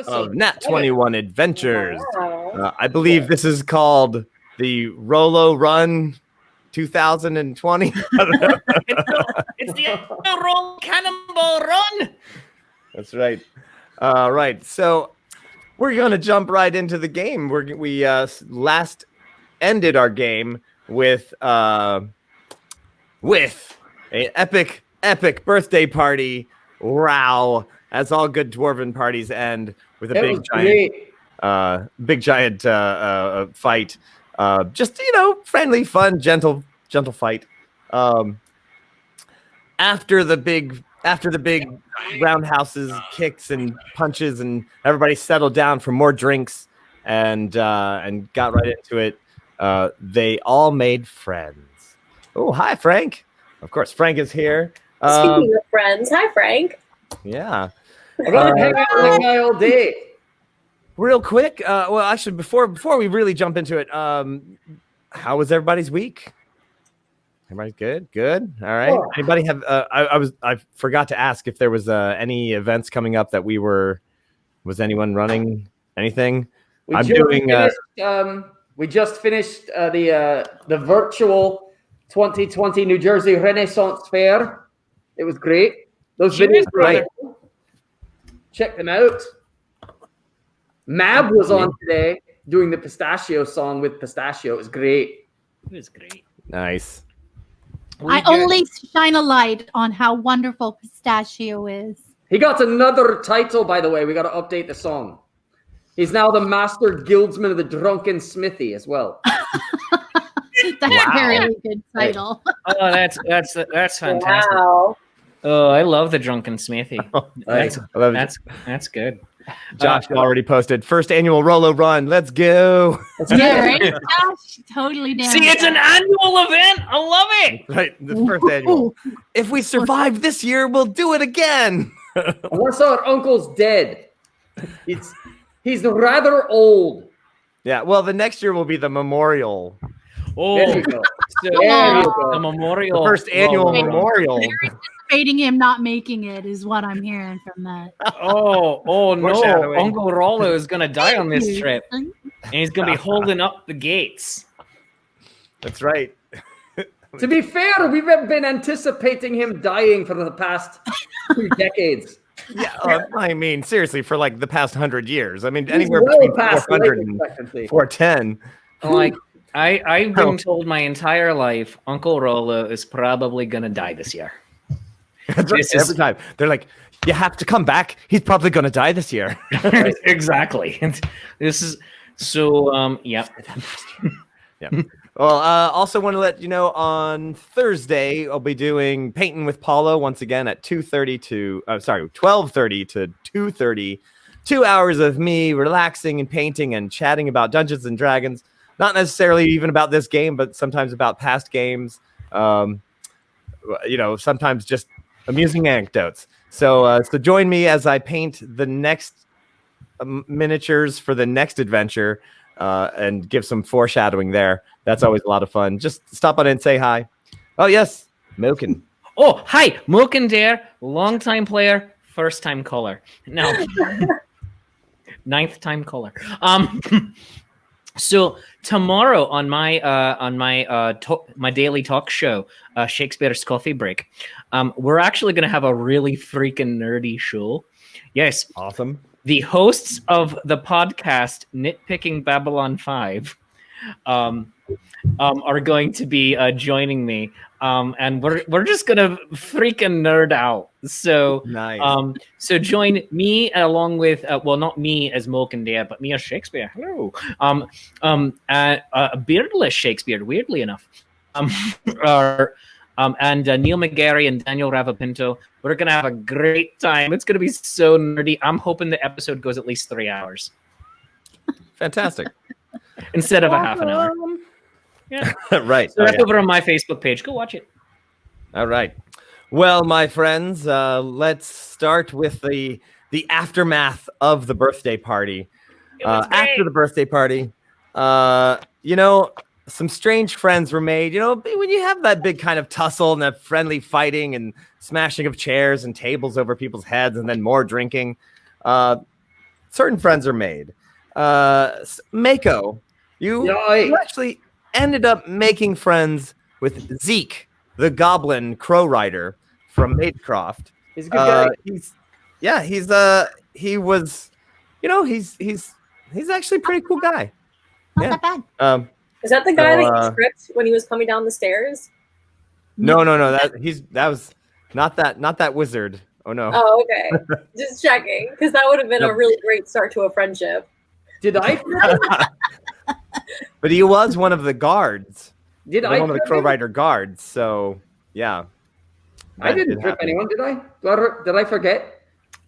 Episode of Nat21 Adventures. Wow. I believe this is called the Rollo Run 2020. It's the Roll Cannonball Run. That's right. Right. So we're going to jump right into the game. We last ended our game with an epic birthday party. Wow. As all good dwarven parties end with a big giant fight. Just, friendly, fun, gentle fight. After the big roundhouses, kicks and punches, and everybody settled down for more drinks and got right into it, they all made friends. Oh, hi, Frank. Of course, Frank is here. Speaking of friends, hi, Frank. Yeah. I got to hang out with that guy all day. Real quick, well, actually, before we really jump into it, how was everybody's week? Everybody's good. All right. Cool. Anybody have? I forgot to ask if there was any events coming up that was anyone running anything? We just finished the virtual 2020 New Jersey Renaissance Fair. It was great. Those videos were right. Check them out. Mab was on today doing the pistachio song with pistachio. It was great. It was great. Nice. I only shine a light on how wonderful pistachio is. He got another title, by the way. We got to update the song. He's now the Master Guildsman of the Drunken Smithy as well. That's a very good title. Oh, that's fantastic. Wow. Oh, I love the Drunken Smithy. That's good. Josh already posted first annual Rollo Run. Let's go. Yeah, right? Gosh, totally down. See, it's an annual event. I love it. Right, the first annual. If we survive this year, we'll do it again. Unless our uncle's dead. He's rather old. Yeah, well, the next year will be the memorial. Oh, there you go. The memorial. The first annual memorial. Anticipating him not making it is what I'm hearing from that. Oh no! Foreshadowing. Uncle Rollo is gonna die on this trip, and he's gonna be holding up the gates. That's right. To be fair, we've been anticipating him dying for the past 2 decades. Yeah, I mean, seriously, for like the past 100 years. I mean, anywhere well between past 400 life and expectancy. 410. Like I've been told my entire life, Uncle Rollo is probably gonna die this year. That's right. Every time they're like, "You have to come back. He's probably going to die this year." Exactly. This is so. Yeah. Yeah. Well, also want to let you know on Thursday I'll be doing Painting with Paulo once again at 12:30 to 2:30. 2 hours of me relaxing and painting and chatting about Dungeons and Dragons. Not necessarily even about this game, but sometimes about past games. Sometimes just amusing anecdotes. So join me as I paint the next miniatures for the next adventure and give some foreshadowing there. That's always a lot of fun. Just stop on in and say hi. Oh, yes, Moken. Oh, hi, Moken there. Long-time player, first-time caller. No. 9th time caller. So tomorrow on my my daily talk show, Shakespeare's Coffee Break, we're actually going to have a really freaking nerdy show. Yes, Awesome. the hosts of the podcast Nitpicking Babylon 5 are going to be joining me, and we're just gonna freaking nerd out. So Nice. So join me along with not me as Moken there, but me as Shakespeare. Hello. Beardless Shakespeare, weirdly enough. And Neil McGarry and Daniel Ravapinto. We're gonna have a great time. It's gonna be so nerdy. I'm hoping the episode goes at least 3 hours Fantastic. instead of a half an hour. Yeah. Right. So that's over on my Facebook page. Go watch it. All right. Well, my friends, let's start with the aftermath of the birthday party. After the birthday party, some strange friends were made. When you have that big kind of tussle and that friendly fighting and smashing of chairs and tables over people's heads and then more drinking, certain friends are made. Mako, you actually ended up making friends with Zeke, the Goblin Crow Rider from Maidcroft. He's a good guy. He was, he's actually a pretty cool guy. Not that bad. Is that the guy that you tripped when he was coming down the stairs? No. That was not that wizard. Oh no. Oh, okay. Just checking, because that would have been a really great start to a friendship. Did I? But he was one of the guards. Did I? One of the Crow Rider guards. So yeah. I didn't trip anyone, did I? Did I forget?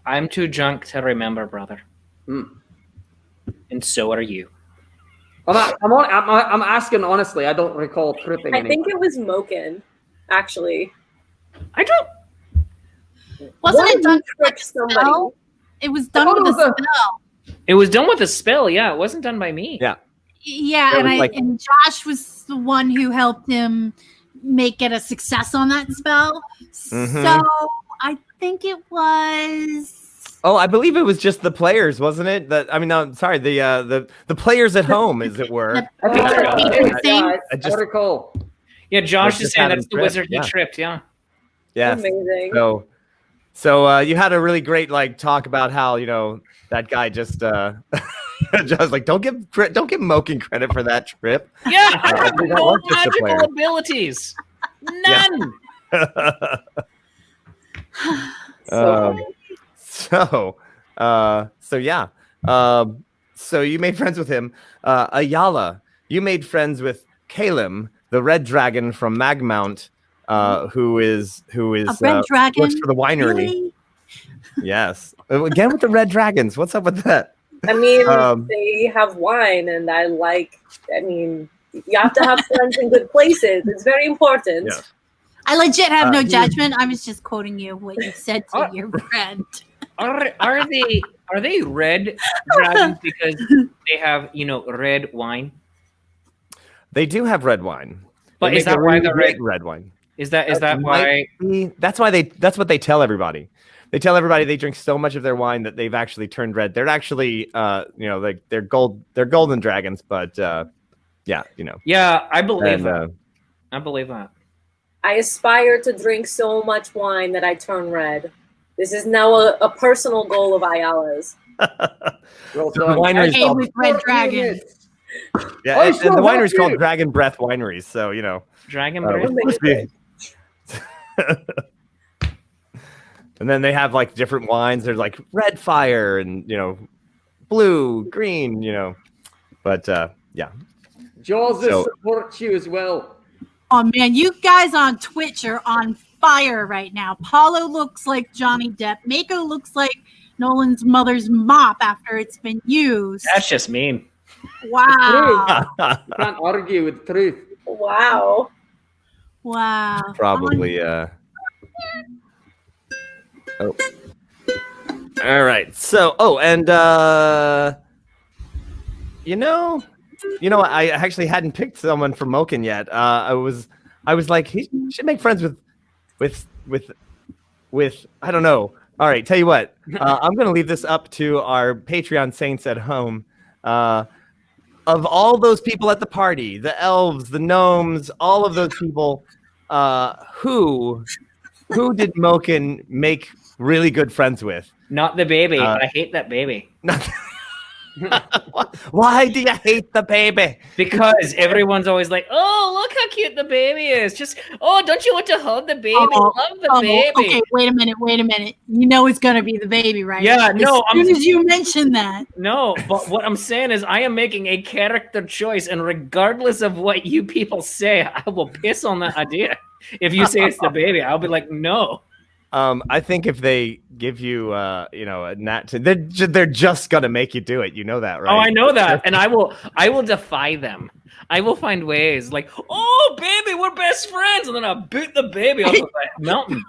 I'm too drunk to remember, brother. And so are you. I'm asking honestly. I don't recall tripping anyone. I think it was Moken, actually. I don't. Wasn't it done with somebody? Spell? It was done with a spell. It was done with a spell. Yeah, it wasn't done by me. Yeah. Yeah, and Josh was the one who helped him make it a success on that spell. So I think it was. Oh, I believe it was just the players, wasn't it? The players at home, as it were. I recall. Yeah, Josh is saying that's the wizard he tripped. Yeah. Yes. Amazing. So you had a really great talk about how that guy just just don't give Moken credit for that trip. Yeah, I have no magical abilities. None. So you made friends with him. Ayala, you made friends with Kalim, the red dragon from Magmount, who is a red dragon works for the winery. Really? Yes. Again with the red dragons. What's up with that? I mean, they have wine, and you have to have friends in good places. It's very important. Yeah. I legit have no judgment. I was just quoting you what you said to your friend. Are they red dragons because they have red wine? They do have red wine. But is that why they're red wine? Is that why? That's what they tell everybody. They tell everybody they drink so much of their wine that they've actually turned red. They're actually, they're golden dragons, but Yeah, I believe that. I believe that. I aspire to drink so much wine that I turn red. This is now a personal goal of Ayala's. The winery is called Red Dragon. Yeah, and the winery is called Dragon Breath Wineries. So Dragon Breath. And then they have different wines. There's red fire and blue, green. But yeah. Jaws supports you as well. Oh man, you guys on Twitch are on fire right now. Paulo looks like Johnny Depp. Mako looks like Nolan's mother's mop after it's been used. That's just mean. Wow. You can't argue with truth. Wow. Probably. Oh. All right. So, and I actually hadn't picked someone for Moken yet. I was like, he should make friends with I don't know. All right, tell you what. I'm going to leave this up to our Patreon saints at home. Of all those people at the party, the elves, the gnomes, all of those people, who did Moken make really good friends with? Not the baby. I hate that baby. Why do you hate the baby? Because everyone's always like, "Oh, look how cute the baby is!" Don't you want to hold the baby? Love the baby. Okay, wait a minute. You know it's gonna be the baby, right? Yeah, no. As soon as you mention that. No, but what I'm saying is, I am making a character choice, and regardless of what you people say, I will piss on that idea. If you say it's the baby, I'll be like, no. I think if they give you, a they're just gonna make you do it. You know that, right? Oh, I know that, and I will defy them. I will find ways, like, oh, baby, we're best friends, and then I'll boot the baby off of that mountain.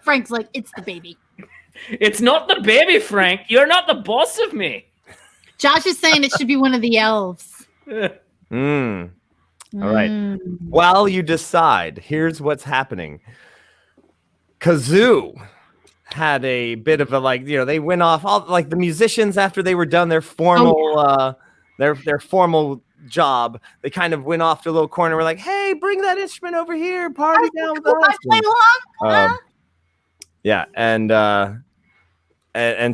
Frank's like, it's the baby. It's not the baby, Frank. You're not the boss of me. Josh is saying it should be one of the elves. All right. While you decide, here's what's happening. Kah'zoo had a bit of a they went off all like the musicians after they were done their formal their formal job. They kind of went off to a little corner. We're like, hey, bring that instrument over here, party down with us. Yeah, and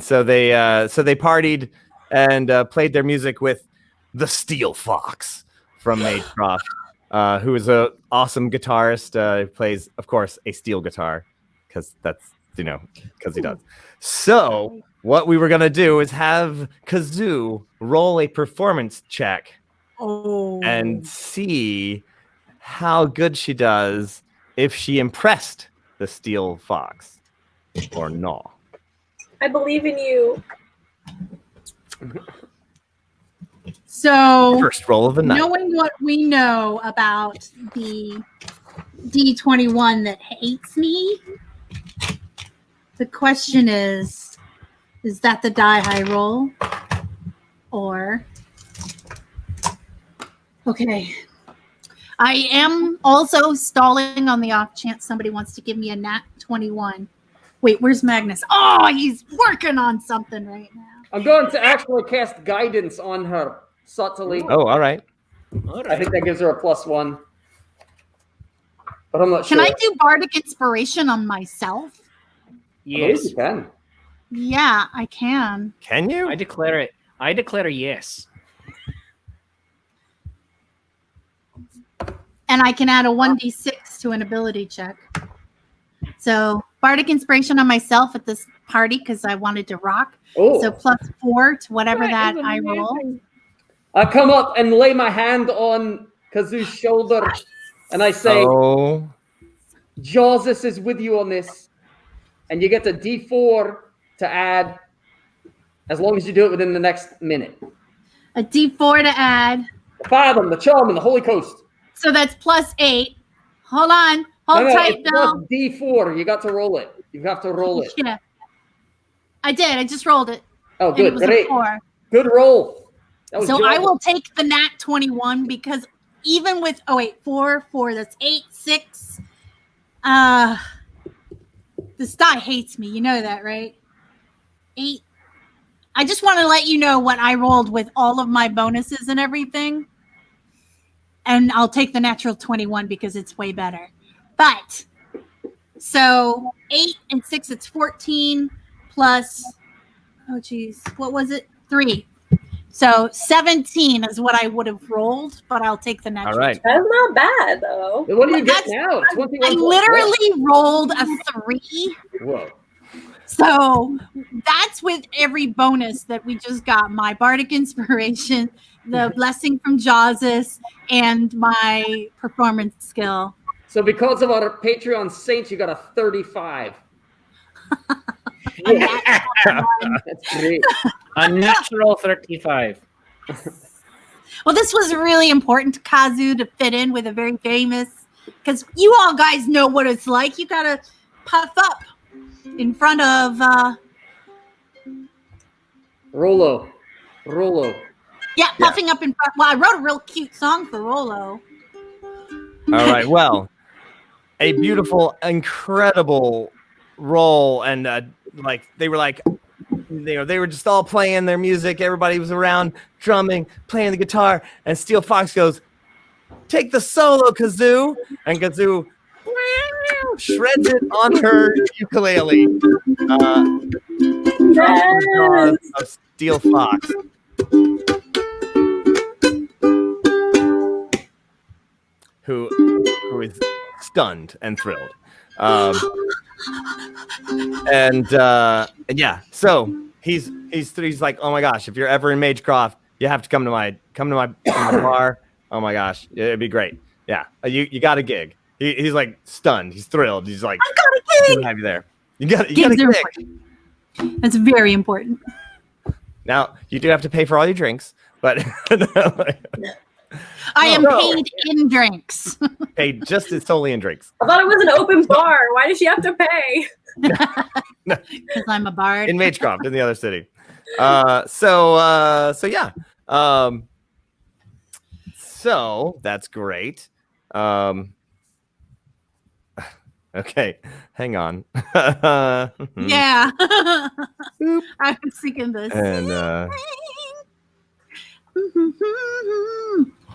so they partied and played their music with the Steel Fox from Magecroft, who is an awesome guitarist. Who plays, of course, a steel guitar, because that's because he does. So what we were gonna do is have Kah'zoo roll a performance check and see how good she does if she impressed the Steel Fox or not. I believe in you. So, first roll of the night. Knowing what we know about the D21 that hates me, the question is that the die high roll? Or, okay. I am also stalling on the off chance somebody wants to give me a Nat 21. Wait, where's Magnus? Oh, he's working on something right now. I'm going to actually cast guidance on her subtly. Oh, all right. I think that gives her a +1. But I'm not sure. Can I do Bardic Inspiration on myself? Yes. You can. Yeah, I can. Can you? I declare it. I declare a yes. And I can add a 1d6 to an ability check. So Bardic Inspiration on myself at this party because I wanted to rock. Oh. So +4 to whatever that I roll. I come up and lay my hand on Kah'zoo's shoulder, and I say, Jawsus is with you on this. And you get a D4 to add as long as you do it within the next minute. A D4 to add. The Fathom, the Charm, and the Holy Coast. So that's +8. Hold on. Hold tight, Bill. D4. You got to roll it. You have to roll it. Yeah. I did. I just rolled it. Oh, good. And it was Great. a 4. Good roll. So I will take the Nat 21 because even with 4, that's 8, 6. This die hates me. You know that, right? 8. I just want to let you know what I rolled with all of my bonuses and everything. And I'll take the natural 21 because it's way better. But so 8 and 6, it's 14 plus, oh geez, what was it? 3. So 17 is what I would have rolled, but I'll take the natural. All right. That's not bad, though. What do you get now? I literally rolled a 3. Whoa. So that's with every bonus that we just got. My Bardic Inspiration, the Blessing from Jawsus, and my performance skill. So because of our Patreon saints, you got a 35. That's great. A natural 35. Well, this was really important to Kah'zoo to fit in with a very famous, because you all guys know what it's like. You got to puff up in front of Rollo. Yeah, puffing up in front. Well, I wrote a real cute song for Rollo. All right. Well, a beautiful, incredible roll, and they were just all playing their music. Everybody was around drumming, playing the guitar, and Steel Fox goes, "Take the solo, Kah'zoo," and Kah'zoo shreds it on her ukulele. Of Steel Fox. Who is stunned and thrilled. And yeah, so he's like, oh my gosh, if you're ever in Magecroft, you have to come to my bar. Oh my gosh, it'd be great. Yeah, you got a gig. He's like stunned. He's thrilled. He's like, I got a gig. Have you there? You got a gig. That's very important. Now you do have to pay for all your drinks, but I am paid in drinks. paid just as solely in drinks. I thought it was an open bar. Why does she have to pay? Because I'm a bard. In Magecroft, in the other city. So yeah. So that's great. Okay, hang on. Yeah. I was thinking this. And All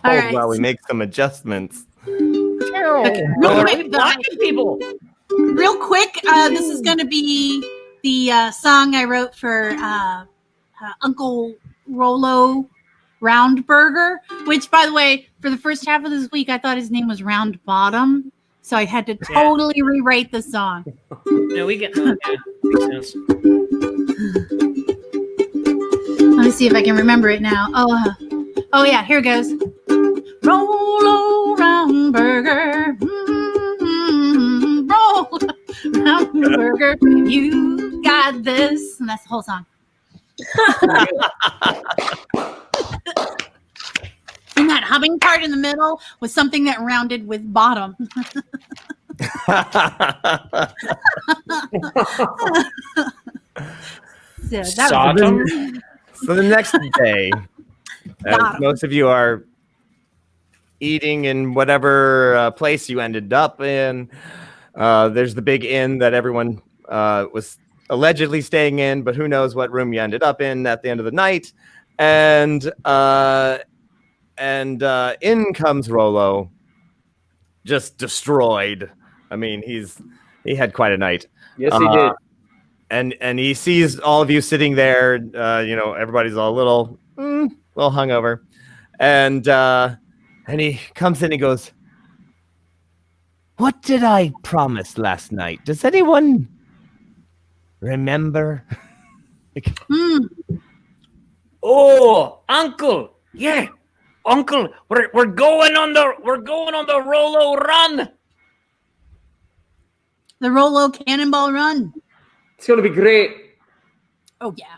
right. while we make some adjustments. Okay, Oh, are we blocking people? real quick, this is going to be the song I wrote for Uncle Rollo Roundburger, which, by the way, for the first half of this week, I thought his name was Round Bottom. So I had to totally rewrite the song. No, we get makes sense. Let me see if I can remember it now. Oh yeah, here it goes. Roll around burger, roll around burger. You got this, and that's the whole song. And that humming part in the middle was something that rounded with bottom. So that was So the next day, as most of you are eating in whatever place you ended up in, there's the big inn that everyone was allegedly staying in, but who knows what room you ended up in at the end of the night. And in comes Rollo, just destroyed. I mean, he had quite a night. Yes, he did. And he sees all of you sitting there. Everybody's all a little hungover, and he comes in and goes, "What did I promise last night? Does anyone remember?" Oh, Uncle, yeah, Uncle, we're going on the Rollo Run. the Rollo Cannonball Run. It's going to be great. Oh yeah.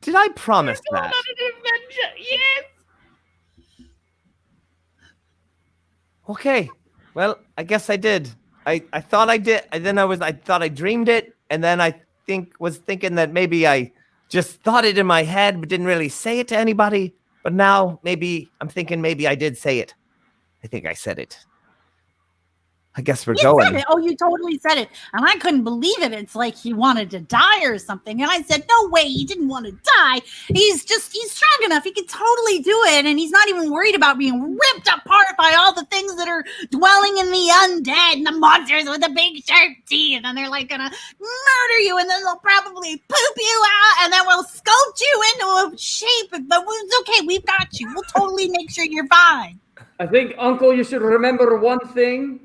Did I promise Going that? on an adventure, yes. Okay. Well, I guess I did. I thought I did, and then I thought I dreamed it, and then I was thinking that maybe I just thought it in my head but didn't really say it to anybody. But now I'm thinking maybe I did say it. I think I said it. I guess we're You going. said it. Oh, you totally said it. And I couldn't believe it. It's like he wanted to die or something. And I said, no way, he didn't want to die. He's strong enough. He can totally do it. And he's not even worried about being ripped apart by all the things that are dwelling in the undead and the monsters with the big sharp teeth. And they're like gonna murder you. And then they'll probably poop you out. And then we'll sculpt you into a shape. But it's okay. We've got you. We'll totally make sure you're fine. I think, Uncle, you should remember one thing.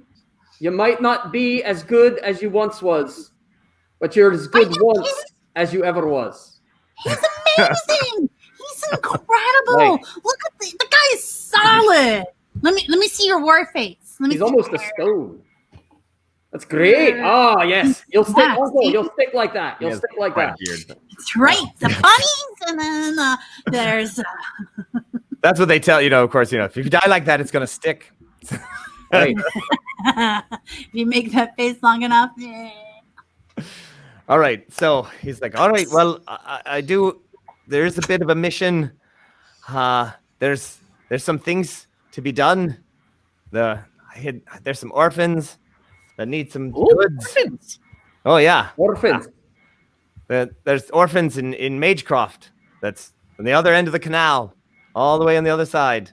You might not be as good as you once was, but you're as good once as you ever was. He's amazing. He's incredible. Right. Look at the guy is solid. Let me see your war face. He's almost a stone. That's great. Ah, yes. You'll stick, Yeah, Uncle. see? You'll stick like that. You'll Yes, stick like that. That's right. The bunnies, and then there's. That's what they tell you. Of course, if you die like that, it's gonna stick. Right. If you make that face long enough. Yeah. All right. So he's like, all right, well, I do. There's a bit of a mission. There's some things to be done. There's some orphans that need some goods. Orphans. Oh yeah, Orphans. there's orphans in Magecroft. That's on the other end of the canal, all the way on the other side.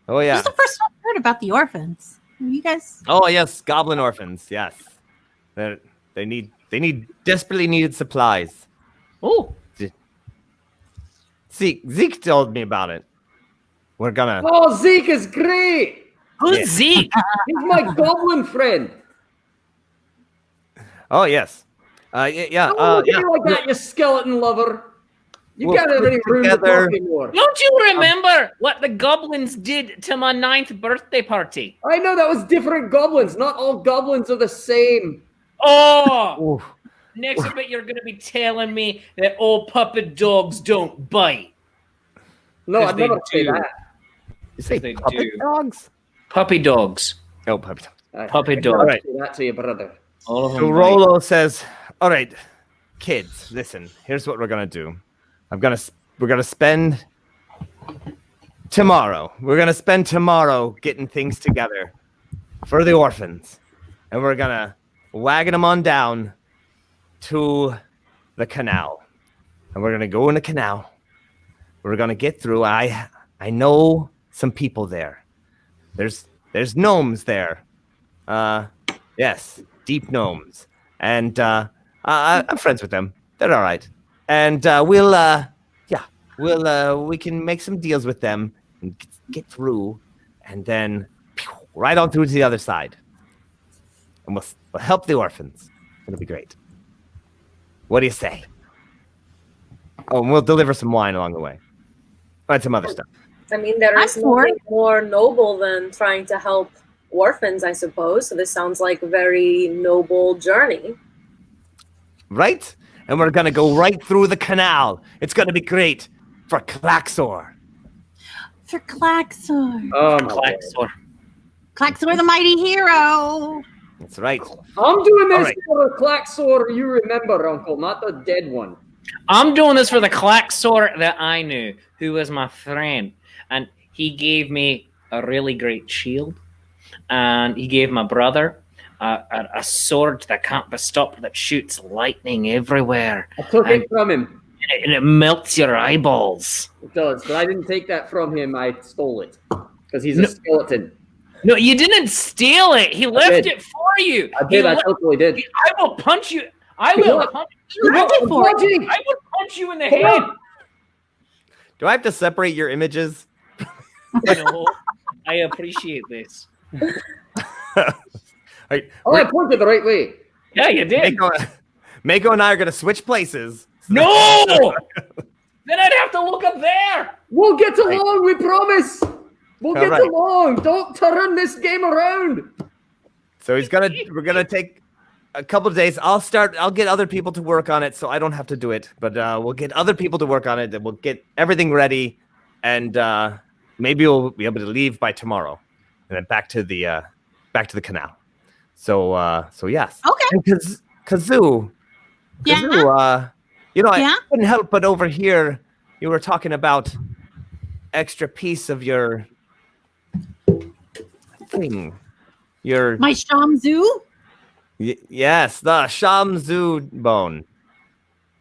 Oh yeah. This is the first time I've heard about the orphans. You guys. Oh yes, goblin orphans. Yes, they need desperately needed supplies. Oh, Zeke told me about it. We're gonna. Oh, Zeke is great. who's Zeke? He's my goblin friend. Oh yes. Yeah. Oh, look at you like that, you skeleton lover. You We'll can't put have any room to together- talk anymore. Don't you remember what the goblins did to my 9th birthday party? I know that was different goblins. Not all goblins are the same. Oh, Oof. next bit you're going to be telling me that old puppet dogs don't bite. No, 'Cause I'd they never say do. that. You say They puppet do. dogs? Puppy dogs. Oh, puppet dogs. Puppy I'd dog. never Right. say that to your brother. All of them So bite. Rollo says, "All right, kids, listen. Here's what we're gonna do. We're gonna spend tomorrow. We're gonna spend tomorrow getting things together for the orphans, and we're gonna wagon them on down to the canal. And we're going to go in the canal. We're going to get through. I know some people there. There's gnomes there. Yes, deep gnomes. And I'm friends with them. They're all right. And we can make some deals with them and get through, and then right on through to the other side. And we'll help the orphans. It'll be great. What do you say? Oh, and we'll deliver some wine along the way. And some other stuff. I mean, there is nothing more noble than trying to help orphans, I suppose. So this sounds like a very noble journey. Right? And we're going to go right through the canal. It's going to be great for Kah'zoo. For Kah'zoo. Oh, Kah'zoo. Kah'zoo, the mighty hero. That's right. I'm doing this right. for the Klaxor you remember, Uncle, not the dead one. I'm doing this for the Kah'zoo that I knew, who was my friend. And he gave me a really great shield. And he gave my brother a sword that can't be stopped, that shoots lightning everywhere. I took it from him. And it melts your eyeballs. It does, but I didn't take that from him. I stole it because he's a skeleton. No, you didn't steal it. He left it for you. I did. I totally did. I will punch you. I will punch you. I will punch you in the head. Do I have to separate your images? No, I appreciate this. I pointed the right way. Yeah, you did. Mako and I are going to switch places. No! Then I'd have to look up there. We'll get along, we promise. We'll get along. Don't turn this game around. So we're gonna take a couple of days. I'll get other people to work on it so I don't have to do it. But we'll get other people to work on it, and we'll get everything ready, and maybe we'll be able to leave by tomorrow. And then back to the canal. So yes. Okay. And Kah'zoo. Yeah. Kah'zoo, I couldn't help but overhear you were talking about extra piece of your thing. My Shamzoo? Yes, the Shamzoo bone.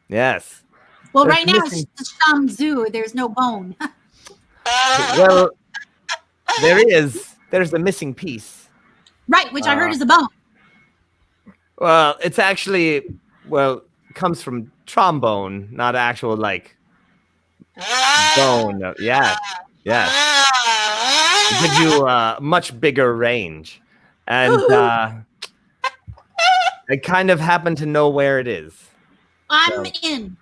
Yes. Well, right now it's the Shamzoo. There's no bone. Well, there's a missing piece. Right, which I heard is a bone. Well, it's actually, comes from trombone, not actual, bone. Yes. It gives you a much bigger range. And I kind of happen to know where it is. I'm in.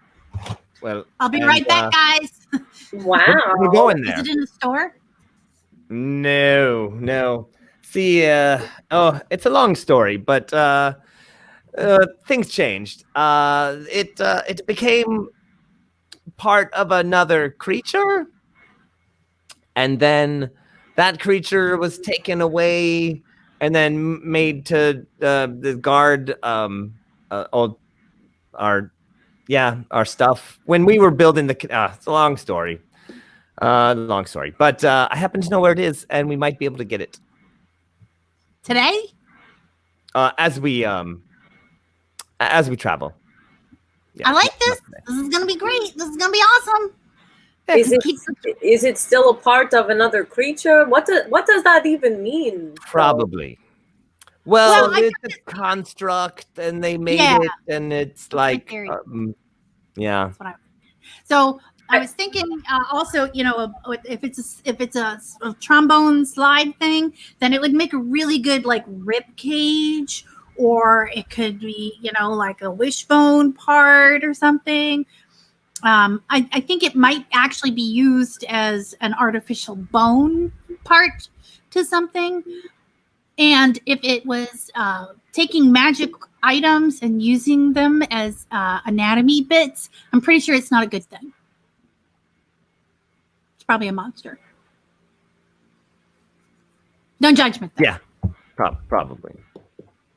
Well, I'll be right back, guys. Wow. We're going there. Is it in the store? No. See, it's a long story, but things changed. It became part of another creature, and then that creature was taken away and then made to guard all our stuff when we were building the. It's a long story. But I happen to know where it is, and we might be able to get it Today? as we travel. Yeah, I like this. This is gonna be great. This is gonna be awesome. Is it still a part of another creature? What does that even mean? Probably. Well, it's a construct, and they made it, and it's like, yeah. That's what so I was thinking also, if it's a trombone slide thing, then it would make a really good rib cage, or it could be like a wishbone part or something. I think it might actually be used as an artificial bone part to something. And if it was taking magic items and using them as anatomy bits, I'm pretty sure it's not a good thing. It's probably a monster. No judgment, though. Yeah, probably.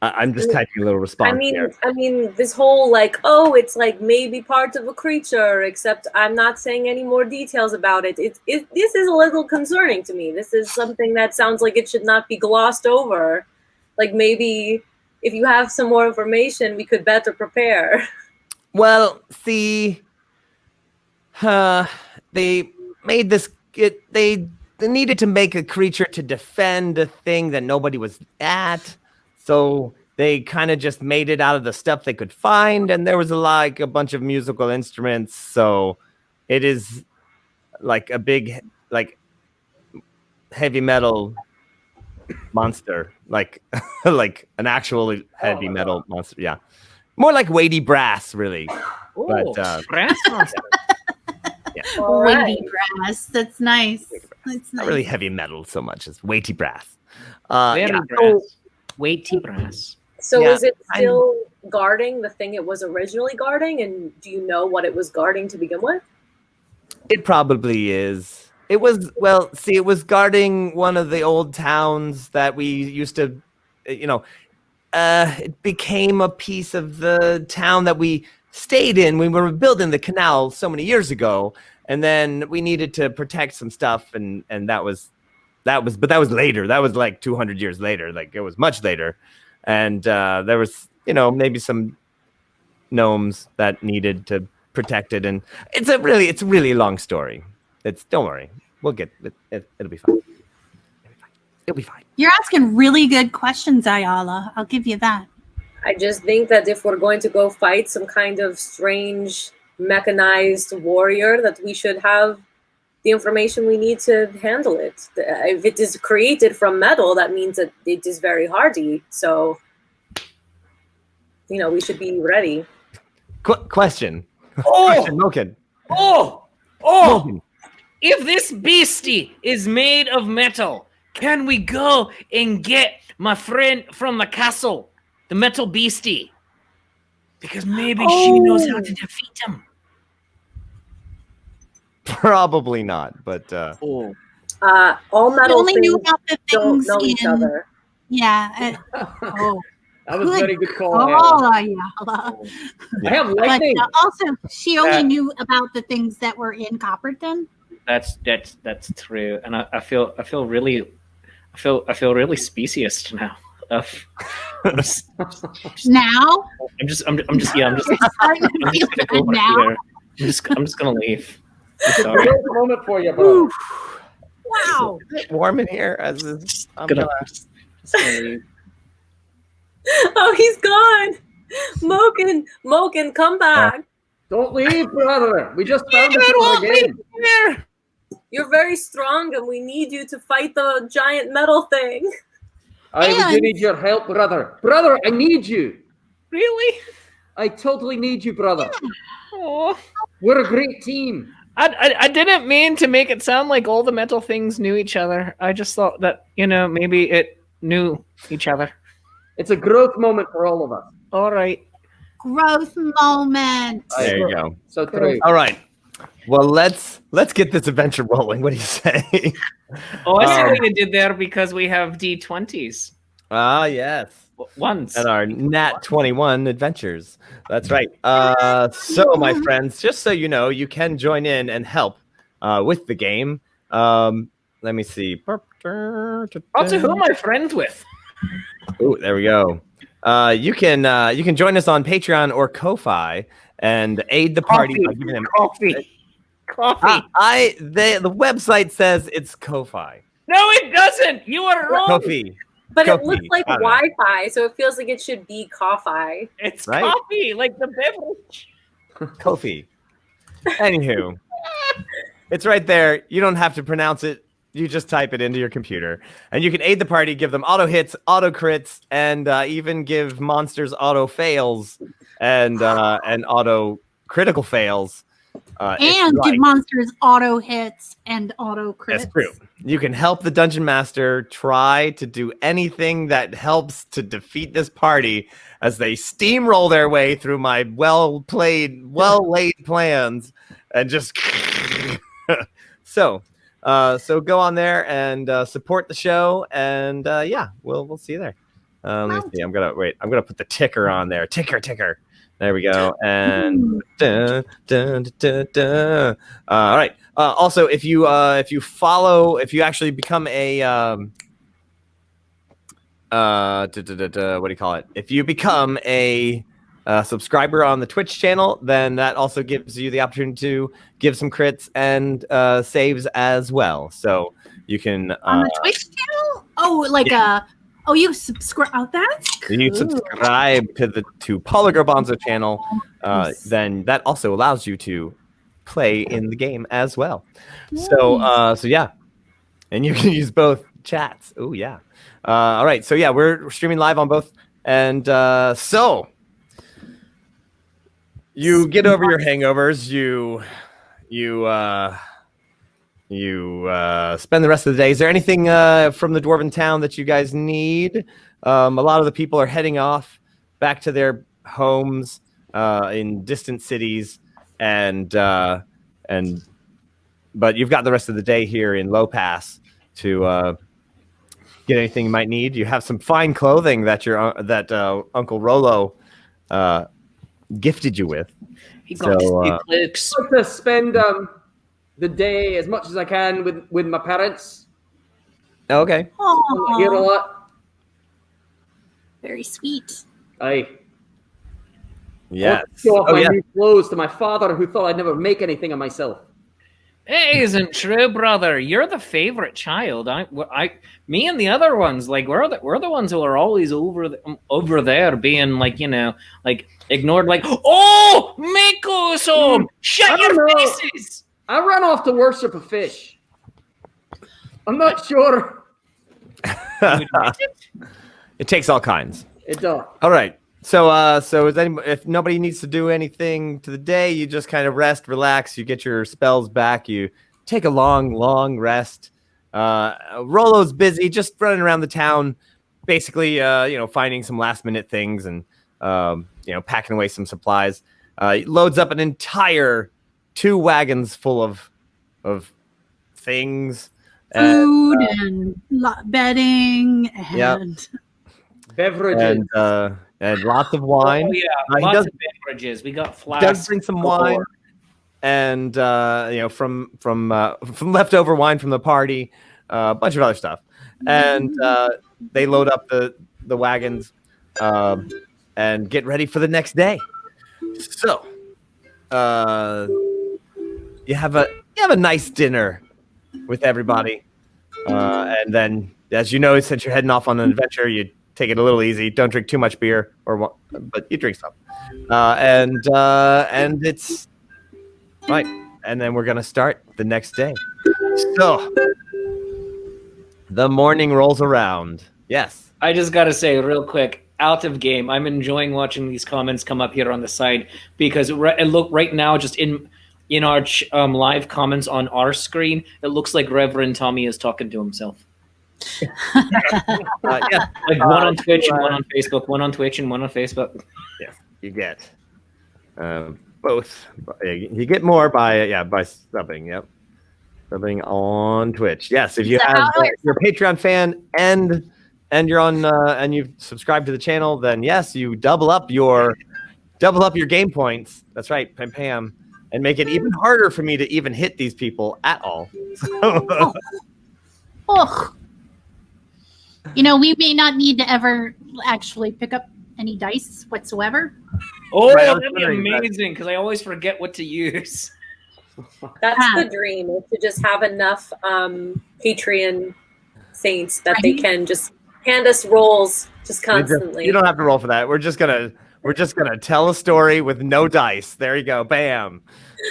I'm just typing a little response here. I mean, this whole it's maybe part of a creature, except I'm not saying any more details about it. This is a little concerning to me. This is something that sounds like it should not be glossed over. Maybe if you have some more information, we could better prepare. Well, see, they made this. They needed to make a creature to defend a thing that nobody was at, so they kind of just made it out of the stuff they could find, and there was like a bunch of musical instruments. So it is like a big, like heavy metal monster, like like an actual heavy metal monster. Yeah, more like weighty brass, really. Ooh, But brass monster. All right. Weighty brass. That's nice. That's not nice. really heavy metal so much as weighty brass. Very Yeah, brass. Weighty brass. So Yeah, is it still guarding the thing it was originally guarding? And do you know what it was guarding to begin with? it probably is. It was, well, see, it was guarding one of the old towns that we used to, it became a piece of the town that we stayed in when we were building the canal so many years ago. And then we needed to protect some stuff. And that was later. That was like 200 years later. Like it was much later. And there was, maybe some gnomes that needed to protect it. And it's a really long story. Don't worry. We'll get it. It'll be fine. It'll be fine. You're asking really good questions, Ayala. I'll give you that. I just think that if we're going to go fight some kind of strange mechanized warrior, that we should have the information we need to handle it. If it is created from metal, that means that it is very hardy. So, we should be ready. Question. Oh! Question, Moken. Oh! Moken. If this beastie is made of metal, can we go and get my friend from the castle, the metal beastie? Because maybe she knows how to defeat him. Probably not, but All We metal only knew things about the don't things know each in. other. Yeah. That was a very good call. Ayala. I have But lightning. also, she only knew about the things that were in Copperton. That's true, and I feel really speciest now. I'm just Now, I'm just gonna go over Now? here. I'm just gonna leave. I'm It's a sorry. great moment for you, bro. wow. is it warm in here? I'm Just gonna leave. Oh, he's gone. Moken, come back. Don't leave, brother. We just found this out again. You're very strong, and we need you to fight the giant metal thing. I do And- need your help, brother. Brother, I need you. Really? I totally need you, brother. Oh. We're a great team. I didn't mean to make it sound like all the metal things knew each other. I just thought that, maybe it knew each other. It's a growth moment for all of us. All right. Growth moment. There you go. So true. All right. Well, let's get this adventure rolling. What do you say? Oh, I see what you did there because we have D20s. Ah, yes. Once. At our Nat21 Adventures. That's right. So, my friends, just so you know, you can join in and help with the game. Let me see. Also, who am I friends with? Oh, there we go. You can join us on Patreon or Ko-Fi and aid the party by giving them Coffee. the website says it's Ko-Fi. No, it doesn't. You are wrong. Ko-fi. But it Coffee. looks like I don't know. Wi-Fi, so it feels like it should be coffee. It's Right? coffee, like the beverage. Ko-fi. Anywho, it's right there. You don't have to pronounce it. You just type it into your computer, and you can aid the party, give them auto hits, auto crits, and even give monsters auto fails and auto critical fails. if you And like. give monsters auto hits and auto crits. That's true. You can help the dungeon master try to do anything that helps to defeat this party as they steamroll their way through my well-laid plans and just so go on there and support the show, and yeah, we'll see you there. Let me see. I'm gonna put the ticker on there. Ticker. There we go. And dun, dun, dun, dun. All right. Also, if you actually become a what do you call it? If you become a subscriber on the Twitch channel, then that also gives you the opportunity to give some crits and saves as well. So you can On the Twitch channel? Oh, like you subscribe. Oh, that's cool. you subscribe to Polygorbonzo channel, then that also allows you to play in the game as well. So yeah, and you can use both chats. Oh yeah. All right. So yeah, we're streaming live on both, and so you get over your hangovers. You spend the rest of the day. Is there anything from the dwarven town that you guys need? A lot of the people are heading off back to their homes in distant cities, but you've got the rest of the day here in Low Pass to get anything you might need. You have some fine clothing that Uncle Rollo gifted you with. He got new cloaks. I like to spend the day as much as I can with my parents. Okay. I'm here a lot. Very sweet. Aye. Yes. Show off my new clothes to my father, who thought I'd never make anything of myself. It isn't true, brother. You're the favorite child. Me and the other ones, like we're the ones who are always over there, being like ignored. Like, oh, Mako's home. Shut your faces. I ran off to worship a fish. I'm not sure. It takes all kinds. It does. All right. So if nobody needs to do anything to the day, you just kind of rest, relax. You get your spells back. You take a long rest. Rollo's busy, just running around the town, basically, finding some last minute things and packing away some supplies. He loads up an entire 2 wagons full of things, food and bedding and beverages. And lots of wine. Oh, yeah, lots of beverages. We got flasks. Does bring some wine, and from leftover wine from the party, a bunch of other stuff. And they load up the wagons and get ready for the next day. So you have a nice dinner with everybody, and then, as you know, since you're heading off on an adventure, you take it a little easy. Don't drink too much beer, but you drink some. And it's right. And then we're gonna start the next day. So the morning rolls around. Yes. I just gotta say real quick, out of game. I'm enjoying watching these comments come up here on the side because look right now, just in our live comments on our screen, it looks like Reverend Tommy is talking to himself. Yeah. Like one on Twitch and one on Facebook, one on Twitch and one on Facebook. Yeah, you get both. You get more by subbing. Yep, subbing on Twitch. Yes, if you have you're a Patreon fan and you're on and you've subscribed to the channel, then yes, you double up your game points. That's right, Pam, and make it even harder for me to even hit these people at all. Oh. We may not need to ever actually pick up any dice whatsoever. Oh, that'd be amazing, because I always forget what to use. That's the dream, is to just have enough Patreon saints that they can just hand us rolls just constantly. You don't have to roll for that. We're just gonna tell a story with no dice. There you go. Bam.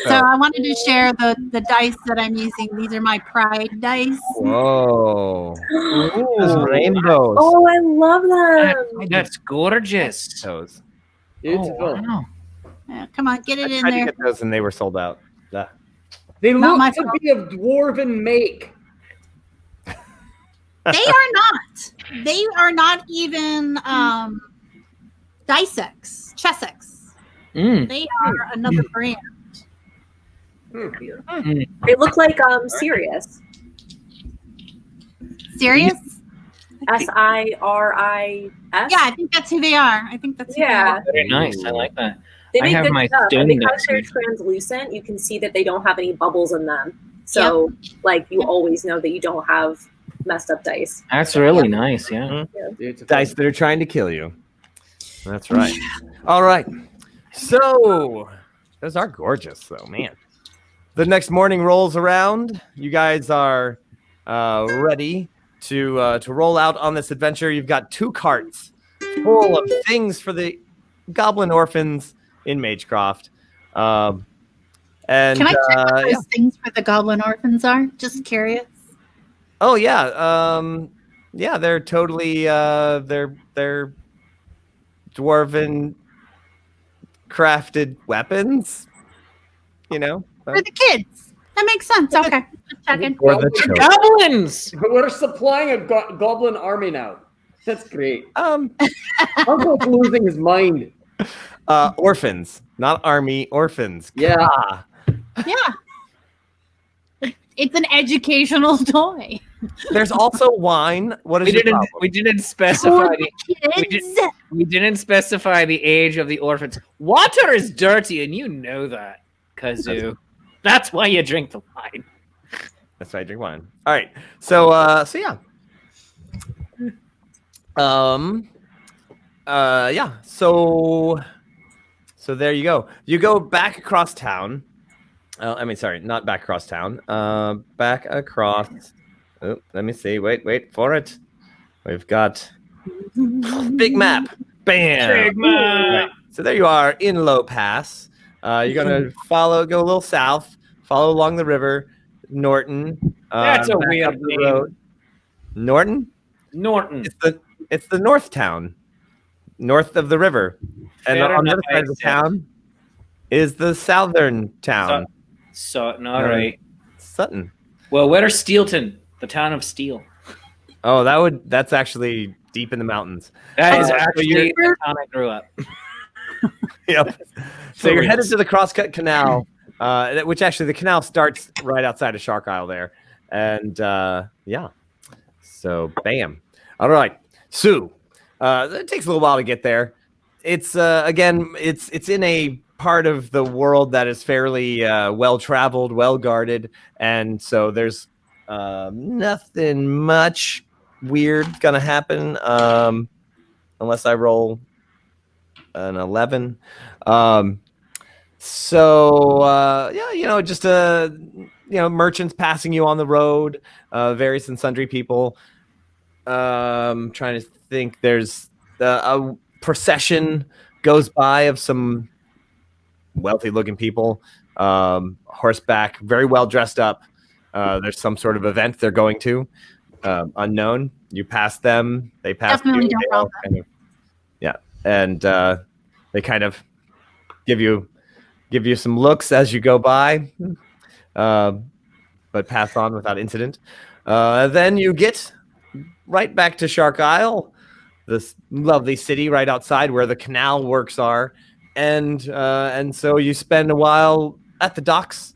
So I wanted to share the dice that I'm using. These are my pride dice. Whoa. Those rainbows. Oh, I love them. That's gorgeous. Those. Beautiful. Oh, wow. Yeah, come on, get it in I tried there. to get those and they were sold out. Yeah. They Not look to be of dwarven make. They are not. They are not even Dicex, Chessex. They are another brand. They look like Sirius. Sirius? Sirius? Yeah, I think that's who they are. Very nice. I like that. They make have good my stuff. And stone because next they're to me. translucent, you can see that they don't have any bubbles in them. So, you always know that you don't have messed up dice. That's really nice. Yeah. Beautiful. Dice that are trying to kill you. That's right. All right. So those are gorgeous, though, man. The next morning rolls around. You guys are ready to roll out on this adventure. You've got 2 carts full of things for the goblin orphans in Magecroft. And Can I check what those yeah. things for the goblin orphans are? Just curious. Oh yeah. Yeah, they're totally they're dwarven crafted weapons. You know? For the kids. That makes sense. Okay. Just checking. Or the They're children. goblins. We're supplying a goblin army now. That's great. Uncle's losing his mind. Orphans, not army, orphans. Yeah. Ah. Yeah. It's an educational toy. There's also wine. What is We your didn't. problem? We didn't specify For the. the kids. We didn't specify the age of the orphans. Water is dirty, and you know that, Kah'zoo. That's why you drink the wine. That's why I drink wine. All right. So yeah. Yeah. So there you go. You go back across town. I mean, sorry, not back across town. Back across. Oh, let me see. Wait for it. We've got big map. Bam. Big map. Right. So there you are in Low Pass. You're gonna go a little south, follow along the river, Norton. That's a back weird up the name. road. Norton. Norton. It's the North Town, north of the river, and Fair on the enough, other side of the I town is the Southern Town, Sutton. All right. Sutton. Well, where's Steelton? The town of Steel. Oh, that's actually deep in the mountains. That is so actually you're- the town I grew up. Yep. So you're headed to the Crosscut Canal, which actually the canal starts right outside of Shark Isle there, and yeah. So bam. All right, Sue. It takes a little while to get there. It's again, it's in a part of the world that is fairly well traveled, well guarded, and so there's nothing much weird gonna happen unless I roll an 11. So yeah, just merchants passing you on the road, various and sundry people. Trying to think. There's a procession goes by of some wealthy-looking people, horseback, very well dressed up. There's some sort of event they're going to, unknown. You pass them, they pass Definitely you. don't They all roll kind of, yeah, and they kind of give you some looks as you go by, but pass on without incident. Then you get right back to Shark Isle, this lovely city right outside where the canal works are, and so you spend a while at the docks,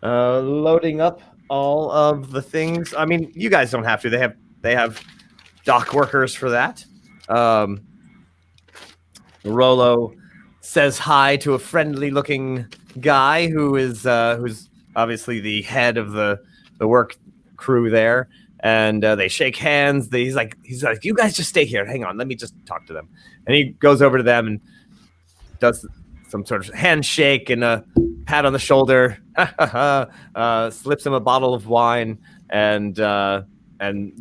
loading up all of the things. I mean, you guys don't have to. They have dock workers for that. Rollo says hi to a friendly-looking guy who's obviously the head of the work crew there. And they shake hands. He's like, you guys just stay here. Hang on, let me just talk to them. And he goes over to them and does some sort of handshake and a pat on the shoulder. Slips him a bottle of wine, and the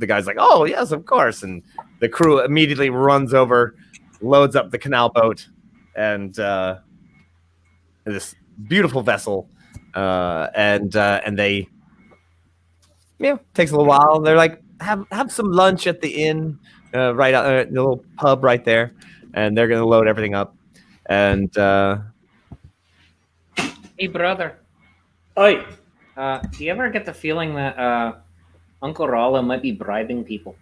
guy's like, "Oh yes, of course." And the crew immediately runs over, loads up the canal boat, and this beautiful vessel, and they. Yeah, takes a little while. They're like, have some lunch at the inn, right out the little pub right there, and they're gonna load everything up. And Hey, brother. Oi. Do you ever get the feeling that Uncle Rollo might be bribing people?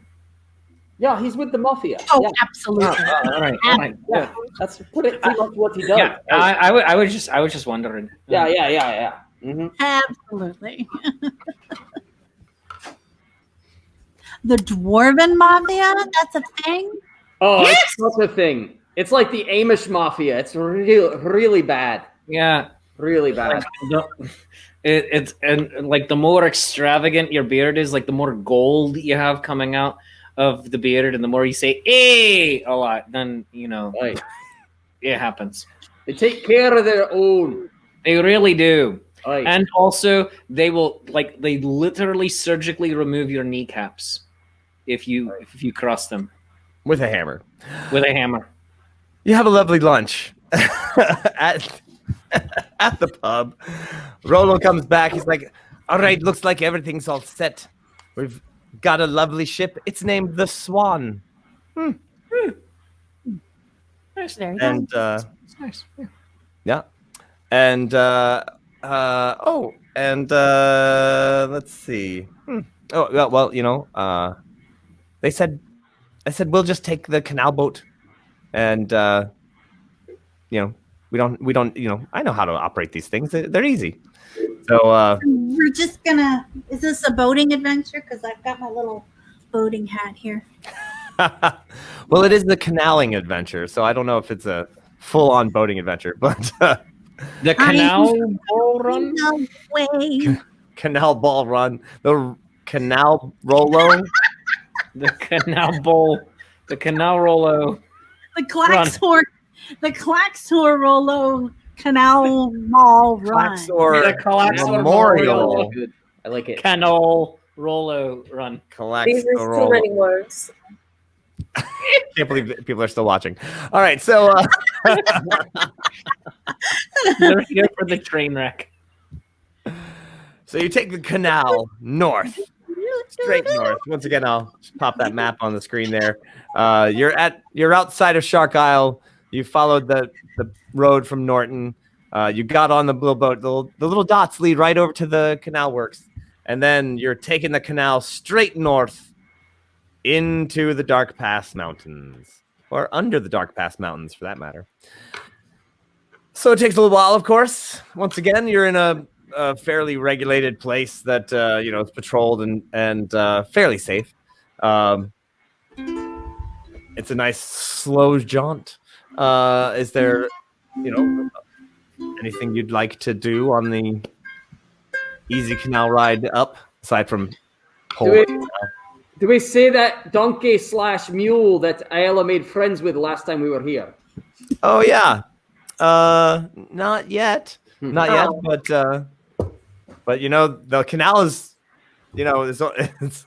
Yeah, he's with the mafia. Oh, Yeah, absolutely. All right. yeah. That's pretty much what he does. Yeah, I was just wondering. Yeah. Mm-hmm. Absolutely. The Dwarven Mafia? That's a thing? Oh, it's such a thing. It's like the Amish mafia. It's really bad. Yeah. Really bad. It's and like the more extravagant your beard is, like the more gold you have coming out of the beard, and the more you say "eh" a lot, then Right. it happens. They take care of their own. They really do. Right. And also, they literally surgically remove your kneecaps if you cross them With a hammer. with a hammer. You have a lovely lunch at the pub. Rollo comes back. He's like, "All right, looks like everything's all set. We've got a lovely ship. It's named the Swan." Nice. There you And Nice. Yeah. yeah, and let's see. Oh well, I said we'll just take the canal boat, and we don't I know how to operate these things. They're easy. So We're just gonna. Is this a boating adventure? Because I've got my little boating hat here. well, it is the canaling adventure, so I don't know if it's a full-on boating adventure, but The canal ball run. No way. canal ball run, the canal Rollo. The canal bowl. The canal Rollo. The Claxor Rollo Canal Mall Run. Claxor The Claxor Memorial. Good. I like it. Canal Rollo run. These are too many words. Can't believe that people are still watching. All right, so They're here for the train wreck. so you take the canal north, straight north. Once again, I'll just pop that map on the screen there. You're outside of Shark Isle. You followed the road from Norton. You got on the little boat. The little dots lead right over to the canal works, and then you're taking the canal straight north into the Dark Pass Mountains, or under the Dark Pass Mountains, for that matter. So it takes a little while, of course. Once again, you're in a fairly regulated place that is patrolled and fairly safe. It's a nice slow jaunt. Is there, anything you'd like to do on the easy canal ride up, aside from Do we say that donkey/mule that Ayla made friends with last time we were here? Oh yeah, not yet, but the canal is, it's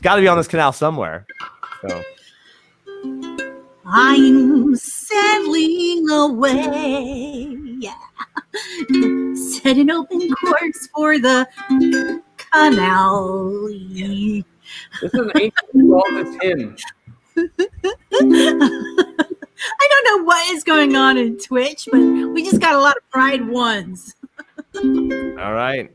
got to be on this canal somewhere. So I'm sailing away, setting open course for the canal. This is an ancient Office hymn. I don't know what is going on in Twitch, but we just got a lot of pride ones. all right,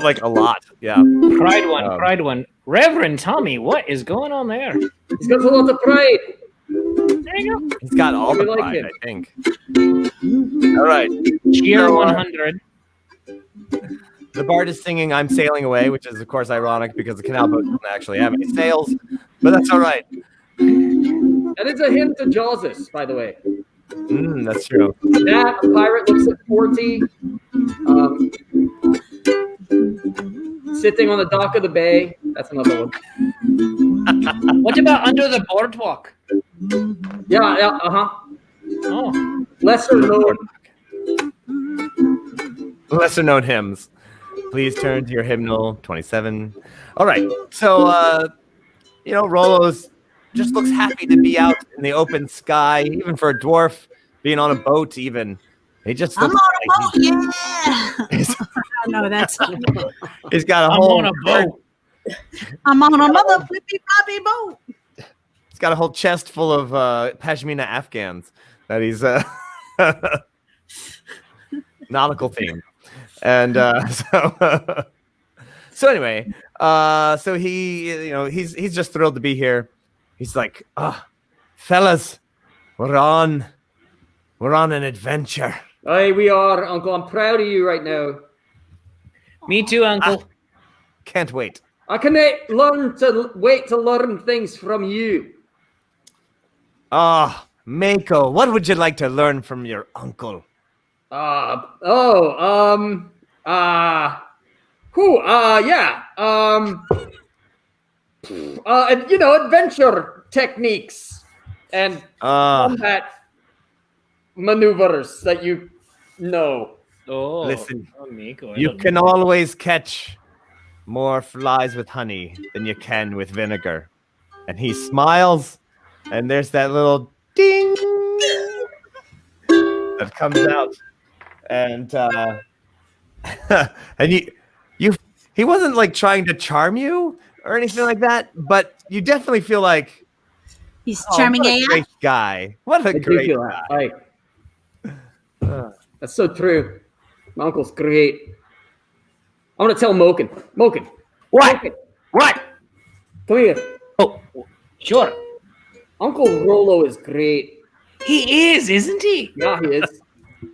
like a lot, yeah. Pride one. Reverend Tommy, what is going on there? He's got a lot of pride. There you go. He's got all the We like pride, it. I think. All right. Cheer So, 100. The bard is singing "I'm Sailing Away," which is, of course, ironic because the canal boat doesn't actually have any sails, but that's all right. That is a hint to Jawses, by the way. That's true. That a pirate looks at 40, sitting on the dock of the bay. That's another one. What about under the boardwalk? Yeah, Oh, lesser known. Lesser known hymns. Please turn to your hymnal 27. All right. So, Rollo's just looks happy to be out in the open sky, even for a dwarf being on a boat. Even he just I'm looks on a boat, yeah. No, that's he's got a I'm whole on a boat. I'm on a mother flippy floppy boat. He's got a whole chest full of pashmina Afghans that he's nautical themed, and so anyway, so he's just thrilled to be here. He's like, fellas, we're on an adventure. Aye, we are, Uncle. I'm proud of you right now. Me too, Uncle. Can't wait. I can wait to learn things from you. Mako, what would you like to learn from your uncle? Yeah. And adventure techniques and combat maneuvers that you know. Oh, Listen, amigo, I you don't can know. always catch more flies with honey than you can with vinegar. And he smiles, and there's that little ding that comes out. And and he wasn't like trying to charm you or anything like that, but you definitely feel like He's charming what a AF. great guy. What a I do great feel guy. that. That's so true. My uncle's great. I want to tell Moken. Moken, What? Moken, What? come here. Oh, sure. Uncle Rollo is great. He is, isn't he? Yeah, he is.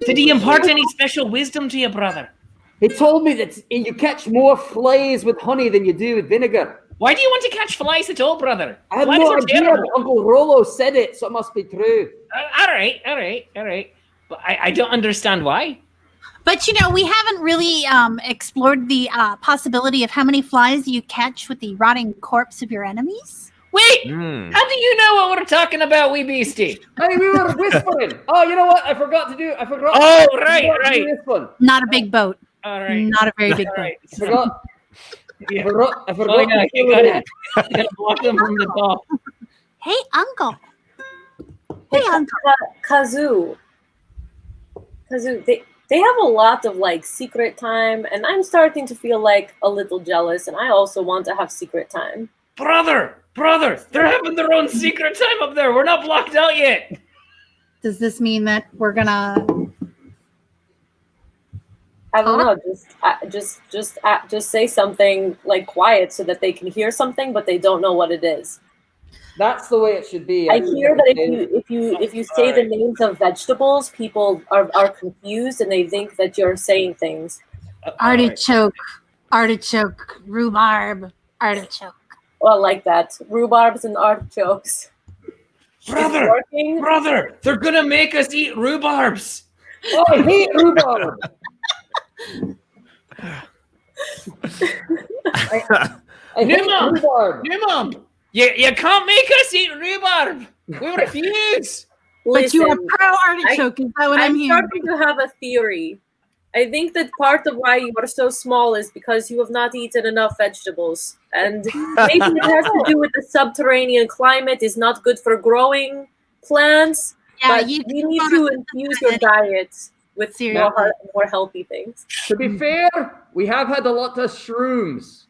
Did he impart any special wisdom to your brother? He told me that you catch more flies with honey than you do with vinegar. Why do you want to catch flies at all, brother? I have Flies no are idea, terrible. but Uncle Rollo said it, so it must be true. All right. But I don't understand why. But we haven't really explored the possibility of how many flies you catch with the rotting corpse of your enemies. Wait, how do you know what we're talking about, wee beastie? Hey, we were whispering. Oh, you know what? I forgot. Oh, right. to do this one. Not a big boat. All right. Not a very big All boat. right. I forgot. Yeah. I forgot. Oh, yeah, to you do gotta, it. you gotta block them from the top. Hey, Uncle. Hey, Uncle. Kah'zoo, they have a lot of like secret time, and I'm starting to feel like a little jealous, and I also want to have secret time. Brother, they're having their own secret time up there. We're not blocked out yet. Does this mean that we're gonna? I don't know. Just say something like quiet so that they can hear something, but they don't know what it is. That's the way it should be. I hear that if you say the names of vegetables, people are confused and they think that you're saying things. Artichoke, rhubarb, artichoke. Well, like that. Rhubarbs and artichokes. Brother, they're gonna make us eat rhubarbs. Oh, I hate rhubarb. I hate rhubarb. New mom, you can't make us eat rhubarb. We refuse. But you are Listen, pro artichoke, is that what I'm I'm hearing? starting to have a theory. I think that part of why you are so small is because you have not eaten enough vegetables. And maybe it has to do with the subterranean climate is not good for growing plants. Yeah, but you need to infuse your diet with more healthy things. To be fair, we have had a lot of shrooms.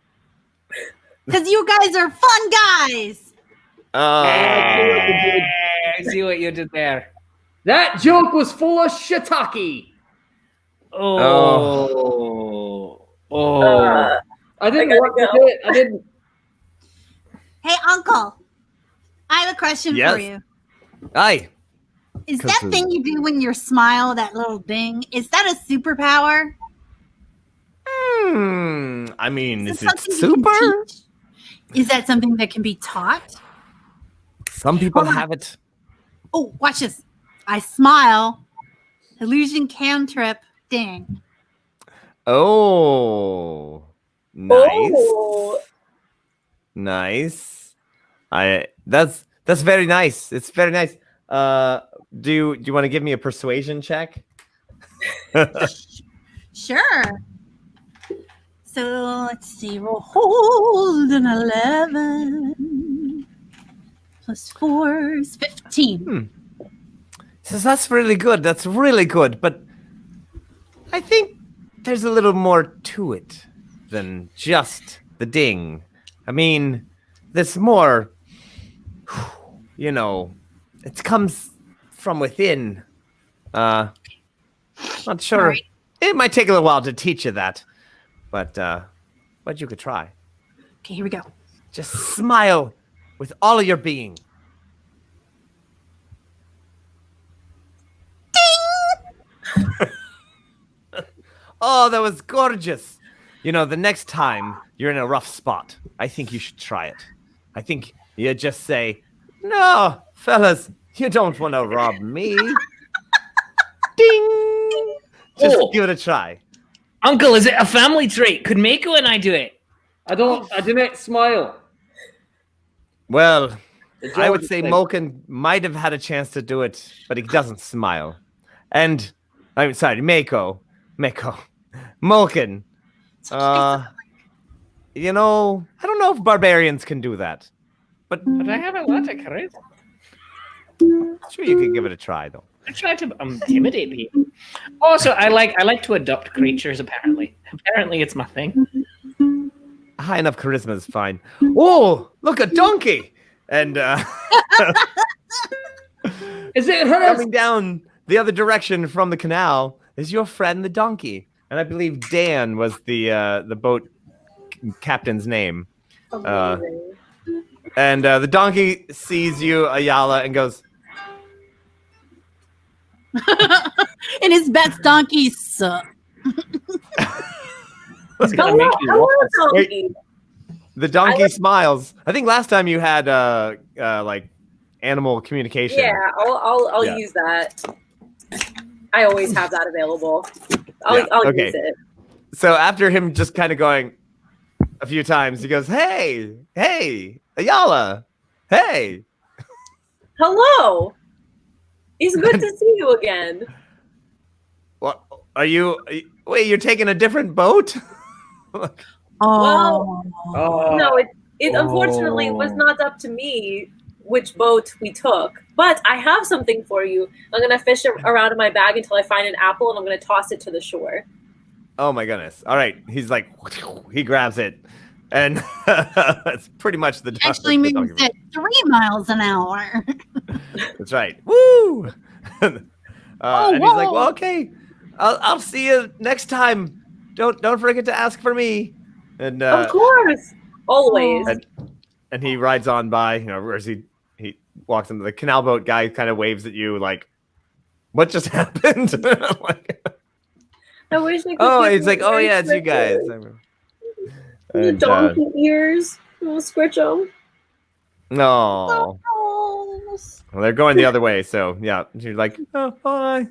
Because you guys are fun guys. I see what you did there. That joke was full of shiitake. Oh. I didn't work with it. I didn't. Hey, Uncle. I have a question Yes. for you. Aye. Is that thing you do when you smile, that little ding, is that a superpower? I mean, is it something you can super? teach? Is that something that can be taught? Some people have it. Oh, watch this. I smile. Illusion cantrip. Ding. Oh, nice, Oh. nice. That's very nice. It's very nice. Do you want to give me a persuasion check? Sure. So let's see. We'll hold an 11 plus 4 is 15. So that's really good. That's really good. But I think there's a little more to it than just the ding. I mean, there's more. It comes from within. Not sure. Right. It might take a little while to teach you that, but you could try. Okay, here we go. Just smile with all of your being. Oh, that was gorgeous. The next time you're in a rough spot, I think you should try it. I think you just say, "No, fellas, you don't want to rob me." Ding! Just Oh. give it a try. Uncle, is it a family trait? Could Mako and I do it? I do not smile. Well, The I would George say thing. Mulkin might have had a chance to do it, but he doesn't smile. And I'm sorry, Mako, Mulkin. You know, I don't know if barbarians can do that, but But I have a lot of charisma. sure you could give it a try, though. I try to intimidate people. Also, I like to adopt creatures. Apparently, it's my thing. High enough charisma is fine. Oh, look, a donkey! And Is it her? coming down the other direction from the canal is your friend, the donkey. And I believe Dan was the boat captain's name. Amazing. And the donkey sees you, Ayala, and goes, And his best donkeys suck. It's gonna make you Hello, walk. donkey. the donkey smiles. I think last time you had like animal communication. Yeah, I'll Yeah. use that. I always have that available. I'll okay. use it. So after him just kind of going a few times, he goes, hey, Ayala, hey. Hello. It's good to see you again. What wait, you're taking a different boat? Oh, Oh, No, it unfortunately was not up to me which boat we took. But I have something for you. I'm gonna fish around in my bag until I find an apple, and I'm gonna toss it to the shore. Oh my goodness. All right. He's like, he grabs it. And that's pretty much the actually the moves donkey. at 3 miles an hour. That's right. Woo! And he's like, whoa. well, okay. I'll see you next time. Don't forget to ask for me. And Of course, always. and he rides on by, you know, as he walks into the canal boat guy kind of waves at you like, what just happened? Like, I wish I could. oh, give he's like, oh very yeah, it's you guys. quickly. The And, donkey ears. We'll switch them. no. Oh. Well, they're going the other way, so yeah. You're like, oh, bye.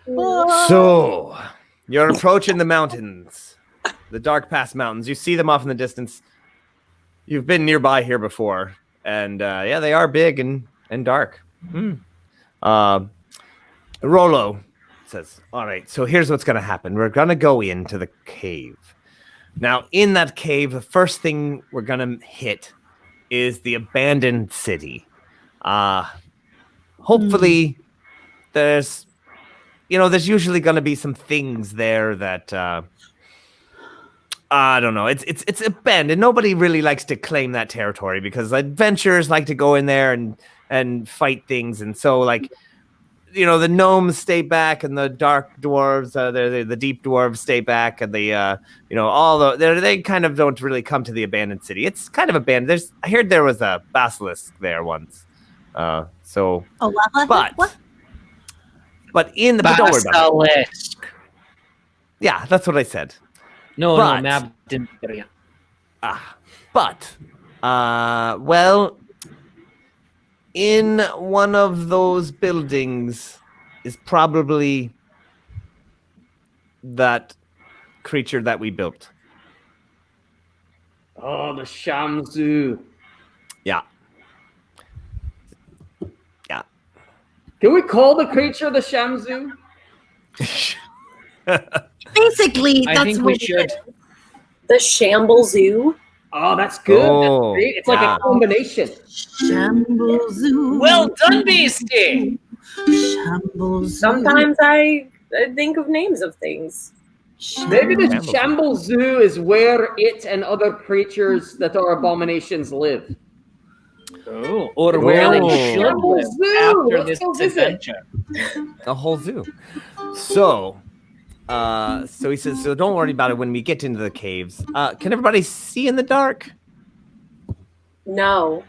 Oh. So you're approaching the mountains, the Dark Pass Mountains. You see them off in the distance. You've been nearby here before, and yeah, they are big and dark. Rollo says, all right, so here's what's going to happen. We're going to go into the cave. Now, in that cave, the first thing we're going to hit is the abandoned city. Hopefully, there's usually going to be some things there that I don't know. It's abandoned. Nobody really likes to claim that territory because adventurers like to go in there and fight things, and so like, you know, the gnomes stay back and the dark dwarves, the deep dwarves stay back, and the you know, they kind of don't really come to the abandoned city. It's kind of abandoned. I heard there was a basilisk there once. So but in the but don't worry about it. Basilisk. Yeah, that's what I said. No, But- Mab didn't hear you. But well, in one of those buildings is probably that creature that we built. oh, the Shamsu. Yeah. Yeah. Can we call the creature the Shamsu? Basically, I that's think what we it should. is. The Shamble Zoo. Oh, that's good. Oh, See? It's like yeah. a combination. Shamble Zoo. Well done, Beastie. Shamble Zoo. Sometimes I think of names of things. Maybe the Shambles. Shambles Zoo is where it and other creatures that are abominations live. Oh, or where they Oh. should live Zoo. after Let's this go visit. adventure. A whole zoo. So he says, so don't worry about it when we get into the caves. Can everybody see in the dark? No,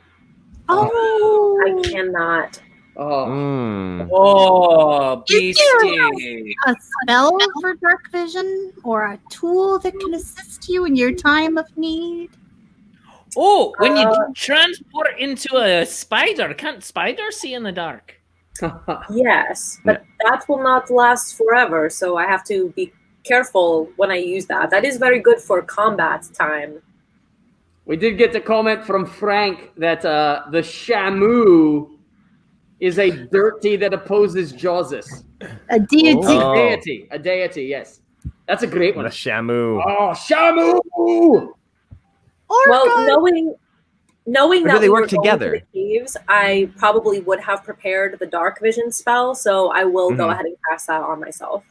Oh, I cannot. Oh, Oh, Is there Beastie. a spell for dark vision or a tool that can assist you in your time of need? Oh, when you transport into a spider, can't spiders see in the dark? Yes, but that will not last forever, so I have to be careful when I use that. That is very good for combat time. We did get the comment from Frank that the Shamu is a deity that opposes Joseph. A deity. Oh. A deity, yes. That's a great one. The Shamu. Oh, Shamu! Well, knowing Or do that they we work were going together? to the caves, I probably would have prepared the dark vision spell, so I will go ahead and cast that on myself.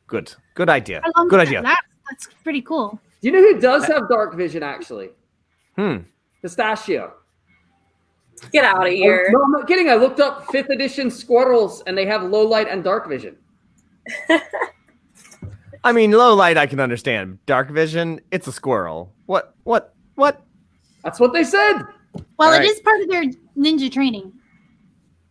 Good idea. How long Good does idea. that last? That's pretty cool. Do you know who does have dark vision, actually? Hmm. Pistachio. Get out of here. No, I'm not kidding. I looked up 5th edition squirrels, and they have low light and dark vision. I mean, low light I can understand. Dark vision, it's a squirrel. What? That's what they said. Well, All it right. is part of their ninja training.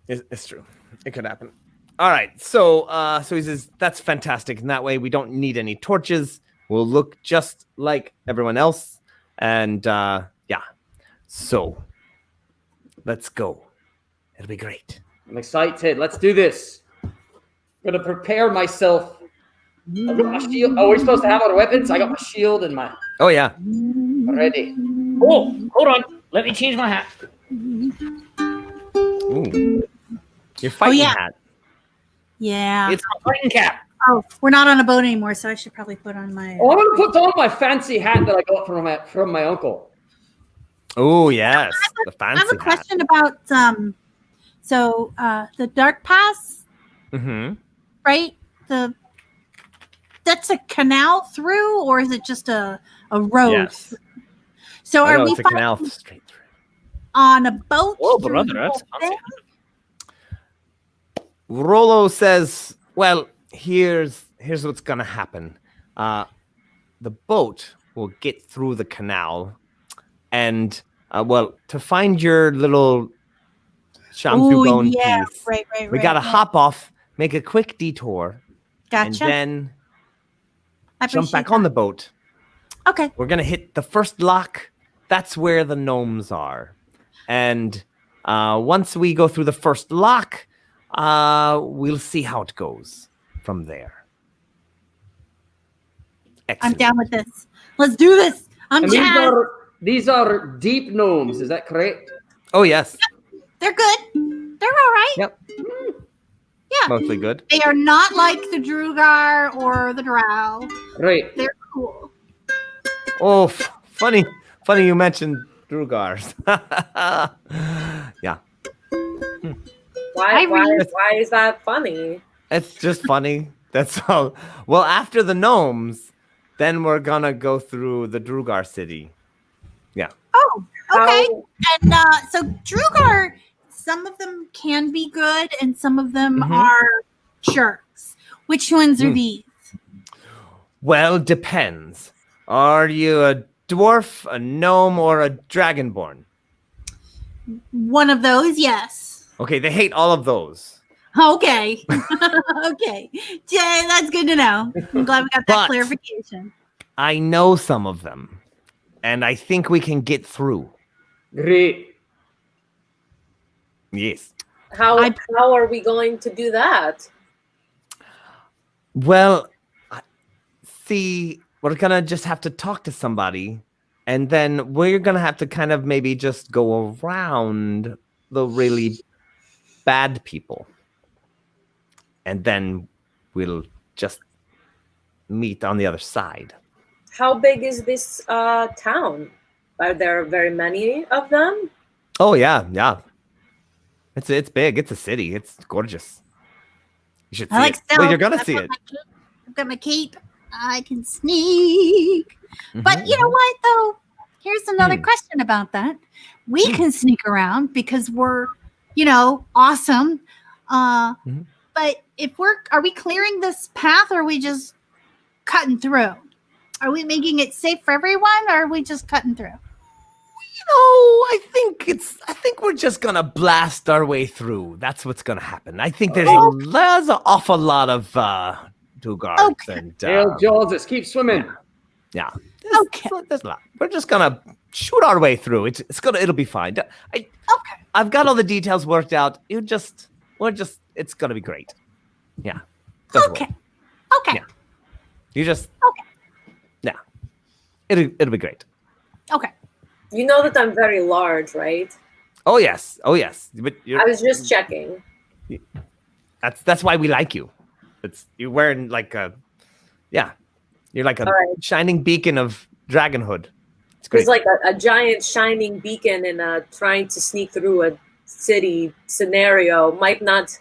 It's true. It could happen. All right. So he says that's fantastic. And that way we don't need any torches. We'll look just like everyone else. And yeah. So let's go. It'll be great. I'm excited. Let's do this. I'm going to prepare myself. I've got my shield. Oh, we're supposed to have our weapons? I got my shield and my Oh yeah. ready. Oh, hold on. Let me change my hat. Ooh. Your fighting yeah. hat. Yeah. It's a fighting cap. Oh, we're not on a boat anymore, so I should probably put on my. Oh, I'm going to put on my fancy hat that I got from my uncle. Oh yes. The I have fancy a question about the Dark Pass, hat. Mm-hmm. right? That's a canal through, or is it just a road? Yes. Through? So are we it's a canal fighting straight through. on a boat? Oh, through brother, the that's whole fancy. thing? Rollo says, well, here's what's gonna happen. The boat will get through the canal, and to find your little Shamsu bone piece, right. we gotta hop off, make a quick detour, and Gotcha. then I jump appreciate back on that. the boat. Okay. We're gonna hit the first lock. That's where the gnomes are, and once we go through the first lock, we'll see how it goes from there. I'm Excellent. down with this. Let's do this. I'm And jazzed. these are deep gnomes. Is that correct? Oh yes. They're good. They're all right. Yep. Yeah. Mostly good. They are not like the Drugar or the Drow. Right. They're cool. Oh, funny you mentioned Drugars. Yeah. Why is that funny? It's just funny. That's all. Well, after the gnomes, then we're gonna go through the Drugar city. Yeah. Oh, okay. How- And so Drugar, some of them can be good and some of them Mhm. are jerks. Which ones are these? Well, depends. Are you a dwarf, a gnome, or a dragonborn? One of those, yes. Okay, they hate all of those. Okay. Okay. Yeah, that's good to know. I'm glad we got that But- clarification. I know some of them, and I think we can get through. Great. Yes. How are we going to do that? Well, see, we're gonna just have to talk to somebody, and then we're gonna have to kind of maybe just go around the really bad people, and then we'll just meet on the other side. How big is this town? Are there very many of them? Oh yeah. It's big. It's a city. It's gorgeous. You should see I like it. stealth. Well, you're gonna I've see got it. my cape. I've got my cape. I can sneak. But you know what, though? Here's another question about that. We can sneak around because we're, awesome. But are we clearing this path or are we just cutting through? Are we making it safe for everyone or are we just cutting through? I think we're just gonna blast our way through. That's what's gonna happen. I think there's an awful lot of Dugars Okay. and Hail Joseph, keep swimming. yeah. Okay. There's a lot. We're just gonna shoot our way through. It'll be fine. Okay. I've got all the details worked out. It's gonna be great. Yeah. Don't Okay. worry. Okay. Yeah. You just. Okay. Yeah. It'll be great. Okay. You know that I'm very large, right? Oh yes. But I was just checking. that's why we like you. You're wearing like you're like a All right. shining beacon of dragonhood. It's great. It's like a giant shining beacon in trying to sneak through a city scenario might not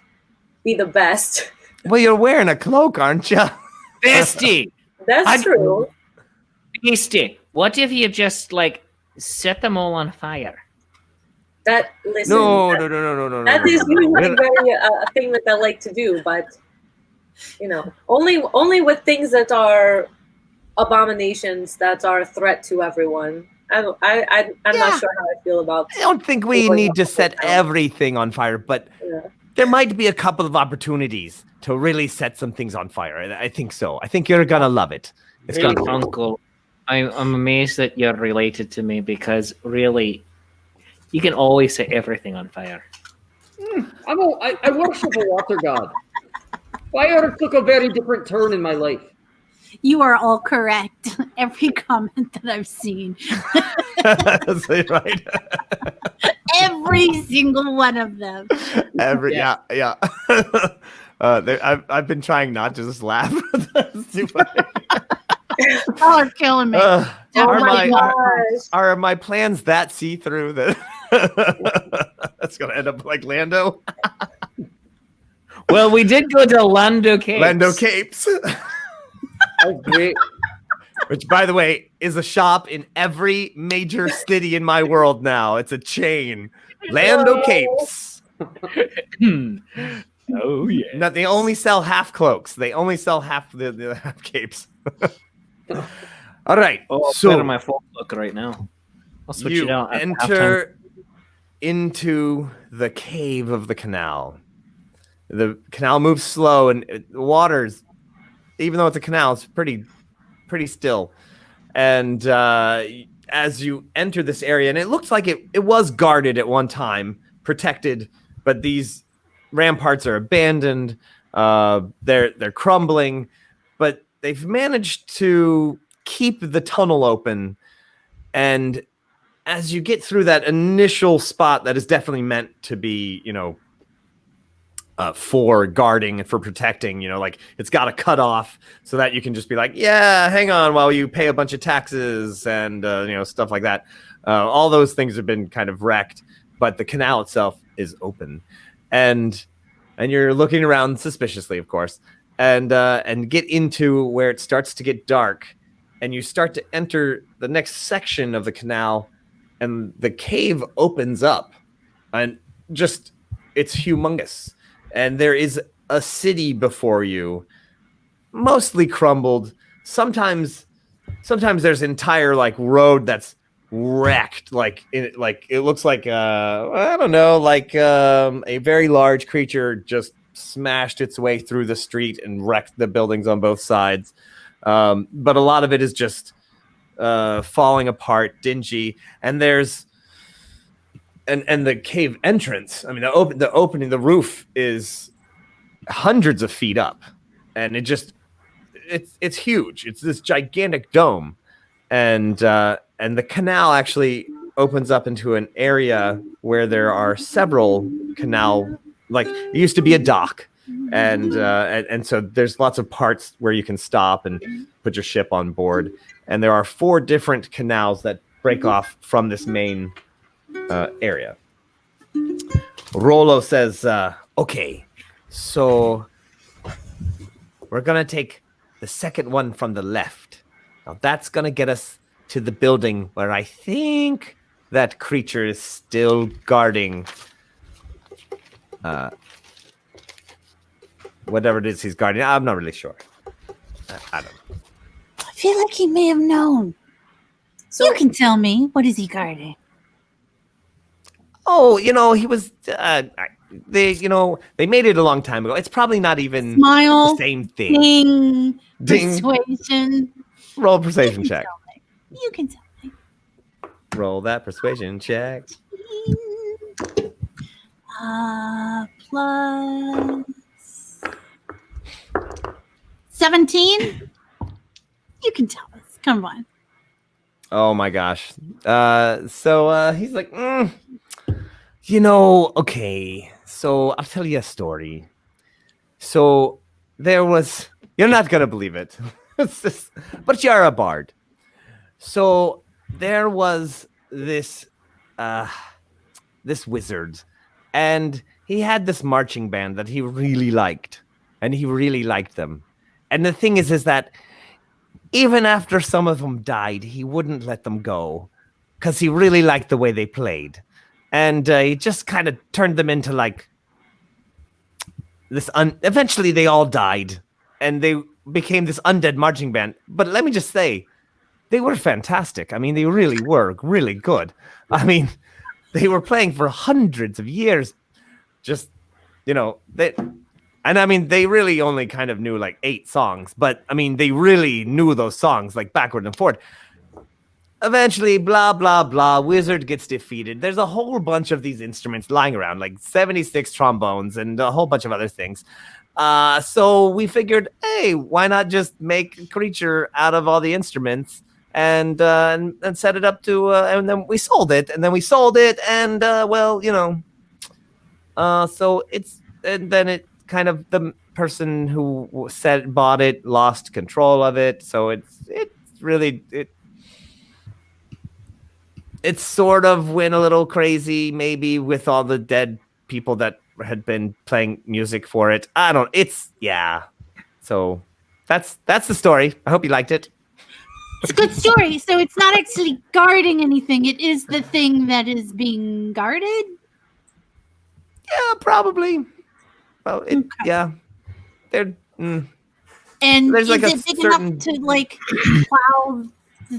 be the best. Well, you're wearing a cloak, aren't you? Bestie, That's true. Bestie, what if you just like set them all on fire? Listen. No. That is usually very a thing that I like to do, but only with things that are abominations that are a threat to everyone. I'm not sure how I feel about. I don't think we need to set everything on fire, but there might be a couple of opportunities to really set some things on fire. I think so. I think you're gonna love it. It's Really, gonna. Uncle, I'm amazed that you're related to me because really, you can always set everything on fire. I worship a water god. Fire took a very different turn in my life. You are all correct. Every comment that I've seen. That's right. Every single one of them. Yeah. I've been trying not to just laugh. That's too funny. Y'all are killing me. Oh my gosh. Are my plans that see through that that's gonna end up like Lando? Well, we did go to Lando Capes. Lando Capes. Oh, great. Which, by the way, is a shop in every major city in my world now. It's a chain. Lando Capes. Oh yeah. No, they only sell half cloaks. They only sell half the half capes. All right. Oh, so better my full look right now. I'll switch you it out. At halftime. enter into the cave of the canal. The canal moves slow, and the water's, even though it's a canal, it's pretty still. And as you enter this area, and it looks like it was guarded at one time, protected, but these ramparts are abandoned. They're crumbling, but they've managed to keep the tunnel open. And as you get through that initial spot that is definitely meant to be, for guarding and for protecting, like it's got a cut off so that you can just be like, yeah, hang on while you pay a bunch of taxes and, stuff like that. All those things have been kind of wrecked, but the canal itself is open. And you're looking around suspiciously, of course, and get into where it starts to get dark, and you start to enter the next section of the canal, and the cave opens up, and just it's humongous, and there is a city before you, mostly crumbled. Sometimes there's entire like road that's wrecked, it looks like I don't know, like a very large creature just smashed its way through the street and wrecked the buildings on both sides, but a lot of it is just falling apart, dingy, and there's and the cave entrance, I mean the opening, the roof is hundreds of feet up, and it's huge. It's this gigantic dome, and the canal actually opens up into an area where there are several canal, like it used to be a dock, and so there's lots of parts where you can stop and put your ship on board, and there are 4 different canals that break off from this main area. Rollo says, okay, so we're gonna take the second one from the left. Now that's gonna get us to the building where I think that creature is still guarding whatever it is he's guarding. I'm not really sure. I don't know. I feel like he may have known. So You can tell me. What is he guarding? Oh, he was they made it a long time ago. It's probably not even Smile. the same thing. Ding. Ding. Persuasion. Roll a persuasion check. You can tell me. Roll that persuasion check. Plus 17. You can tell us. Come on. Oh my gosh. So he's like, okay. So I'll tell you a story. So there was, you're not gonna believe it, but you're a bard. So there was this wizard, and he had this marching band that he really liked, and he really liked them. And the thing is that even after some of them died, he wouldn't let them go because he really liked the way they played. And he just kind of turned them into like this. Eventually, they all died and they became this undead marching band. But let me just say, they were fantastic. I mean, they really were really good. I mean, they were playing for hundreds of years. Just, and I mean, they really only kind of knew like 8 songs, but I mean, they really knew those songs like backward and forward. Eventually, blah, blah, blah, wizard gets defeated. There's a whole bunch of these instruments lying around, like 76 trombones and a whole bunch of other things. So we figured, hey, why not just make a creature out of all the instruments and set it up to, and then we sold it, and so it's, and then it kind of, the person who bought it lost control of it. So it sort of went a little crazy, maybe, with all the dead people that had been playing music for it. So that's the story. I hope you liked it. It's a good story. So it's not actually guarding anything. It is the thing that is being guarded. Yeah, probably. Well, yeah. They're. And there's like is it big enough to like plow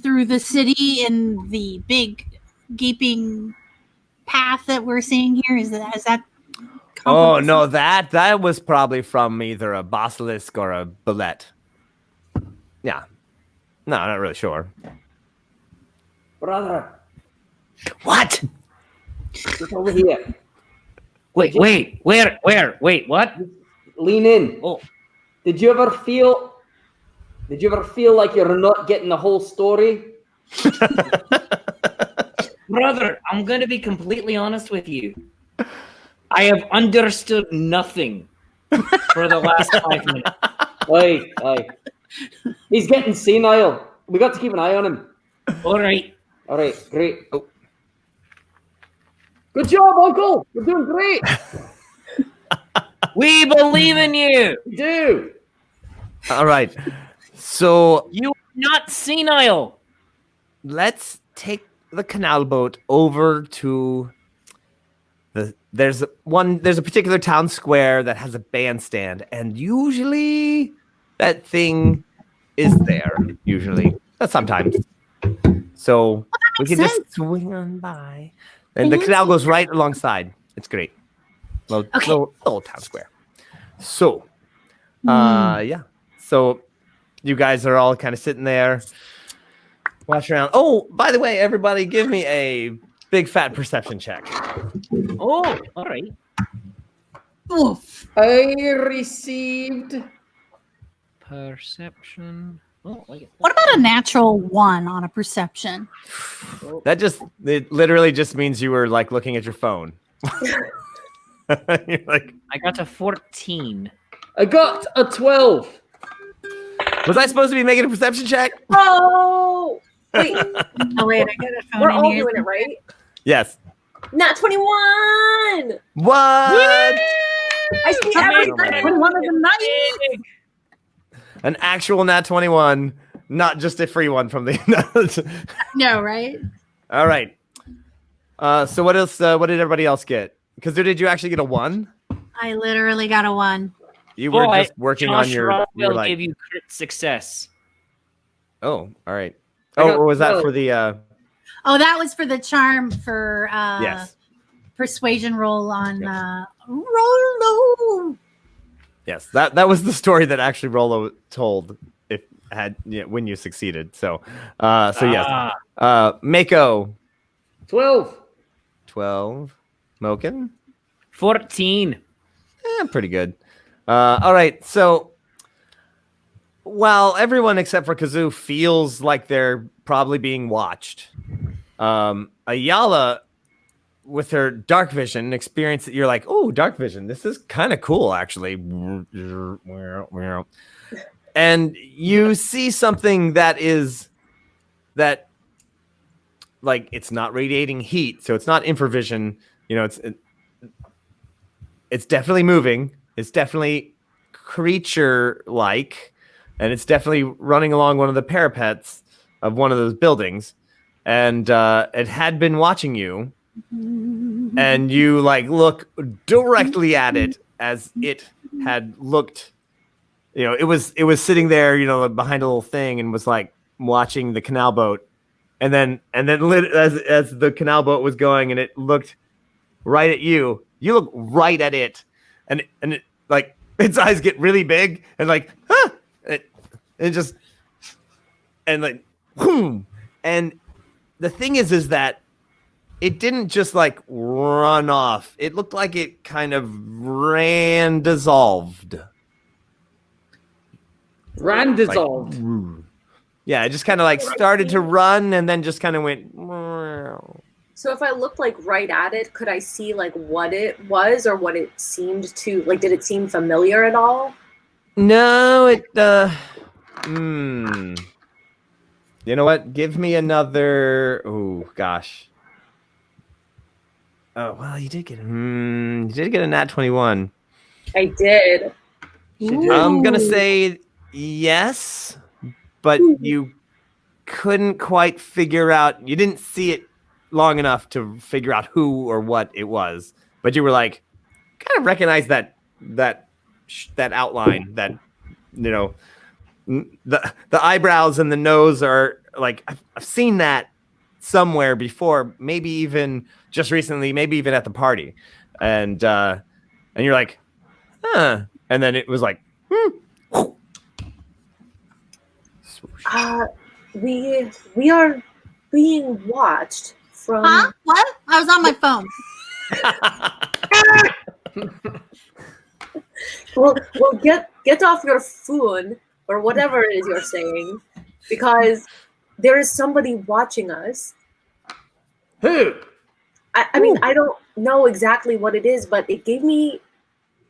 through the city in the big gaping path that we're seeing here? Is that? Oh no, that was probably from either a basilisk or a bullet. Yeah. No, I'm not really sure. Brother. What? Look over here. Wait, where? Wait, what? Lean in. Oh. Did you ever feel like you're not getting the whole story? Brother, I'm going to be completely honest with you. I have understood nothing for the last 5 minutes. Aye. He's getting senile. We got to keep an eye on him. All right, great. Oh. Good job, Uncle. You're doing great. We believe in you. We do. All right. So you are not senile. Let's take the canal boat over to there's a particular town square that has a bandstand, and usually that thing is there. Usually, sometimes. So we can just swing on by, and the canal goes right alongside. It's great. Little town square. So, yeah. So you guys are all kind of sitting there, watch around. Oh, by the way, everybody, give me a big fat perception check. Oh, all right. Oof. I received perception. Oh, what about a natural 1 on a perception? It literally just means you were like looking at your phone. You're like, I got a 14. I got a 12. Was I supposed to be making a perception check? Oh, wait. I got a phone. We're all doing it, right? Yes. Nat21. What? I see everything. 21 of the night. An actual Nat 21, not just a free one from the. No, right? All right. So what else? What did everybody else get? Because did you actually get a 1? I literally got a 1. You were just working on your. Will give you crit success. Oh, all right. Oh, or was that for the? Oh, that was for the charm for yes. Persuasion roll on Rollo. Yes, that was the story that actually Rollo told when you succeeded. So yes. Mako. 12. 12. Moken. 14. Pretty good. All right, so while everyone except for Kah'zoo feels like they're probably being watched, Ayala, with her dark vision experience, that you're like, oh, dark vision, this is kind of cool, actually. And you see something that like, it's not radiating heat, so it's not infravision. You know, it's definitely moving. It's definitely creature-like, and it's definitely running along one of the parapets of one of those buildings. And it had been watching you, and you like look directly at it as it had looked. You know, it was sitting there, you know, behind a little thing, and was like watching the canal boat. And then as the canal boat was going, and it looked right at you, you look right at it, and it, like, its eyes get really big and like, huh! it just, and like, boom. And the thing is that it didn't just like run off. It looked like it kind of dissolved. Ran dissolved. Like, yeah, it just kind of like started to run and then just kind of went. So if I looked like right at it, could I see like what it was or what it seemed to like? Did it seem familiar at all? No, it. You know what? Give me another. Oh gosh. Oh well, you did get. You did get a Nat 21. I did. I'm gonna say yes, but you couldn't quite figure out. You didn't see it long enough to figure out who or what it was, but you were like, kind of recognize that outline. That, you know, the eyebrows and the nose are like, I've seen that somewhere before. Maybe even just recently. Maybe even at the party, and you're like, huh. And then it was like, we are being watched from. Huh? What? I was on my phone. Well, get off your phone or whatever it is you're saying, because there is somebody watching us. Who? I mean, I don't know exactly what it is, but it gave me.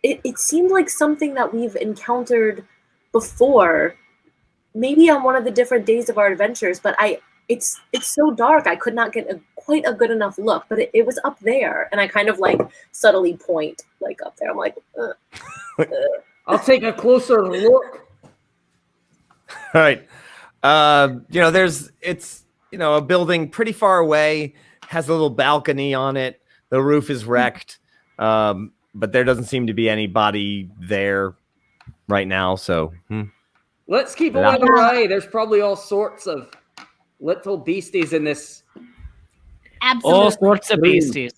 It seemed like something that we've encountered before, maybe on one of the different days of our adventures. But it's so dark, I could not get quite a good enough look. But it was up there, and I kind of like subtly point like up there. I'm like, I'll take a closer look. all right. You know, it's a building pretty far away, has a little balcony on it. The roof is wrecked. But there doesn't seem to be anybody there right now. So Let's keep a little eye. There's probably all sorts of little beasties in this. Absolutely. All sorts of beasties.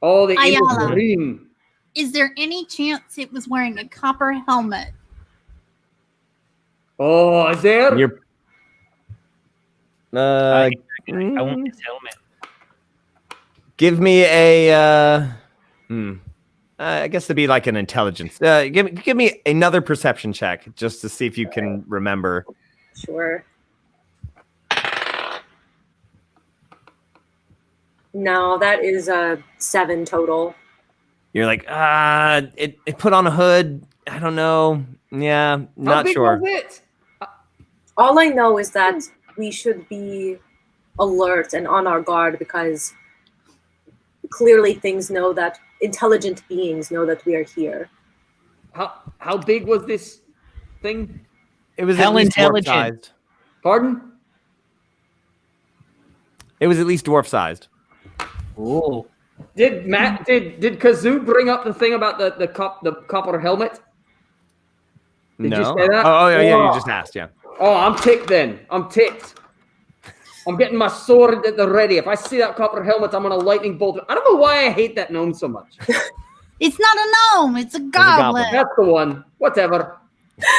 Oh, the evil Ayala. dream. Is there any chance it was wearing a copper helmet? Oh, is there? you're. I want his helmet. Give me a. I guess it'd be like an intelligence. Give me another perception check just to see if you can remember. sure. No, that is 7 total. You're like, it put on a hood. I don't know. Yeah, How not big sure. was it? All I know is that we should be alert and on our guard, because clearly things know that intelligent beings know that we are here. How big was this thing? It was How at least intelligent. dwarf-sized. Pardon? It was at least dwarf-sized. Oh. Did Kah'zoo bring up the thing about the copper helmet? Did No. you say that? Oh, yeah, Oh. you just asked, yeah. Oh, I'm ticked then. I'm ticked. I'm getting my sword at the ready. If I see that copper helmet, I'm gonna lightning bolt it. I don't know why I hate that gnome so much. It's not a gnome. It's a goblin. That's the one. Whatever.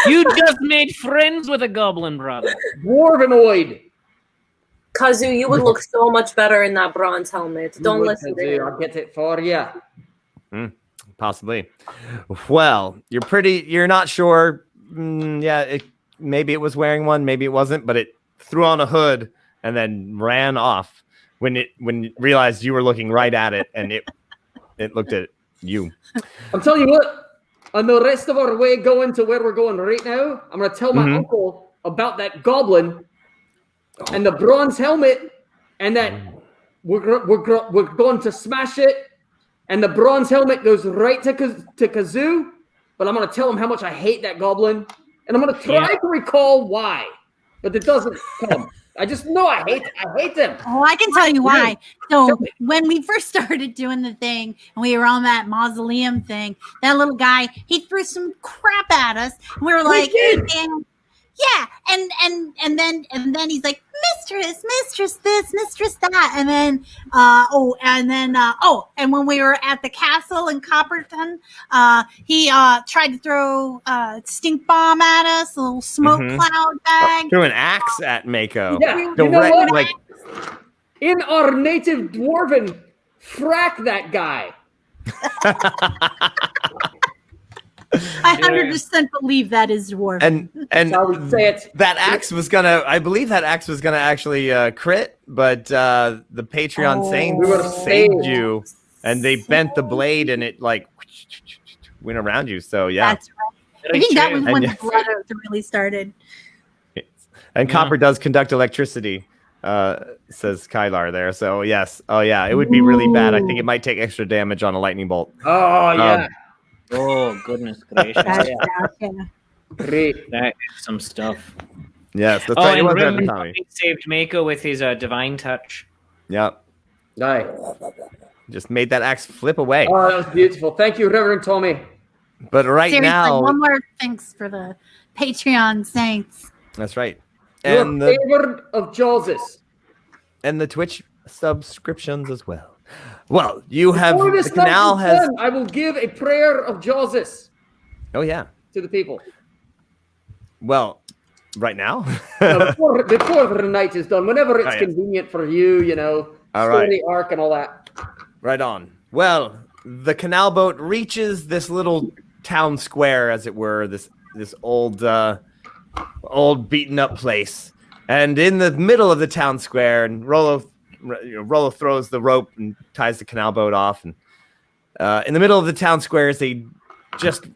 You just made friends with a goblin, brother. Dwarvenoid. Kah'zoo, you would look so much better in that bronze helmet. Don't listen to him. I'll get it for you. Possibly. Well, you're not sure. Maybe it was wearing one, maybe it wasn't, but it threw on a hood and then ran off when it realized you were looking right at it, and it looked at you. I'm telling you what, on the rest of our way going to where we're going right now, I'm going to tell my uncle about that goblin and the bronze helmet, and that we're going to smash it, and the bronze helmet goes right to Kah'zoo, but I'm going to tell him how much I hate that goblin, and I'm going to try to recall why, but it doesn't come. I just know I hate them. Oh, I can tell you why. So when we first started doing the thing and we were on that mausoleum thing, that little guy, he threw some crap at us. And we were like, and then he's like, mistress this, mistress that. And then and when we were at the castle in Copperton, he tried to throw a stink bomb at us, a little smoke cloud bag. Threw an axe at Mako. Yeah, you know what? In our native dwarven, frack that guy. I 100% believe that is dwarven. And I would say it. That axe was gonna, I believe that axe was gonna actually crit, but the Patreon Saints saved you, and they bent the blade, and it like went around you. So yeah, that's right. I think that was when the blood oath really started. And copper does conduct electricity, says Kylar there. So yes, oh yeah, it would be really bad. I think it might take extra damage on a lightning bolt. Oh yeah. Oh, goodness gracious. Great. That is some stuff. Yes, that's right. And Rim saved Mako with his divine touch. Yep. Nice. Just made that axe flip away. Oh, that was beautiful. Thank you, Reverend Tommy. But seriously, now, one more thanks for the Patreon Saints. That's right. You're And favored of Joses. And the Twitch subscriptions as well. Well, you have the canal has. Done, I will give a prayer of Joses. Oh yeah. To the people. Well, right now. Before the night is done, whenever it's convenient for you, story arc and all that. Right on. Well, the canal boat reaches this little town square, as it were, this old beaten up place, and in the middle of the town square, and Rollo throws the rope and ties the canal boat off, and in the middle of the town square is a just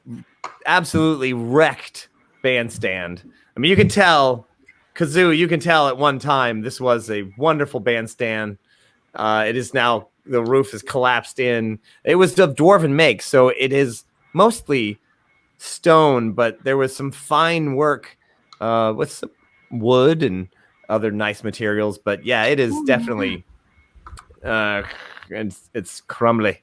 absolutely wrecked bandstand. I mean, you can tell, Kah'zoo, you can tell at one time this was a wonderful bandstand. It is now, the roof is collapsed in. It was of dwarven make, so it is mostly stone, but there was some fine work with some wood and other nice materials. But yeah, it is definitely it's crumbly,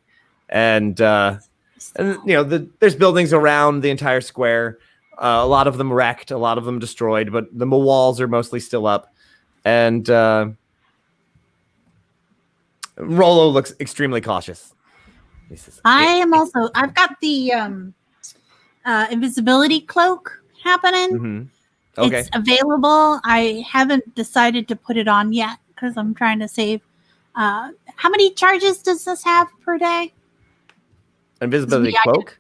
and there's buildings around the entire square. A lot of them wrecked, a lot of them destroyed, but the walls are mostly still up. And Rollo looks extremely cautious. He says, I've got the invisibility cloak happening. Mm-hmm. Okay. It's available. I haven't decided to put it on yet because I'm trying to save. How many charges does this have per day? Invisibility cloak?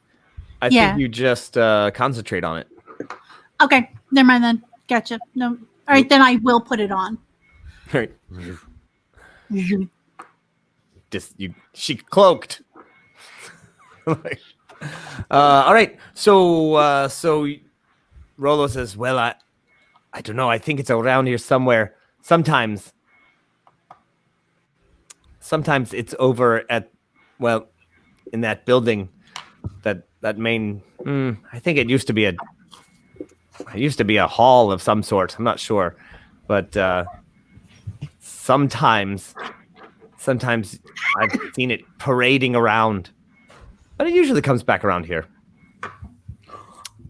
I think you just concentrate on it. Okay, never mind then. Gotcha. No, all right, then I will put it on. All right. She cloaked. All right. So Rollo says, "Well, I don't know. I think it's around here somewhere. Sometimes it's over at, in that building, that main. I think it used to be a hall of some sort. I'm not sure, but sometimes I've seen it parading around, but it usually comes back around here."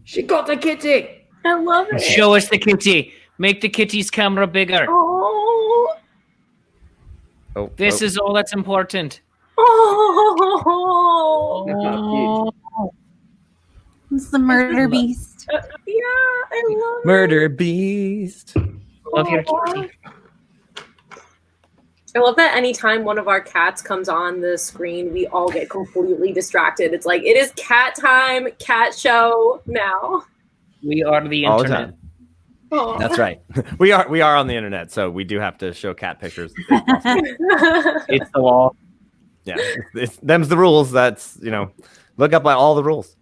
She got the kitty. I love it. Show us the kitty. Make the kitty's camera bigger. Oh. This is all that's important. Oh. It's the murder beast. Yeah, I love Murder beast. Love your kitty. I love that anytime one of our cats comes on the screen, we all get completely distracted. It's like, it is cat time, cat show now. We are the All the internet. time. Aw. That's right. We are on the internet, so we do have to show cat pictures. if possible. It's the law. Yeah, them's the rules. That's look up by all the rules.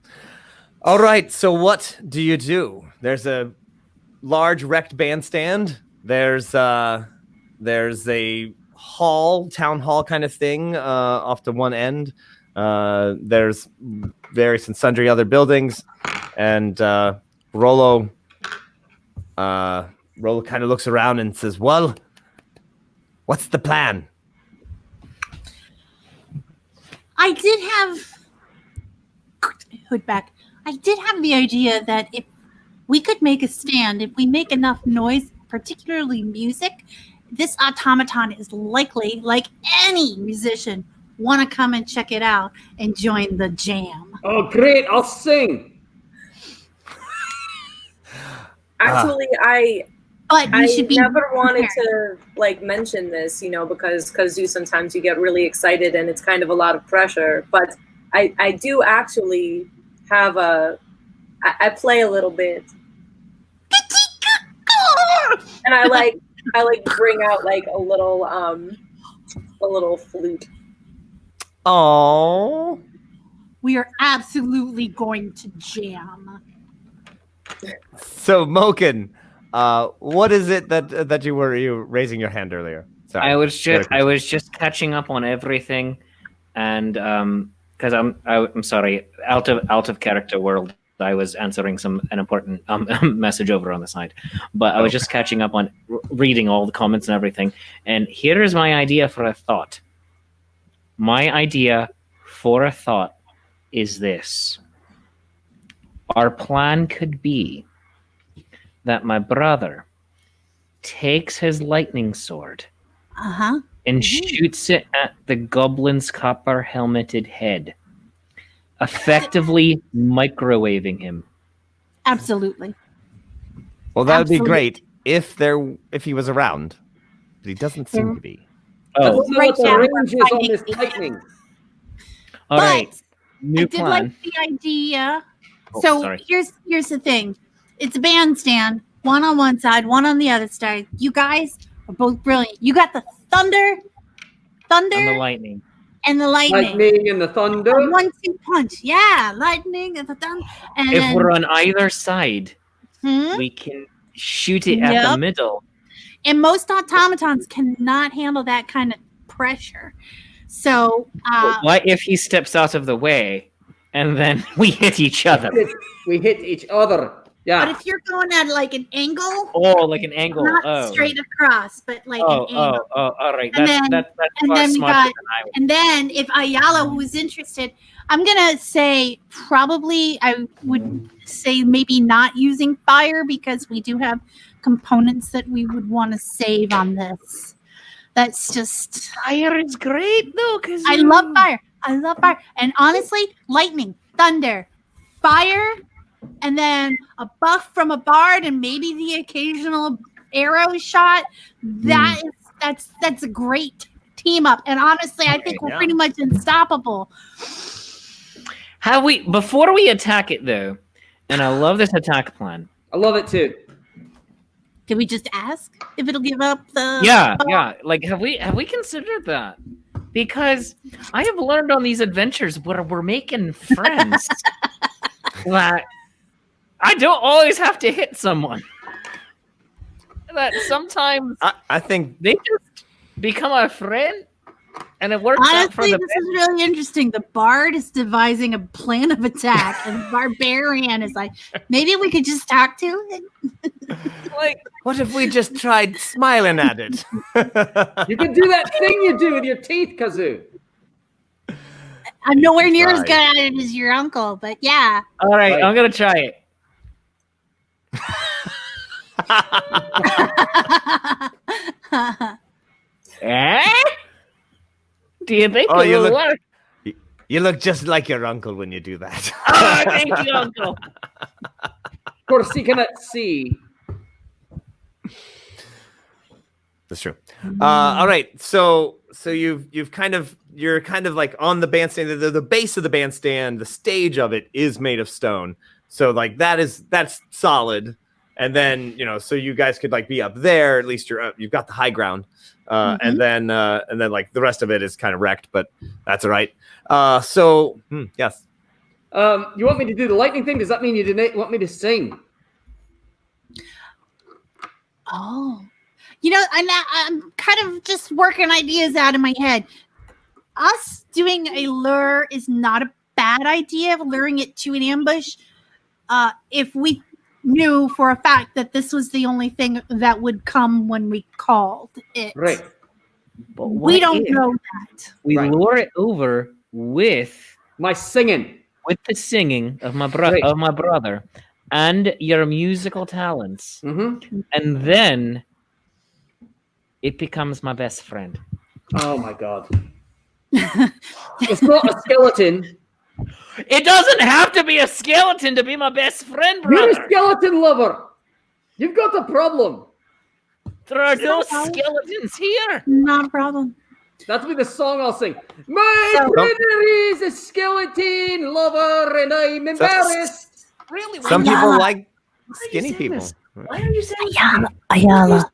All right. So what do you do? There's a large wrecked bandstand. There's a town hall kind of thing off to one end. There's various and sundry other buildings, and Rollo kind of looks around and says, "Well, what's the plan?" I did have hood back. I did have the idea that if we could make a stand, if we make enough noise, particularly music, this automaton is likely, like any musician, want to come and check it out and join the jam. Oh, great! I'll sing. Actually, But we should be never wanted prepared. to mention this, because Kah'zoo, sometimes you get really excited and it's kind of a lot of pressure. But I do actually have I play a little bit, and I bring out a little flute. Oh, We are absolutely going to jam. so Moken, what is it that you were raising your hand earlier? Sorry, I was just catching up on everything, and because I'm sorry, out of character world. I was answering an important message over on the side, but I was just catching up on reading all the comments and everything. And here is my idea for a thought. My idea for a thought is this: our plan could be that my brother takes his lightning sword and shoots it at the goblin's copper helmeted head, effectively microwaving him. Absolutely. Well, that would be Absolutely. great if he was around, but he doesn't seem to be. I Oh, don't know Right what the now, range is on we're this fighting. lightning. all right. I New did plan. like the idea. Oh, So sorry. here's the thing. It's a bandstand, one on one side, one on the other side. You guys are both brilliant. You got the thunder, And the lightning. and the lightning. Lightning and the thunder. A 1-2 punch. Yeah, lightning and the thunder. And If then, we're on either side, Hmm? we can shoot it at the Yep. middle. And most automatons cannot handle that kind of pressure. So What if he steps out of the way and then we hit each other? We hit each other. Yeah. but if you're going at like an angle, Oh, like an angle. not Oh. straight across, but like Oh, an angle. all right. And That's then- and far then we smarter got- than I was. And then if Ayala was interested, I'm gonna say probably I would say maybe not using fire because we do have components that we would want to save on this. That's just Fire is great though, because I love fire. I love fire. And honestly, lightning, thunder, fire, and then a buff from a bard and maybe the occasional arrow shot. That's a great team up. And honestly, I think we're yeah. pretty much unstoppable. Before we attack it though, and I love this attack plan. I love it too. Can we just ask if it'll give up the Yeah. Like have we considered that? Because I have learned on these adventures where we're making friends that I don't always have to hit someone. That sometimes I think they just become a friend and it works out for Honestly, the this is really interesting. The bard is devising a plan of attack, and the barbarian is like, maybe we could just talk to it. like what if we just tried smiling at it? You can do that thing you do with your teeth, Kah'zoo. I'm nowhere near as Right. good at it as your uncle, but yeah. all right, Right. I'm gonna try it. Eh? Do you think Oh, it you will look- work? You look just like your uncle when you do that. Oh, thank you, Uncle. Of course, he cannot see. That's true. All right. So you're kind of like on the bandstand. The base of the bandstand, the stage of it is made of stone. So like that's solid. And then so you guys could like be up there. At least you've got the high ground. And then like the rest of it is kind of wrecked, but that's all right. Yes. You want me to do the lightning thing? Does that mean you didn't want me to sing? Oh, I'm kind of just working ideas out in my head. Us doing a lure is not a bad idea, luring it to an ambush. If we knew for a fact that this was the only thing that would come when we called it. Right. But We don't know that. We lure it over with my singing, with the singing of my brother, and your musical talents, and then it becomes my best friend. Oh my god! It's not a skeleton. It doesn't have to be a skeleton to be my best friend, brother. You're a skeleton lover. You've got a problem. There are no skeletons here. Not a problem. That'll be the song I'll sing. My brother is a skeleton lover, and I'm embarrassed. Really? Some people like skinny people. Why are you saying Ayala,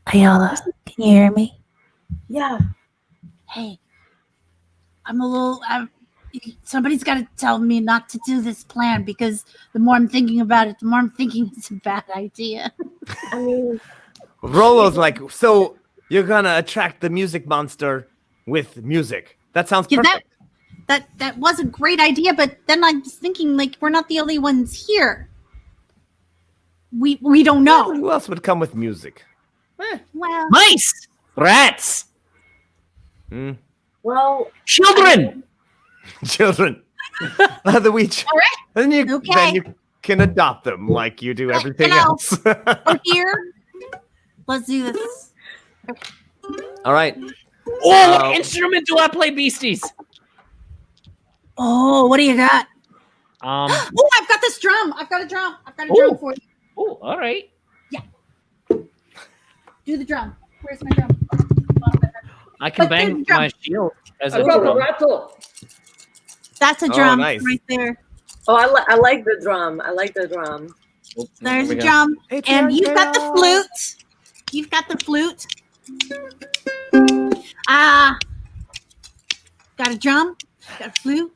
can you hear me? Yeah. Hey, somebody's got to tell me not to do this plan, because the more I'm thinking about it, the more I'm thinking it's a bad idea. I mean, Rollo's like, so you're gonna attract the music monster with music. That sounds perfect. That was a great idea, but then I was thinking, like, we're not the only ones here. We don't know. Who else would come with music? Well, mice, rats, well, children. Children. The witch. all right. Then you can adopt them like you do everything else. We're here. Let's do this. All right. Oh, what instrument do I play, beasties? Oh, what do you got? Oh, I've got this drum. I've got a drum for you. Oh, all right. Yeah. Do the drum. Where's my drum? I can bang my shield as a I've got the drum. rattle. That's a drum nice. right there. oh, I like the drum. I like the drum. There's There a we go. drum. And you've got the flute. You've got the flute. Got a drum. Got a flute.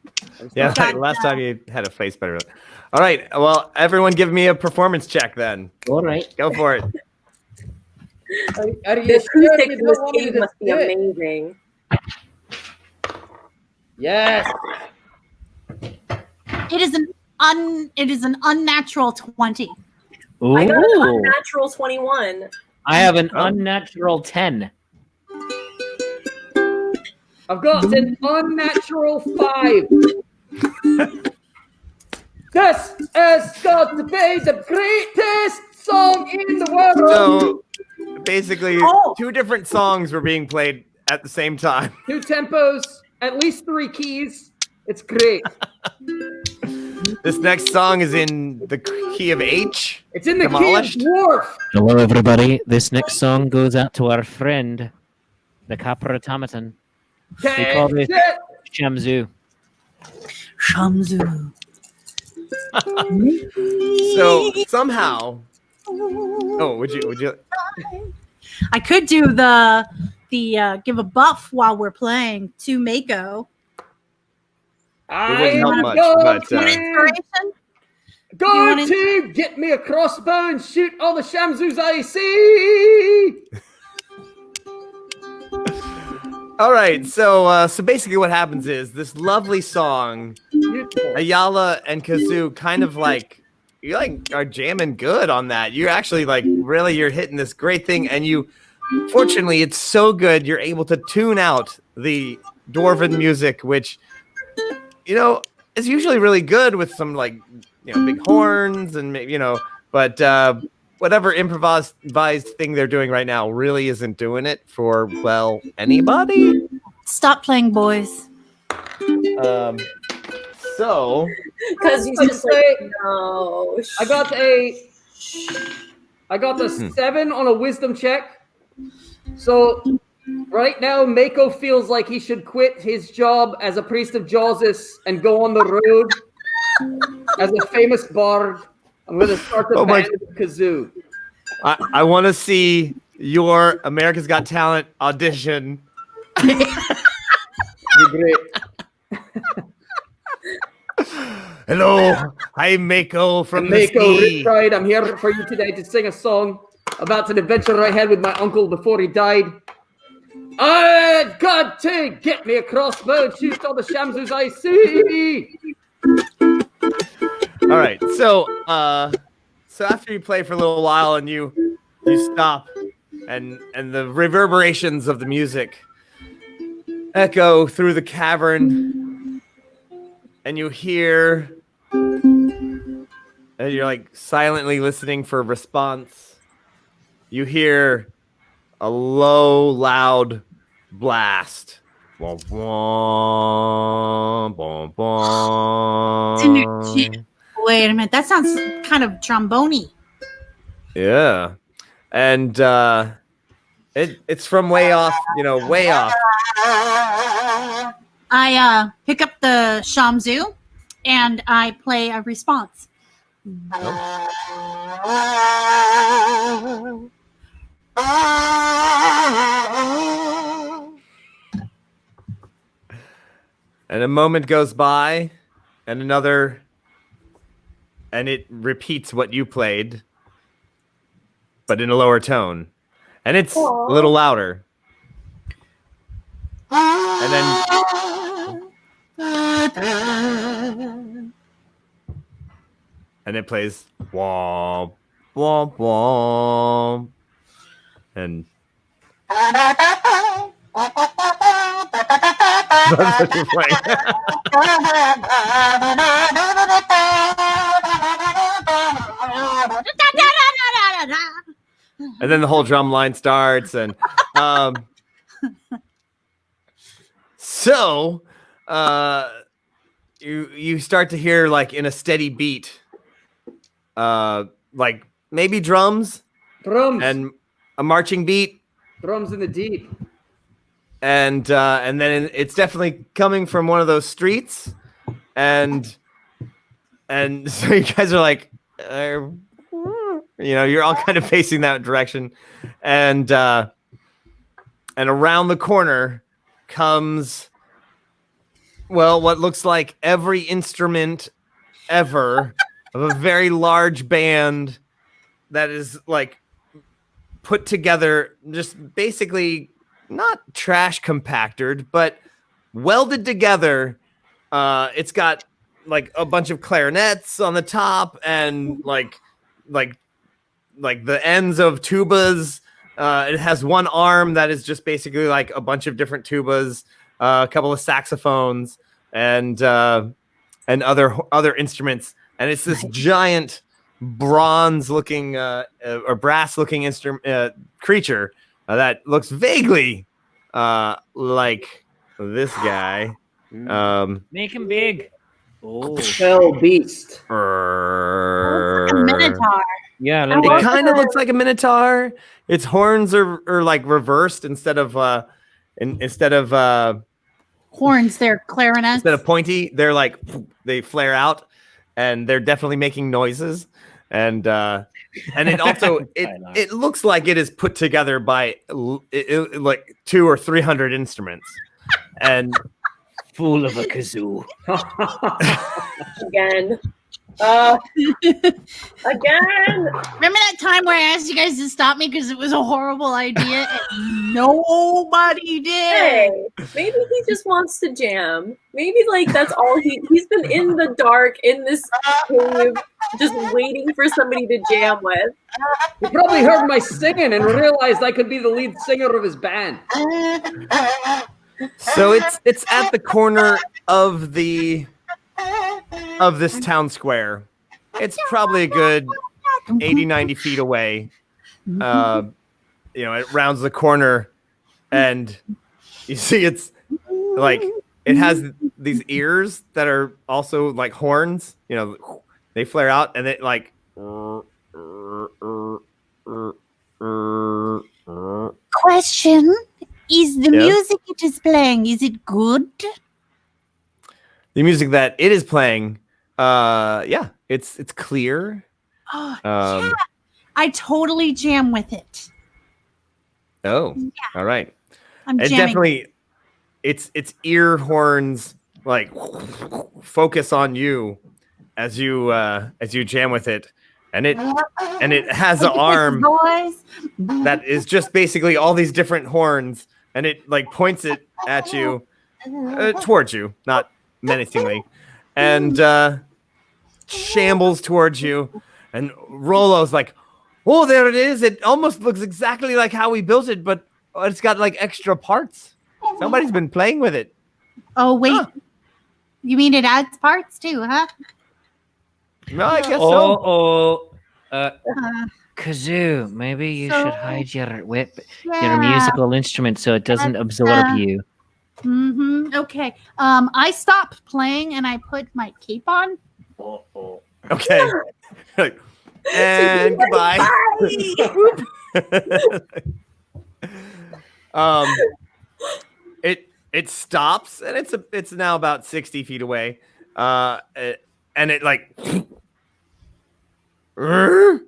Yeah, like last time you had a face better. All right. Well, everyone give me a performance check then. All right. Go for it. The acoustic to this cave must be amazing. Yes. It is an unnatural 20. Ooh. I got an unnatural 21. I have an unnatural 10. I've got an unnatural 5. This has got to be the greatest song in the world. So basically, 2 different songs were being played at the same time. 2 tempos, at least 3 keys. It's great. This next song is in the key of H. It's in the Demolished. key of dwarf. Hello, everybody. This next song goes out to our friend, the copper automaton. We call this Kah'zoo. Shamzu. So somehow, would you? I could do the give a buff while we're playing to Mako. It wouldn't help much, but Inspiration? Going to get me a crossbow and shoot all the Shamzoos I see. all right. So basically, what happens is this lovely song. Ayala and Kah'zoo kind of like you are jamming good on that. You're actually you're hitting this great thing, and fortunately it's so good you're able to tune out the dwarven music, which is usually really good with some big horns and but whatever improvised thing they're doing right now really isn't doing it for anybody. Stop playing, boys. Because he's just no. I got a 7 on a wisdom check. So right now, Mako feels like he should quit his job as a priest of Joseph and go on the road as a famous bard. I'm going to start the band with Kah'zoo. I want to see your America's Got Talent audition. Be great. Hello, I'm Mako from the Mako, sea. Pride, I'm here for you today to sing a song about an adventure I had with my uncle before he died. I've got to get me a crossbow, shoot all the shamzoos I see. All right, so after you play for a little while and you stop, and the reverberations of the music echo through the cavern, and you hear, and you're like silently listening for a response. You hear a low, loud blast. Womp, womp, womp, womp. Wait a minute. That sounds kind of trombone-y. Yeah. And it's from way off, way off. I pick up the shamzoo and I play a response. And a moment goes by, and another, and it repeats what you played, but in a lower tone. And it's a little louder. And then, and it plays womp, womp, womp. And that's what you're playing. And then the whole drum line starts, and so you start to hear, like, in a steady beat, like maybe drums and a marching beat, drums in the deep, and then it's definitely coming from one of those streets, and so you guys are like, you're all kind of facing that direction, and around the corner comes, well, what looks like every instrument ever of a very large band that is, like, put together, just basically not trash compacted, but welded together. It's got, like, a bunch of clarinets on the top, and like the ends of tubas. It has one arm that is just basically like a bunch of different tubas, a couple of saxophones, and other instruments. And it's this giant bronze-looking or brass-looking instrument creature that looks vaguely like this guy. Make him big. Oh, Fell beast. A minotaur. Yeah, It kind of looks like a minotaur. Its horns are like reversed instead of Horns, they're clarinets. instead of pointy. They're like, they flare out, and they're definitely making noises. And it also it looks like it is put together by like 200 or 300 instruments, and full of a kazoo. Again. Again. Remember that time where I asked you guys to stop me because it was a horrible idea and nobody did? Hey, maybe he just wants to jam. Maybe, like, that's all he's been in the dark in this cave, just waiting for somebody to jam with. He probably heard my singing and realized I could be the lead singer of his band. So it's at the corner of this town square. It's probably a good 80-90 feet away. It rounds the corner, and you see it's like it has these ears that are also like horns. They flare out, and it like question. Is the Yes? music it is playing, is it good? The music that it is playing, yeah, it's clear. Oh, yeah. I totally jam with it. Oh, all right. I'm It jamming. definitely, its ear horns like focus on you as you jam with it, and it has an arm Boys. that is just basically all these different horns, and it like points it at you, towards you, not menacingly, and shambles towards you. And Rollo's like, "Oh, there it is! It almost looks exactly like how we built it, but it's got like extra parts. Somebody's been playing with it." Oh, wait. Huh. You mean it adds parts too, huh? No, I guess so. Kah'zoo, maybe you So- should hide your whip, your Yeah. musical instrument, so it doesn't absorb you. Mm-hmm. Okay. I stop playing and I put my cape on. Okay. And goodbye. It stops, and it's now about 60 feet away. And it like Oh,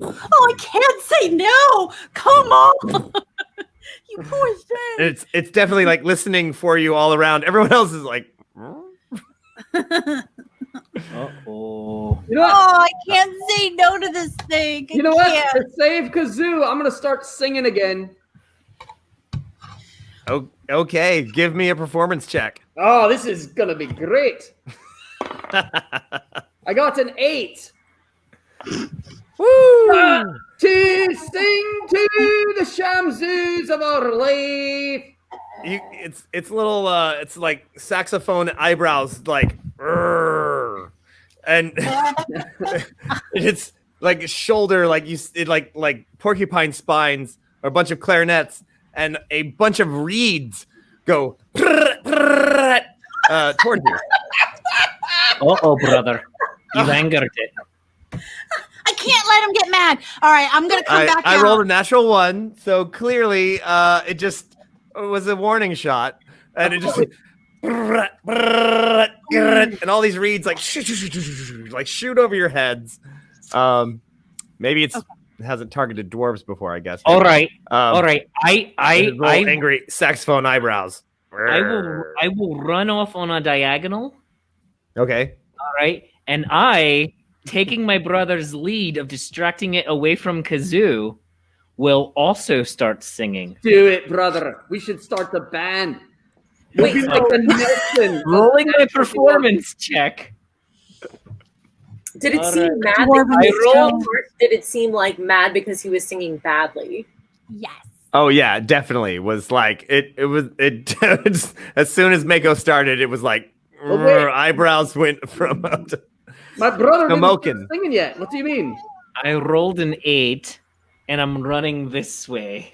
I can't say no. Come on. You poor thing. it's definitely like listening for you all around. Everyone else is like, Uh-oh. You know what? Oh, I can't say no to this thing. You know what? I To save Kah'zoo, I'm gonna start singing again. "Oh, okay, give me a performance check." Oh, this is gonna be great. I got an 8. Woo! To sing to the shamzoos of our life. It's little it's like saxophone eyebrows like "Rrr." And it's like shoulder like like porcupine spines or a bunch of clarinets and a bunch of reeds go towards you. Uh-oh, brother. You've angered it. can't let him get mad. All right, I'm gonna come back. I rolled a natural 1, so clearly it just was a warning shot, and it just and all these reeds like shoot over your heads. Maybe it hasn't targeted dwarves before, I guess. All right. I angry saxophone eyebrows. I will run off on a diagonal. Okay. All right. And I, taking my brother's lead of distracting it away from Kah'zoo, will also start singing. Do it, brother. We should start the band. We'll be like the Nelson. Rolling my performance check. Did it All seem right. mad? Dwarven Because stone. did it seem like mad because he was singing badly? Yes. Oh yeah, definitely was like it was as soon as Mako started, it was like eyebrows went from My brother didn't Smoking. start singing yet. What do you mean? I rolled an 8, and I'm running this way.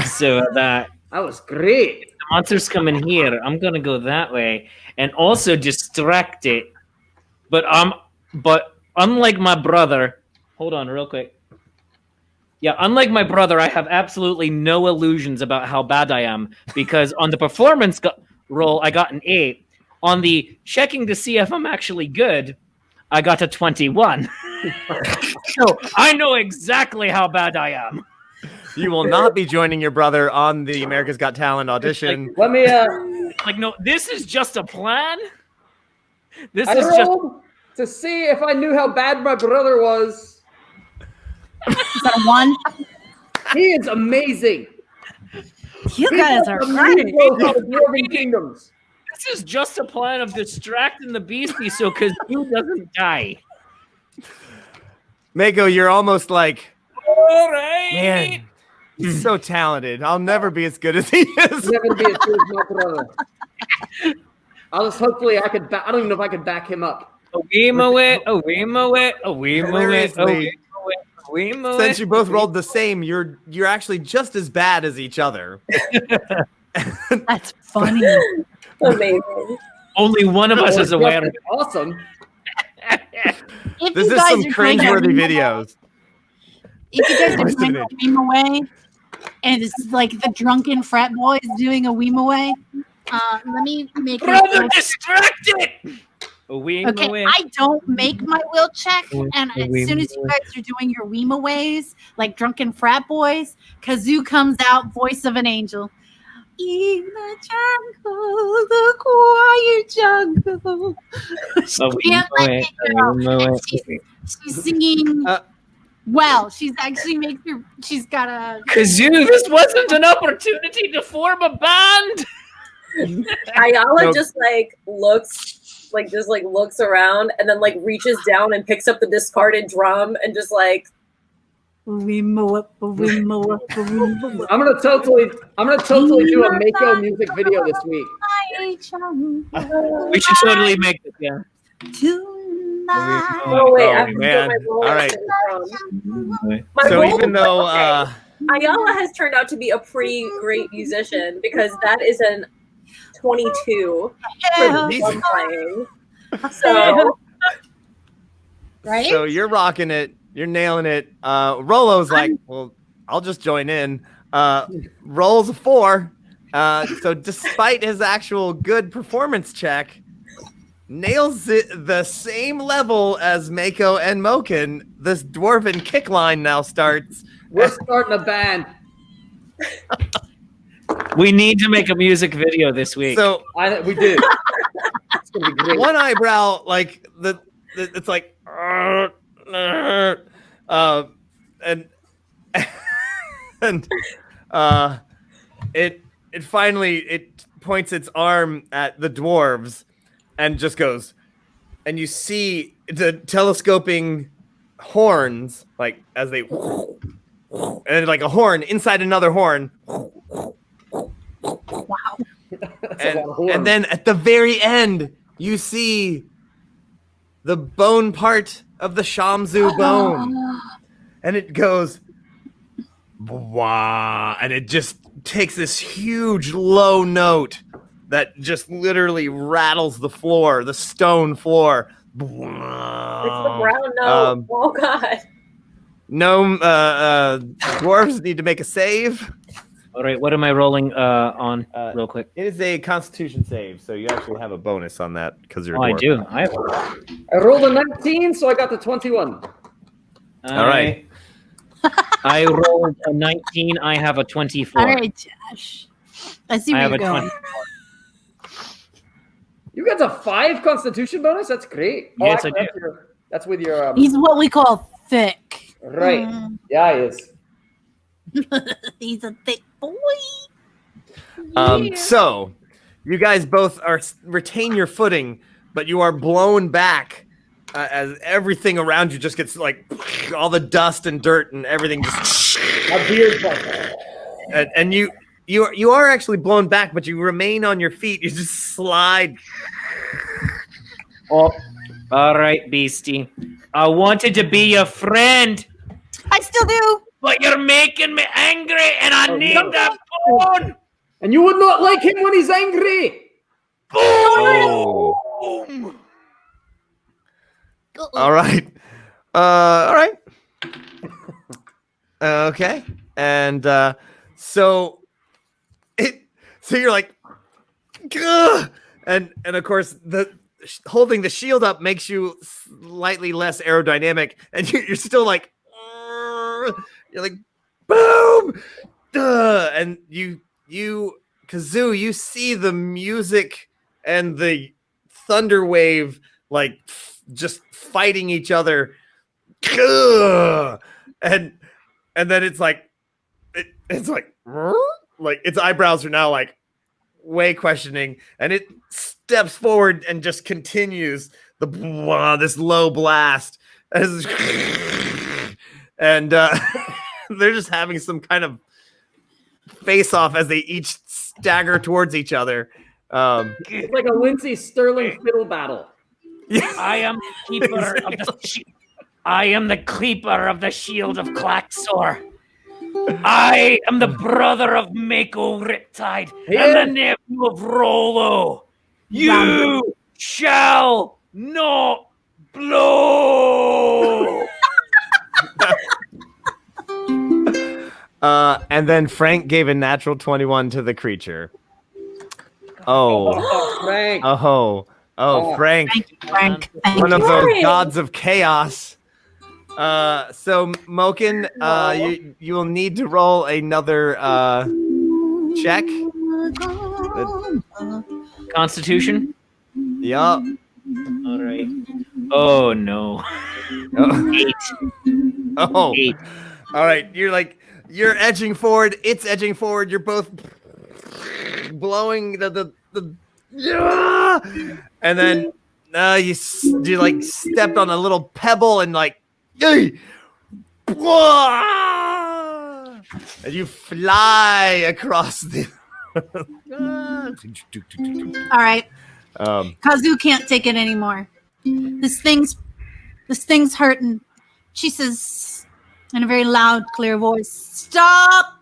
So that That was great. the monsters come in here, I'm gonna go that way and also distract it. But unlike my brother, hold on real quick. Yeah, unlike my brother, I have absolutely no illusions about how bad I am because on the performance roll, I got an 8. On the checking to see if I'm actually good, I got a 21. So I know exactly how bad I am. You will not be joining your brother on the America's Got Talent audition. Let me. Like, no, this is just a plan. This I is just. rolled to see if I knew how bad my brother was. Is that a 1? He is amazing. You guys are great. Dwarven kingdoms. This is just a plan of distracting the beastie so Kah'zoo doesn't die. Mako, you're almost like, All right. man, he's so talented. I'll never be as good as he is. Never be as good as my brother. Hopefully I could. I don't even know if I could back him up. Away my way, away my way, away my way, Hilariously, away my way. Since you both rolled the same, you're actually just as bad as each other. That's funny. Amazing. Only one of us is aware of it. Awesome. If This you is guys some are doing cringeworthy that, videos. if you guys are Most of doing it. that dream away, and it's like the drunken frat boys doing a weemaway. Let me make Brother, distracted. Okay, I don't make my will check, and as soon as you guys are doing your weemaways, like drunken frat boys, Kah'zoo comes out, voice of an angel. In the jungle, the quiet jungle. She can't let it go. She's singing. Well, she's actually she's got a. Kah'zoo, this wasn't an opportunity to form a band. Ayala just looks around and then reaches down and picks up the discarded drum and just I'm gonna totally do a Mako music video this week. We should totally make it, yeah. Oh wait, I have to do man. my roll. All right. My So roll- even though Ayala has turned out to be a pretty great musician because that is an 22 for the drum playing. So right? So you're rocking it. You're nailing it. Rollo's like, well, I'll just join in. Rolls a 4. So despite his actual good performance check, nails it the same level as Mako and Moken. This dwarven kick line now starts. We're starting a band. We need to make a music video this week. So We do. It's gonna be great. one eyebrow, like it's like, and it finally points its arm at the dwarves and just goes, and you see the telescoping horns like as they and like a horn inside another horn. Wow. And then at the very end, you see the bone part of the Shamzu bone. And it goes, wah, and it just takes this huge low note that just literally rattles the floor, the stone floor. it's the brown note. Oh god. Gnome dwarves need to make a save. All right, what am I rolling on real quick? It is a Constitution save, so you actually have a bonus on that because you're a I dwarf. do. I rolled a 19, so I got the 21. All right. I rolled a 19. I have a 24. All right, Josh. I see I where have you're a going. 24. You got a 5 Constitution bonus? That's great. Yes, I actually, that's with your. He's what we call thick. Right. Yeah, he is. He's a thick boy. So you guys both retain your footing, but you are blown back as everything around you just gets like all the dust and dirt and everything just. My beard's like. And you are actually blown back, but you remain on your feet. You just slide. Oh, all right, Beastie. I wanted to be your friend, I still do. but you're making me angry, and I need no. that bone. And you would not like him when he's angry. Oh. All right. All right. Okay. And so you're like, "Gah!" and of course holding the shield up makes you slightly less aerodynamic, and you're still like, you're like, boom, duh, and you Kah'zoo, you see the music and the thunder wave like just fighting each other, and then it's like it's like its eyebrows are now like way questioning, and it steps forward and just continues this low blast and they're just having some kind of face off as they each stagger towards each other. It's like a Lindsay Sterling fiddle battle. I am the keeper of the I am the keeper of the shield of Kah'zoo. I am the brother of Mako Riptide and the nephew of Rollo. You shall not blow. And then Frank gave a natural 21 to the creature. Oh, Frank. Frank. Frank. One of Thank those Frank. gods of chaos. So Moken, you will need to roll another check. Constitution. Yup. All right. Oh no. Oh. 8. Oh. 8. All right. You're edging forward. It's edging forward. You're both blowing the yeah. And then you like stepped on a little pebble and like and you fly across the All right. um Kah'zoo can't take it anymore. This thing's hurting. She says in a very loud, clear voice, "Stop!"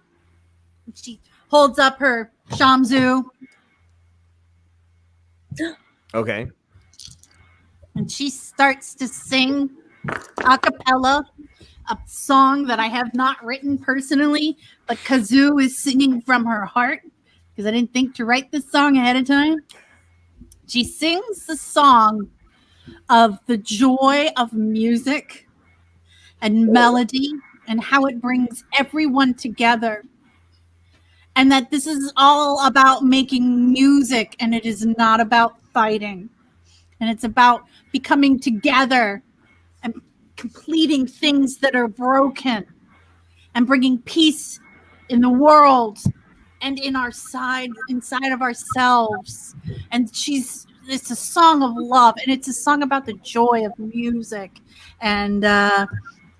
She holds up her shamzu okay. and she starts to sing a cappella a song that I have not written personally, but Kah'zoo is singing from her heart because I didn't think to write this song ahead of time. She sings the song of the joy of music and melody and how it brings everyone together. And that this is all about making music and it is not about fighting. And it's about becoming together and completing things that are broken and bringing peace in the world and inside of ourselves. And it's a song of love and it's a song about the joy of music. And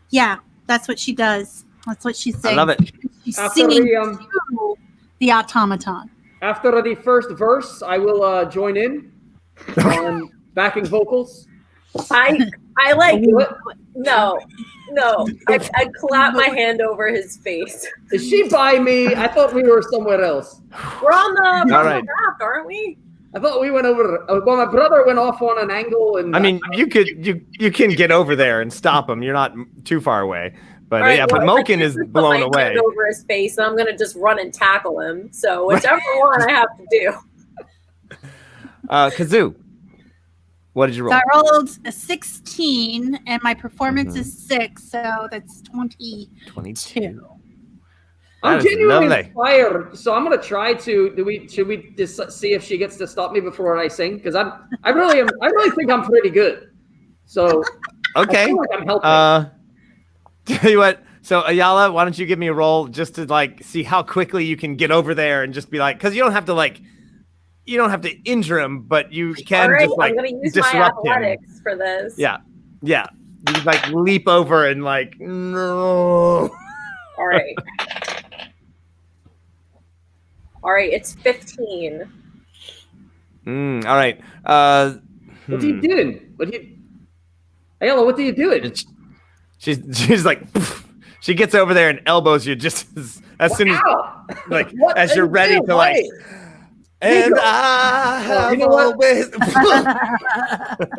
yeah, that's what she does. That's what she sings. I love it. She's After singing the, to the automaton. After the first verse, I will join in on backing vocals. I like Do it. no. I clap my hand over his face. Is she by me? I thought we were somewhere else. We're on the All right. raft, aren't we? I thought we went over. Well, my brother went off on an angle, and I mean, you can get over there and stop him. You're not too far away. But All right, yeah, but well, Moken is put blown my away. hand over his face, and I'm gonna just run and tackle him. So whichever one I have to do. Kah'zoo, what did you roll? So I rolled a 16 and my performance is 6, so that's 22. 22. I'm That is genuinely lovely. inspired. So I'm gonna try to. Should we just see if she gets to stop me before I sing? Because I really think I'm pretty good. So I Okay. feel like I'm helping. Tell you what. So Ayala, why don't you give me a roll just to like see how quickly you can get over there and just be like, because you don't have to injure him, but you can All right, just like I'm gonna use my disrupt him. athletics for this. Yeah. You like leap over and like no. All right. All right, it's 15. All right. What are you doing? Ayala, what are you doing? She's like, poof. She gets over there and elbows you just as soon as Wow. like What as are you're you ready doing? to like. Wait. And Nico. I have you know what? always.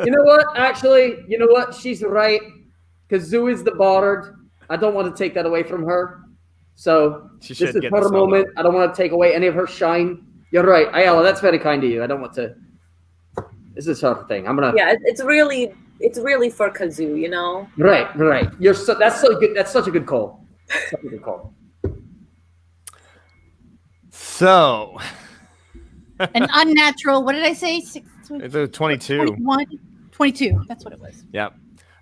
You know what? Actually, you know what? She's right. Kah'zoo is the bard. I don't want to take that away from her. So She this should is get the her solo. moment. I don't want to take away any of her shine. You're right, Ayala. That's very kind of you. I don't want to. This is her thing. I'm gonna. Yeah, it's really for Kah'zoo, you know. Right. That's so good. That's such a good call. Such a good call. So An unnatural, what did I say? it's a 22. 21? 22. That's what it was. Yep.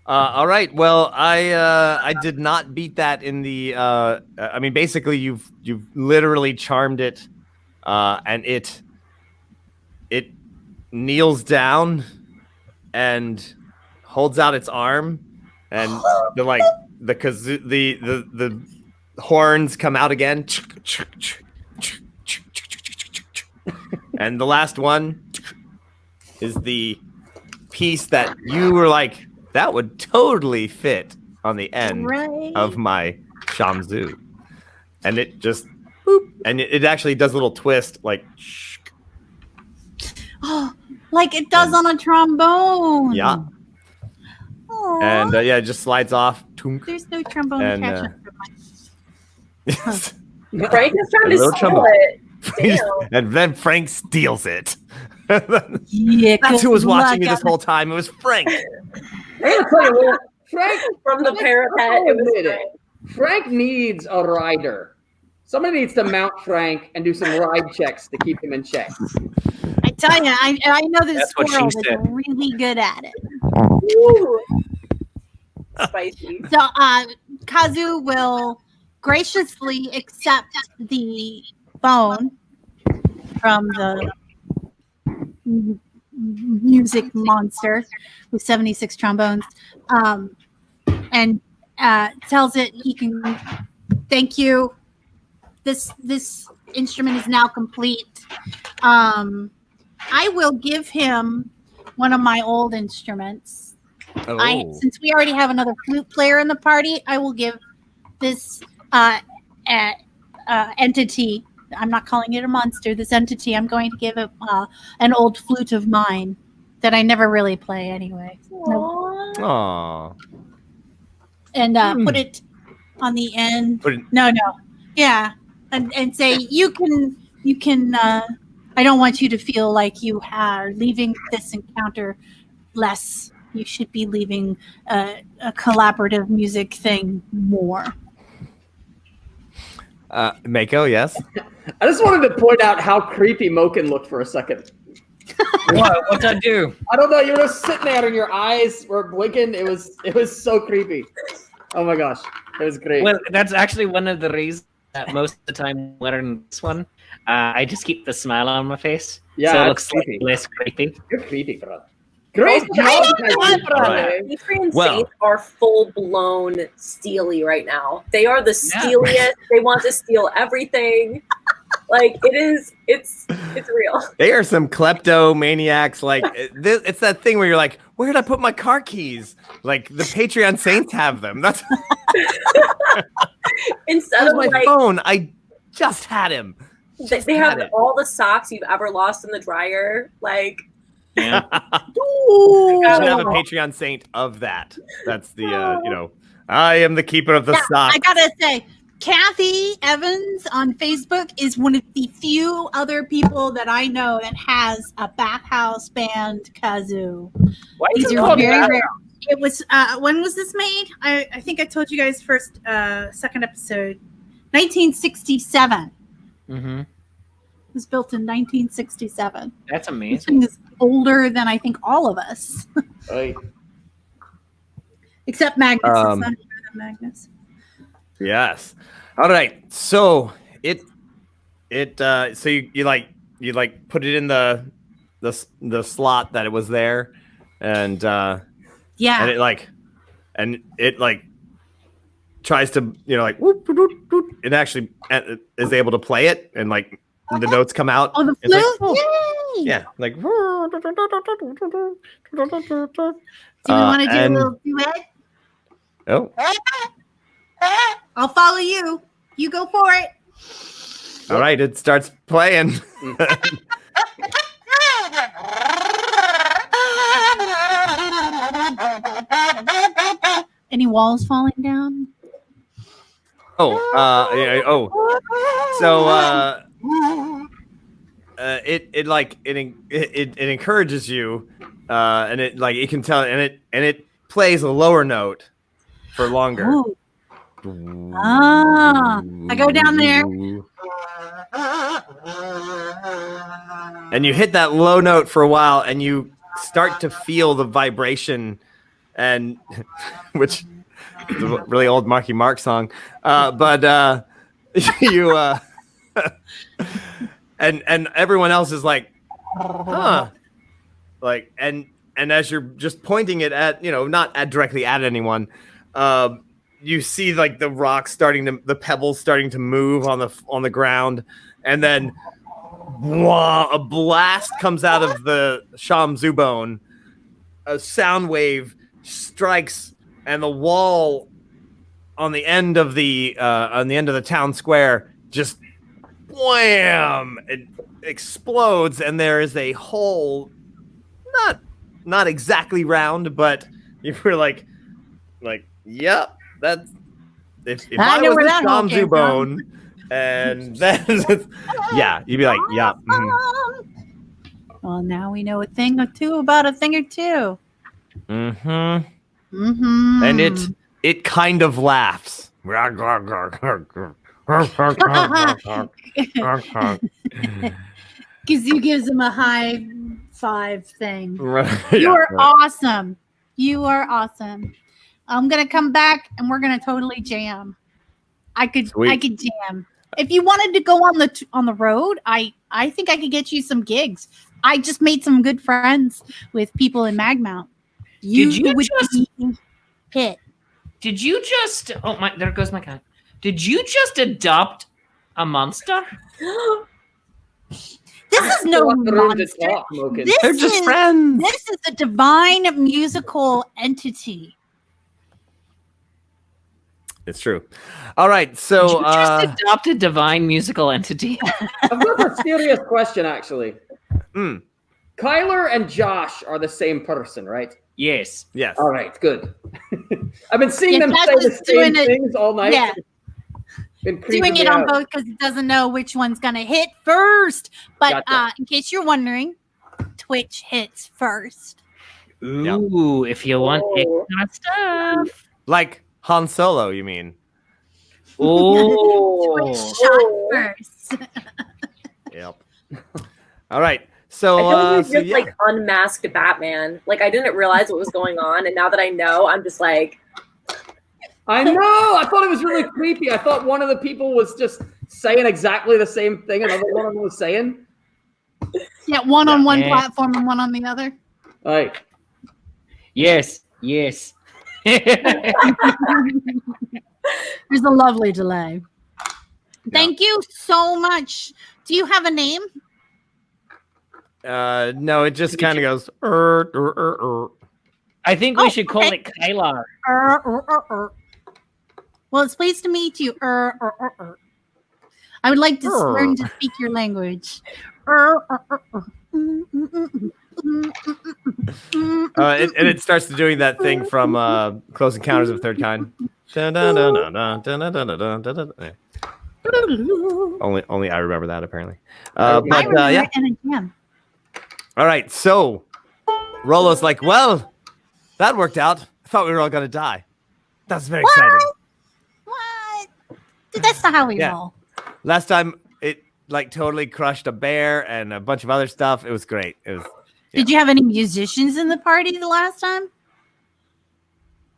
All right. Well, I did not beat that in the. I mean, basically, you've literally charmed it, and it kneels down and holds out its arm, and the kazoo, the horns come out again, and the last one is the piece that you were like, that would totally fit on the end of my shamzu. And it just, boop, and it actually does a little twist, like, Oh, like it does on a trombone. yeah. Aw. And it just slides off. Tunk. There's no trombone and, attachment for mine. Frank is trying to Little steal trombone. it. Damn. And then Frank steals it. Yeah, That's who was good watching me luck. this whole time. It was Frank. I'm gonna tell you what, Frank. From the parapet, it was admit Frank. Frank needs a rider. Somebody needs to mount Frank and do some ride checks to keep him in check. I tell you, I know this That's what she squirrel is said. really good at it. Ooh. Spicy. So, Kah'zoo will graciously accept the bone from the music monster with 76 trombones, and tells it he can. Thank you. This instrument is now complete. I will give him one of my old instruments. Since we already have another flute player in the party, I will give this entity. I'm not calling it a monster. This entity, I'm going to give it an old flute of mine that I never really play anyway. Aww. And put it on the end. No, yeah, and say you can. I don't want you to feel like you are leaving this encounter less. You should be leaving a collaborative music thing more. Mako, yes. I just wanted to point out how creepy Moken looked for a second. What'd I do? I don't know. You were just sitting there and your eyes were blinking. It was so creepy. Oh my gosh, it was great. Well, that's actually one of the reasons that most of the time learn this one. I just keep the smile on my face, Yeah, so it that's looks slightly less creepy. You're creepy, bro. Great Also, job, Ephraim Well. Saints are full blown steely right now. They are the steeliest. They want to steal everything. Like it's real. They are some kleptomaniacs. Like it's that thing where you're like, where did I put my car keys? Like the Patreon Saints have them. That's Instead of my like phone. I just had him. they have all the socks you've ever lost in the dryer. Like Yeah. You should have a Patreon Saint of that. That's the I am the keeper of the socks. I gotta say, Kathy Evans on Facebook is one of the few other people that I know that has a bathhouse band kazoo. These are very rare. It was when was this made? I think I told you guys second episode, 1967. Mm-hmm. It was built in 1967. That's This amazing. thing is older than I think all of us, Hey. except Magnus. It's not older than Magnus. Yes. All right. So so you put it in the slot that it was there, and Yeah. and it tries to whoop, whoop, whoop, it actually is able to play it, and the notes come out. Oh, the It's flute! Yay! Yeah, Do you want to do a little duet? Oh, I'll follow you. You go for it. all right. It starts playing. Any walls falling down? So it encourages you, and it can tell, and it plays a lower note for longer. Ooh. Ah, I go down there. And you hit that low note for a while, and you start to feel the vibration, and which is a really old Marky Mark song, but you and everyone else is like, huh, and as you're just pointing it at, not directly at anyone, you see the rocks the pebbles starting to move on the ground, and then a blast comes out of the Sham Zubone. A sound wave strikes, and the wall on the end of the town square just wham! It explodes, and there is a hole, not exactly round, but you were like, yep, if I I know was where this that hole Kah'zoo came bone, and then yeah, you'd be like, yeah. Well, now we know a thing or two about a thing or two. Mm-hmm. Mm-hmm. And it kind of laughs. Kah'zoo gives him a high five thing. Yeah, You are right. awesome. You are awesome. I'm gonna come back and we're gonna totally jam. I could jam. If you wanted to go on the road, I think I could get you some gigs. I just made some good friends with people in Magmount. Did you would just be hit? Did you just? Oh my! There goes my cat. Did you just adopt a monster? This is no want the room to monster. talk, Moken. This They're just is friends. this is a divine musical entity. It's true. All right, Did so you just adopt a divine musical entity? I've got a serious question, actually. mm, Kyler and Josh are the same person, right? Yes. yes. All right, good. I've been seeing Yeah, them Josh say the is doing same it- things all night. Yeah. Been creeping Doing me it on out. both because it doesn't know which one's gonna hit first. But Gotcha. in case you're wondering, Twitch hits first. Ooh, if you want Oh. extra stuff. Like Han Solo, you mean? Oh. Shot first. Yep. All right. So, I feel like so we just yeah. like unmasked Batman. Like I didn't realize what was going on, and now that I know, I'm just like, I know. I thought it was really creepy. I thought one of the people was just saying exactly the same thing another one of them was saying. Yeah, one on one Yeah. platform and one on the other. Like, Yes. Yes. There's a lovely delay. Thank you so much. Do you have a name? No, it just kind of goes. I think we Oh, should call okay. it Kylar. Well, it's pleased to meet you. I would like to learn to speak your language. And it starts doing that thing from Close Encounters of the Third Kind. Only I remember that apparently. I But remember yeah. it in a jam. All right. So Rollo's like, well, that worked out. I thought we were all gonna die. That's very exciting. What? Dude, that's not how we Yeah. roll. Last time it like totally crushed a bear and a bunch of other stuff. It was great. It was Did you have any musicians in the party the last time?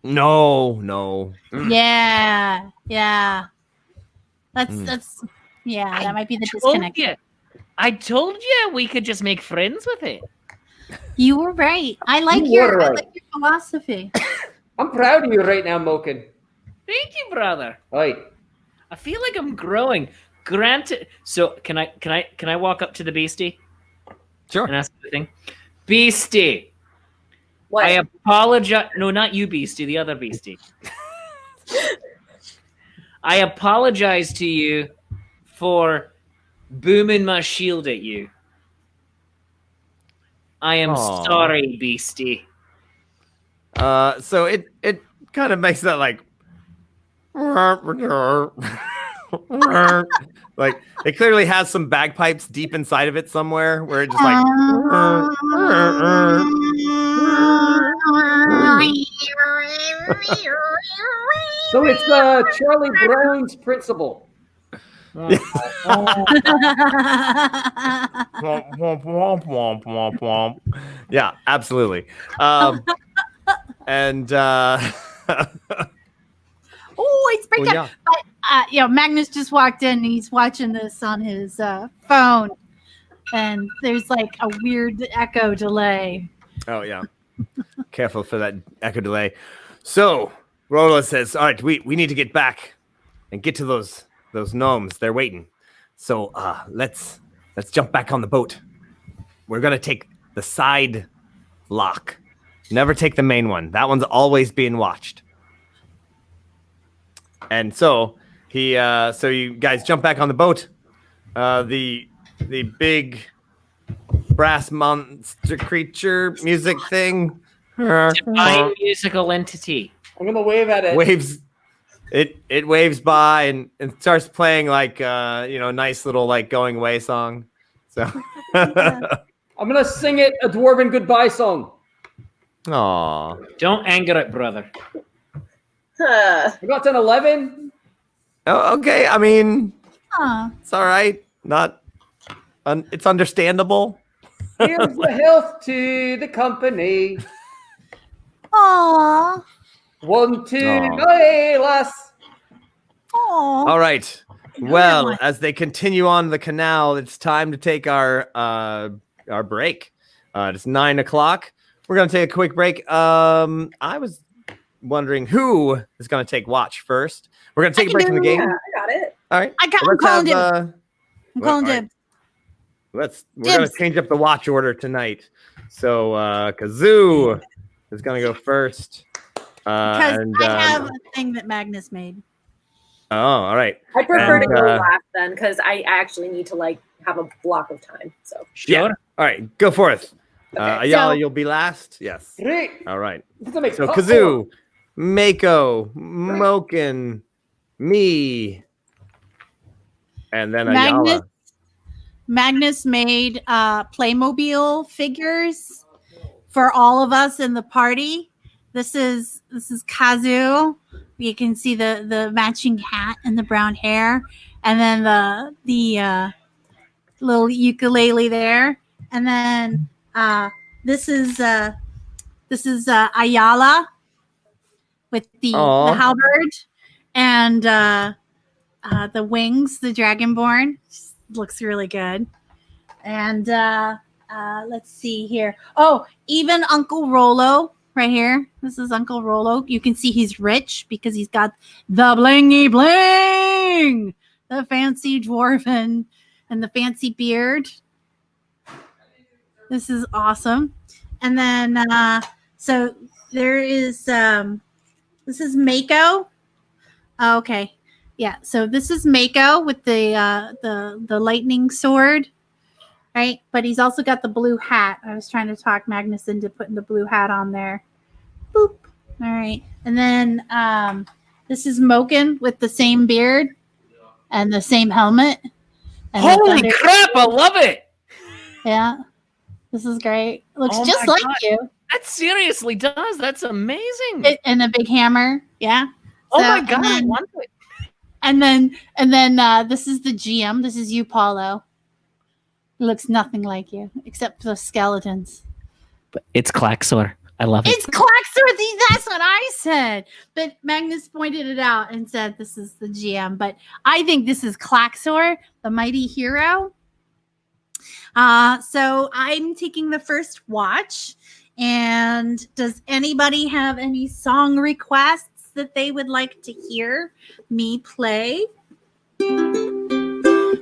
no. Yeah. That's Mm. that might be the Told disconnect. you. I told you we could just make friends with it. You were right. I like You your were right. philosophy. I'm proud of you right now, Moken. Thank you, brother. Right. I feel like I'm growing. Granted, so can I walk up to the beastie Sure. and ask the thing? Beastie, what? I apologize. No, not you, beastie. The other beastie. I apologize to you for booming my shield at you. I am Aw. sorry, beastie. So it kind of makes that like like it clearly has some bagpipes deep inside of it somewhere where it just like So it's Charlie Brown's principle. womp, womp, womp, womp, womp, womp. Yeah, absolutely. And Oh, it's break well, down. yeah. But Magnus just walked in and he's watching this on his phone. And there's like a weird echo delay. Oh yeah. Careful for that echo delay. So Rollo says, all right, we need to get back and get to those gnomes. They're waiting. So let's jump back on the boat. We're gonna take the side lock. Never take the main one. That one's always being watched. And so so you guys jump back on the boat. The big brass monster creature music thing Divine musical entity. I'm gonna wave at it. waves it waves by and starts playing like nice little like going away song. So I'm gonna sing it a dwarven goodbye song. Aw. Don't anger it, brother. Huh. I got an 11. Oh, okay. I mean, Aw. it's all right. It's understandable. Here's the health to the company. Aw. 1, 2, Aw. hey, lass. Aw. All right. know that Well, one. as they continue on the canal, it's time to take our break. It's 9:00. We're gonna take a quick break. I was wondering who is gonna take watch first. We're gonna take a break from the game. Yeah, I got it. All right. I'm Let's calling have, dibs. I'm calling all right. dibs. We're gonna Dibs. change up the watch order tonight. So Kah'zoo is gonna go first. Because And, I have a thing that Magnus made. Oh, all right. I prefer to And, go last then because I actually need to like have a block of time. So Yeah. All right, go forth. Okay. Ayala, So- you'll be last. Yes. Great. All right. This is gonna make So popcorn. Kah'zoo, Mako, Moken, me, and then Ayala. Magnus made Playmobil figures for all of us in the party. This is Kah'zoo. You can see the matching hat and the brown hair, and then the little ukulele there, and then this is Ayala with the Aw. halberd and the wings, the dragonborn. Looks really good. And let's see here. Oh, even Uncle Rollo right here. This is Uncle Rollo. You can see he's rich because he's got the blingy bling, the fancy dwarven, and the fancy beard. This is awesome. And then so there is this is Mako. Oh, okay. Yeah, so this is Mako with the lightning sword, right? But he's also got the blue hat. I was trying to talk Magnus into putting the blue hat on there. Boop. All right. And then this is Moken with the same beard and the same helmet. And the Holy thunder- crap! I love it. Yeah. This is great. Looks Oh just my like God. you. That seriously does. That's amazing. And a big hammer. Yeah. Oh So, my God! and I then- want it. And then this is the GM. This is you, Paulo. He looks nothing like you, except for the skeletons. It's Klaxor. I love it. It's Klaxor. That's what I said. But Magnus pointed it out and said this is the GM. But I think this is Klaxor, the mighty hero. So I'm taking the first watch. And does anybody have any song requests that they would like to hear me play?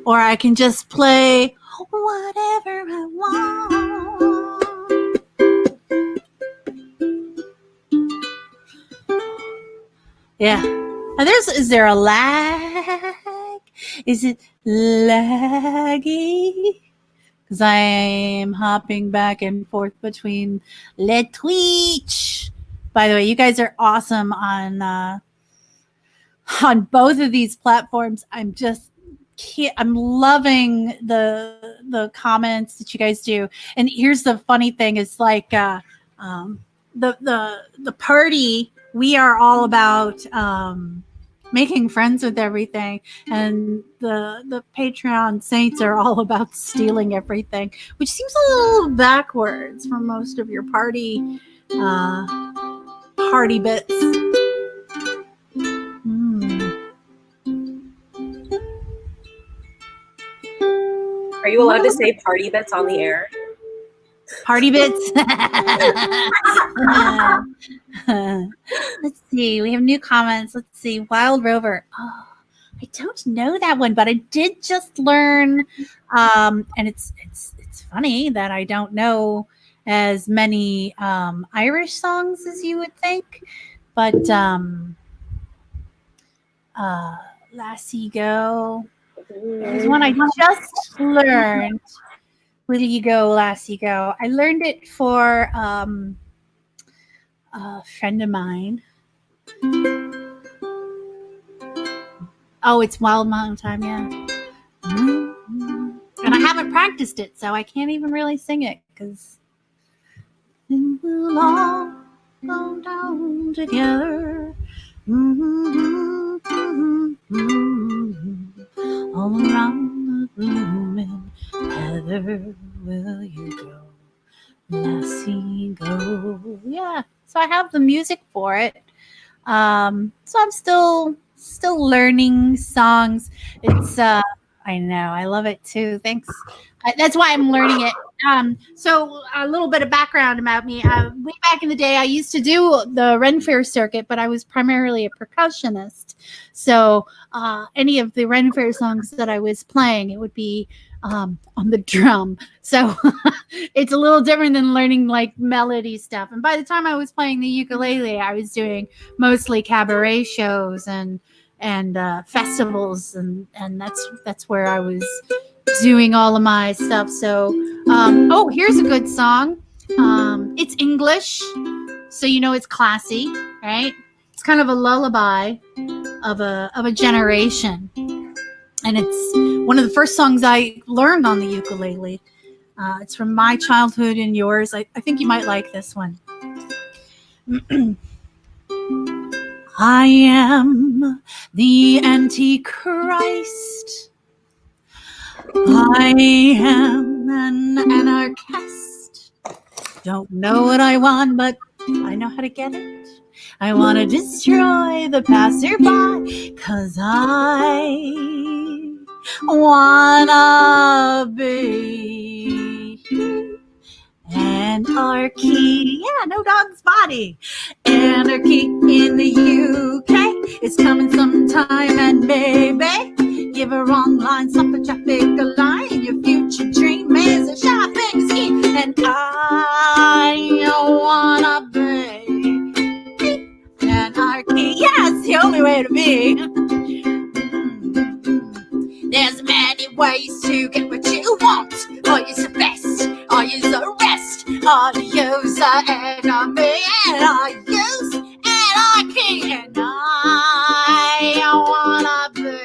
Or I can just play whatever I want. Yeah. Now is there a lag? Is it laggy? Because I'm hopping back and forth between Le Twitch. By the way, you guys are awesome on both of these platforms. I'm loving the comments that you guys do. And here's the funny thing: is like the party. We are all about making friends with everything, and the Patreon saints are all about stealing everything, which seems a little backwards for most of your party bits. are you allowed to say party bits on the air? Party bits. Let's see. We have new comments. Let's see. Wild Rover. Oh, I don't know that one, but I did just learn. And it's funny that I don't know as many Irish songs as you would think, but Lassie Go. There's one I just learned. Will you go, Lassie Go? I learned it for a friend of mine. Oh, it's Wild Mountain Time, yeah. And I haven't practiced it, so I can't even really sing it because we'll all go down together. All around the blooming heather will you go, lassie, go. Yeah, so I have the music for it. So I'm still learning songs. It's I know, I love it too. Thanks. That's why I'm learning it. So a little bit of background about me. Way back in the day, I used to do the Ren Fair circuit, but I was primarily a percussionist. So any of the Ren Fair songs that I was playing, it would be on the drum. So it's a little different than learning like melody stuff. And by the time I was playing the ukulele, I was doing mostly cabaret shows and festivals, and that's where I was doing all of my stuff. So here's a good song. It's English, so you know it's classy, right? It's kind of a lullaby of a generation, and it's one of the first songs I learned on the ukulele. It's from my childhood and yours. I think you might like this one. I am the Antichrist. I am an anarchist. Don't know what I want, but I know how to get it. I want to destroy the passerby, 'cause I wanna be anarchy. Yeah, no dog's body. Anarchy in the UK is coming sometime, and maybe give a wrong line, stop a traffic line. Your future dream is a shopping scheme, and I wanna be anarchy. Yeah, it's the only way to be. There's many ways to get what you want. Or use the best, or use the rest, or use the enemy, and I use anarchy, and I wanna be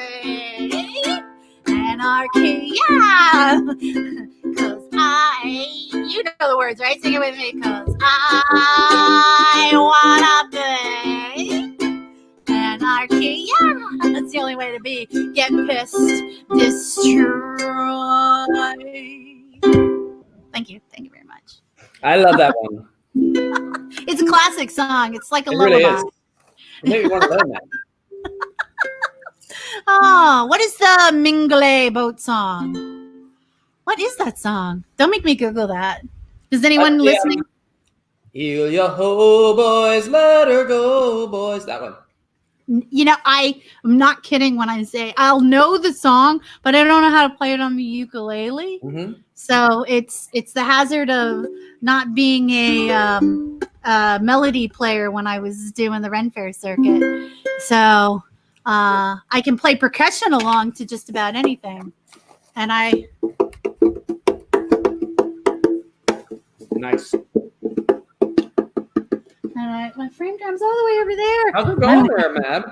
anarchy, yeah. 'Cause you know the words, right? Sing it with me. 'Cause I wanna be anarchy, yeah. That's the only way to be. Get pissed, destroy. Thank you very much. I love that one. It's a classic song. It's like a It lullaby. really is. It made me want to learn that. Oh, what is the Mingle boat song? What is that song? Don't make me Google that. Does anyone listening? Heel your ho, boys, let her go, boys. That one. You know, I'm not kidding when I say I'll know the song, but I don't know how to play it on the ukulele. Mm-hmm. So it's the hazard of not being a melody player when I was doing the Ren Fair circuit. So I can play percussion along to just about anything, and Nice. my frame drum's all the way over there. How's it going there, Mab?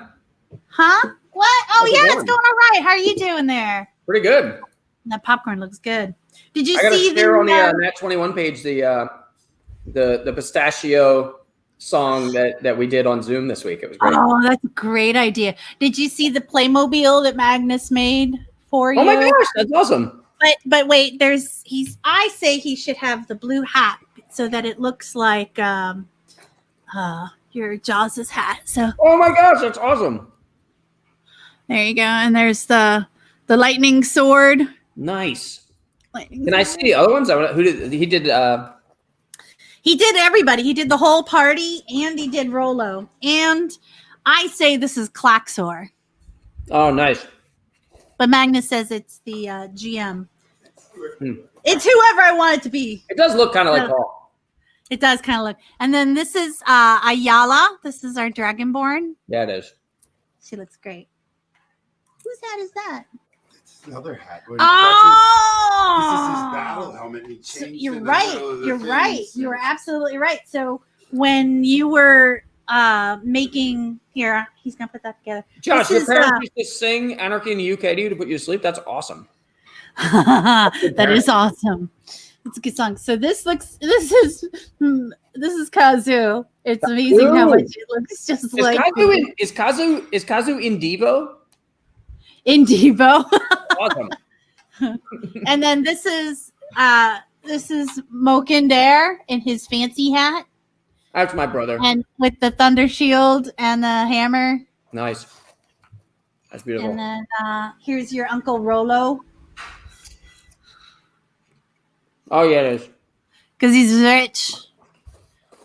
Huh? What? Oh, How's it yeah, going? it's going all right. How are you doing there? Pretty good. That popcorn looks good. Did you I gotta see share on the Nat21 page the pistachio song that we did on Zoom this week. It was great. Oh, that's a great idea. Did you see the Playmobil that Magnus made for you? Oh my gosh, that's awesome. But wait, I say he should have the blue hat so that it looks like your Jaws' hat. So Oh my gosh, that's awesome. there you go. And there's the lightning sword. Nice. Lightning Can I sword. see the other ones? Who did he did? He did everybody. He did the whole party, and he did Rollo. And I say this is Klaxor, Oh, nice. but Magnus says it's the GM. Hmm. It's whoever I want it to be. It does look kind of like Paul. It does kind of look. And then this is Ayala. This is our Dragonborn. Yeah, it is. She looks great. Whose hat is that? It's another hat. Oh! This is his battle helmet. He changed You're in the right. middle of the You're thing, right. so- You were absolutely right. So when you were making here. He's gonna put that together. Josh, your parents used to sing "Anarchy in the UK" to you to put you to sleep. That's awesome. That is awesome. It's a good song. So this is Kah'zoo. It's amazing how much it looks just is like Kah'zoo in Devo? in Devo. Awesome. And then this is Mokinder in his fancy hat. That's my brother. And with the thunder shield and the hammer. Nice. That's beautiful. And then here's your Uncle Rollo. Oh, yeah, it is. Because he's rich.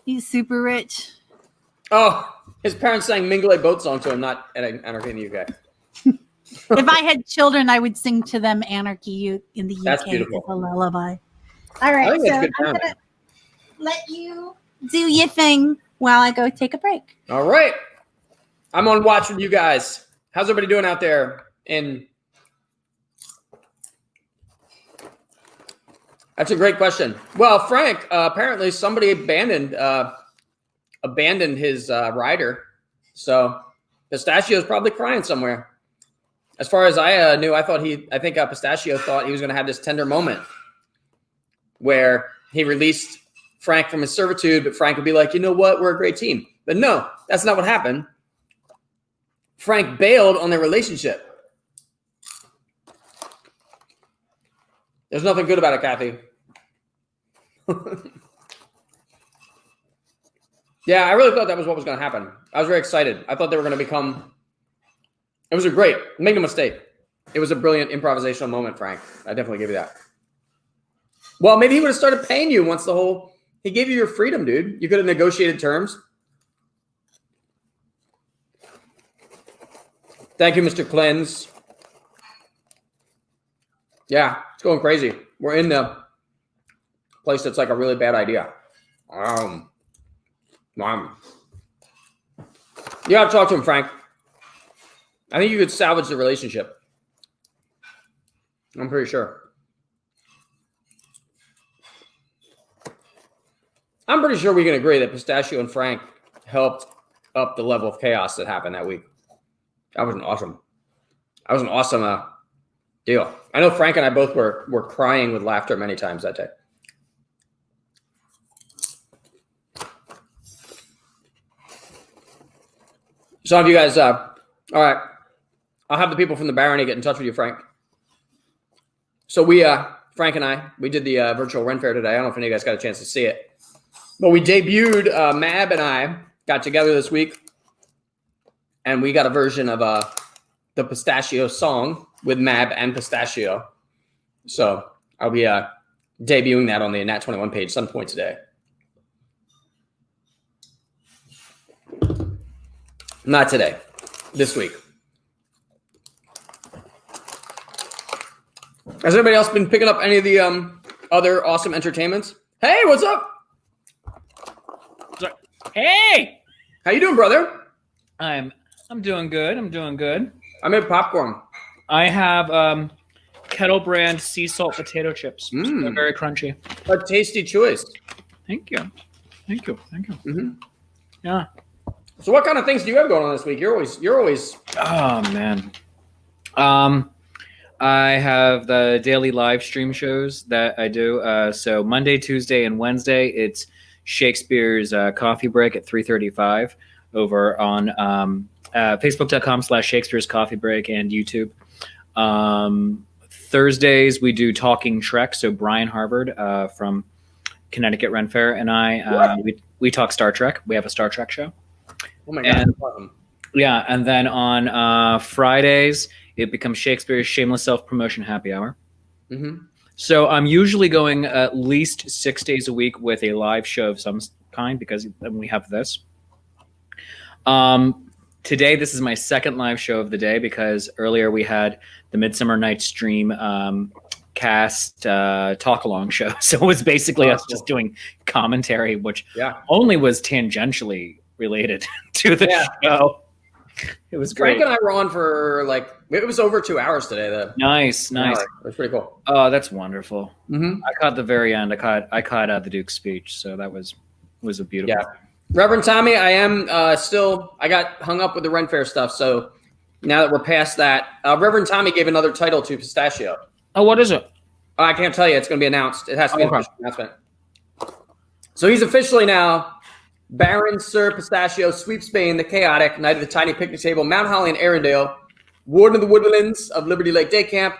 He's super rich. Oh, his parents sang Mingle Boat Song to him, not Anarchy in the UK. If I had children, I would sing to them Anarchy in the UK. That's beautiful. As a lullaby. All right, so I'm going to let you do your thing while I go take a break. All right. I'm on watch with you guys. How's everybody doing out there? That's a great question. Well, Frank, apparently somebody abandoned his rider. So Pistachio's probably crying somewhere. As far as I knew, I think Pistachio thought he was going to have this tender moment where he released Frank from his servitude, but Frank would be like, you know what? We're a great team. But no, that's not what happened. Frank bailed on their relationship. There's nothing good about it, Kathy. Yeah, I really thought that was what was going to happen. I was very excited. I thought they were going to become... It was make no mistake. It was a brilliant improvisational moment, Frank. I definitely give you that. Well, maybe he would have started paying you once he gave you your freedom, dude. You could have negotiated terms. Thank you, Mr. Cleanse. Yeah, it's going crazy. We're in the place that's like a really bad idea. You got to talk to him, Frank. I think you could salvage the relationship. I'm pretty sure. I'm pretty sure we can agree that Pistachio and Frank helped up the level of chaos that happened that week. That was an awesome deal. I know Frank and I both were crying with laughter many times that day. Some of you guys, all right. I'll have the people from the Barony get in touch with you, Frank. So Frank and I, we did the virtual Ren Fair today. I don't know if any of you guys got a chance to see it. But we debuted, Mab and I got together this week. And we got a version of the Pistachio song with Mab and Pistachio. So I'll be debuting that on the Nat21 page some point today. Not today, this week. Has anybody else been picking up any of the other awesome entertainments? Hey, what's up? Hey, how you doing, brother? I'm doing good. I made popcorn. I have Kettle brand sea salt potato chips. They're very crunchy. A tasty choice. Thank you. Mm-hmm. Yeah. So what kind of things do you have going on this week? You're always. Oh man. I have the daily live stream shows that I do. So Monday, Tuesday, and Wednesday, it's Shakespeare's Coffee Break at 3:35 over on Facebook.com/Shakespeare's Coffee Break and YouTube. Thursdays we do Talking Trek. So Brian Harvard from Connecticut Ren Fair and I we talk Star Trek. We have a Star Trek show. Oh my god! Yeah, and then on Fridays it becomes Shakespeare's Shameless Self-Promotion Happy Hour. Mm-hmm. So I'm usually going at least 6 days a week with a live show of some kind because we have this. Today, this is my second live show of the day because earlier we had the Midsummer Night's Dream cast talk-along show. So it was basically us just doing commentary, which only was tangentially related to the show. It was great. Frank and I were on for it was over 2 hours today. Nice. It was pretty cool. Oh, that's wonderful. Mm-hmm. I caught the very end. I caught the Duke's speech, so that was a beautiful. Yeah, Reverend Tommy, I am still. I got hung up with the Ren Fair stuff, so now that we're past that, Reverend Tommy gave another title to Pistachio. Oh, what is it? I can't tell you. It's going to be announced. It has to be an official announcement. So he's officially now Baron Sir Pistachio, Sweep Spain, the Chaotic, Knight of the Tiny Picnic Table, Mount Holly and Arendelle, Warden of the Woodlands of Liberty Lake Day Camp,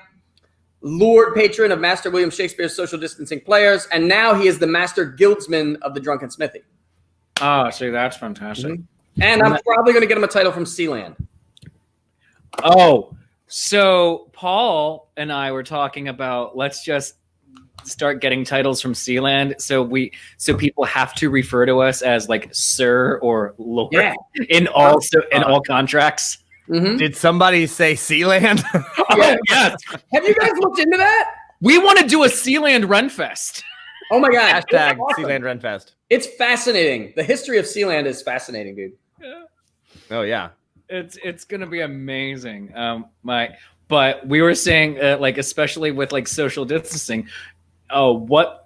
Lord Patron of Master William Shakespeare's Social Distancing Players, and now he is the Master Guildsman of the Drunken Smithy. Oh, see, that's fantastic. Mm-hmm. And I'm probably going to get him a title from Sealand. Oh, so Paul and I were talking about let's just start getting titles from Sealand, so people have to refer to us as like Sir or Lord in all contracts. Mm-hmm. Did somebody say Sealand? Oh, yes. Have you guys looked into that? We want to do a Sealand Renfest. Oh my God. Hashtag awesome. Sealand Renfest. It's fascinating. The history of Sealand is fascinating, dude. Yeah. Oh yeah. It's gonna be amazing. But we were saying like especially with like social distancing, what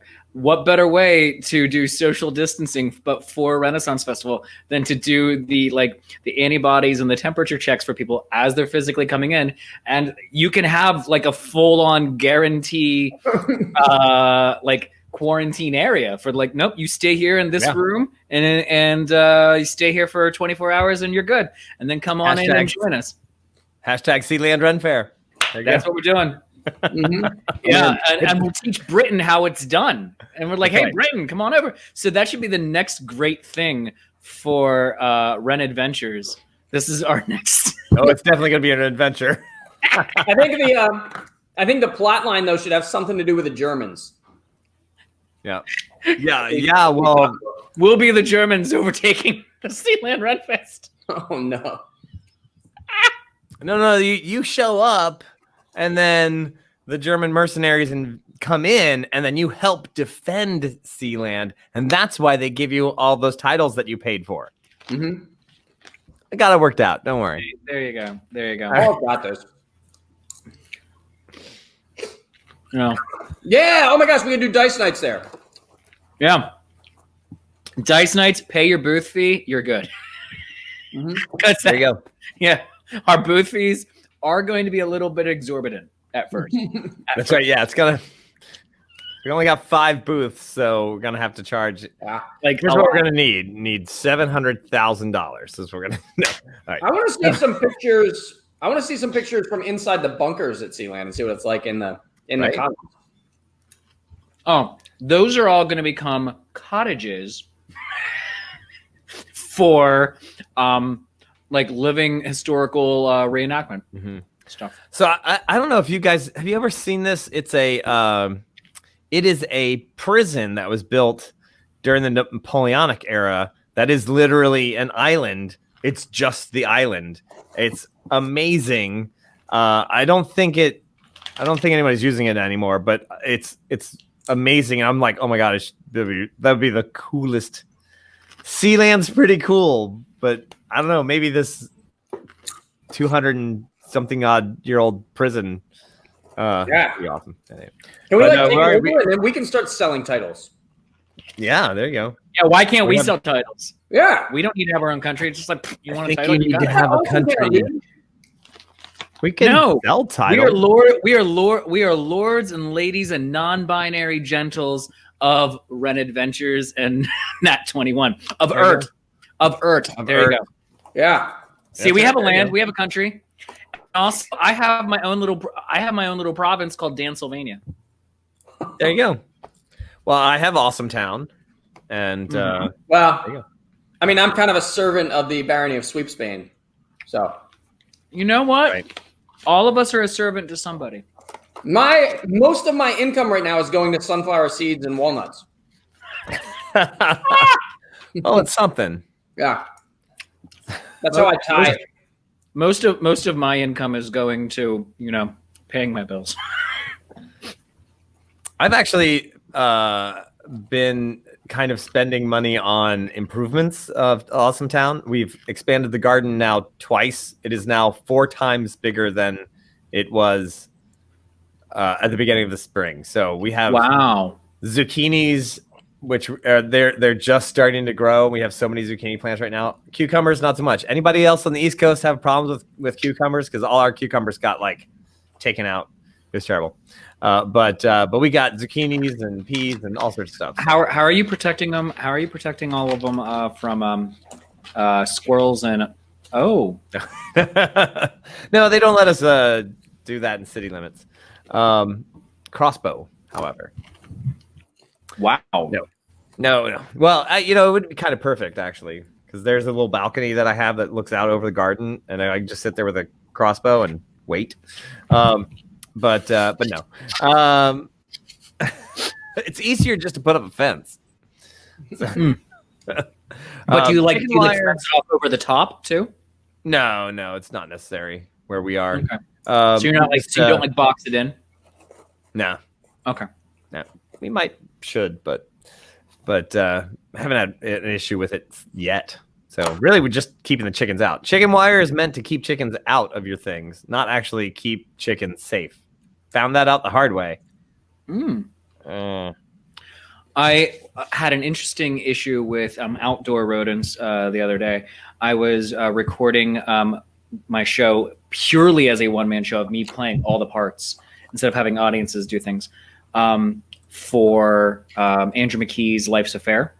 better way to do social distancing but for Renaissance Festival than to do the antibodies and the temperature checks for people as they're physically coming in, and you can have like a full-on guarantee like quarantine area for like, nope, you stay here in this room and you stay here for 24 hours and you're good, and then come on in and join us. Hashtag Sealand Ren Fair. That's what we're doing. Mm-hmm. Yeah, and we'll teach Britain how it's done, and we're like, hey, Britain, come on over. So that should be the next great thing for Ren Adventures. This is our next. Oh, it's definitely going to be an adventure. I think the plot line though should have something to do with the Germans. Yeah. Well, we'll be the Germans overtaking the Sealand Renfest. Oh no. No, you show up, and then the German mercenaries come in, and then you help defend Sealand, and that's why they give you all those titles that you paid for. Mm-hmm. I got it worked out. Don't worry. There you go. All got those. No. Yeah. Oh my gosh, we can do dice nights there. Yeah. Dice nights. Pay your booth fee. You're good. Mm-hmm. There you go. Yeah. Our booth fees are going to be a little bit exorbitant at first. That's right. Yeah, it's gonna. We only got 5 booths, so we're gonna have to charge. Like, here's what we're gonna need. Need $700,000. Is we're gonna. No. All right. I want to see some pictures. I want to see some pictures from inside the bunkers at Sealand and see what it's like in the commons. Oh, those are all going to become cottages for like living historical reenactment stuff. So I don't know if you guys have you ever seen this? It's it is a prison that was built during the Napoleonic era. That is literally an island. It's just the island. It's amazing. I don't think anybody's using it anymore, but it's amazing. I'm like, oh my god, that would be the coolest. Sealand's pretty cool, but I don't know. Maybe this 200 and something odd year old prison. Would be awesome. Anyway. Can we take over and then we can start selling titles? Yeah, there you go. Yeah, why can't we sell titles? Yeah, we don't need to have our own country. It's just like you want a title, you need to have a country. We can sell titles. We are lords and ladies and non-binary gentles of Ren Adventures and Nat21 of Earth. There you go. Yeah. See, we have a land, we have a country. Also, I have my own little province called Dansylvania. There you go. Well, I have Awesome Town, and well, I mean, I'm kind of a servant of the Barony of Sweep Spain, so you know what? Right. All of us are a servant to somebody. Most of my income right now is going to sunflower seeds and walnuts. Oh, it's something. Yeah, that's how I tie it. Most of my income is going to paying my bills. I've actually been kind of spending money on improvements of Awesome Town. We've expanded the garden now twice. It is now 4 times bigger than it was at the beginning of the spring. So we have zucchinis which they're just starting to grow. We have so many zucchini plants right now. Cucumbers, not so much. Anybody else on the East Coast have problems with cucumbers? Because all our cucumbers got like taken out. It was terrible. But we got zucchinis and peas and all sorts of stuff. How are you protecting them? How are you protecting all of them from squirrels and no, they don't let us do that in city limits. Crossbow, however. Wow. No. Well, it would be kind of perfect actually, because there's a little balcony that I have that looks out over the garden, and I can just sit there with a crossbow and wait. But no. It's easier just to put up a fence. But do you like fence off over the top too? No, it's not necessary where we are. Okay. So you're not so you don't like box it in? No. Okay. No. We should, but haven't had an issue with it yet. So really, we're just keeping the chickens out. Chicken wire is meant to keep chickens out of your things, not actually keep chickens safe. Found that out the hard way. I had an interesting issue with outdoor rodents the other day. I was recording my show purely as a one-man show of me playing all the parts instead of having audiences do things for Andrew McKee's Life's Affair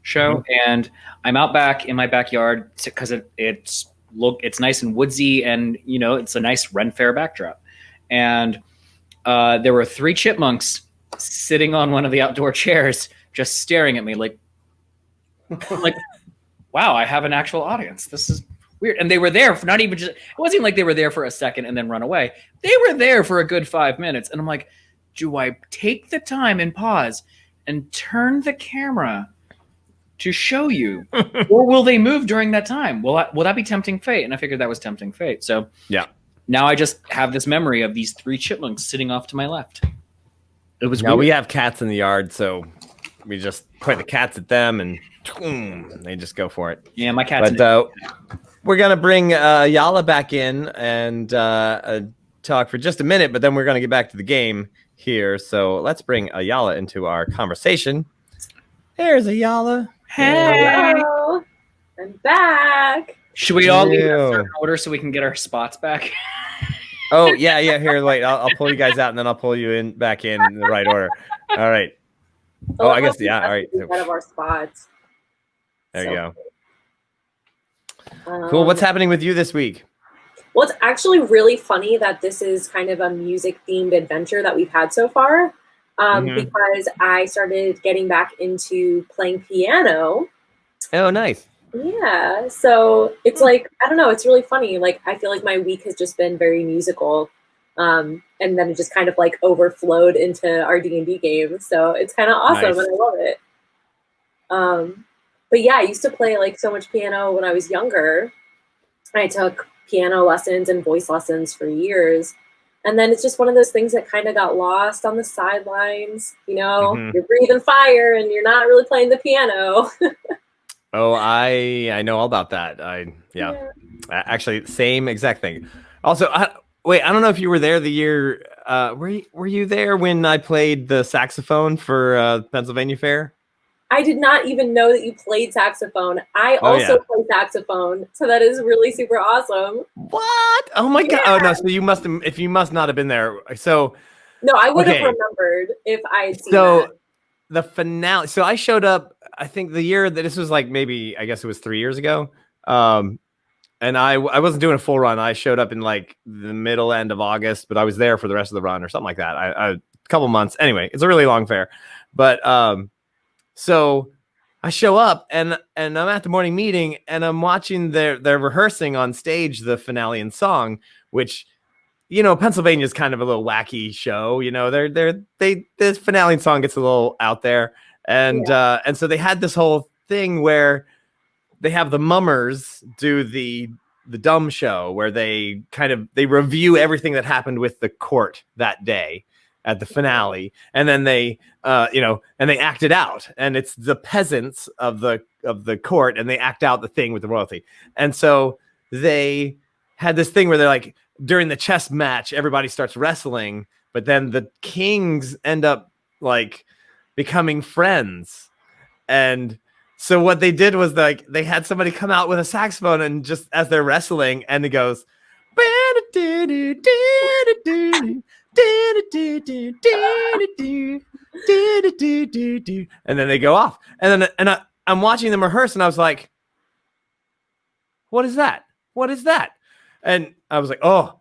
show. And I'm out back in my backyard because it's nice and woodsy, and it's a nice Ren Fair backdrop. And there were 3 chipmunks sitting on one of the outdoor chairs, just staring at me like, wow, I have an actual audience. This is weird. And they were there for not even just, it wasn't like they were there for a second and then run away. They were there for a good 5 minutes. And I'm like, do I take the time and pause and turn the camera to show you, or will they move during that time? Will that be tempting fate? And I figured that was tempting fate. So yeah. Now I just have this memory of these 3 chipmunks sitting off to my left. It was weird. We have cats in the yard, so we just point the cats at them and they just go for it. Yeah, my cat's. But we're gonna bring Yala back in and talk for just a minute, but then we're gonna get back to the game here. So let's bring Ayala into our conversation. There's Ayala. Hey, hello. I'm back. Should we all leave in a certain order so we can get our spots back? Oh yeah. Here, wait. I'll pull you guys out, and then I'll pull you back in the right order. All right. Oh, I guess yeah. All right. Out of our spots. There you go. Cool. What's happening with you this week? Well, it's actually really funny that this is kind of a music-themed adventure that we've had so far, because I started getting back into playing piano. Oh, nice. Yeah, so it's like, I don't know, it's really funny. Like, I feel like my week has just been very musical, and then it just kind of like overflowed into our D&D game. So it's kind of awesome, nice. And I love it. But yeah, I used to play like so much piano when I was younger. I took piano lessons and voice lessons for years. And then it's just one of those things that kind of got lost on the sidelines. You're breathing fire and you're not really playing the piano. Oh, I know all about that. Yeah. Actually, same exact thing. Also, wait, I don't know if you were there the year. Were you there when I played the saxophone for Pennsylvania Fair? I did not even know that you played saxophone. I also play saxophone, so that is really super awesome. What? Oh my god! Oh no! So you must have. If you must not have been there, so no, I would have remembered if I had seen that. The finale. So I showed up. I think the year that this was like maybe I guess it was 3 years ago. And I wasn't doing a full run. I showed up in like the middle end of August, but I was there for the rest of the run or something like that. A couple months. Anyway, it's a really long fair, but so I show up and I'm at the morning meeting and I'm watching they're rehearsing on stage the finale and song, which Pennsylvania is kind of a little wacky show. This finale and song gets a little out there, and so they had this whole thing where they have the mummers do the dumb show where they review everything that happened with the court that day at the finale, and then they and they act it out, and it's the peasants of the court, and they act out the thing with the royalty. And so they had this thing where they're like, during the chess match everybody starts wrestling, but then the kings end up like becoming friends. And so what they did was like they had somebody come out with a saxophone and just as they're wrestling, and it goes. And then they go off, and I'm watching them rehearse, and I was like, "What is that? What is that?" And I was like, "Oh."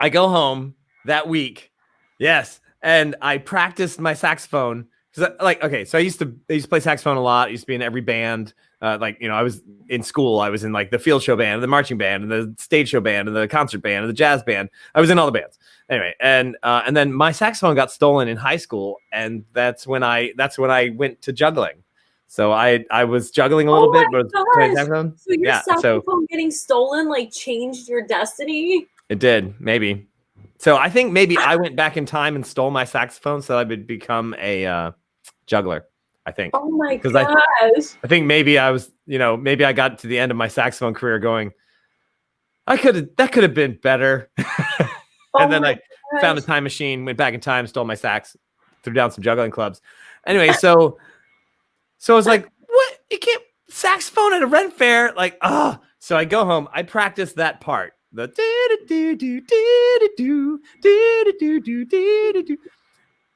I go home that week, yes, and I practiced my saxophone because, so I used to play saxophone a lot. I used to be in every band. I was in school. I was in like the field show band, the marching band, and the stage show band, and the concert band, and the jazz band. I was in all the bands. Anyway, and then my saxophone got stolen in high school, and that's when I went to juggling. So I was juggling a little bit, but playing saxophone. So your saxophone getting stolen like changed your destiny? It did, maybe. So I think maybe I went back in time and stole my saxophone so I would become a juggler. I think. Oh my gosh! I think maybe I was, maybe I got to the end of my saxophone career going, that could have been better. And then I found a time machine, went back in time, stole my sax, threw down some juggling clubs. Anyway, so I was like, what? You can't saxophone at a rent fair? Like, oh. So I go home. I practice that part. The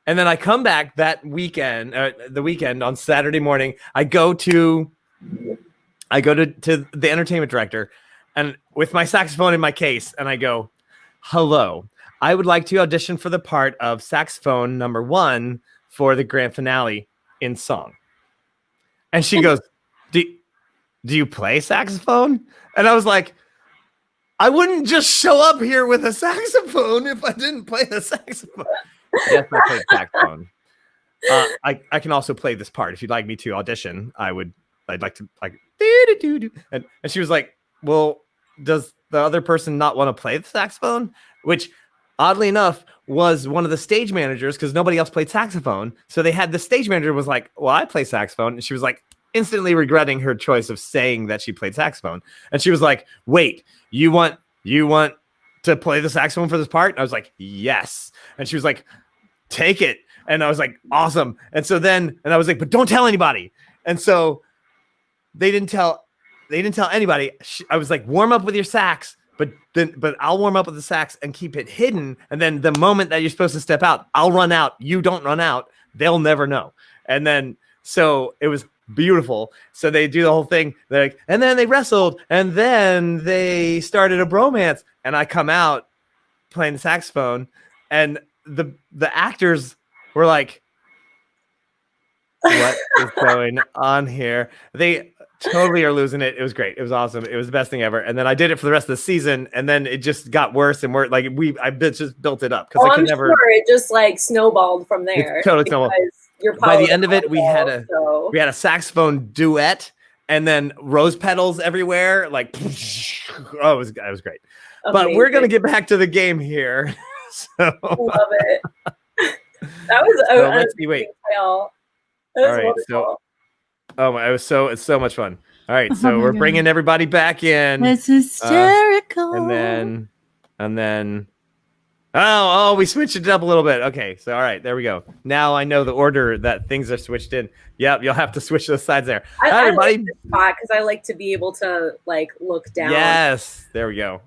and then I come back that weekend, the weekend on Saturday morning. I go to the entertainment director, and with my saxophone in my case, and I go, "Hello, I would like to audition for the part of saxophone number 1 for the grand finale in song." And she goes, "Do you play saxophone?" And I was like, I wouldn't just show up here with a saxophone if I didn't play the saxophone. Yes, I play saxophone. I can also play this part. If you'd like me to audition, I'd like to and she was like, "Well, does the other person not want to play the saxophone?" Which, oddly enough, was one of the stage managers because nobody else played saxophone. So they had the stage manager was like, "Well, I play saxophone," and she was like, instantly regretting her choice of saying that she played saxophone. And she was like, "Wait, you want to play the saxophone for this part?" And I was like, "Yes." And she was like, "Take it." And I was like, "Awesome." And so then, and I was like, "But don't tell anybody." And so they didn't tell anybody. I was like, "Warm up with your sax, but I'll warm up with the sax and keep it hidden. And then the moment that you're supposed to step out, I'll run out. You don't run out. They'll never know." And then, so it was beautiful. So they do the whole thing. They're like, and then they wrestled, and then they started a bromance. And I come out playing the saxophone, and the actors were like, "What is going on here?" They totally are losing it. It was great. It was awesome. It was the best thing ever. And then I did it for the rest of the season, and then it just got worse and worse. Like I just built it up because I could never. Sure it just like snowballed from there. It's totally snowballed. By the end of it, we had a saxophone duet, and then rose petals everywhere. Like, oh, it was great. Amazing. But we're gonna get back to the game here. So love it. That was let's see. Wait. All right. Wonderful. It's so much fun. All right, so we're bringing everybody back in. It's hysterical. And then. Oh, we switched it up a little bit. Okay, so all right, there we go. Now I know the order that things are switched in. Yep, you'll have to switch those sides there. I everybody. like this spot because I like to be able to like look down. Yes, there we go.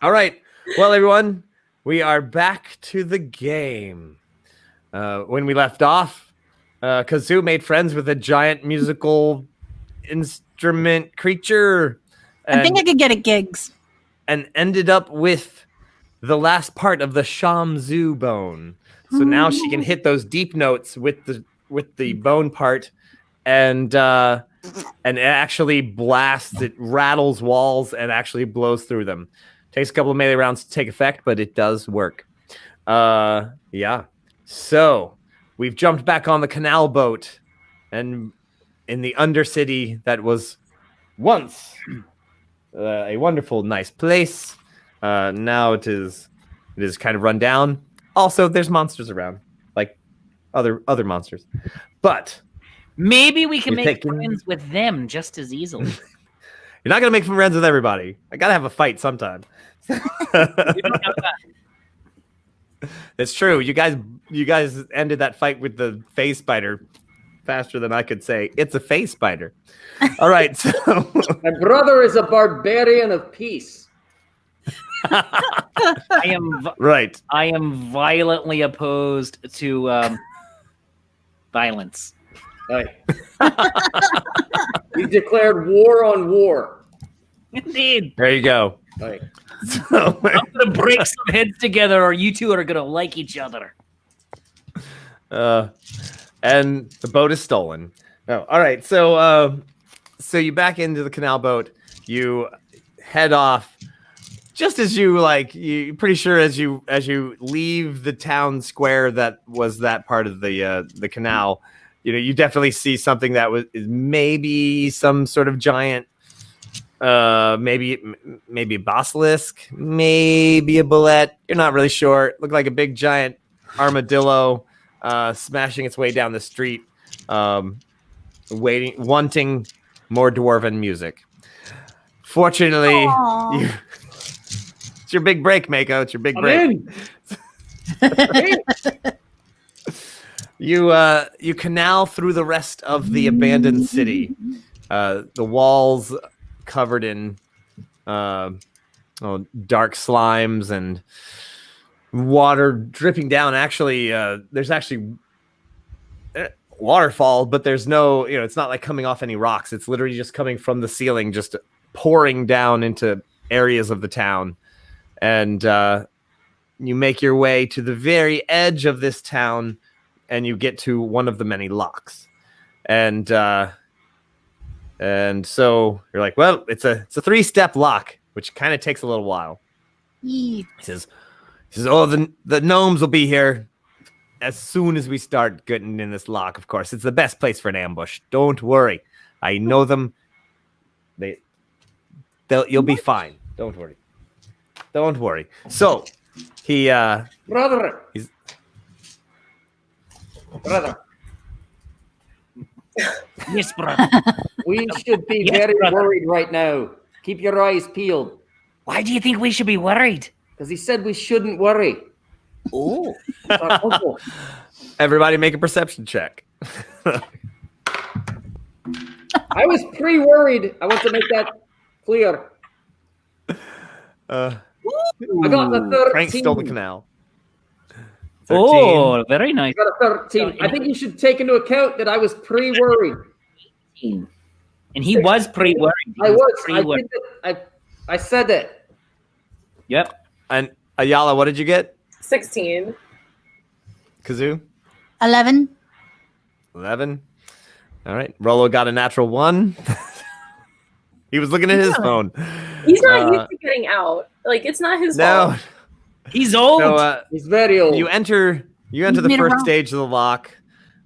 All right, well, everyone, we are back to the game. When we left off, Kah'zoo made friends with a giant musical instrument creature. I think I could get a gigs. And ended up with the last part of the shamzu bone. So now she can hit those deep notes with the bone part, and it actually blasts. It rattles walls and actually blows through them. Takes a couple of melee rounds to take effect, but it does work. Yeah. So we've jumped back on the canal boat, and in the Undercity that was once a wonderful, nice place. Now it is kind of run down. Also, there's monsters around, like other monsters. But maybe we can make friends with them just as easily. You're not gonna make friends with everybody. I gotta have a fight sometime. It's true. You guys ended that fight with the phase spider faster than I could say. It's a phase spider. All right. So My brother is a barbarian of peace. right. I am violently opposed to violence. Right. We declared war on war. Indeed. There you go. Right. So, I'm gonna break some heads together, or you two are gonna like each other. and the boat is stolen. Oh, all right. So you back into the canal boat. You head off. Just as you're pretty sure as you leave the town square that was that part of the canal, you definitely see something that is maybe some sort of giant, maybe a basilisk, maybe a bullet. You're not really sure. It looked like a big giant armadillo smashing its way down the street, wanting more dwarven music. Fortunately, it's your big break, Mako. It's your big break. You canal through the rest of the abandoned city. The walls covered in dark slimes and water dripping down. Actually, there's actually waterfall, but there's no, it's not like coming off any rocks. It's literally just coming from the ceiling, just pouring down into areas of the town. And you make your way to the very edge of this town, and you get to one of the many locks. And so you're like, well, it's a 3-step lock, which kind of takes a little while. He says, oh, the gnomes will be here as soon as we start getting in this lock. Of course, it's the best place for an ambush. Don't worry, I know them. You'll be fine. Don't worry. So brother. Yes, brother. We should be very worried right now. Keep your eyes peeled. Why do you think we should be worried? Because he said we shouldn't worry. Oh. Uncle. Everybody make a perception check. I was pre-worried. I want to make that clear. I got the 13. Frank stole the canal. 13. Oh, very nice. I got a 13. I think you should take into account that I was pre-worried. And he was pre-worried. I was. I said it. Yep. And Ayala, what did you get? 16. Kah'zoo? 11. 11. All right. Rollo got a natural 1. He was looking at his phone. He's not used to getting out. Like, it's not his fault. He's old. So, He's very old. You enter the first stage of the lock.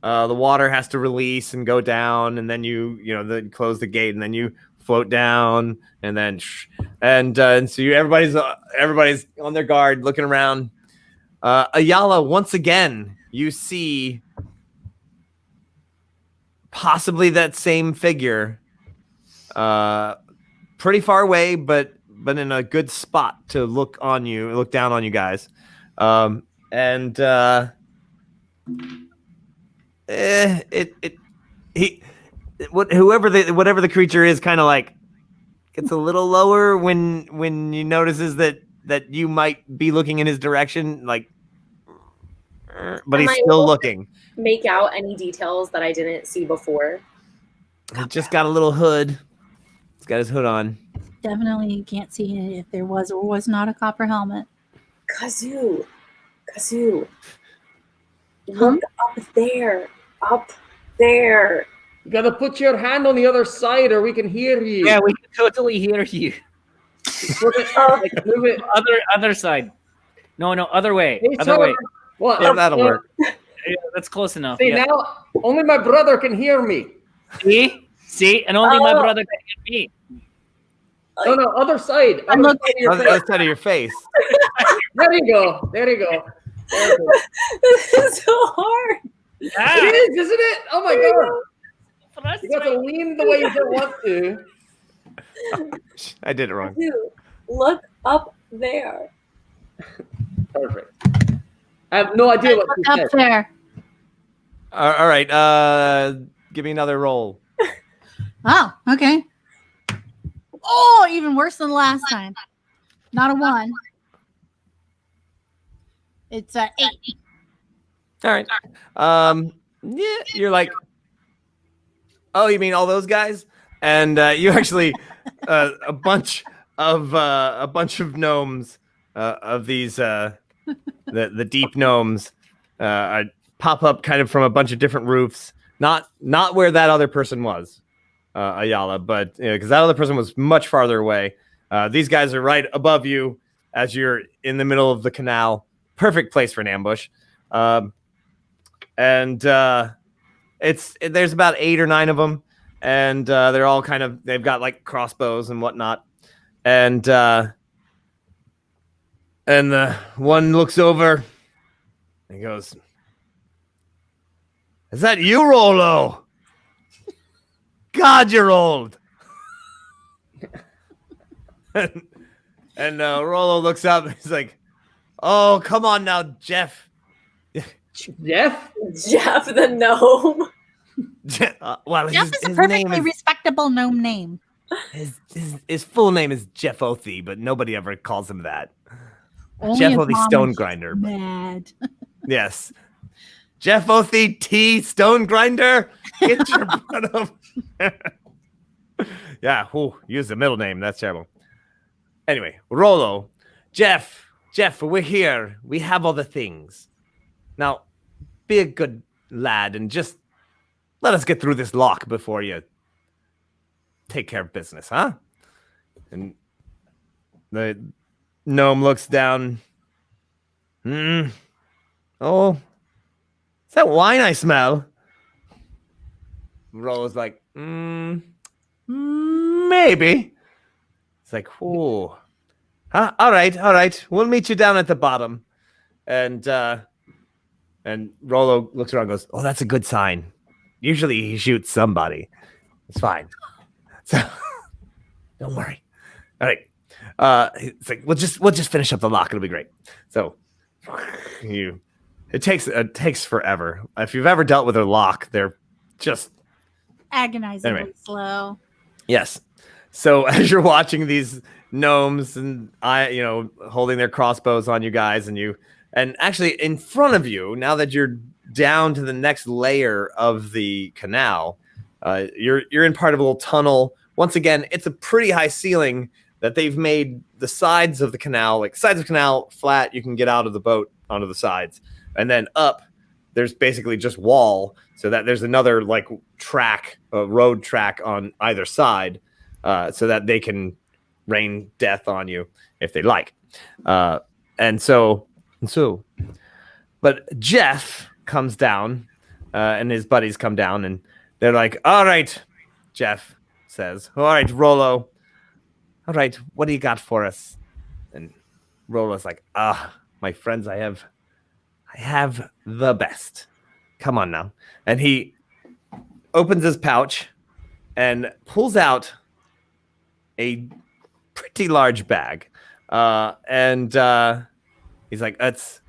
The water has to release and go down, and then you close the gate, and then you float down, and then so everybody's on their guard, looking around. Ayala, once again, you see possibly that same figure, pretty far away, but in a good spot to look down on you guys, whatever the creature is, kind of like gets a little lower when he notices that you might be looking in his direction, like, but he's still looking. Make out any details that I didn't see before. He just got a little hood. He's got his hood on. Definitely can't see it if there was or was not a copper helmet. Kah'zoo. Look up there. Up there. You gotta put your hand on the other side, or we can hear you. Yeah, we can totally hear you. Move it. Other side. No, other way. Hey, Other way. What? Yeah, that'll work. Yeah, that's close enough. See, Yeah. now only my brother can hear me. See, and only my brother can hear me. No, other side. Other side of your Other face. side of your face. There you go. This is so hard. Yeah. It is, isn't it? Oh my god. You got to lean the way you don't want to. I did it wrong. Kah'zoo, look up there. Perfect. I have no idea what Look she up said. there. All right. Give me another roll. Oh, okay. Oh, even worse than last time. Not a 1. It's a 8. All right. Yeah, you're like, oh, you mean all those guys? And you actually a bunch of gnomes of these the deep gnomes pop up kind of from a bunch of different roofs. Not where that other person was, Ayala, but because that other person was much farther away. These guys are right above you as you're in the middle of the canal. Perfect place for an ambush. There's about 8 or 9 of them, and they're all they've got like crossbows and whatnot, and the one looks over and goes, "Is that you, Rollo? God, you're old." and Rollo looks up and he's like, "Oh, come on now, Jeff." Jeff? Jeff the gnome. Well, Jeff is a perfectly respectable gnome name. His full name is Jeff Othie, but nobody ever calls him that. Only Jeff his Othie mom Stone is Grinder. Mad. Yes. Jeff Othie T Stone Grinder. Get your butt over there. Yeah, use the middle name. That's terrible. Anyway, Rollo, Jeff, we're here. We have all the things. Now, be a good lad and just let us get through this lock before you take care of business, huh? And the gnome looks down. Oh, is that wine I smell? Rollo's like, maybe. It's like, oh. Huh? All right. We'll meet you down at the bottom. And Rollo looks around and goes, oh, that's a good sign. Usually he shoots somebody. It's fine. So don't worry. All right. It's like we'll just finish up the lock. It'll be great. So it takes forever. If you've ever dealt with a lock, they're just Agonizingly slow. Yes. So as you're watching these gnomes and holding their crossbows on you guys, and actually in front of you, now that you're down to the next layer of the canal, you're in part of a little tunnel. Once again, it's a pretty high ceiling that they've made the sides of the canal, flat. You can get out of the boat onto the sides, and then up there's basically just wall, so that there's another like road track on either side, so that they can rain death on you if they like. But Jeff comes down, and his buddies come down, and they're like, all right, Jeff says, all right, Rollo, all right, what do you got for us? And Rollo's like, my friends, I have the best. Come on now. And he opens his pouch and pulls out a pretty large bag. And he's like, it's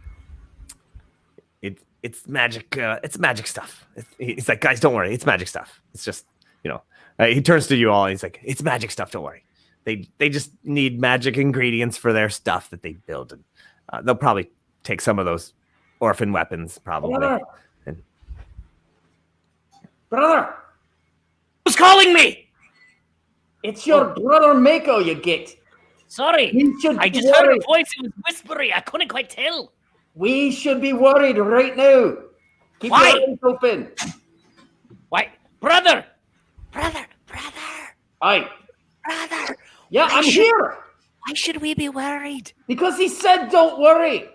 magic. It's magic stuff. He's like, guys, don't worry. It's magic stuff. It's just, he turns to you all and he's like, it's magic stuff. Don't worry. They just need magic ingredients for their stuff that they build. And they'll probably take some of those orphan weapons, probably. Brother! Who's calling me? It's your brother Mako you get. Sorry. I just heard a voice. It was whispery. I couldn't quite tell. We should be worried right now. Keep your eyes open. Why? Brother! Aye. Brother! Yeah, I'm here. Why should we be worried? Because he said don't worry.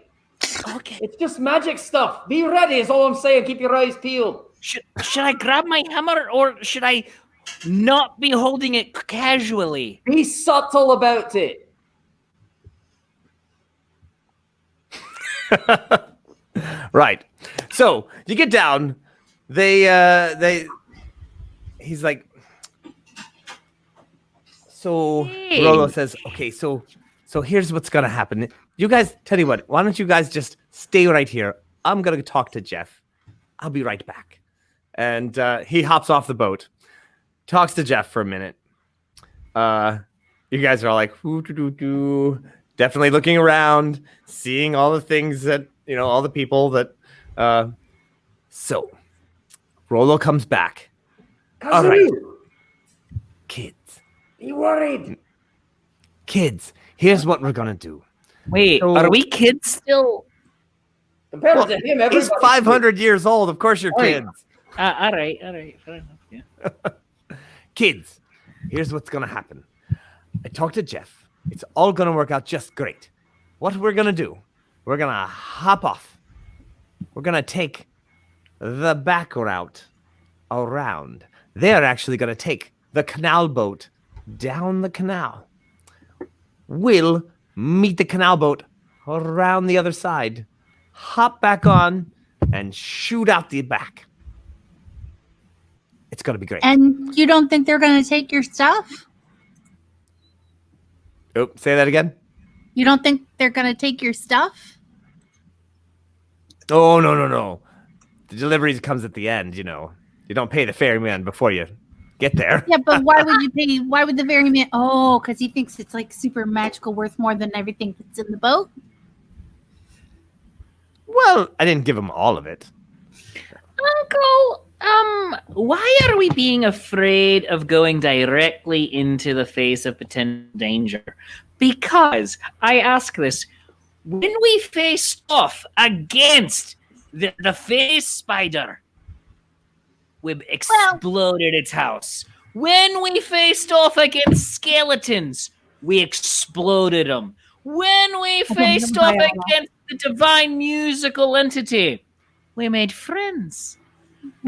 Okay. It's just magic stuff. Be ready is all I'm saying. Keep your eyes peeled. Should I grab my hammer or should I not be holding it casually? Be subtle about it. Right. So you get down. He's like, so Hey. Rollo says, okay, so here's what's gonna happen. You guys, tell you what, why don't you guys just stay right here? I'm going to talk to Jeff. I'll be right back. And he hops off the boat, talks to Jeff for a minute. You guys are all like, definitely looking around, seeing all the things that, all the people that. So, Rollo comes back. Kah'zoo, All right, kids. be worried. Kids, here's what we're going to do. Wait, So- are we kids still? Compared Well, to him, He's everybody. 500 years old. Of course you're Right. kids. All right, fair enough. Yeah. Kids, here's what's going to happen. I talked to Jeff. It's all going to work out just great. What we're going to do, we're going to hop off. We're going to take the back route around. They're actually going to take the canal boat down the canal. We'll meet the canal boat around the other side, hop back on, and shoot out the back. It's going to be great. And you don't think they're going to take your stuff? Oh, say that again. You don't think they're going to take your stuff? Oh, no. The delivery comes at the end, You don't pay the ferryman before you get there. Yeah, but why would you pay? Why would the ferryman? Oh, because he thinks it's like super magical, worth more than everything that's in the boat. Well, I didn't give him all of it. Uncle, why are we being afraid of going directly into the face of potential danger? Because I ask this, when we faced off against the face spider, we exploded its house. When we faced off against skeletons, we exploded them. When we faced off against the divine musical entity, we made friends.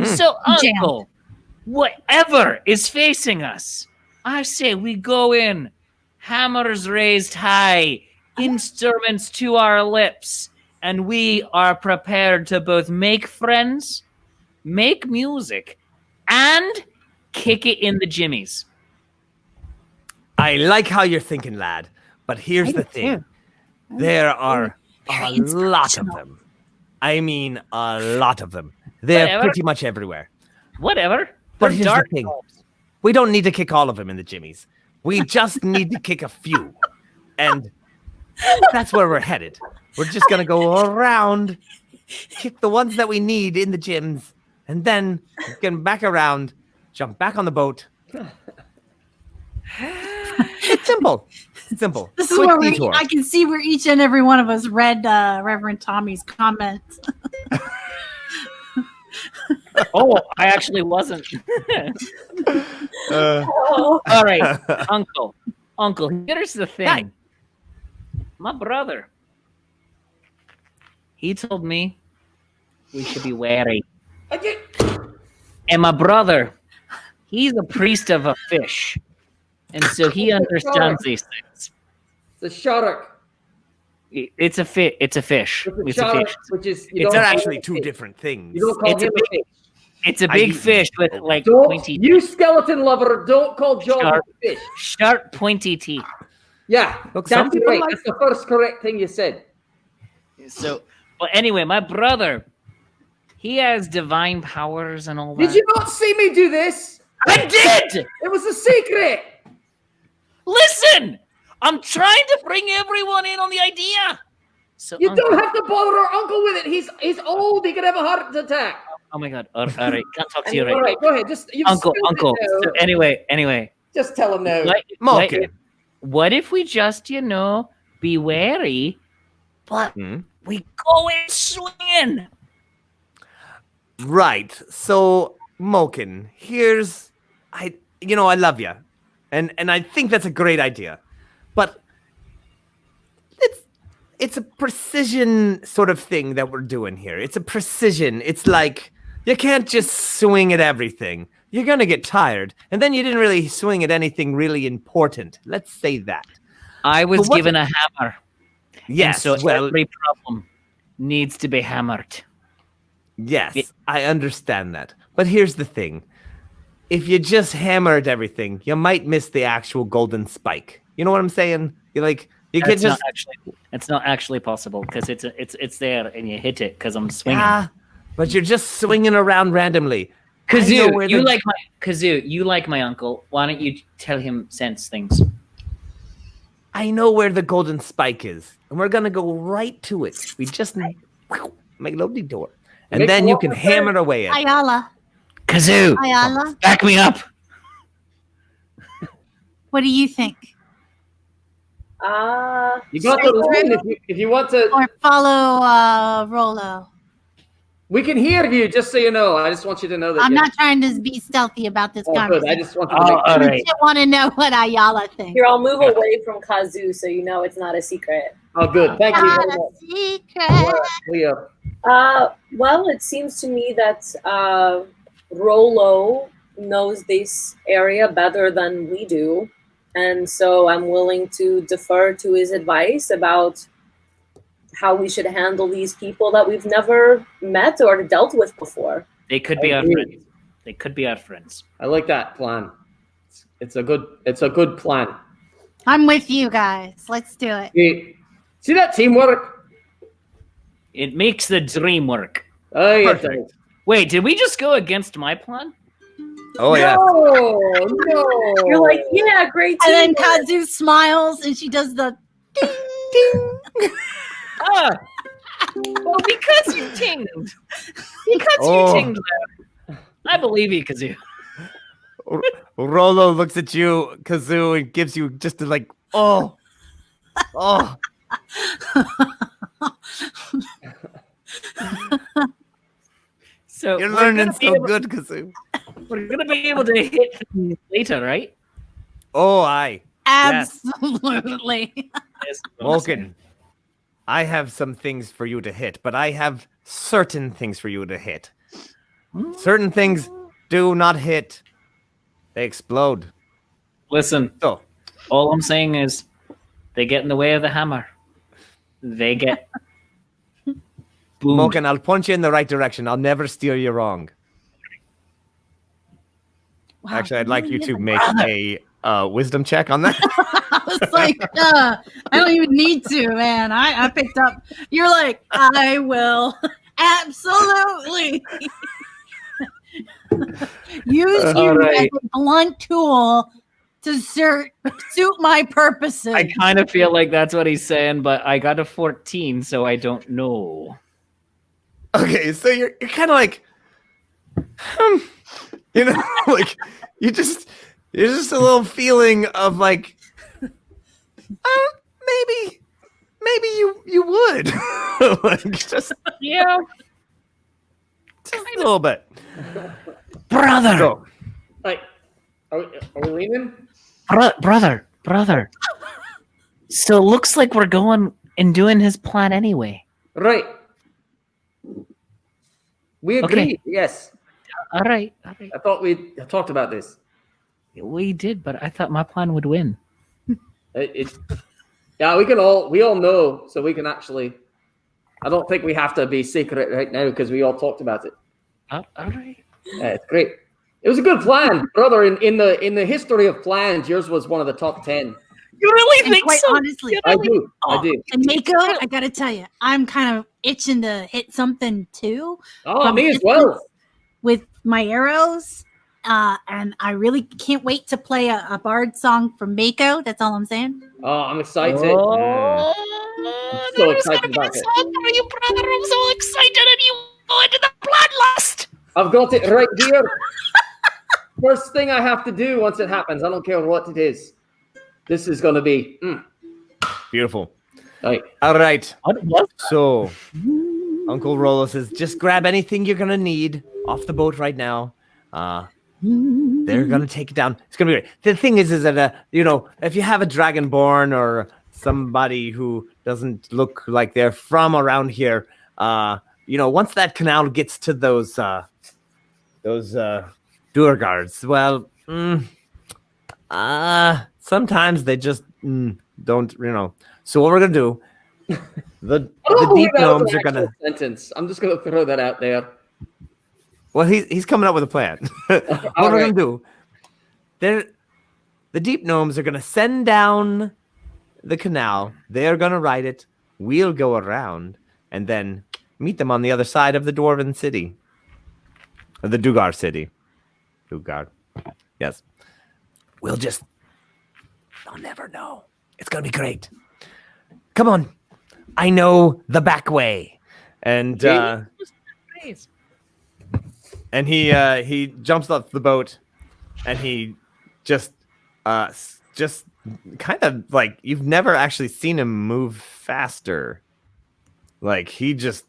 So, Uncle, whatever is facing us, I say we go in, hammers raised high, instruments to our lips, and we are prepared to both make friends, make music, and kick it in the jimmies. I like how you're thinking, lad. But here's the thing. There are a lot of them. I mean, a lot of them. They're Whatever. pretty much everywhere. Whatever. But They're here's dark the thing. elves. We don't need to kick all of them in the jimmies. We just need to kick a few. And that's where we're headed. We're just going to go around, kick the ones that we need in the gyms, and then get back around, jump back on the boat. It's simple. It's simple. This is Quick where detour. I can see where each and every one of us read Reverend Tommy's comments. Oh, I actually wasn't. All right, Uncle, here's the thing. Hi. My brother, he told me we should be wary. And my brother, he's a priest of a fish. And so he understands these things. The shark. It's a fish. It's a fish. With the It's a shark, fish. which is They're don't call actually him a two fish. different things. You don't call It's a him a fish. It's a big fish with like Don't, pointy, you skeleton lover, don't call John Shark. a fish. sharp, pointy teeth. Yeah, Look, some that's people right. like- That's the first correct thing you said. So, but anyway, my brother, he has divine powers and all that. Did you not see me do this? I did. It was a secret. Listen, I'm trying to bring everyone in on the idea. So, You Uncle, don't have to bother our uncle with it. He's old. He could have a heart attack. oh my God! All right, can't talk to you All right. right, go ahead. Just you've Uncle, spilled Uncle. it now. So anyway, Just tell him no. what if we just be wary, but we go in swinging? Right. So, Moken, I love you. And I think that's a great idea. But it's a precision sort of thing that we're doing here. It's a precision. It's like you can't just swing at everything. You're going to get tired. And then you didn't really swing at anything really important. Let's say that. I was But what- given a hammer. Yes. And so well, every problem needs to be hammered. yes, I understand that. But here's the thing. If you just hammer at everything, you might miss the actual golden spike. You know what I'm saying? You're like, You can It's just not actually possible because it's there and you hit it because I'm swinging. yeah, but you're just swinging around randomly. Kah'zoo, you like my uncle. Why don't you tell him sense things? I know where the golden spike is, and we're gonna go right to it. We just make lovely door, and then you can hammer away at it. Ayala. Kah'zoo, Ayala. back me up. What do you think? You got the line if you want to. Or follow Rollo? We can hear you, just so you know. I just want you to know that. I'm not trying to be stealthy about this Oh, good. conversation. I just want to make I just want to know what Ayala thinks. Here, I'll move away from Kah'zoo so you know it's not a secret. Oh, good. Thank you. Not a secret. Clear. Well, it seems to me that Rollo knows this area better than we do. And so I'm willing to defer to his advice about how we should handle these people that we've never met or dealt with before. They could be our friends. They could be our friends. I like that plan. It's a good plan. I'm with you guys. Let's do it. See that teamwork? It makes the dream work. Oh, yeah. Perfect. Wait, did we just go against my plan? Oh yeah. No. You're like, yeah, great And then teamwork. Kah'zoo smiles and she does the ding ding. Well, because you tinged. Because Oh. you tinged there. I believe you, Kah'zoo. Rollo looks at you, Kah'zoo, and gives you just a like, oh. So You're we're learning gonna be so able- good, Kah'zoo. We're gonna be able to hit them later, right? Oh, aye. Absolutely. Yes, Vulcan, I have some things for you to hit, but I have certain things for you to hit. Certain things do not hit. They explode. Listen, So, all I'm saying is they get in the way of the hammer. They get boomed. Vulcan, I'll point you in the right direction. I'll never steer you wrong. Wow, Actually, I'd like you to really make a wisdom check on that. I was like, I don't even need to, man. I picked up. You're like, I will absolutely use you All right. as a blunt tool to suit my purposes. I kind of feel like that's what he's saying, but I got a 14, so I don't know. Okay, so you're kind of like, you know, like you're just a little feeling of like, maybe you would, like just Yeah, a little bit, brother, So, Like, are we leaving? brother. So it looks like we're going and doing his plan anyway. Right. We agree. Okay. Yes. All right. I thought we talked about this. We did, but I thought my plan would win. Yeah, we all know, so we can actually. I don't think we have to be secret right now because we all talked about it. All right. Yeah, it's great. It was a good plan, brother. In the history of plans, yours was one of the top 10. You really And think quite so? honestly, I do. I do. and Mako, I gotta tell you, I'm kind of itching to hit something too. Oh, from me as distance well. with my arrows. And I really can't wait to play a bard song from Mako. That's all I'm saying. Oh, I'm excited. Oh, I'm so excited about it. for you, brother. I'm so excited, and you go into the bloodlust. I've got it right here. First thing I have to do once it happens, I don't care what it is. This is going to be beautiful. right. All right. What? So, Uncle Rollo says, just grab anything you're gonna need off the boat right now. They're gonna take it down. It's gonna be great. The thing is that if you have a dragonborn or somebody who doesn't look like they're from around here, once that canal gets to those Durgards, well, sometimes they just don't, So what we're gonna do? The deep gnomes are gonna sentence. I'm just gonna throw that out there. Well, he's coming up with a plan. What we're gonna do? The deep gnomes are gonna send down the canal. They're going to ride it. We'll go around and then meet them on the other side of the Dwarven city. The Dugar city. Dugar. Yes. They'll never know. It's going to be great. Come on. I know the back way. And he jumps off the boat and he just kind of like, you've never actually seen him move faster. Like he just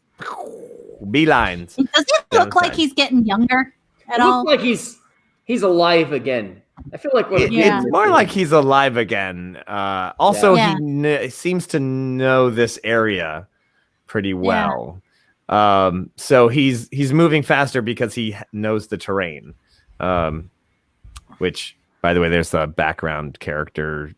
beelines. Does it look like he's getting younger at all? Looks like he's alive again. I feel like it's more like he's alive again. Also, he seems to know this area pretty well. So he's moving faster because he knows the terrain. Which, by the way, there's a background character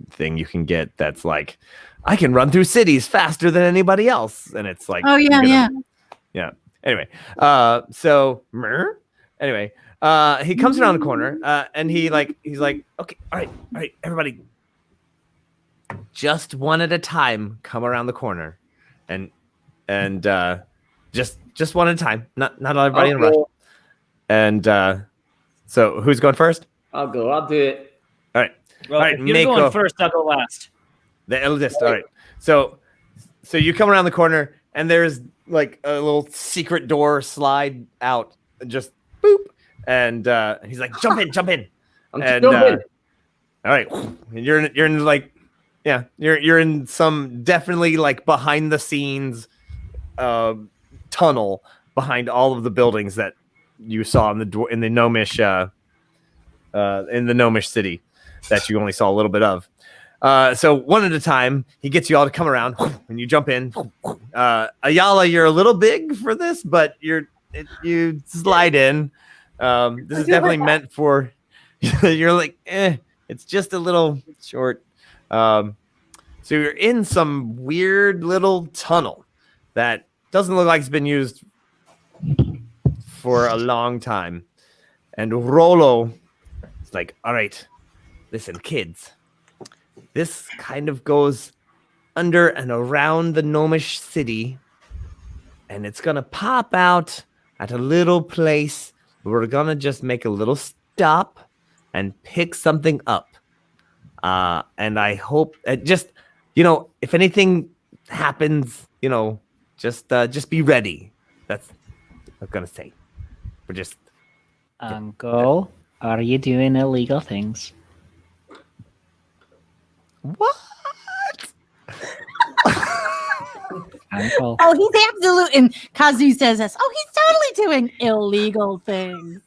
thing you can get that's like, I can run through cities faster than anybody else, and it's like, yeah. Anyway, he comes around the corner, and he's like, okay, all right, everybody, just one at a time, come around the corner, and just one at a time, not everybody in a rush. And so who's going first? I'll go. I'll do it. All right. Well, all right. You're going first. I'll go last. The eldest. All right. So you come around the corner, and there's like a little secret door slide out, just boop, and he's like, jump in. I'm jumping. All right. And you're in like, yeah, you're in some definitely like behind the scenes tunnel behind all of the buildings that you saw in the Gnomish city that you only saw a little bit of. So one at a time, he gets you all to come around, and you jump in. Ayala, you're a little big for this, but you slide in. This is definitely meant for. You're like, it's just a little short. So you're in some weird little tunnel that doesn't look like it's been used for a long time. And Rollo is like, all right, listen, kids. This kind of goes under and around the Gnomish city, and it's going to pop out at a little place. We're going to just make a little stop and pick something up. And I hope just, if anything happens, just be ready. That's what I'm going to say. We're just... Uncle, are you doing illegal things? What? Uncle. Oh, he's absolute. And Kah'zoo says this. Oh, he's totally doing illegal things.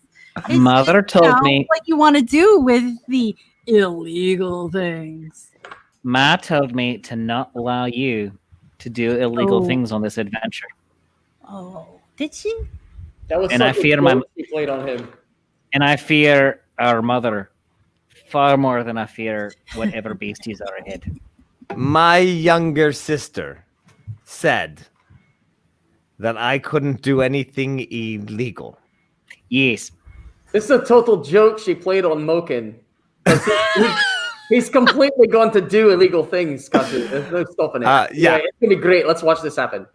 Mother told me what you want to do with the illegal things. Ma told me to not allow you to do illegal things on this adventure. Oh, did she? That was and I fear she played on him. And I fear our mother far more than I fear whatever beasties are ahead. My younger sister said that I couldn't do anything illegal. Yes. This is a total joke she played on Moken. He's completely gone to do illegal things, Kah'zoo. There's no stopping it. Yeah, it's going to be great. Let's watch this happen.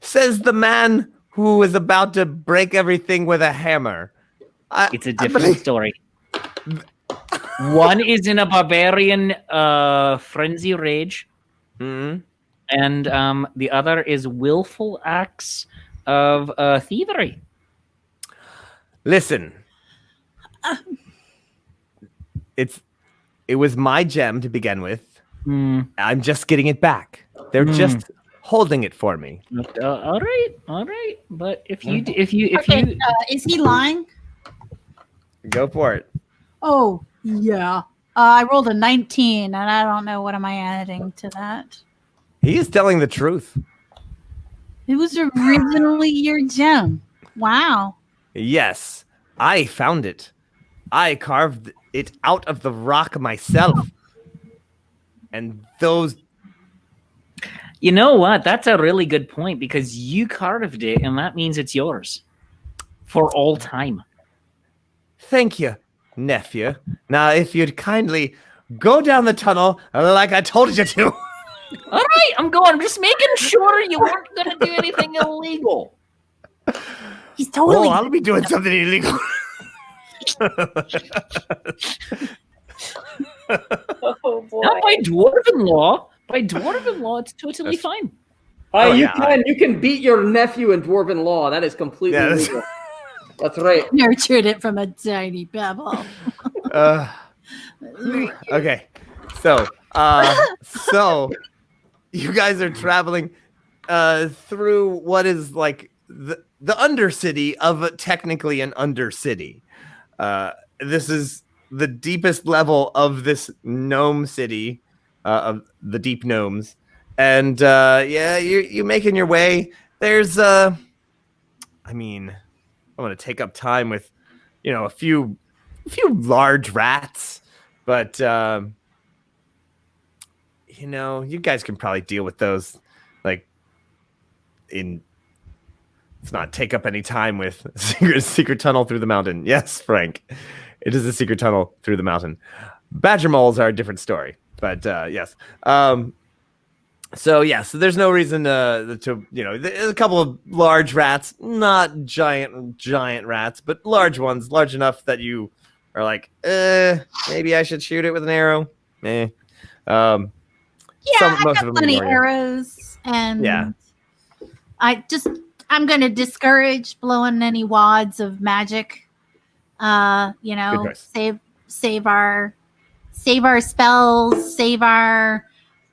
Says the man who is about to break everything with a hammer. It's a different story. One is in a barbarian frenzy rage. Mm-hmm. And the other is willful acts of thievery. Listen. It was my gem to begin with. I'm just getting it back. They're just holding it for me. All right. But if you is he lying? Go for it. Oh yeah. I rolled a 19, and I don't know what am I adding to that. He is telling the truth. It was originally your gem. Wow. Yes, I found it. I carved it out of the rock myself. And those... You know what? That's a really good point, because you carved it, and that means it's yours. For all time. Thank you, nephew. Now, if you'd kindly Go down the tunnel like I told you to. All right, I'm going. I'm just making sure you weren't going to do anything illegal. He's totally. Oh, I'll be doing something illegal. Oh boy. Not by dwarven law. By dwarven law, it's totally fine. You can beat your nephew in dwarven law. That is completely legal. That's right. Nurtured it from a tiny pebble. Okay, so you guys are traveling through what is like the undercity of technically an undercity. This is the deepest level of this gnome city, of the deep gnomes, and you're making your way. There's I mean, I'm gonna take up time with, a few large rats, but you guys can probably deal with those. Like, let's not take up any time with secret tunnel through the mountain. Yes, Frank, it is a secret tunnel through the mountain. Badger moles are a different story, but yes. So there's no reason to there's a couple of large rats, not giant rats, but large ones, large enough that you are like, maybe I should shoot it with an arrow. I got plenty of arrows, and I'm going to discourage blowing any wads of magic. Save our spells, save our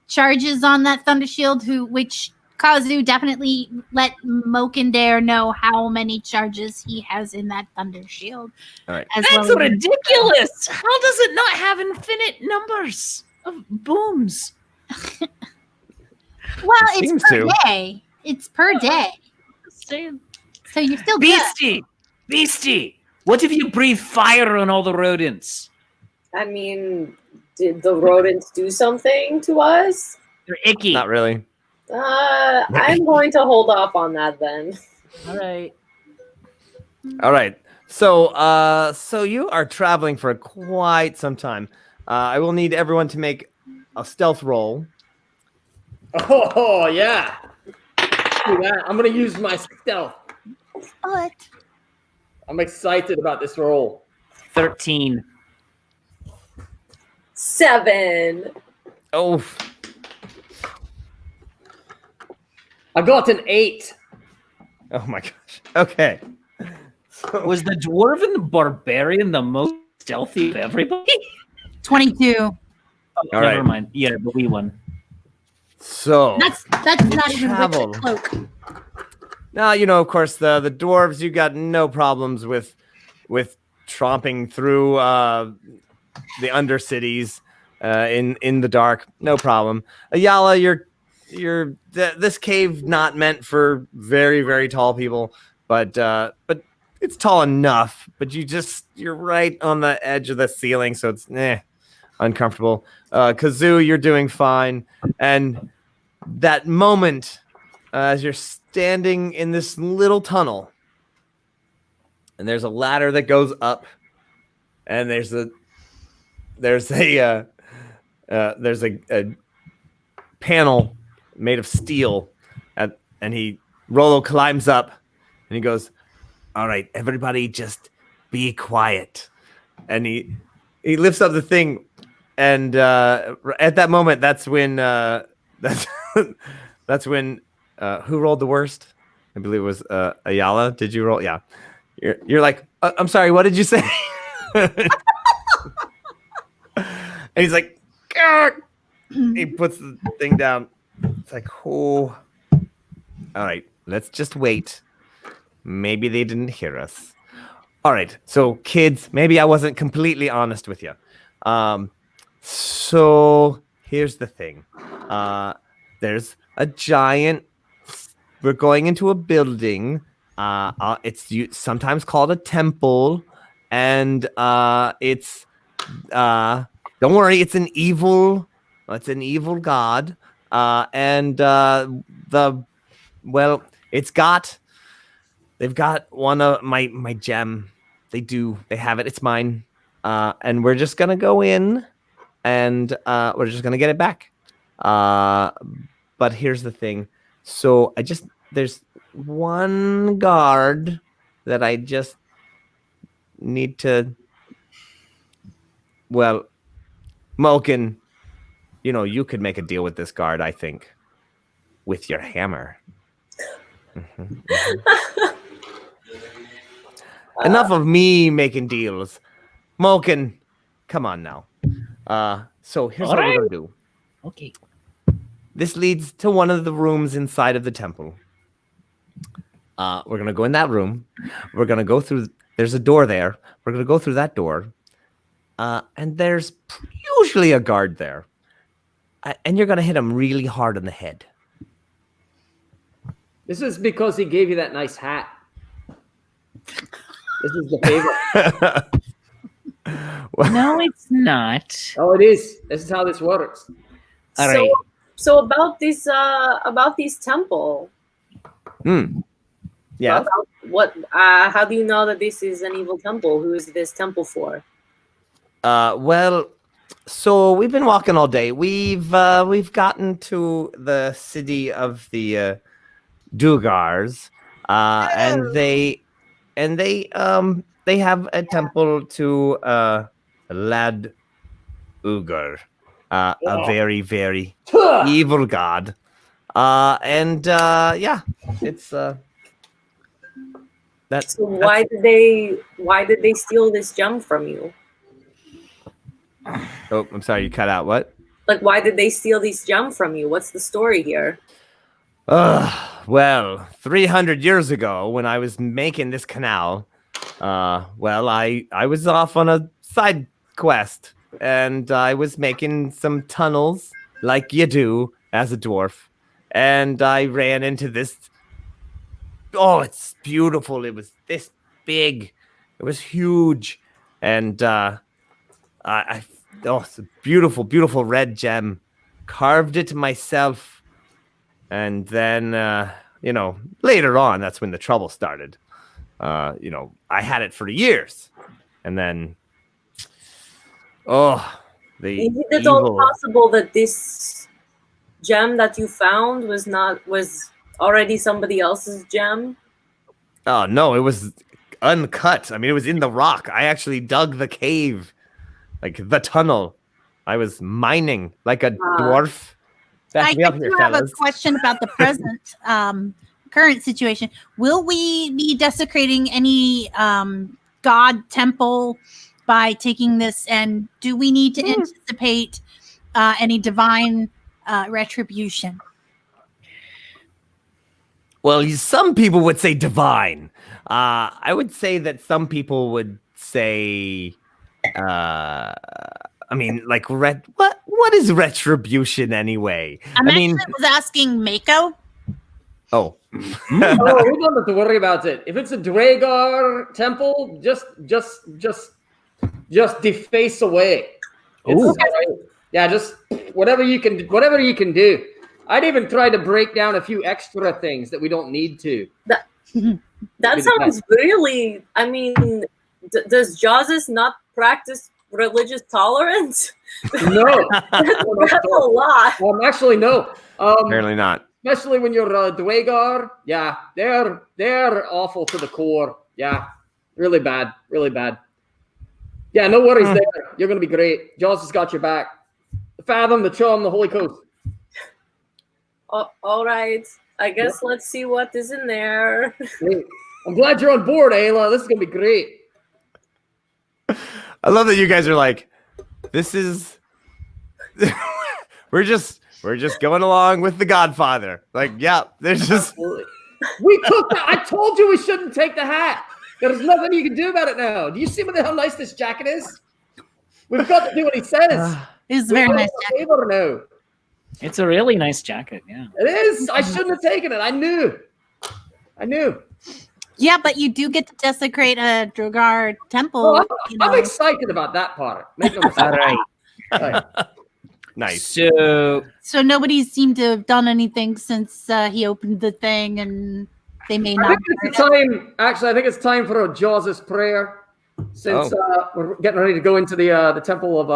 charges on that thunder shield. Which Kah'zoo definitely let Mokindare know how many charges he has in that thunder shield. All right, that's ridiculous. How does it not have infinite numbers of booms? Well, it's per day. It's per day. So you're still Beastie. What if you breathe fire on all the rodents? I mean, did the rodents do something to us? They're icky. Not really. I'm going to hold off on that then. All right. So you are traveling for quite some time. I will need everyone to make a stealth roll. Oh yeah. I'm gonna use my stealth. What? I'm excited about this roll. 13. 7. Oh. I got an 8. Oh my gosh. Okay. Was the dwarven barbarian the most stealthy of everybody? 22. Oh, never mind. Yeah, the wee one. So that's not even with the cloak. Now, of course, the dwarves, you got no problems with tromping through the undercities in the dark. No problem. Ayala, this cave not meant for very, very tall people, but it's tall enough. But you're right on the edge of the ceiling, so it's uncomfortable. Kah'zoo, you're doing fine. And that moment, as you're standing in this little tunnel, and there's a ladder that goes up, and there's a panel made of steel, and Rollo climbs up, and he goes, "All right, everybody, just be quiet." And he lifts up the thing, and at that moment, that's when who rolled the worst? I believe it was Ayala. Did you roll? Yeah. You're like, I'm sorry, what did you say? And he's like, "Gah!" He puts the thing down. It's like, oh. All right, let's just wait. Maybe they didn't hear us. All right, so kids, maybe I wasn't completely honest with you. So here's the thing. There's a giant. We're going into a building. It's sometimes called a temple, and it's don't worry, it's an evil god, and they've got one of my gem. They have it. It's mine, and we're just gonna go in, and we're just gonna get it back. But here's the thing. So there's one guard that I just need to. Well, Malkin, you could make a deal with this guard, I think, with your hammer. Enough of me making deals. Malkin, come on now. So here's what we're going to do. Okay. This leads to one of the rooms inside of the temple. We're going to go in that room. We're going to go through. There's a door there. We're going to go through that door. And there's usually a guard there. And you're going to hit him really hard on the head. This is because he gave you that nice hat. This is the favorite. No, it's not. Oh, it is. This is how this works. All right. So about this temple. Yeah. How do you know that this is an evil temple? Who is this temple for? Well, so we've been walking all day. We've gotten to the city of the Dugars, and they have a temple to Lad Ugar, a very, very evil god. It's that. So why did they steal this gem from you? Oh, I'm sorry, you cut out. What? Like, why did they steal this gem from you? What's the story here? Well, 300 years ago, when I was making this canal, I was off on a side quest, and I was making some tunnels, like you do as a dwarf, and I ran into this. Oh, it's beautiful. It was this big. It was huge, and it's a beautiful, beautiful red gem. Carved it myself. And then, later on, that's when the trouble started. I had it for years. And then, Is it at all possible that this gem that you found was already somebody else's gem? Oh, no, it was uncut. I mean, it was in the rock. I actually dug the cave. Like the tunnel. I was mining like a dwarf. I do have a question about the present current situation. Will we be desecrating any god temple by taking this? And do we need to anticipate any divine retribution? Well, some people would say divine. I would say that some people would say... what is retribution anyway? I was asking Mako. Oh. We don't have to worry about it. If it's a Dwagar temple, just deface away. Just whatever you can do. I'd even try to break down a few extra things that we don't need to. That sounds really. I mean, does Joseph not practice religious tolerance? No, that's a lot. Actually, no. Apparently not. Especially when you're a Dwagar. Yeah, they're awful to the core. Yeah, really bad, really bad. Yeah, no worries there. You're gonna be great. Jaws has got your back. The Fathom, the Chum, the Holy Coast. All right. I guess let's see what is in there. I'm glad you're on board, Ayla. This is gonna be great. I love that you guys are like, this is we're just going along with the Godfather. Like, yeah, there's just we took that. I told you we shouldn't take the hat. There's nothing you can do about it now. Do you see how nice this jacket is? We've got to do what he says. It's a very nice jacket. Now. It's a really nice jacket, yeah. It is. I shouldn't have taken it. I knew. Yeah, but you do get to desecrate a Drogar temple. Well, I'm excited about that part. Make no mistake. All right. Nice. So nobody seemed to have done anything since he opened the thing, and they may not. I think it's time for a Jaws' prayer, since we're getting ready to go into the temple of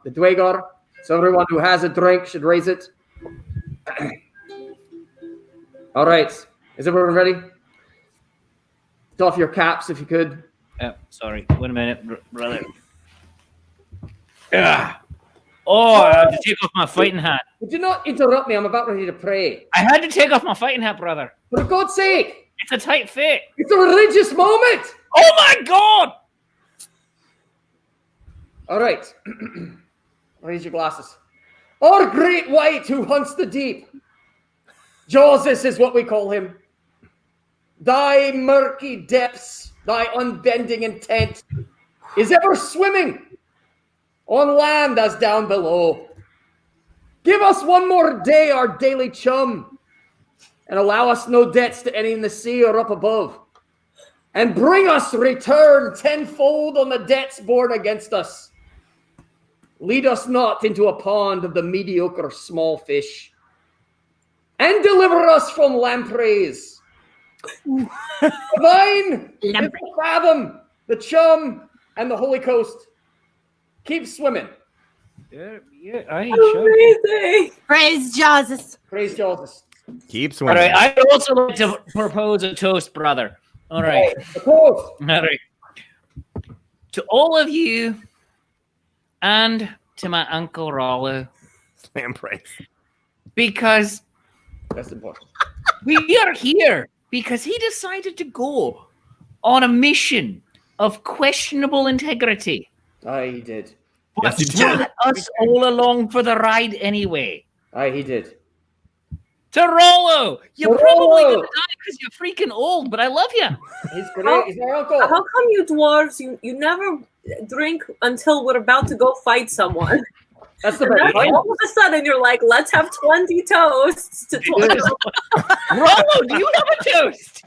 the Dwagar. So everyone who has a drink should raise it. All right. Is everyone ready? Doff your caps if you could. Sorry. Wait a minute, brother. Oh, I had to take off my fighting hat. Would you not interrupt me? I'm about ready to pray. I had to take off my fighting hat, brother. For God's sake! It's a tight fit. It's a religious moment! Oh my God! All right. Raise your glasses. Our great white who hunts the deep. Joseph is what we call him. Thy murky depths, thy unbending intent is ever swimming on land as down below. Give us one more day, our daily chum, and allow us no debts to any in the sea or up above. And bring us return tenfold on the debts borne against us. Lead us not into a pond of the mediocre small fish. And deliver us from lampreys. Divine, the fathom, the chum, and the Holy Coast. Keep swimming. Yeah, I ain't sure. Amazing. Praise Jesus. Praise Joseph. Keep All swimming. right, I'd also like to propose a toast, brother. All right. Of course. All right. To all of you and to my Uncle Rollo, Lampreys. because That's important. we are here because he decided to go on a mission of questionable integrity. Aye, he did. But Yes, he did. brought us all along for the ride anyway. Aye, he did. To Rollo! You're To probably Rollo! going to die because you're freaking old, but I love you. He's great. He's our uncle. How come you dwarves, you never drink until we're about to go fight someone? That's the And best. then all of a sudden you're like, let's have 20 toasts to 12. Rollo, do you have a toast?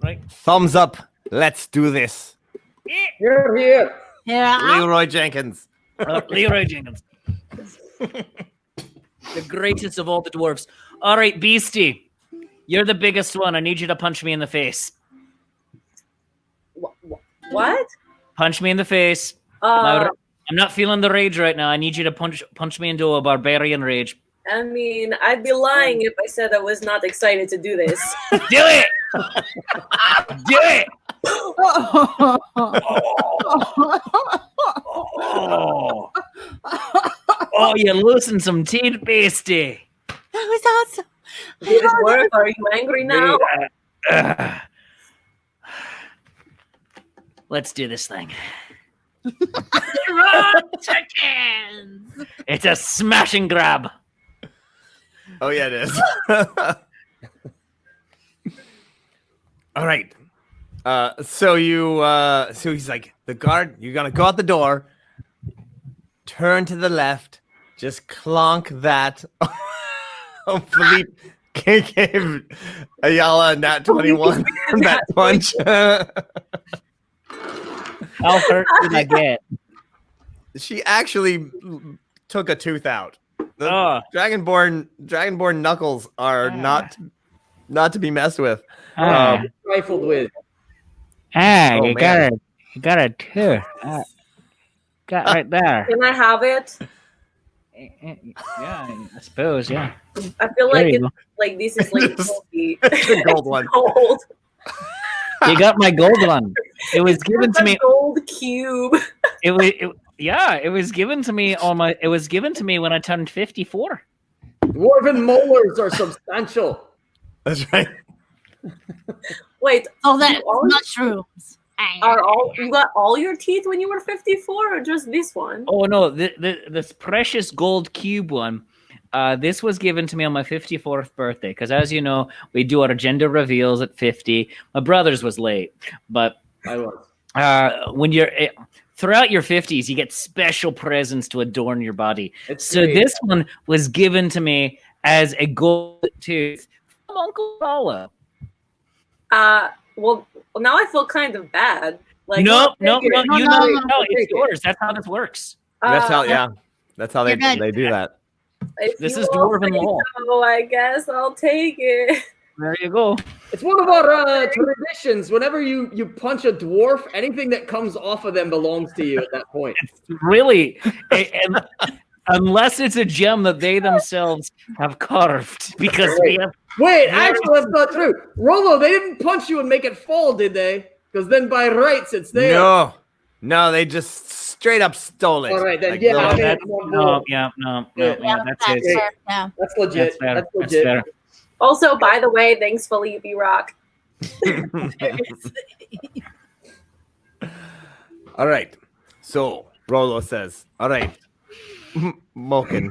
Right. Thumbs up. Let's do this. Here, here. Yeah. Leroy Jenkins. Leroy Jenkins. The greatest of all the dwarves. All right, Beastie. You're the biggest one. I need you to punch me in the face. What? Punch me in the face. I'm not feeling the rage right now. I need you to punch me into a barbarian rage. I mean, I'd be lying if I said I was not excited to do this. Do it! Do it! Oh, you loosen some teeth, Beastie. That was awesome. Did it work? Are you angry now? Let's do this thing. Chickens. It's a smash and grab. Oh, yeah, it is. All right. So he's like, the guard, you're going to go out the door, turn to the left, just clonk that. Oh, Philippe gave Ayala Nat21 that punch. How hurt did I get? She actually took a tooth out. The Oh. Dragonborn knuckles are not to be messed with. Rifled with. Oh, you man. got a tooth. Got right there. Can I have it? Yeah, I suppose. Yeah. I feel There like you it's like this is like trophy. The gold one. Gold. You got my gold one. It was given to A me. gold cube. It was given to me on my. It was given to me when I turned 54. Dwarven molars are substantial. That's right. Wait, Oh, that You all- mushrooms. you got all your teeth when you were 54, or just this one? Oh no, this precious gold cube one. This was given to me on my 54th birthday because, as you know, we do our gender reveals at 50. My brother's was late, but I was. when you're throughout your 50s, you get special presents to adorn your body. It's So great. this one was given to me as a gold tooth from Uncle Rollo. Well, now I feel kind of bad. Like, No, No, it's Take it. yours. That's how this works. That's how That's how You're good. they do that. If This you is all dwarven say law. so, I guess I'll take it. There you go. It's one of our traditions. Whenever you punch a dwarf, anything that comes off of them belongs to you at that point. Really, and unless it's a gem that they themselves have carved, because we have. Wait, actually, that's not true. Rollo, they didn't punch you and make it fall, did they? Because then by rights, it's there. No, they just straight up stole it. All right, then, Like, yeah. no, I mean, That's it. fair. Yeah. That's legit. That's fair. That's That's legit. fair. Also, by the way, thanks, Felipe Rock. All right. So Rollo says, all right, Moken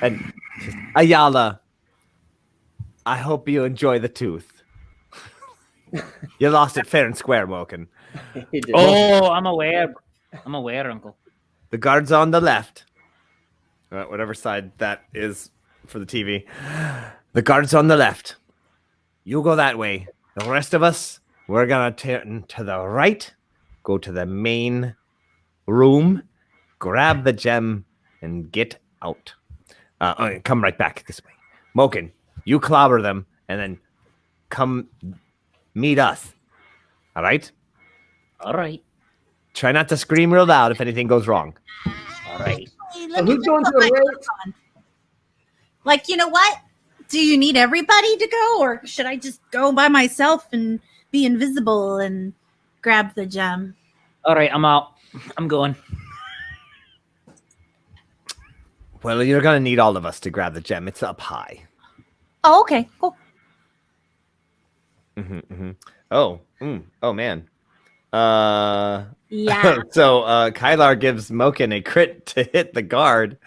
and Ayala, I hope you enjoy the tooth. You lost it fair and square, Moken. He did. Oh, I'm aware. Uncle. The guard's on the left. Whatever side that is for the TV. The guard's on the left. You go that way. The rest of us, we're going to turn to the right, go to the main room, grab the gem, and get out. Come right back this way. Moken, you clobber them, and then come meet us. All right? All right. Try not to scream real loud if anything goes wrong. All right. Who's going to the right? Like, you know what? Do you need everybody to go, or should I just go by myself and be invisible and grab the gem? All right. I'm out. I'm going. Well, you're going to need all of us to grab the gem. It's up high. Oh, okay, cool. Oh, man. Yeah. So Kylar gives Moken a crit to hit the guard.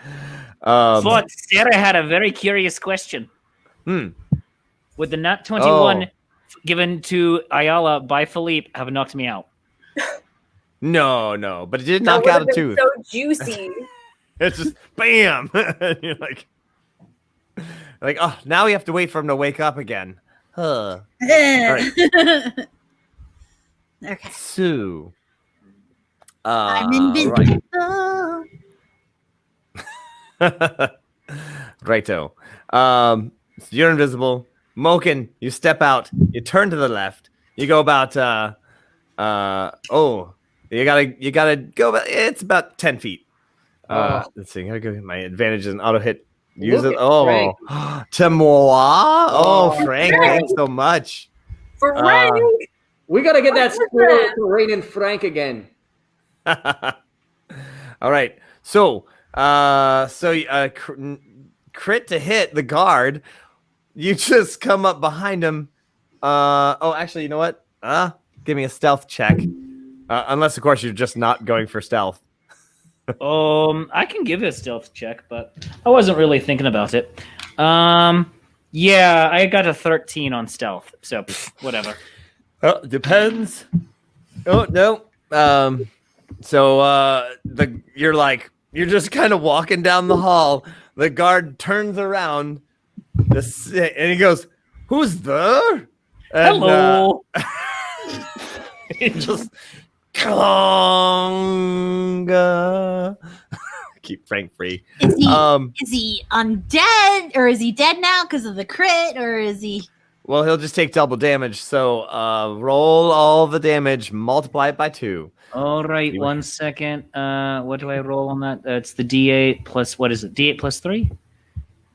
But Sarah had a very curious question. Would the Nat21 given to Ayala by Philippe have knocked me out? No, but it did knock out a tooth. So juicy. It's just bam. You're like, oh, now we have to wait for him to wake up again. Huh. Right. Okay. So, I'm invisible. Right. Righto. So you're invisible. Moken, you step out. You turn to the left. You go about. You gotta go. It's about 10 feet. Let's see. I gotta go get my advantage and auto hit. Use it. Oh, Tamoa. Oh, Frank, thanks so much. Frank. We got to get that squirrel to rein in Frank again. All right. So, crit to hit the guard. You just come up behind him. Actually, you know what? Give me a stealth check. Unless, of course, you're just not going for stealth. I can give you a stealth check, but I wasn't really thinking about it. Yeah, I got a 13 on stealth, so whatever. Depends. Oh no. You're just kind of walking down the hall. The guard turns around, and he goes, "Who's there?" And, Hello. Just conga. Keep Frank free. Is he undead, or is he dead now because of the crit, or is he? Well, he'll just take double damage. So roll all the damage, multiply it by 2. All right, 1 second. What do I roll on that? It's the D8 plus, what is it? D8 plus 3?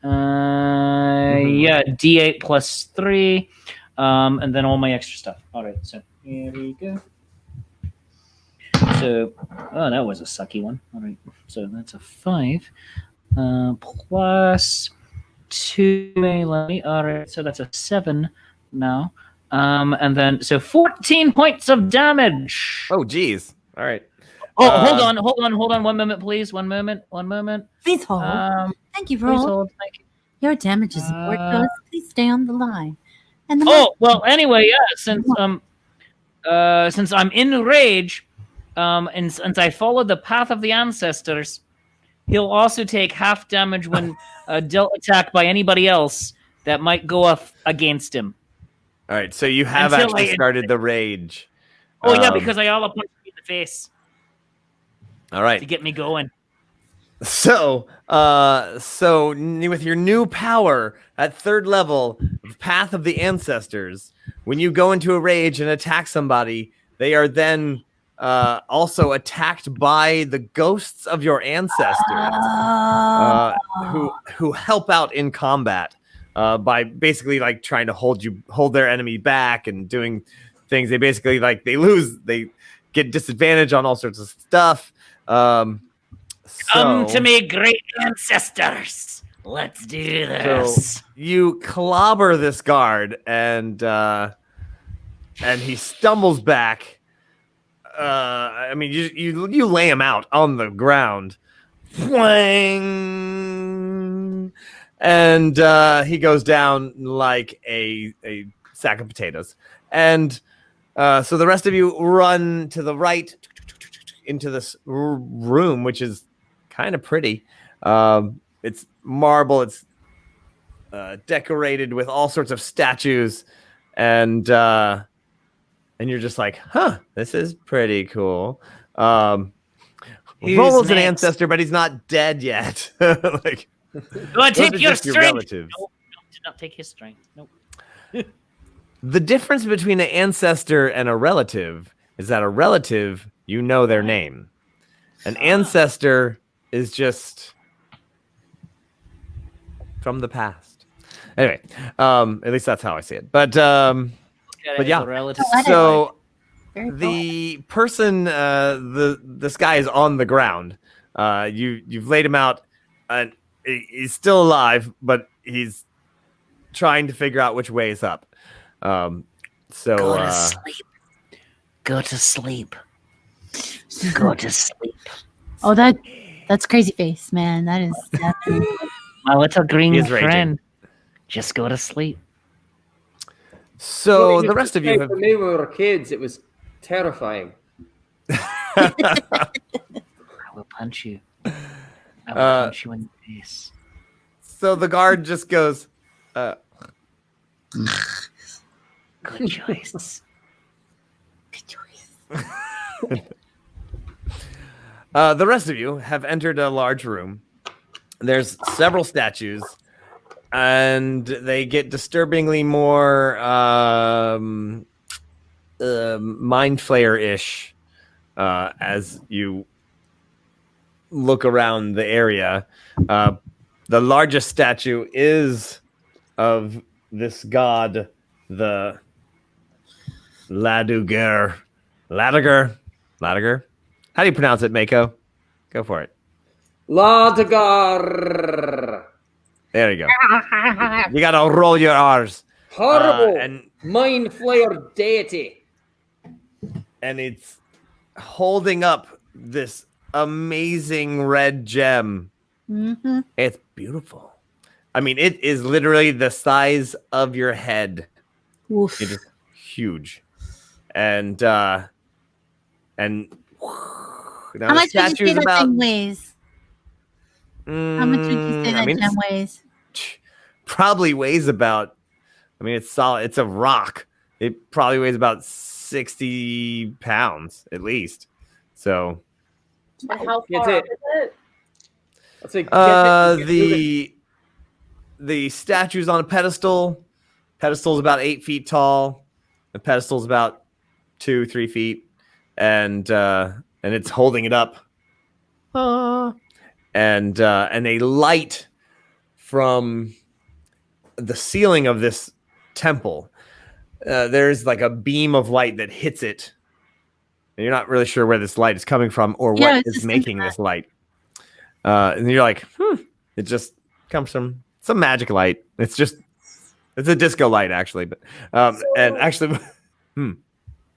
Yeah, D8 plus 3. And then all my extra stuff. All right, so here we go. So, that was a sucky one. All right, so that's a 5. Plus 2 melee. All right, so that's a 7 now. And then, so 14 points of damage. Oh, geez. All right. Oh, hold on. 1 moment, please. 1 moment. Please hold. Thank you, Please Roll. hold. Thank you. Your damage is important to us. Please stay on the line. And the Well, anyway, yeah. Since I'm in rage, and since I followed the path of the ancestors, he'll also take half damage when dealt attack by anybody else that might go up against him. All right, so you have actually started the rage. Oh, yeah, because I all punched me in the face. All right. To get me going. So with your new power at 3rd level, path of the ancestors. When you go into a rage and attack somebody, they are then also attacked by the ghosts of your ancestors, who help out in combat by basically like trying to hold their enemy back and doing things. They basically they get disadvantage on all sorts of stuff. Come to me, great ancestors. Let's do this. So you clobber this guard, and he stumbles back. I mean, you lay him out on the ground, and he goes down like a sack of potatoes. And so the rest of you run to the right into this room, which is kind of pretty. It's marble. It's decorated with all sorts of statues, and you're just like, huh, this is pretty cool. Rollo's an ancestor, but he's not dead yet. Like, take your strength. Relatives. No, do not take his strength. Nope. The difference between an ancestor and a relative is that a relative, you know their name. An ancestor is just from the past. Anyway, at least that's how I see it. But yeah. So the person, this guy is on the ground. You've laid him out, and he's still alive, but he's trying to figure out which way is up. Go to sleep. Go to sleep. Go to sleep. Oh, that's crazy face, man. That is definitely... My little green friend. Just go to sleep. So the rest of you have... For me, when we were kids, it was terrifying. I will punch you. I will punch you in the face. So the guard just goes, good choice. Good choice. The rest of you have entered a large room. There's several statues, and they get disturbingly more mind flayer-ish as you look around the area. The largest statue is of this god, the Ladiger. How do you pronounce it, Mako? Go for it. Ladigar. There you go. You gotta roll your R's. Horrible and mind flayer deity. And it's holding up this amazing red gem. Mm-hmm. It's beautiful. I mean, it is literally the size of your head. Oof. It is huge. And how much would you say that thing weighs? How much would you say that gem weighs? Probably weighs about, I mean, it's solid. It's a rock. It probably weighs about 60 pounds at least. So. And how far up is it? The statue's on a pedestal. Pedestal's about 8 feet tall. The pedestal's about 2-3 feet, and it's holding it up. And a light from the ceiling of this temple. There's like a beam of light that hits it. And you're not really sure where this light is coming from or what is making this light. And you're like, it just comes from some magic light. It's a disco light, actually. But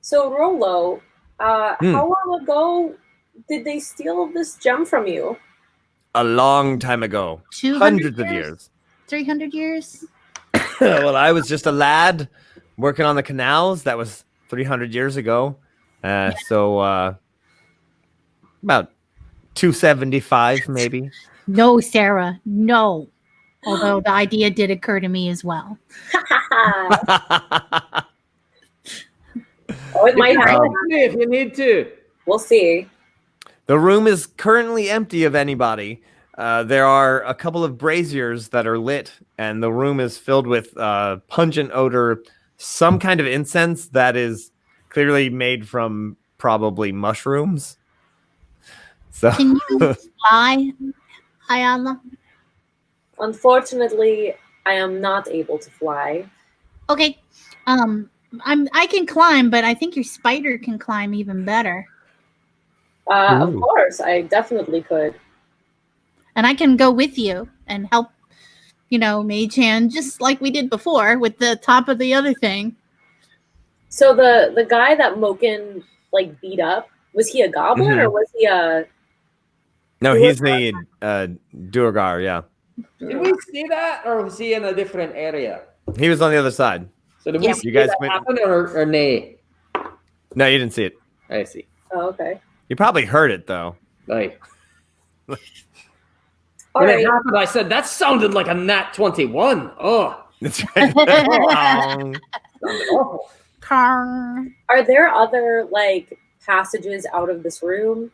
So Rollo, how long ago did they steal this gem from you? A long time ago. Hundreds of years. 300 years? Well, I was just a lad working on the canals. That was 300 years ago. So about 275, maybe. No, Sarah, no. Although the idea did occur to me as well. It might happen if you need to. We'll see. The room is currently empty of anybody. There are a couple of braziers that are lit, and the room is filled with pungent odor, some kind of incense that is clearly made from probably mushrooms. So, Can you fly, Ayala? Unfortunately, I am not able to fly. Okay. I can climb, but I think your spider can climb even better. Of Ooh. course, I definitely could. And I can go with you and help, Mage Hand, just like we did before with the top of the other thing. So the guy that Moken like beat up, was he a goblin or was he a? No, he's the Duergar, yeah. Did we see that, or was he in a different area? He was on the other side. So did Yeah, we see you guys that went- happen, or nay? No, you didn't see it. I see. Oh, okay. You probably heard it, though. Right. All When right. it happened, I said, that sounded like a Nat21. Oh. That's right. Sounded awful. Carr. Are there other like passages out of this room?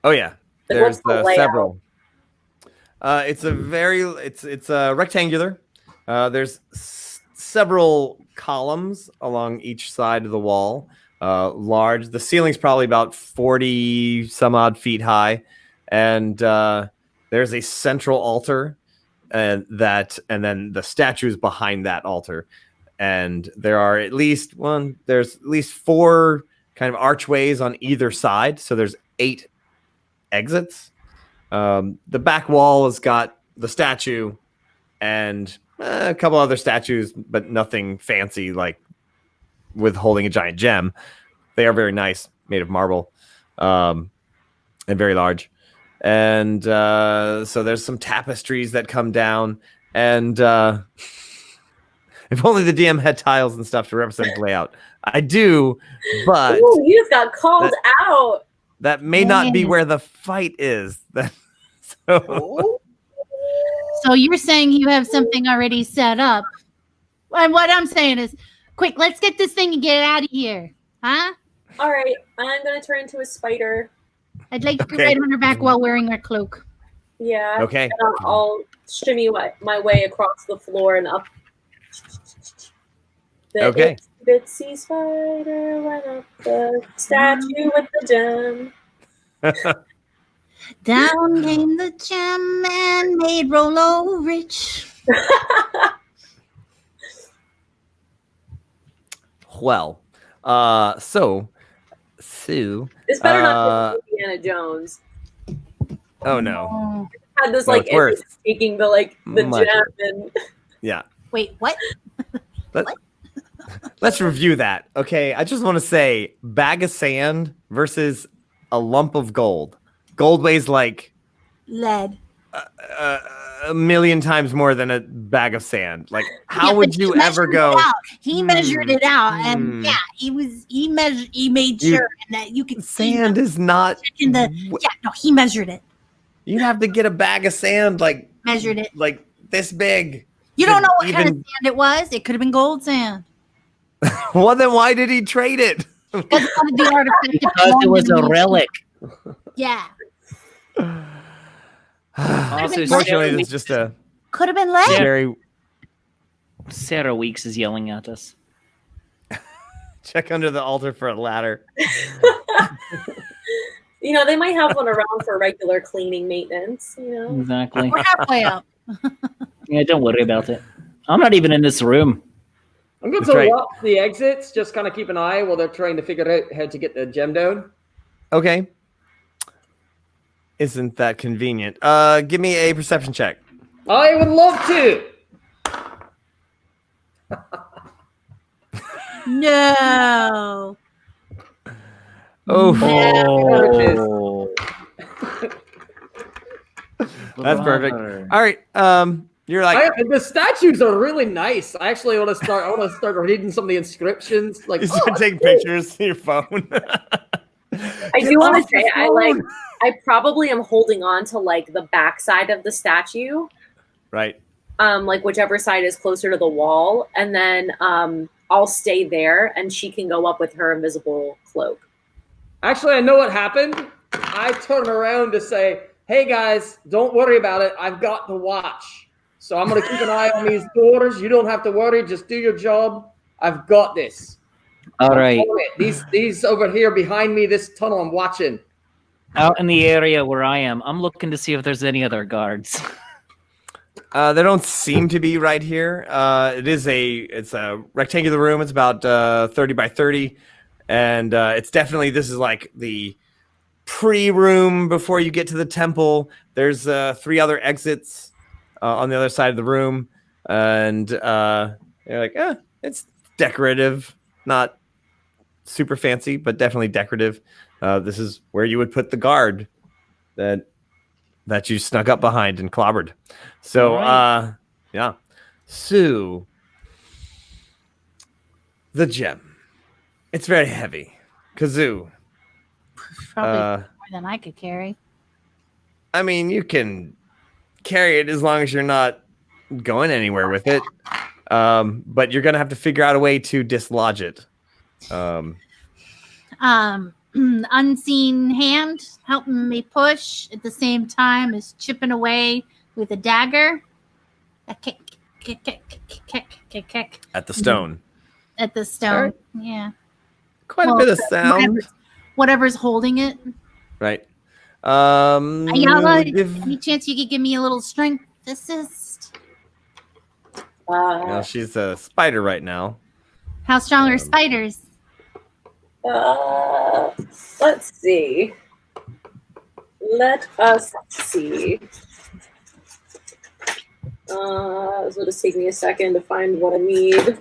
Oh, yeah. Like, There's what's the layout? several. It's rectangular. There's several columns along each side of the wall. Large. The ceiling's probably about 40 some odd feet high, and there's a central altar, and then the statues behind that altar, and there are at least four kind of archways on either side. So there's 8 exits. The back wall has got the statue and a couple other statues, but nothing fancy like with holding a giant gem. They are very nice, made of marble, and very large. And so there's some tapestries that come down, and if only the DM had tiles and stuff to represent the layout. I do, but Ooh, you just got called out. that may not be where the fight is. So, So you're saying you have something already set up. And what I'm saying is, quick, let's get this thing and get out of here. Huh? All right, I'm gonna turn into a spider. I'd like to Okay. ride on her back while wearing her cloak. Yeah. okay. And I'll shimmy my way across the floor and up. The Okay. Bitsy spider went up the statue with the gem. Down came the gem and made Rollo rich. Well, so Sue. This better not be Indiana Jones. Oh no. Oh. Had this No, like it's worse. taking the Much gem worse. and Yeah. Wait, what? Let's review that. Okay. I just want to say bag of sand versus a lump of gold. Gold weighs like Lead. a million times more than a bag of sand. Like, how Yeah, would but you he ever measured go? it out. He measured it out, and Hmm. yeah, he made You- sure that you could see Sand is not. in the. Yeah, no, he measured it. You'd have to get a bag of sand Measured it. like this big. You don't know what kind of even- sand it was. It could have been gold sand. Well, then why did he trade it? Because it wanted the artifact to Because it belong was to a me. relic. Yeah, Also, Fortunately, it's just a could have been lead. Yeah. very. Sarah Weeks is yelling at us. Check under the altar for a ladder. they might have one around for regular cleaning maintenance. Exactly. We're halfway up. Yeah, don't worry about it. I'm not even in this room. I'm going That's to right. lock the exits, just kind of keep an eye while they're trying to figure out how to get the gem down. Okay. Isn't that convenient? Give me a perception check. I would love to. No. Oh, that's perfect. All right. You're like, The statues are really nice. I actually want to start. I want to start reading some of the inscriptions. Like, you start taking pictures of your phone. I do want to say I probably am holding on to like the backside of the statue, Right. like whichever side is closer to the wall, and then I'll stay there, and she can go up with her invisible cloak. actually, I know what happened. I turn around to say, hey guys, don't worry about it. I've got the watch. So I'm going to keep an eye on these doors. You don't have to worry. Just do your job. I've got this. All right. These over here behind me, this tunnel, I'm watching. Out in the area where I am, I'm looking to see if there's any other guards. There don't seem to be right here. It's a rectangular room. It's about 30 by 30, and it's definitely, this is like the pre-room before you get to the temple. There's 3 other exits on the other side of the room, and you're like, it's decorative, not super fancy, but definitely decorative. This is where you would put the guard that you snuck up behind and clobbered. So, right. yeah. Sue, the gem. It's very heavy. Kah'zoo. Probably more than I could carry. I mean, you can carry it as long as you're not going anywhere with it. But you're going to have to figure out a way to dislodge it. Unseen hand helping me push at the same time as chipping away with a dagger. A kick. At the stone. At the stone. Right. Yeah. Quite a bit of sound. Whatever's holding it. Right. Ayala, any chance you could give me a little strength assist? She's a spider right now. How strong are spiders? Let's see. Let us see. So just take me a second to find what I need.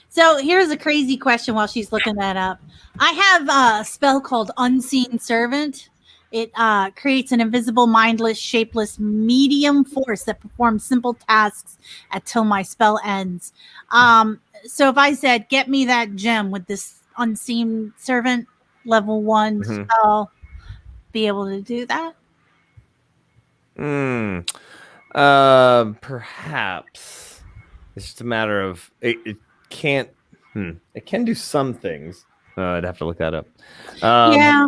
So here's a crazy question while she's looking that up. I have a spell called Unseen Servant. It creates an invisible, mindless, shapeless medium force that performs simple tasks until my spell ends. So if I said, get me that gem with this Unseen Servant level 1 spell, be able to do that? Perhaps. It's just a matter of it can't. It can do some things. I'd have to look that up. Yeah.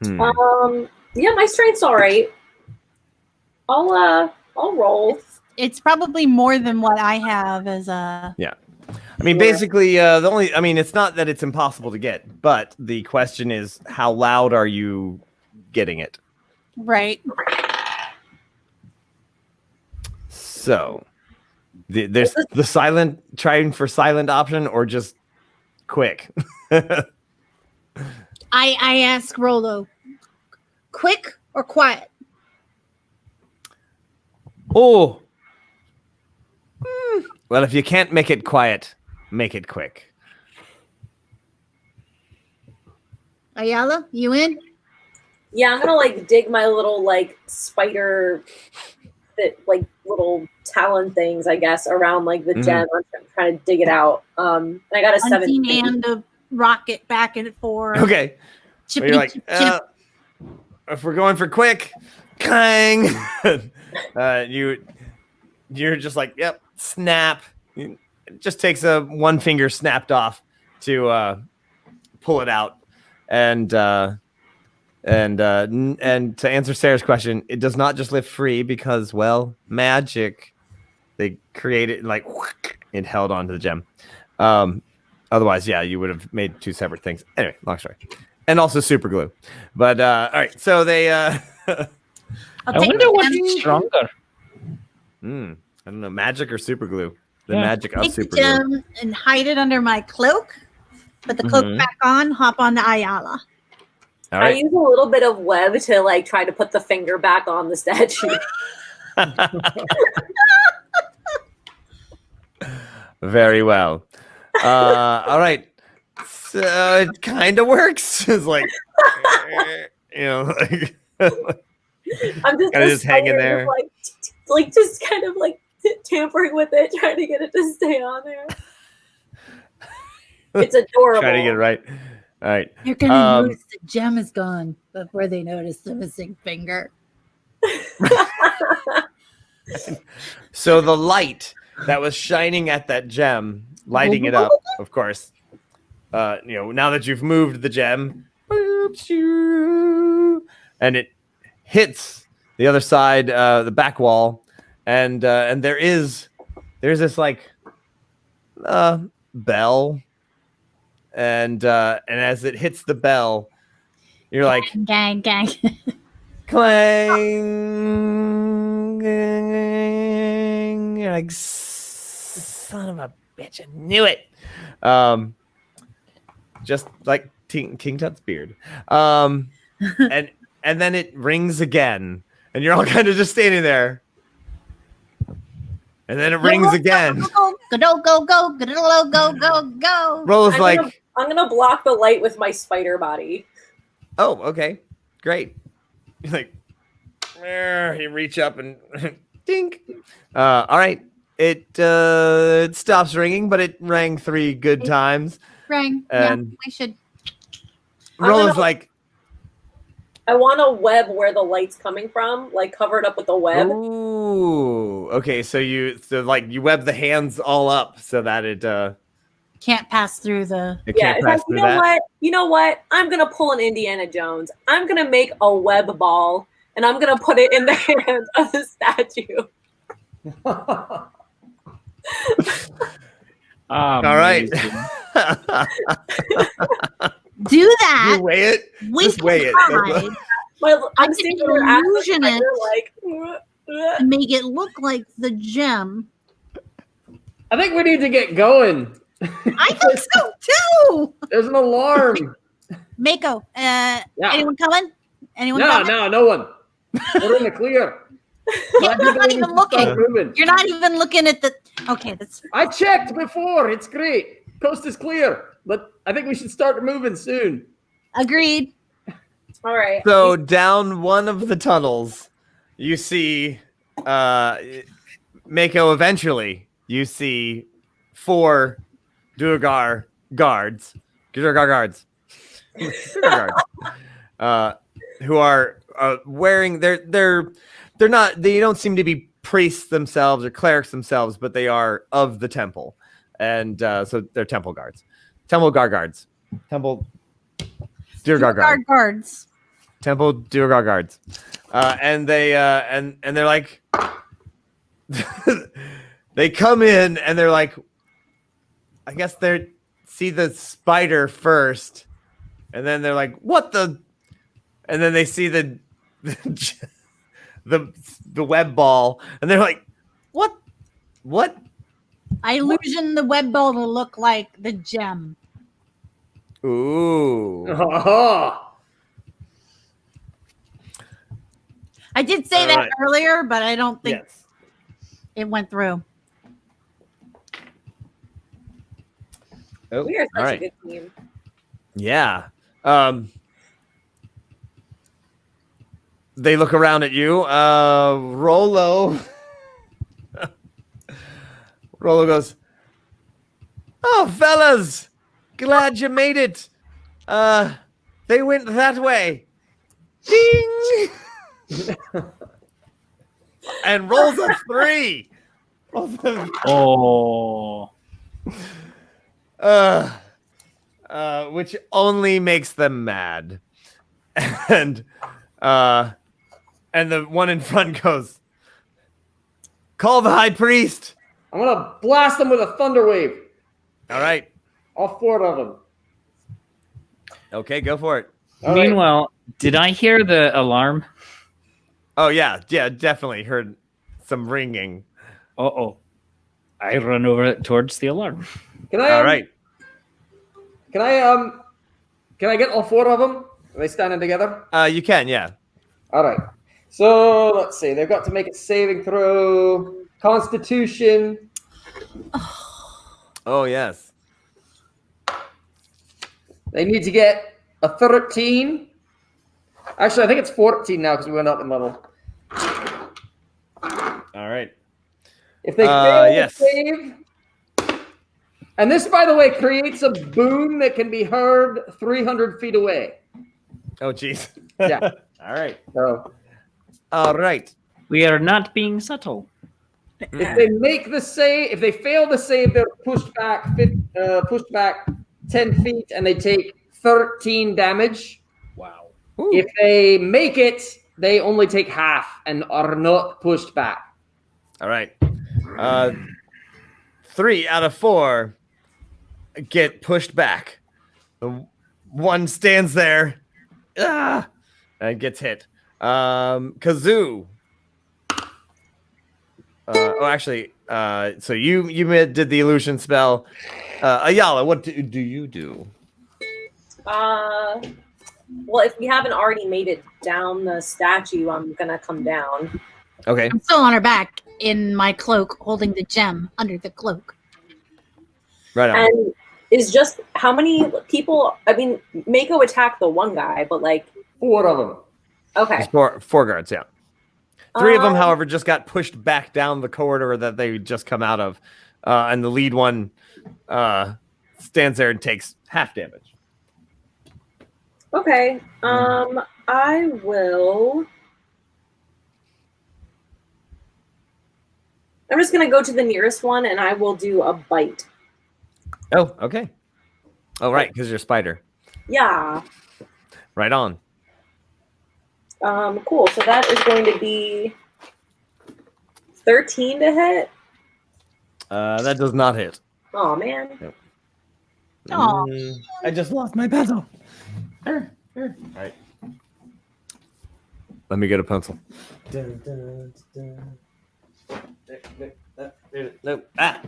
Yeah, my strength's all right. I'll roll. It's probably more than what I have as a. Yeah. I mean, basically, it's not that it's impossible to get, but the question is, how loud are you getting it? Right. So, there's the silent, trying for silent option, or just quick. I ask Rollo, quick or quiet? Oh. Well, if you can't make it quiet, make it quick. Ayala, you in? Yeah, I'm gonna dig my little spider little talon things, I guess, around the gem. I'm trying to dig it out. I got a 17 and a rocket back and forth. Okay. So you're like, if we're going for quick, kang. You're just like, yep, snap. It just takes one finger snapped off to pull it out, and to answer Sarah's question, it does not just lift free because, well, magic. They created it held onto the gem. Otherwise, yeah, you would have made 2 separate things. Anyway, long story. And also super glue. But all right, so they. I wonder what's stronger. I don't know, magic or super glue. The magic of super glue. Take the gem and hide it under my cloak. Put the cloak back on. Hop on the Ayala. All right. I use a little bit of web to try to put the finger back on the statue. Very well. All right. So it kind of works. It's I'm just hanging there. Just kind of tampering with it, trying to get it to stay on there. It's adorable. Trying to get it right. All right. You're gonna notice the gem is gone before they notice the missing finger. So the light that was shining at that gem, lighting it up, of course. Now that you've moved the gem, and it hits the other side, the back wall, and there's this like bell, and as it hits the bell, you're like gang. clang. You're like, son of a bitch, I knew it. Just like King Tut's beard. And then it rings again, and you're all kind of just standing there. And then it rings again. Go. Rollo's like, I'm gonna block the light with my spider body. oh, okay, great. You're like, you reach up and dink. All right, it stops ringing, but it rang 3 good times. Rang. And yeah, we should. Rollo's like, I want a web where the light's coming from, like covered up with a web. ooh, okay. So you web the hands all up so that it Can't pass through the. it Yeah, can't it's pass like, through that. you know what? I'm gonna pull an Indiana Jones. I'm gonna make a web ball, and I'm gonna put it in the hand of the statue. All right. Do that. You weigh it. We Just weigh it. tried Well, I'm I seeing can your ass illusion it. like. to make it look like the gem. I think we need to get going. I think so too. There's an alarm. Mako, anyone coming? Anyone No, coming? no one. We're in the clear. You're not even looking. Moving. You're not even looking at the. Okay, that's. I checked before. It's great. Coast is clear, but I think we should start moving soon. Agreed. All right. So down one of the tunnels, you see Mako. Eventually, you see 4 Duergar guards. Duergar guards. Who are wearing they're not, they don't seem to be priests themselves or clerics themselves, but they are of the temple, and so they're temple guards, temple Duergar Guards. temple Duergar guards, and they and they're like they come in and they're like, I guess they see the spider first, and then they're like, what the. And then they see the web ball, and they're like, "What? What?" I illusion the web ball to look like the gem. Ooh. I did say All that right. earlier, but I don't think Yes. it went through. Oh, We are such all right. a good team. Yeah. They look around at you. Rollo. Rollo goes, "Oh, fellas, glad you made it. They went that way. Ding!" And rolls a 3. Oh. Which only makes them mad. And the one in front goes, "Call the high priest." I'm gonna blast them with a thunder wave. All right. All 4 of them. Okay, go for it. All right. Meanwhile, did I hear the alarm? Oh yeah, definitely heard some ringing. Uh-oh. I run over towards the alarm. Can I? All right. Can I get all 4 of them? Are they standing together? You can, yeah. All right. So let's see. They've got to make a saving throw. Constitution. Oh yes. They need to get a 13. Actually, I think it's 14 now because we went up a level. All right. If they fail yes. to save, and this, by the way, creates a boom that can be heard 300 feet away. Oh jeez. Yeah. All right. So All right. We are not being subtle. if they make the save, if they fail to save, they're pushed back 10 feet, and they take 13 damage. Wow. Ooh. If they make it, they only take half and are not pushed back. All right. 3 out of 4 get pushed back. The one stands there and gets hit. Kah'zoo. So you did the illusion spell. Ayala, what do you do? Well, if we haven't already made it down the statue, I'm gonna come down. Okay. I'm still on her back in my cloak, holding the gem under the cloak. Right on. And is just how many people? I mean, Mako attacked the one guy, but like 4 of them. okay, There's four guards, yeah. 3 of them, however, just got pushed back down the corridor that they just come out of, and the lead one stands there and takes half damage. okay. I will. I'm just gonna go to the nearest one, and I will do a bite. Oh, okay. Oh, right, because you're a spider. Yeah. Right on. Cool. So that is going to be 13 to hit. That does not hit. Oh man. Aw. I just lost my pencil. All right. Let me get a pencil. No. Ah.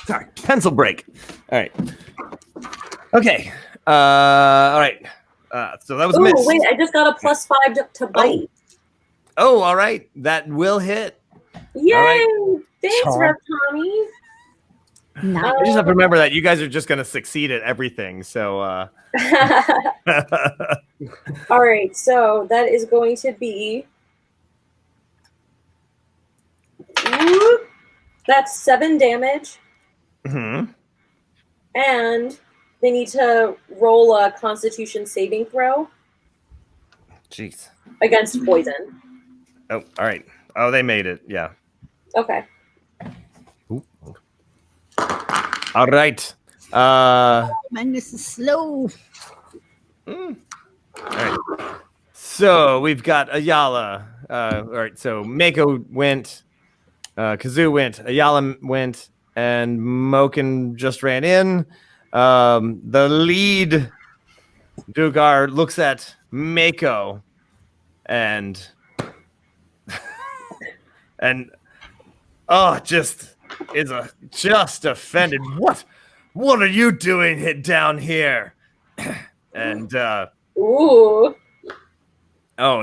Sorry, pencil break. All right. Okay. All right. So that was a miss. Oh wait, I just got a +5 to bite. Oh, all right. That will hit. Yay! right. Thanks, Char. Rev Tommy. Nice. I just have to remember that you guys are just going to succeed at everything. So. All right, so that is going to be. That's 7 damage. Mm-hmm. And they need to roll a Constitution saving throw Jeez. against poison. Oh, all right. Oh, they made it. Yeah. Okay. Ooh. All right. Man, this is slow. All right. So we've got Ayala. All right. So Mako went. Kah'zoo went. Ayala went. And Moken just ran in. The lead Dugar looks at Mako and just offended. What are you doing down here? And Ooh.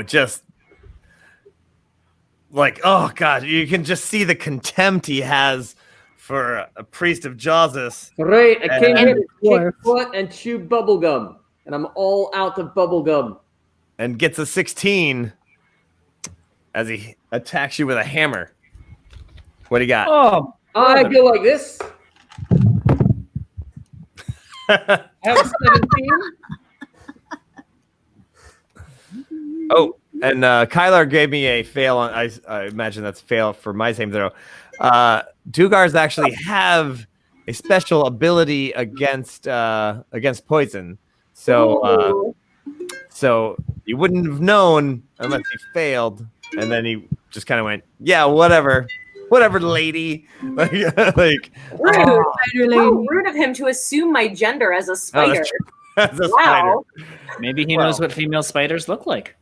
just like, oh god, you can just see the contempt he has for a priest of Jawsus. Right, I came here to dwarf. kick butt and chew bubblegum, and I'm all out of bubblegum. And gets a 16 as he attacks you with a hammer. What do you got? Oh, I go like this. I have a 17. Oh, and Kylar gave me a fail on. I imagine that's a fail for my same throw. Dugars actually have a special ability against poison, so you wouldn't have known unless he failed, and then he just kind of went, "Yeah, whatever, lady." like, Rude. How rude of him to assume my gender as a spider. as a Wow. spider. maybe he knows what female spiders look like.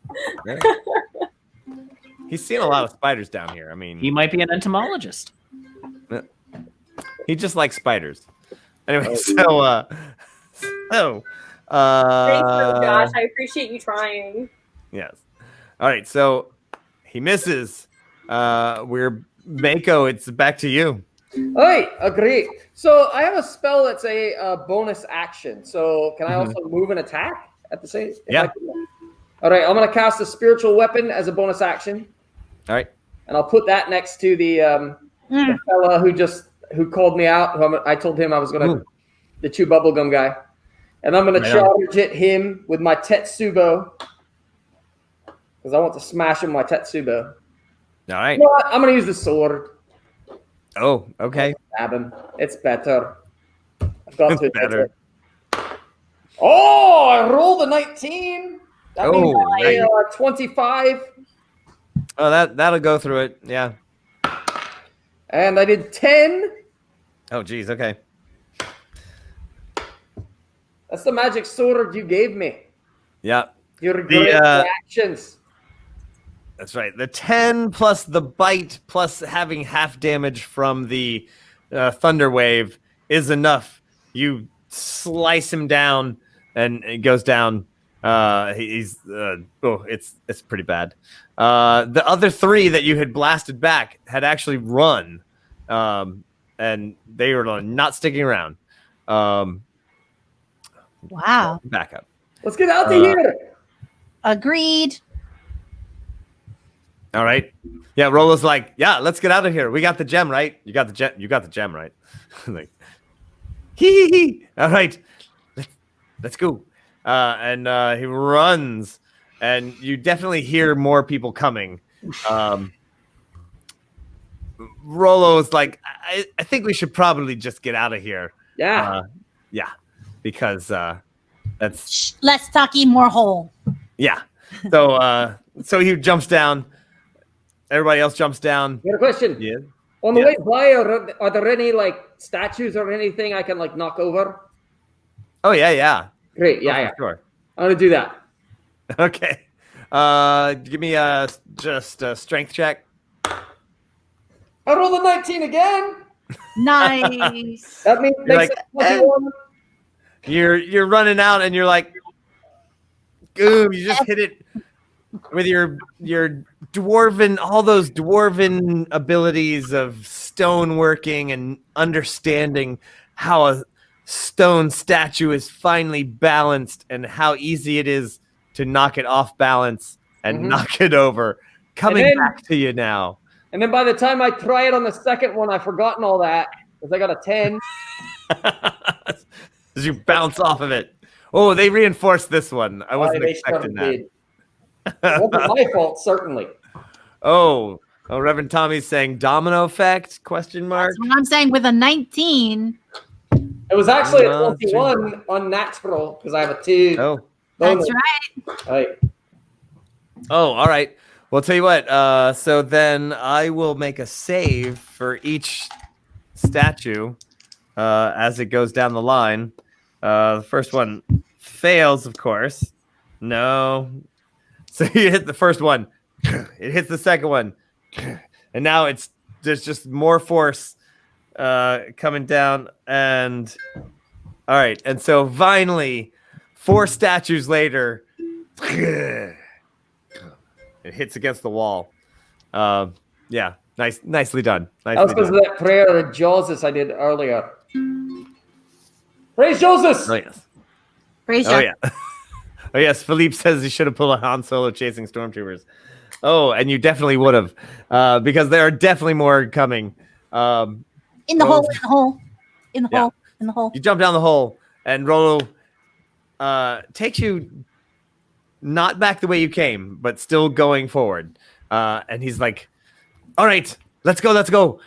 He's seen a lot of spiders down here. I mean, He might be an entomologist. he just likes spiders. Anyway, Thanks, Josh. I appreciate you trying. yes. All right, so he misses. We're Mako. It's back to you. Hey, agree. So I have a spell that's a bonus action. So can I also move and attack at the same? Yeah. All right, I'm gonna cast a spiritual weapon as a bonus action, All right. and I'll put that next to the fella who called me out. I told him I was gonna the chew bubblegum guy, and I'm gonna charge at him with my Tetsubo because I want to smash him with my Tetsubo. All right. You know what? I'm gonna use the sword. Oh, okay. Stab him. It's better. I've got to It's better. Oh, I rolled a 19. That means nice. 25. Oh, that'll go through it. Yeah. And I did 10. Oh, geez. Okay. That's the magic sword you gave me. Yeah. Your great reactions. That's right. The 10 plus the bite plus having half damage from the thunder wave is enough. You slice him down, and it goes down. It's pretty bad. The other 3 that you had blasted back had actually run, and they were not sticking around. Wow. Back up. Let's get out of here. Agreed. All right. Yeah, Rollo's like, yeah, let's get out of here. We got the gem, right? You got the gem. You got the gem, right? Like, hee. All right, let's go. And he runs, and you definitely hear more people coming. Rollo's like, I think we should probably just get out of here. Yeah. Yeah, because that's Let's talk more hole. yeah. So he jumps down. Everybody else jumps down. I got a question. Yeah. On the way by, are there any like statues or anything I can like knock over? Oh yeah. Great. Yeah. Sure. I'm gonna do that. Okay. Give me just a strength check. I rolled a 19 again. Nice. That means You're makes like, it 21. You're running out, and you're like, boom! You just hit it with your dwarven, all those dwarven abilities of stoneworking and understanding how a stone statue is finely balanced and how easy it is to knock it off balance and knock it over. Coming back to you now. And then by the time I try it on the second one, I've forgotten all that because I got a 10. As you bounce off of it. Oh, they reinforced this one. I wasn't expecting that. It wasn't my fault, certainly. Oh, Reverend Tommy's saying domino effect? Question mark. That's what I'm saying with a 19. It was actually a 21 unnatural because I have a 2. Oh, that's right. Right. Oh, all right. Well, tell you what. So then I will make a save for each statue as it goes down the line. The first one fails, of course. No. So you hit the first one. It hits the second one. And now there's just more force coming down. And all right. And so finally, 4 statues later, it hits against the wall. Yeah. Nicely done. That was because of that prayer of Joseph I did earlier. Praise Joseph! Oh, yes. Praise Oh, you. yeah. Oh, yes. Philippe says he should have pulled a Han Solo chasing stormtroopers. Oh, and you definitely would have, because there are definitely more coming. In the hole. You jump down the hole, and Rollo takes you not back the way you came, but still going forward. And he's like, "All right, let's go."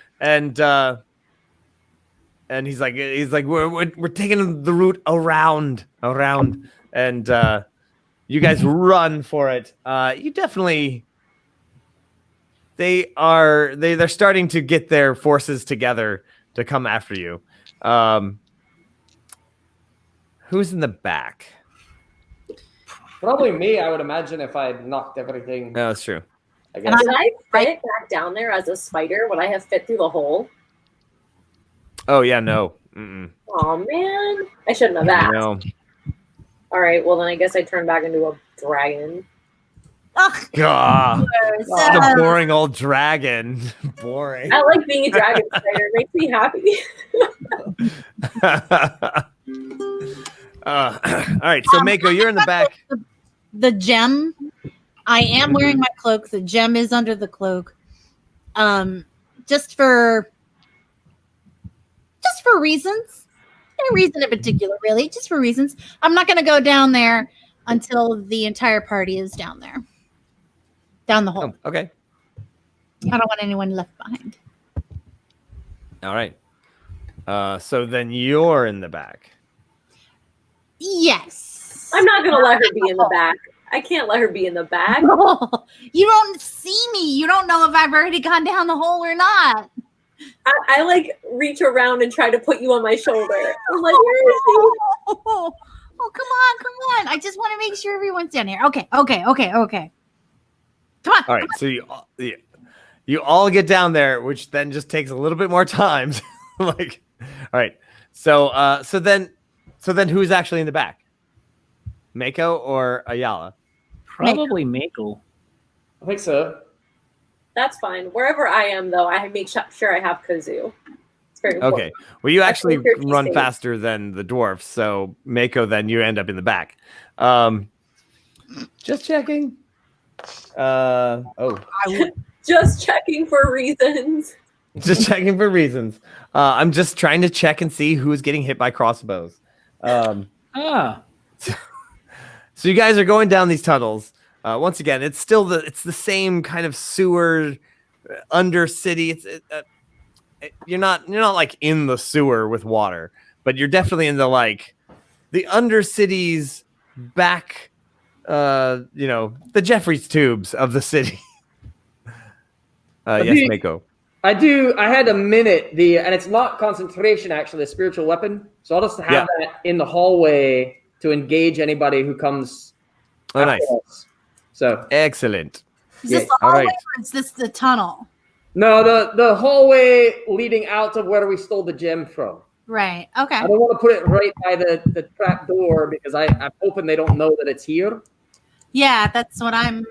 And he's like, we're taking the route around, and you guys run for it. You definitely. They're starting to get their forces together to come after you. Who's in the back? Probably me, I would imagine, if I had knocked everything. No, that's true. I guess. Did I fit back down there as a spider? Would I have fit through the hole? Oh yeah, no. Mm-mm. Oh man, I shouldn't have asked. No. All right, well then I guess I turn back into a dragon. Ugh. God, such a boring old dragon. Boring. I like being a dragon spider. It makes me happy. All right, so Mako, you're in the back. The gem. I am wearing my cloak. The gem is under the cloak. Just for reasons. No reason in particular, really. Just for reasons. I'm not going to go down there until the entire party is down there. Down the hole. Oh, okay. I don't want anyone left behind. All right. So then you're in the back. Yes. I'm not gonna let her be in the back. I can't let her be in the back. You don't see me. You don't know if I've already gone down the hole or not. I like reach around and try to put you on my shoulder. I'm like, where is she? Oh, come on. I just want to make sure everyone's down here. Okay. Come on. All right. So you all get down there, which then just takes a little bit more time. Like, all right. So then who's actually in the back? Mako or Ayala? Probably Mako. I think so. That's fine. Wherever I am, though, I make sure I have Kah'zoo. It's very important. Okay. Well, you actually make sure she's run safe. faster than the dwarf, so Mako, then you end up in the back. Just checking. Just checking for reasons. Just checking for reasons. I'm just trying to check and see who's getting hit by crossbows. So you guys are going down these tunnels. Once again, it's the same kind of sewer under city. You're not like in the sewer with water, but you're definitely in the Undercity's back, the Jeffries tubes of the city. Yes, Mako. I had a minute, and it's not concentration, actually, a spiritual weapon. So I'll just have that in the hallway to engage anybody who comes. Oh, nice. Us. So excellent. Is this the hallway or is this the tunnel? No, the hallway leading out of where we stole the gem from. Right. Okay. I don't want to put it right by the trap door because I'm hoping they don't know that it's here. Yeah, that's what I'm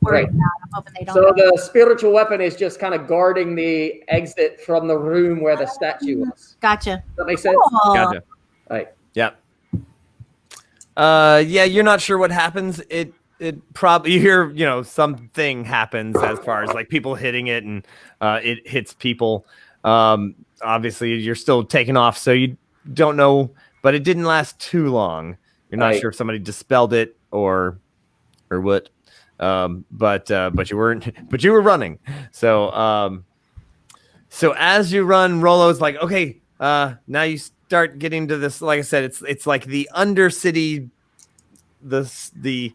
worried about. I'm hoping they don't. So the spiritual weapon is just kind of guarding the exit from the room where the statue was. Gotcha. Does that make sense? Cool. Gotcha. Right. Yeah. You're not sure what happens. It probably, you hear, something happens as far as like people hitting it and it hits people. Obviously you're still taking off, so you don't know, but it didn't last too long. You're not sure if somebody dispelled it or what. But you were running. So as you run, Rollo's like, okay, now you start getting to this. Like I said, it's like the Undercity, the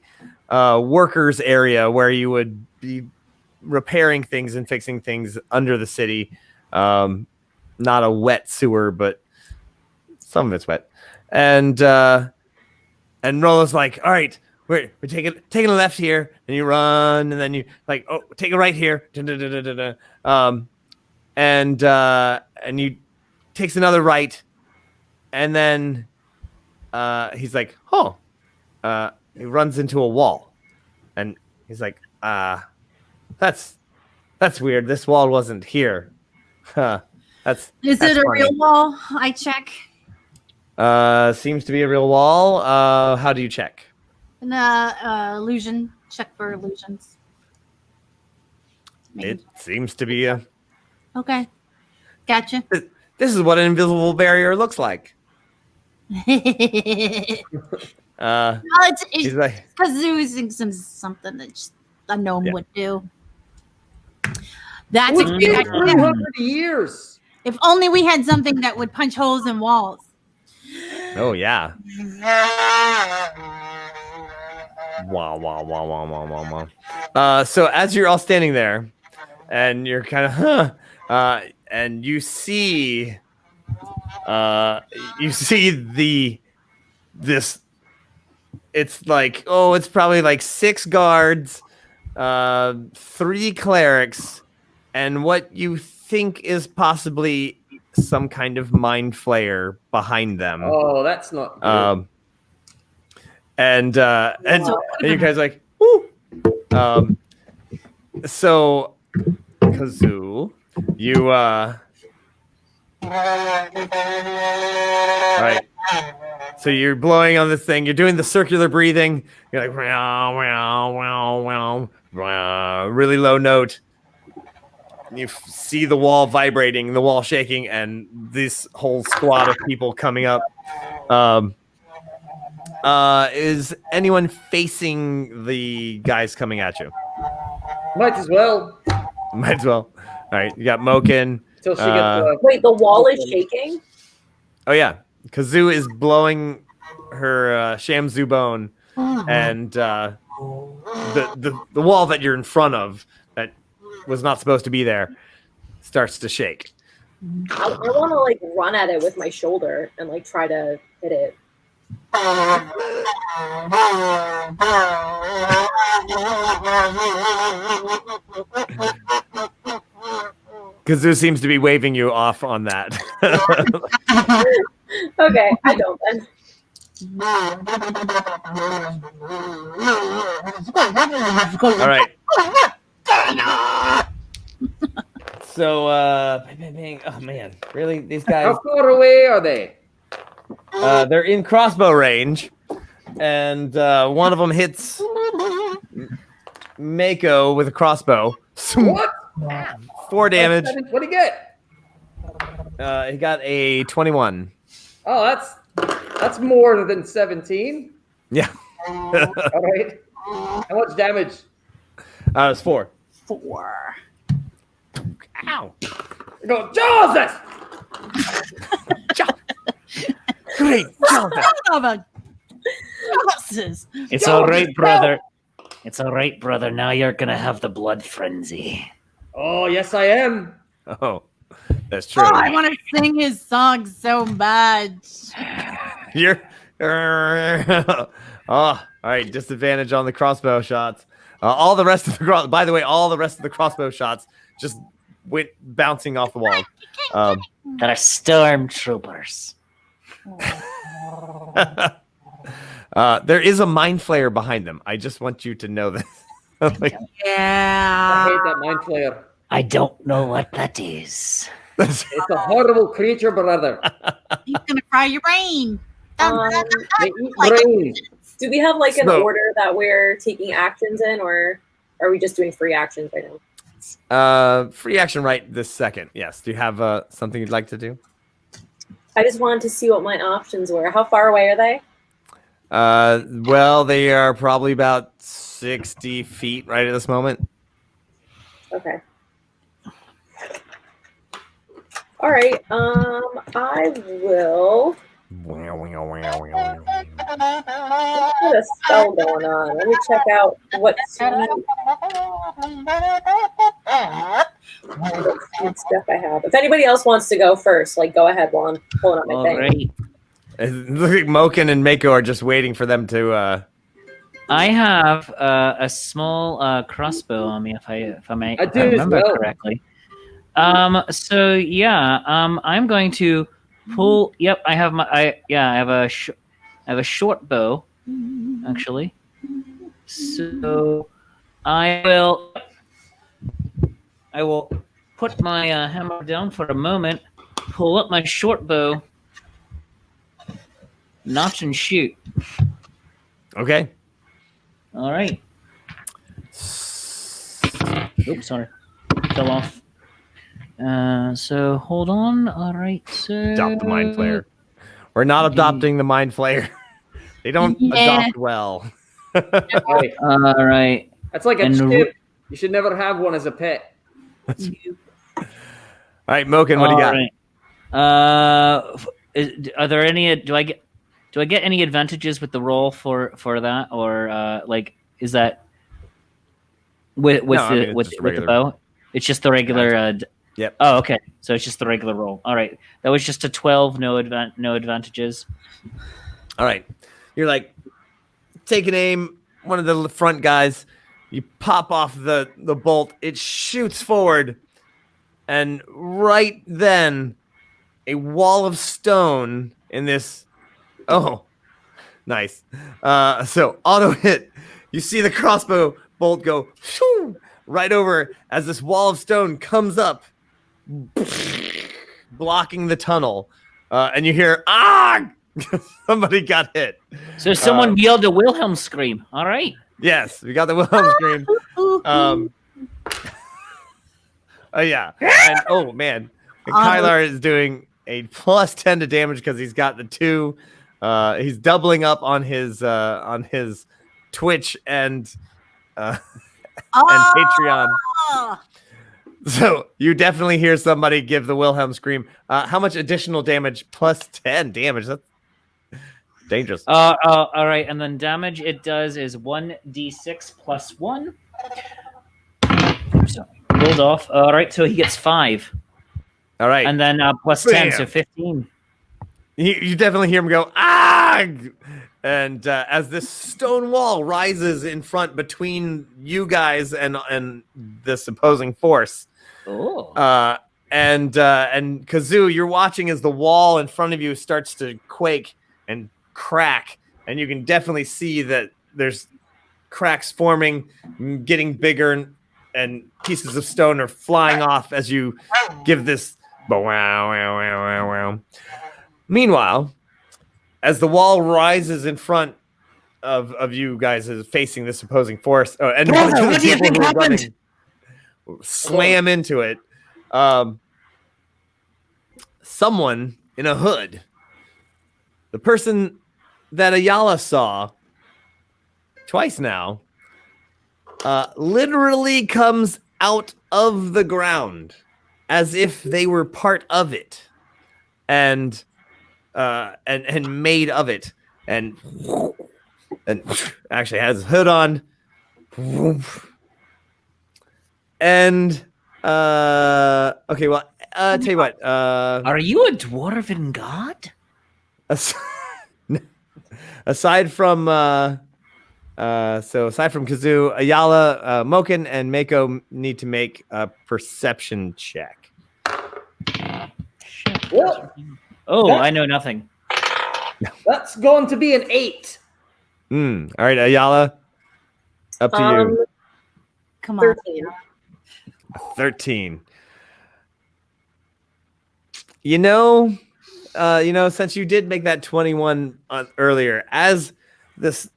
workers area where you would be repairing things and fixing things under the city. Not a wet sewer, but some of it's wet. And Rollo's like, all right, we're taking a left here, and you run, and then you like, oh, take a right here. And you takes another right, and then he's like, oh, he runs into a wall, and he's like, that's weird. This wall wasn't here. Huh. Is it a funny. real wall? I check. Seems to be a real wall. How do you check? Illusion. Check for illusions. It seems to be a. Okay. Gotcha. This is what an invisible barrier looks like. It's He's like, Kah'zoo is something that just a gnome would do. That's It's been 300 years. If only we had something that would punch holes in walls. oh yeah. Wow. So as you're all standing there, and you're kind of, and you see this. It's like, it's probably like 6 guards, 3 clerics, and what you think is possibly some kind of mind flayer behind them. Oh, that's not good. And you guys are like, woo. So Kah'zoo, you all right. So you're blowing on this thing. You're doing the circular breathing. You're like, wow, wow, wow, wow, wow, really low note. You see the wall vibrating, the wall shaking, and this whole squad of people coming up. Is anyone facing the guys coming at you? Might as well. Might as well. All right, you got Moken. Till she gets. Wait, the wall is shaking? Oh yeah, Kah'zoo is blowing her Shamzu bone, and the wall that you're in front of that was not supposed to be there starts to shake. I want to like run at it with my shoulder and like try to hit it. Kah'zoo seems to be waving you off on that. Okay, I don't then. All right. So, oh man, really? These guys? How far away are they? They're in crossbow range, and one of them hits Mako with a crossbow. What? 4 damage. What do you get? He got a 21. Oh, that's more than 17. Yeah. All right. How much damage? It's 4. 4. Ow. You go, Joseph! Great, Joseph. It's all right, brother. It's all right, brother. Now you're gonna have the blood frenzy. Oh, yes, I am. Oh, that's true. Oh, I want to sing his song so bad. You're. Oh, all right. Disadvantage on the crossbow shots. All the rest of the by the way, all the rest of the crossbow shots just went bouncing off the wall. They're stormtroopers. There is a mind flayer behind them. I just want you to know this. Like, I Yeah. hate that mind flayer. I don't know what that is. It's a horrible creature, brother. He's gonna fry your brain. They eat brains. Do we have like an So- order that we're taking actions in, or are we just doing free actions right now? free action right this second. Yes. Do you have something you'd like to do? I just wanted to see what my options were. How far away are they? Well, they are probably about 60 feet right at this moment. Okay. All right. I will. I've got a spell going on. Let me check out what sweet stuff I have. If anybody else wants to go first, like go ahead while I'm pulling up my All thing. right. It looks like Moken and Mako are just waiting for them to. I have a small crossbow on me, if I may I do as remember well. correctly. So yeah, I'm going to pull. Yep, I have I have a short bow, actually. So I will put my hammer down for a moment, pull up my short bow, notch and shoot. Okay. All right. Oops, sorry, fell off. So hold on. All right. So Adopt the mind flayer. We're not adopting the mind flayer. They don't Yeah. adopt well. Hey, All right. that's like a And chip. You should never have one as a pet. All right, Moken, what do you got? All right. Are there any? Do I get any advantages with the roll for that, or like is that with No, I mean, it's with just the regular. bow? It's just the regular. Yep. Oh, okay. So it's just the regular roll. All right. That was just a 12. No advantages. All right. You're like, take an aim. One of the front guys. You pop off the bolt. It shoots forward. And right then, a wall of stone in this. Oh, nice. So auto hit. You see the crossbow bolt go shoo, right over as this wall of stone comes up, blocking the tunnel. And you hear, ah! Somebody got hit. So someone yelled a Wilhelm scream. All right. Yes, we got the Wilhelm scream. Oh yeah, and oh man, and Kylar is doing a +10 to damage because he's got the 2. He's doubling up on his Twitch and Patreon. So you definitely hear somebody give the Wilhelm scream. How much additional damage? Plus 10 damage. That's dangerous. All right, and then damage it does is 1d6 plus 1. So rolled off. All right, so he gets 5. All right. And then plus 10, so 15. You definitely hear him go, ah! And as this stone wall rises in front between you guys and this opposing force. Oh. And Kah'zoo, you're watching as the wall in front of you starts to quake and crack. And you can definitely see that there's cracks forming, getting bigger, and pieces of stone are flying off as you give this. Meanwhile, as the wall rises in front of you guys is facing this opposing force, and what do you think happened? Slam into it. Someone in a hood, the person that Ayala saw twice now, literally comes out of the ground as if they were part of it, and made of it, and actually has his hood on, and okay, well, tell you what, Are you a dwarven god? aside from Kah'zoo, Ayala, Moken, and Mako need to make a perception check. Well, Oh, I know nothing. that's going to be an 8. All right, Ayala, up to you. Come on. 13. 13. You know, since you did make that 21 earlier, as this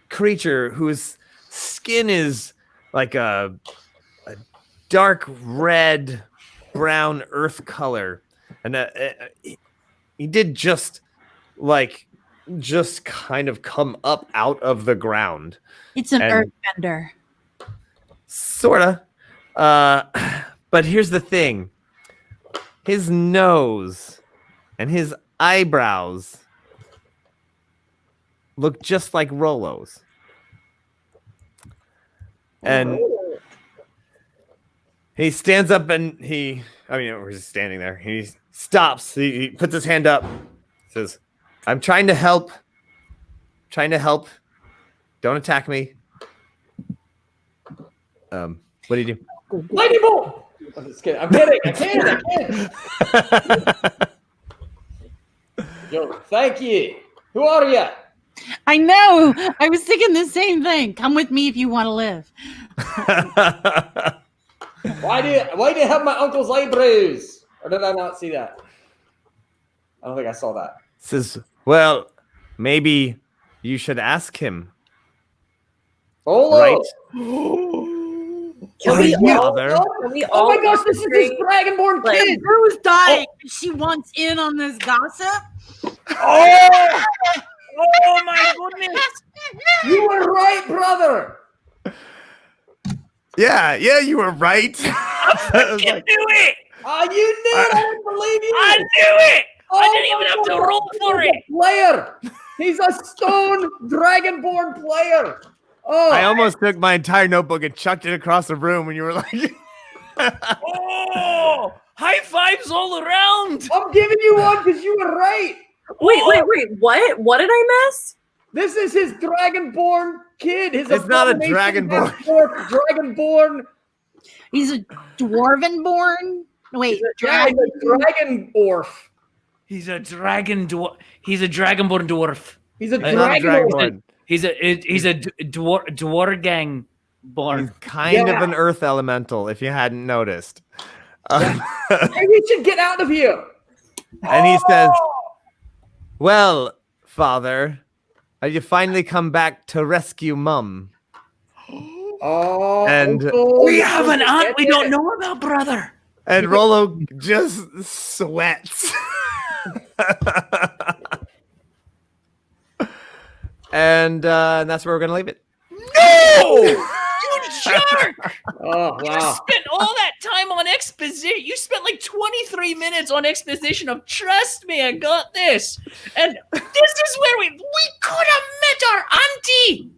creature whose skin is like a dark red, brown earth color, and he did just kind of come up out of the ground. It's an earthbender. Sorta. But here's the thing. His nose and his eyebrows look just like Rollo's. And he stands up and he's standing there. He stops. He puts his hand up. Says, I'm trying to help. Don't attack me. What do you do? Lightning bolt! I'm just kidding. I'm kidding. I can't. Yo, thank you. Who are you? I know. I was thinking the same thing. Come with me if you want to live. Why do you have my uncle's eyebrows? Or did I not see that? I don't think I saw that. Says, well, maybe you should ask him. Rollo. Right? Can we all? Father. Oh my gosh, this is this dragonborn kid. Who's dying? She wants in on this gossip. Oh! Oh my goodness! You were right, brother. Yeah, you were right. I knew it! You knew it. I didn't believe you. I knew it! I didn't even have to roll for it. Player. He's a stone dragonborn player. Oh, I almost took my entire notebook and chucked it across the room when you were like, Oh! High fives all around! I'm giving you one because you were right. Wait, what? What did I miss? This is his dragonborn kid. It's not a dragonborn. Dragonborn. He's a dwarven born. Wait, He's a dragon orf. He's a dragon dwarf. He's a dragonborn dwarf. He's a not a dragonborn. He's a dwargang born. he's kind of an earth elemental, if you hadn't noticed. Maybe we should get out of here. And he says, well, Father, have you finally come back to rescue Mum? Oh, And Uncle, We have an aunt we don't know about, brother. And Rollo just sweats. And that's where we're gonna leave it. No! You jerk! Oh You wow. spent all that time on exposition. You spent like 23 minutes on exposition of trust me, I got this. And this is where we could have met our auntie.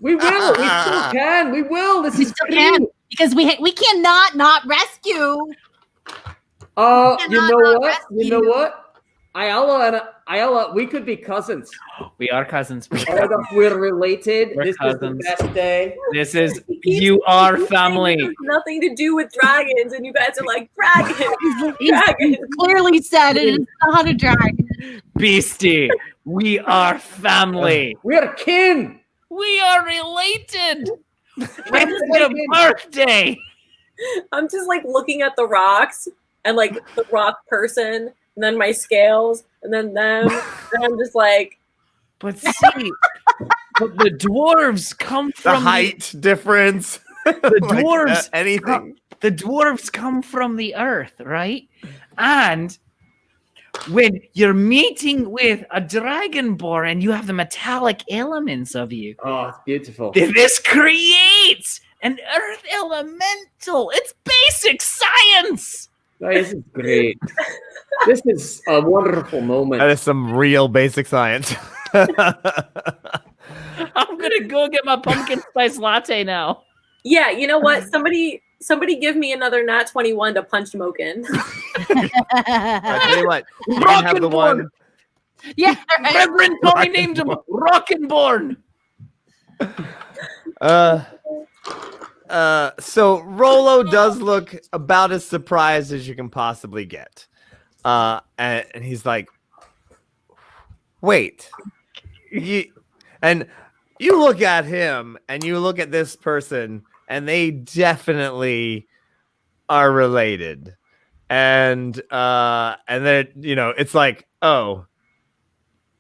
We will. We still can. We will. This We is still great. can, because we cannot not rescue. You know what? You know what? Ayala, we could be cousins. We are cousins. We're related. We're This cousins. is the best day. This is you are family. It has nothing to do with dragons, and you guys are like dragons. He's clearly said it is not a dragon. Beastie. We are family. We are kin. We are related. It's your birthday. I'm just like looking at the rocks and like the rock person, and then my scales, and then them, and I'm just like. But see, but the dwarves come from The height difference. The dwarves, anything. The dwarves come from the earth, right? And when you're meeting with a dragonborn and you have the metallic elements of you, Oh, it's beautiful. this creates an earth elemental. It's basic science. This is great. This is a wonderful moment. That is some real basic science. I'm gonna go get my pumpkin spice latte now. Yeah, you know what? Somebody give me another Nat21 to punch Moken. I tell you what, you can have the Rockenborn. one. Yeah. Reverend Tommy named him Rockenborn. So Rollo does look about as surprised as you can possibly get. And he's like, wait. And you look at him and you look at this person and they definitely are related. And then, you know, it's like, oh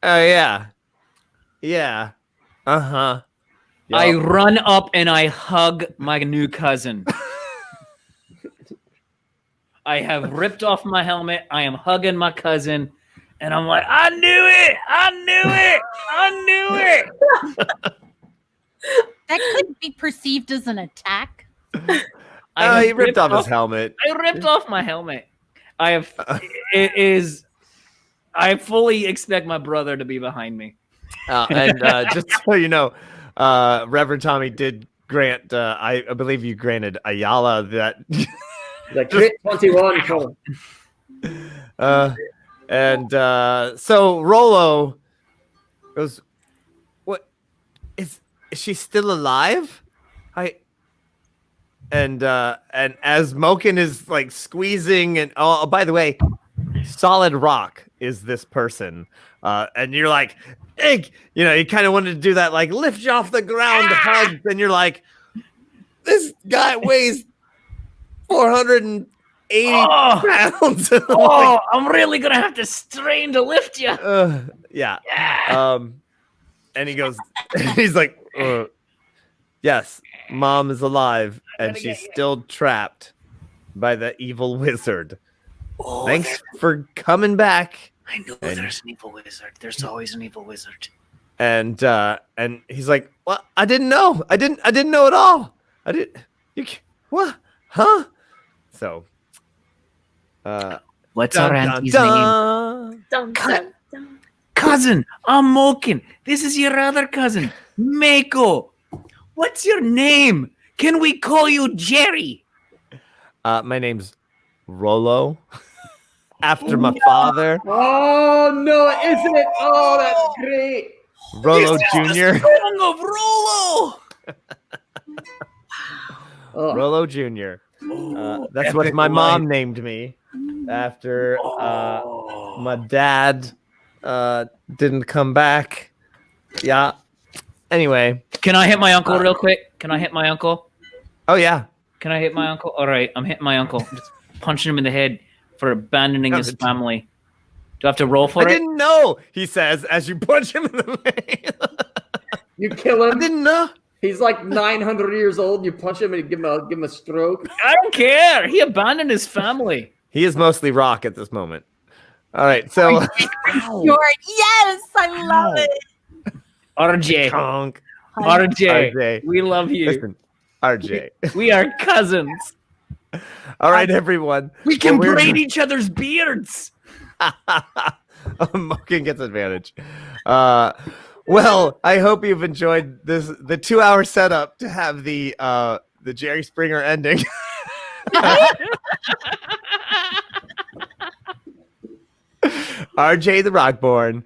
yeah. Yeah. Uh-huh. I Yup. run up and I hug my new cousin. I have ripped off my helmet. I am hugging my cousin. And I'm like, I knew it. I knew it. I knew it. That could be perceived as an attack. He ripped off his helmet. I ripped off my helmet. I fully expect my brother to be behind me. And just so you know, Reverend Tommy did grant, I believe you granted Ayala that. The crit 21. So Rollo goes, "What is she still alive?" And as Moken is like squeezing, and oh, by the way, solid rock is this person, and you're like, "Egg," you know, you kind of wanted to do that, like lift you off the ground, hug, and you're like, "This guy weighs 480 pounds." Oh, I'm really gonna have to strain to lift you. Yeah. And he goes, he's like, yes, Mom is alive and she's still trapped by the evil wizard. Oh, Thanks for coming back. I know there's an evil wizard. There's always an evil wizard. And he's like, well, I didn't know. I didn't know at all. What? Huh? So, what's our auntie's name? Dun, dun, dun. Cousin, I'm Moken. This is your other cousin, Mako. What's your name? Can we call you Jerry? My name's Rollo, after my father, Oh no, isn't it? Oh, that's great. Rollo This is Jr. the song of Rollo. Oh. Rollo Jr. That's what my mom named me after my dad didn't come back. Yeah. Anyway. Can I hit my uncle real quick? Can I hit my uncle? Oh, yeah. Can I hit my uncle? All right, I'm hitting my uncle. Just punching him in the head for abandoning his family. Do I have to roll for I it? didn't know, he says, as you punch him in the face. You kill him. I didn't know. He's like 900 years old. You punch him and give him a stroke. I don't care. He abandoned his family. He is mostly rock at this moment. All right, so. Short. Yes, I love it. RJ. Conk. RJ. RJ. We love you. Listen, RJ. We are cousins. All right, everyone. We can Well, braid each other's beards. Moken gets advantage. Well, I hope you've enjoyed the 2-hour setup to have the Jerry Springer ending. RJ the Rockborn.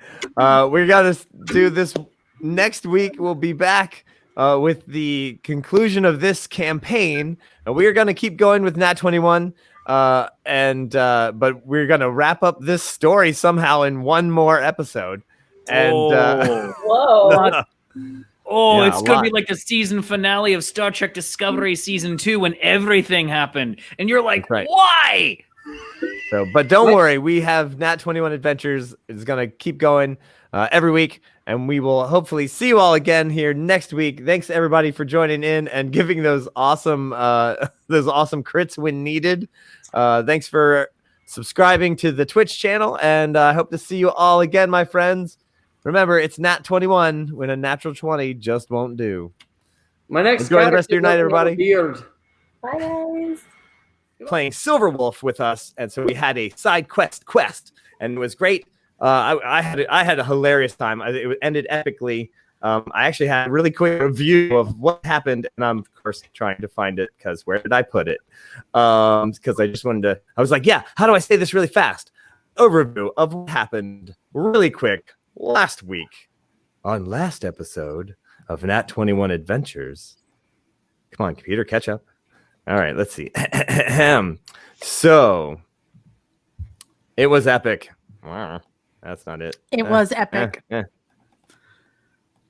We're gonna do this next week. We'll be back with the conclusion of this campaign, and we are gonna keep going with Nat21. But we're gonna wrap up this story somehow in one more episode. And Whoa. Oh, Yeah, it's a gonna lot. be like the season finale of Star Trek Discovery season 2 when everything happened, and you're like, That's right. why? So, but don't worry, we have Nat21 Adventures is gonna keep going every week, and we will hopefully see you all again here next week. Thanks everybody for joining in and giving those awesome crits when needed. Thanks for subscribing to the Twitch channel, and I hope to see you all again, my friends. Remember, it's Nat21 when a natural 20 just won't do. My next Enjoy the rest of your night, character doesn't have a everybody. beard. Bye, guys. Playing Silver Wolf with us, and so we had a side quest, and it was great. I had a hilarious time. It ended epically. I actually had a really quick review of what happened, and I'm of course trying to find it because where did I put it? Because I just wanted to. I was like, yeah, how do I say this really fast? Overview of what happened really quick last week on last episode of Nat21 Adventures. Come on, computer, catch up. All right, let's see. So it was epic. Wow, that's not it. It was epic. There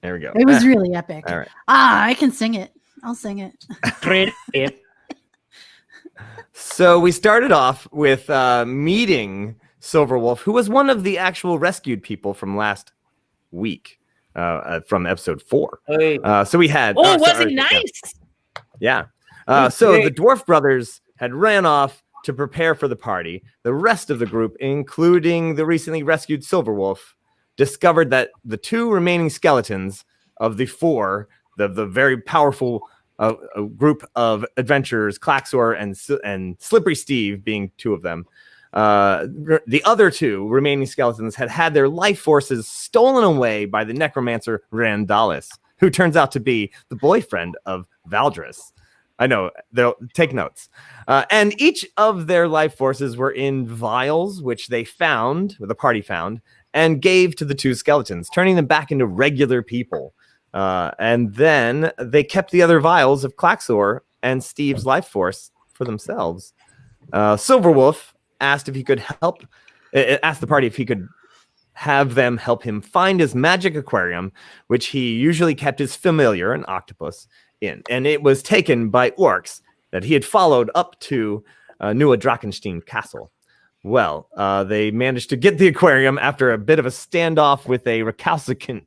we go. It was really epic. All right. I can sing it. I'll sing it. Great. So we started off with meeting Silverwolf, who was one of the actual rescued people from last week, from episode 4. So we had. Oh, was it nice? Yeah. So the dwarf brothers had ran off to prepare for the party. The rest of the group, including the recently rescued Silverwolf, discovered that the 2 remaining skeletons of the 4, the very powerful group of adventurers, Klaxor and Slippery Steve being 2 of them, the other 2 remaining skeletons had their life forces stolen away by the necromancer Randalis, who turns out to be the boyfriend of Valdris. I know, they'll take notes. And each of their life forces were in vials, which the party found, and gave to the 2 skeletons, turning them back into regular people. And then they kept the other vials of Klaxor and Steve's life force for themselves. Silverwolf asked if he could asked the party if he could have them help him find his magic aquarium, which he usually kept his familiar, an octopus, in. And it was taken by orcs that he had followed up to Nieuwe Drakenstein Castle. Well, they managed to get the aquarium after a bit of a standoff with a recalcitrant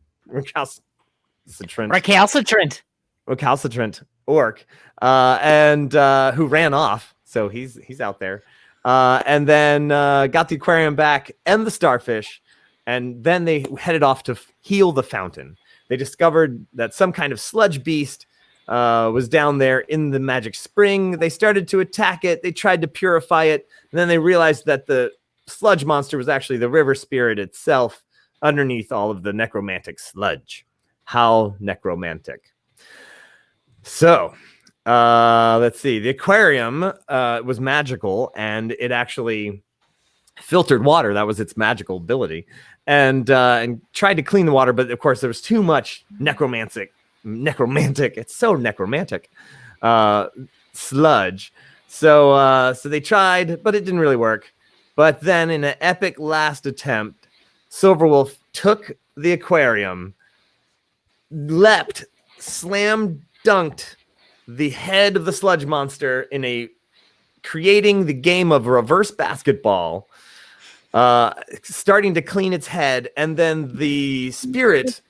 orc, and who ran off. So he's out there, and then got the aquarium back and the starfish, and then they headed off to heal the fountain. They discovered that some kind of sludge beast was down there in the magic spring. They started to attack it. They tried to purify it, and then they realized that the sludge monster was actually the river spirit itself underneath all of the necromantic sludge. How necromantic. So, let's see. The aquarium was magical, and it actually filtered water. That was its magical ability. And tried to clean the water, but of course there was too much necromantic. It's so necromantic. Sludge. So they tried, but it didn't really work. But then in an epic last attempt, Silverwolf took the aquarium, leapt, slam dunked the head of the sludge monster creating the game of reverse basketball, starting to clean its head, and then the spirit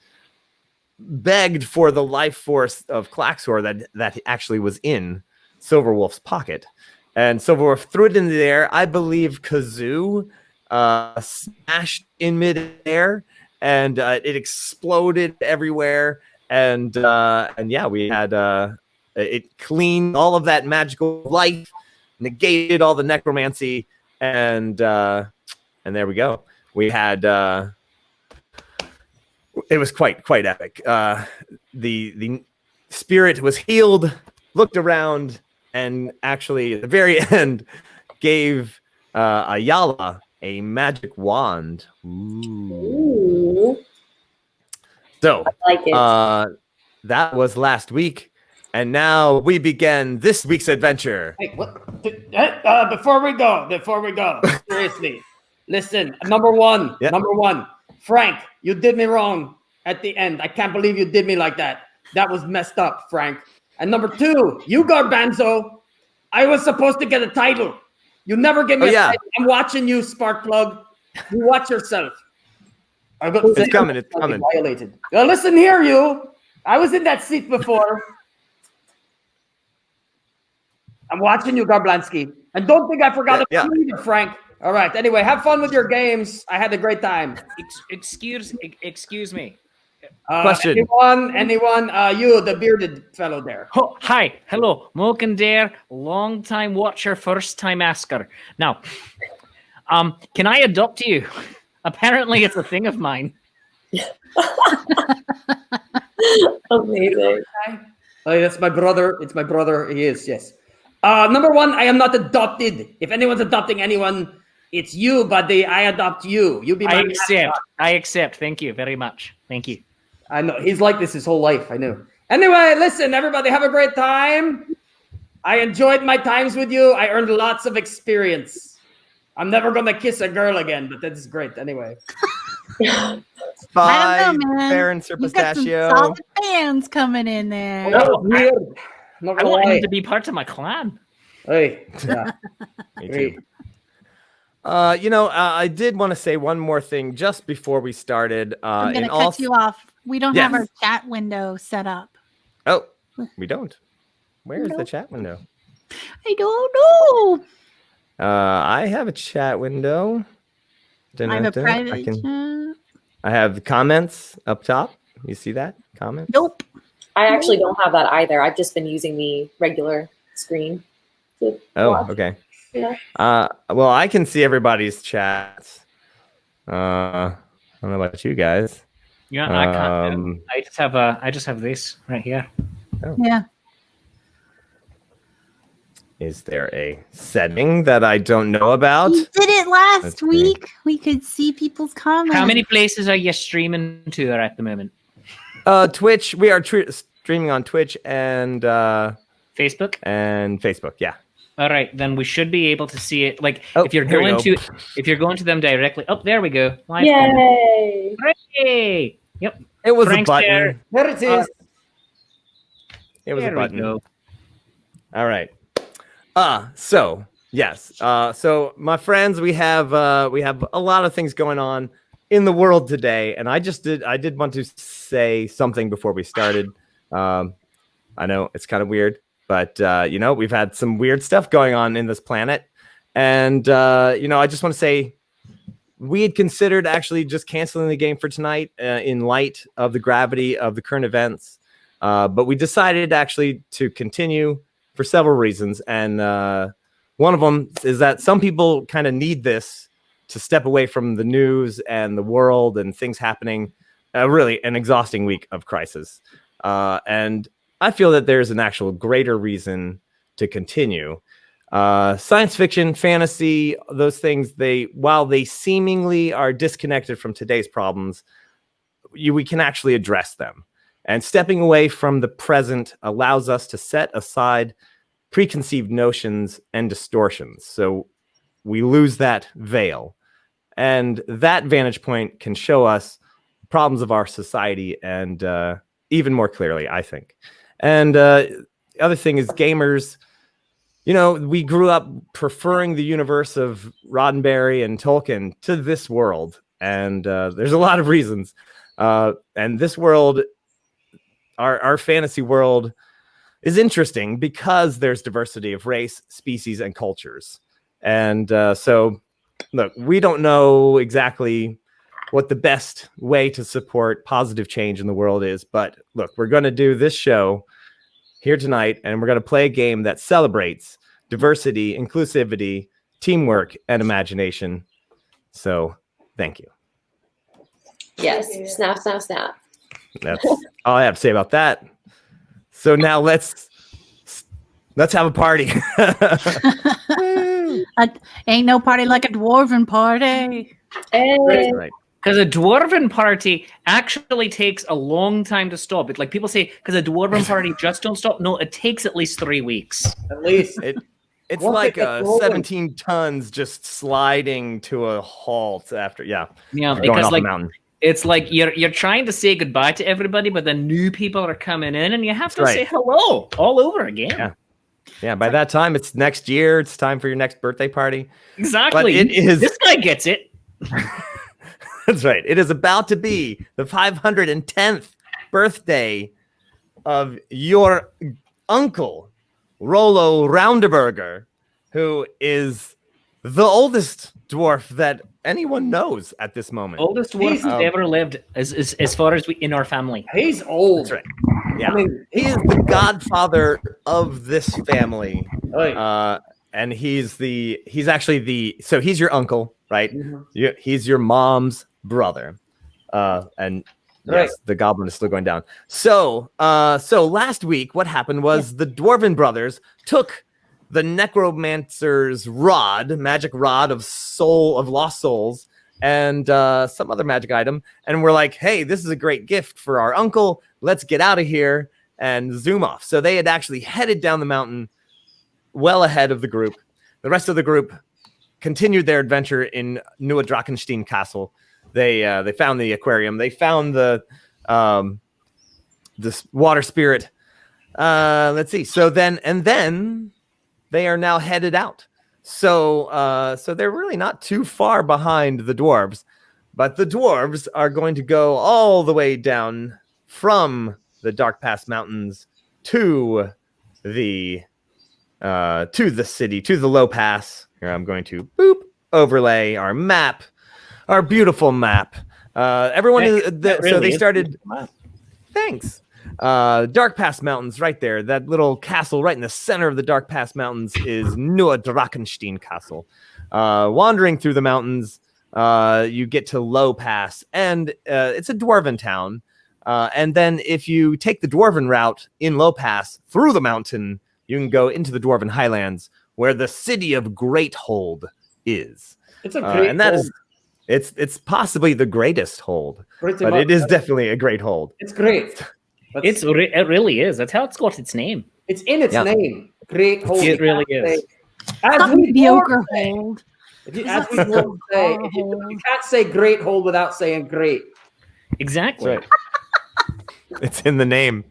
begged for the life force of Klaxor that actually was in Silverwolf's pocket. And Silverwolf threw it into the air. I believe Kah'zoo smashed in midair, and it exploded everywhere. And yeah, we had it cleaned all of that magical life negated all the necromancy, and there we go. We had it was quite epic. The spirit was healed, looked around, and actually at the very end gave Ayala a magic wand. Ooh. So I like it. that was last week, and now we begin this week's adventure. Hey, what? Before we go, seriously, listen. Number one, Frank, you did me wrong at the end. I can't believe you did me like that. That was messed up, Frank. And number two, you Garbanzo, I was supposed to get a title. You never give me a title. I'm watching you, Sparkplug. You watch yourself. It's coming. Violated. Now listen here, you. I was in that seat before. I'm watching you, Garblansky. And don't think I forgot about you, Frank. All right. Anyway, have fun with your games. I had a great time. Excuse me. Question. Anyone? You, the bearded fellow there. Oh, hi. Hello. Mokandare, long time watcher, first time asker. Now, can I adopt you? Apparently it's a thing of mine. Amazing. Oh, that's my brother. It's my brother. He is, yes. Number one, I am not adopted. If anyone's adopting anyone, it's you, buddy. I adopt you. You be my I accept. Thank you very much. Thank you. I know. He's like this his whole life. I know. Anyway, listen, everybody, have a great time. I enjoyed my times with you. I earned lots of experience. I'm never going to kiss a girl again, but that's great. Anyway. Bye, man. Baron Sir You've got some Pistachio. solid fans coming in there. That was weird. I want him to be part of my clan. Hey, yeah. Me too. I did want to say one more thing just before we started. I'm going to cut you off. We don't have our chat window set up. Oh, we don't. Where's the chat window? I don't know. I have a chat window. I have a private chat. I have comments up top. You see that? Comments? Nope. I actually don't have that either. I've just been using the regular screen. Okay. Yeah. Well, I can see everybody's chats. I don't know about you guys. Yeah, I can't. I just have this right here. Oh. Yeah. Is there a setting that I don't know about? We did it last week. We could see people's comments. How many places are you streaming to at the moment? Twitch. We are streaming on Twitch and Facebook. Yeah. All right, then we should be able to see it. Like if you're going to them directly. Oh, there we go. Live Yay! Hooray! Yep. It was Frank's a button. There it is. It was a button. We go. All right. So yes. So my friends, we have a lot of things going on in the world today, and I did want to say something before we started. I know it's kind of weird, but we've had some weird stuff going on in this planet, and I just want to say we had considered actually just canceling the game for tonight in light of the gravity of the current events, but we decided actually to continue for several reasons, and one of them is that some people kind of need this to step away from the news and the world and things happening. Really an exhausting week of crisis, and I feel that there's an actual greater reason to continue. Science fiction, fantasy, those things, while they seemingly are disconnected from today's problems, we can actually address them. And stepping away from the present allows us to set aside preconceived notions and distortions. So we lose that veil. And that vantage point can show us problems of our society and even more clearly, I think. And the other thing is gamers, we grew up preferring the universe of Roddenberry and Tolkien to this world. And there's a lot of reasons. And this world, our fantasy world, is interesting because there's diversity of race, species, and cultures. And so, look, we don't know exactly what the best way to support positive change in the world is. But look, we're going to do this show here tonight, and we're going to play a game that celebrates diversity, inclusivity, teamwork, and imagination. So thank you. Yes. Snap, snap, snap. That's all I have to say about that. So now let's have a party. Ain't no party like a dwarven party. Hey. Right. Because a dwarven party actually takes a long time to stop. Like people say, because a dwarven party just don't stop. No, it takes at least 3 weeks. At least. It's Once like it gets rolling. 17 tons just sliding to a halt after. Yeah, Yeah, going because off like the mountain. it's like you're trying to say goodbye to everybody, but then new people are coming in, and you have to That's say right. hello all over again. Yeah. Yeah, by that time, it's next year. It's time for your next birthday party. Exactly. But it is. This guy gets it. That's right. It is about to be the 510th birthday of your uncle, Rollo Rounderburger, who is the oldest dwarf that anyone knows at this moment. Oldest dwarf who's ever lived, as far as we in our family. He's old. That's right. Yeah, I mean, he is the godfather of this family. right. And he's he's your uncle, right? Mhm. He's your mom's brother. And Right. yes, the goblin is still going down. So last week, what happened was the Dwarven brothers took the necromancer's magic rod of lost souls, and some other magic item, and we're like, hey, this is a great gift for our uncle. Let's get out of here and zoom off. So they had actually headed down the mountain well ahead of the group. The rest of the group continued their adventure in Nieuwe Drakenstein Castle. They found the aquarium. They found the this water spirit. Let's see. So then they are now headed out. So they're really not too far behind the dwarves, but the dwarves are going to go all the way down from the Dark Pass Mountains to the city, to the Low Pass. Here I'm going to overlay our map, our beautiful map. Everyone is so they started. Thanks. Dark Pass Mountains, right there. That little castle right in the center of the Dark Pass Mountains is Nieuwe Drakenstein Castle. Wandering through the mountains, you get to Low Pass, and it's a dwarven town. And then if you take the dwarven route in Low Pass through the mountain, you can go into the Dwarven Highlands, where the city of Greathold is. It's a great and that hold. is it's possibly the greatest hold, Pretty but much. it is definitely a great hold. It's great. It really is. That's how it's got its name. It's in its name. Great hold. It really is. As we Mediocre say, hold. as we both say, you can't say great hold without saying great. Exactly. Right. It's in the name.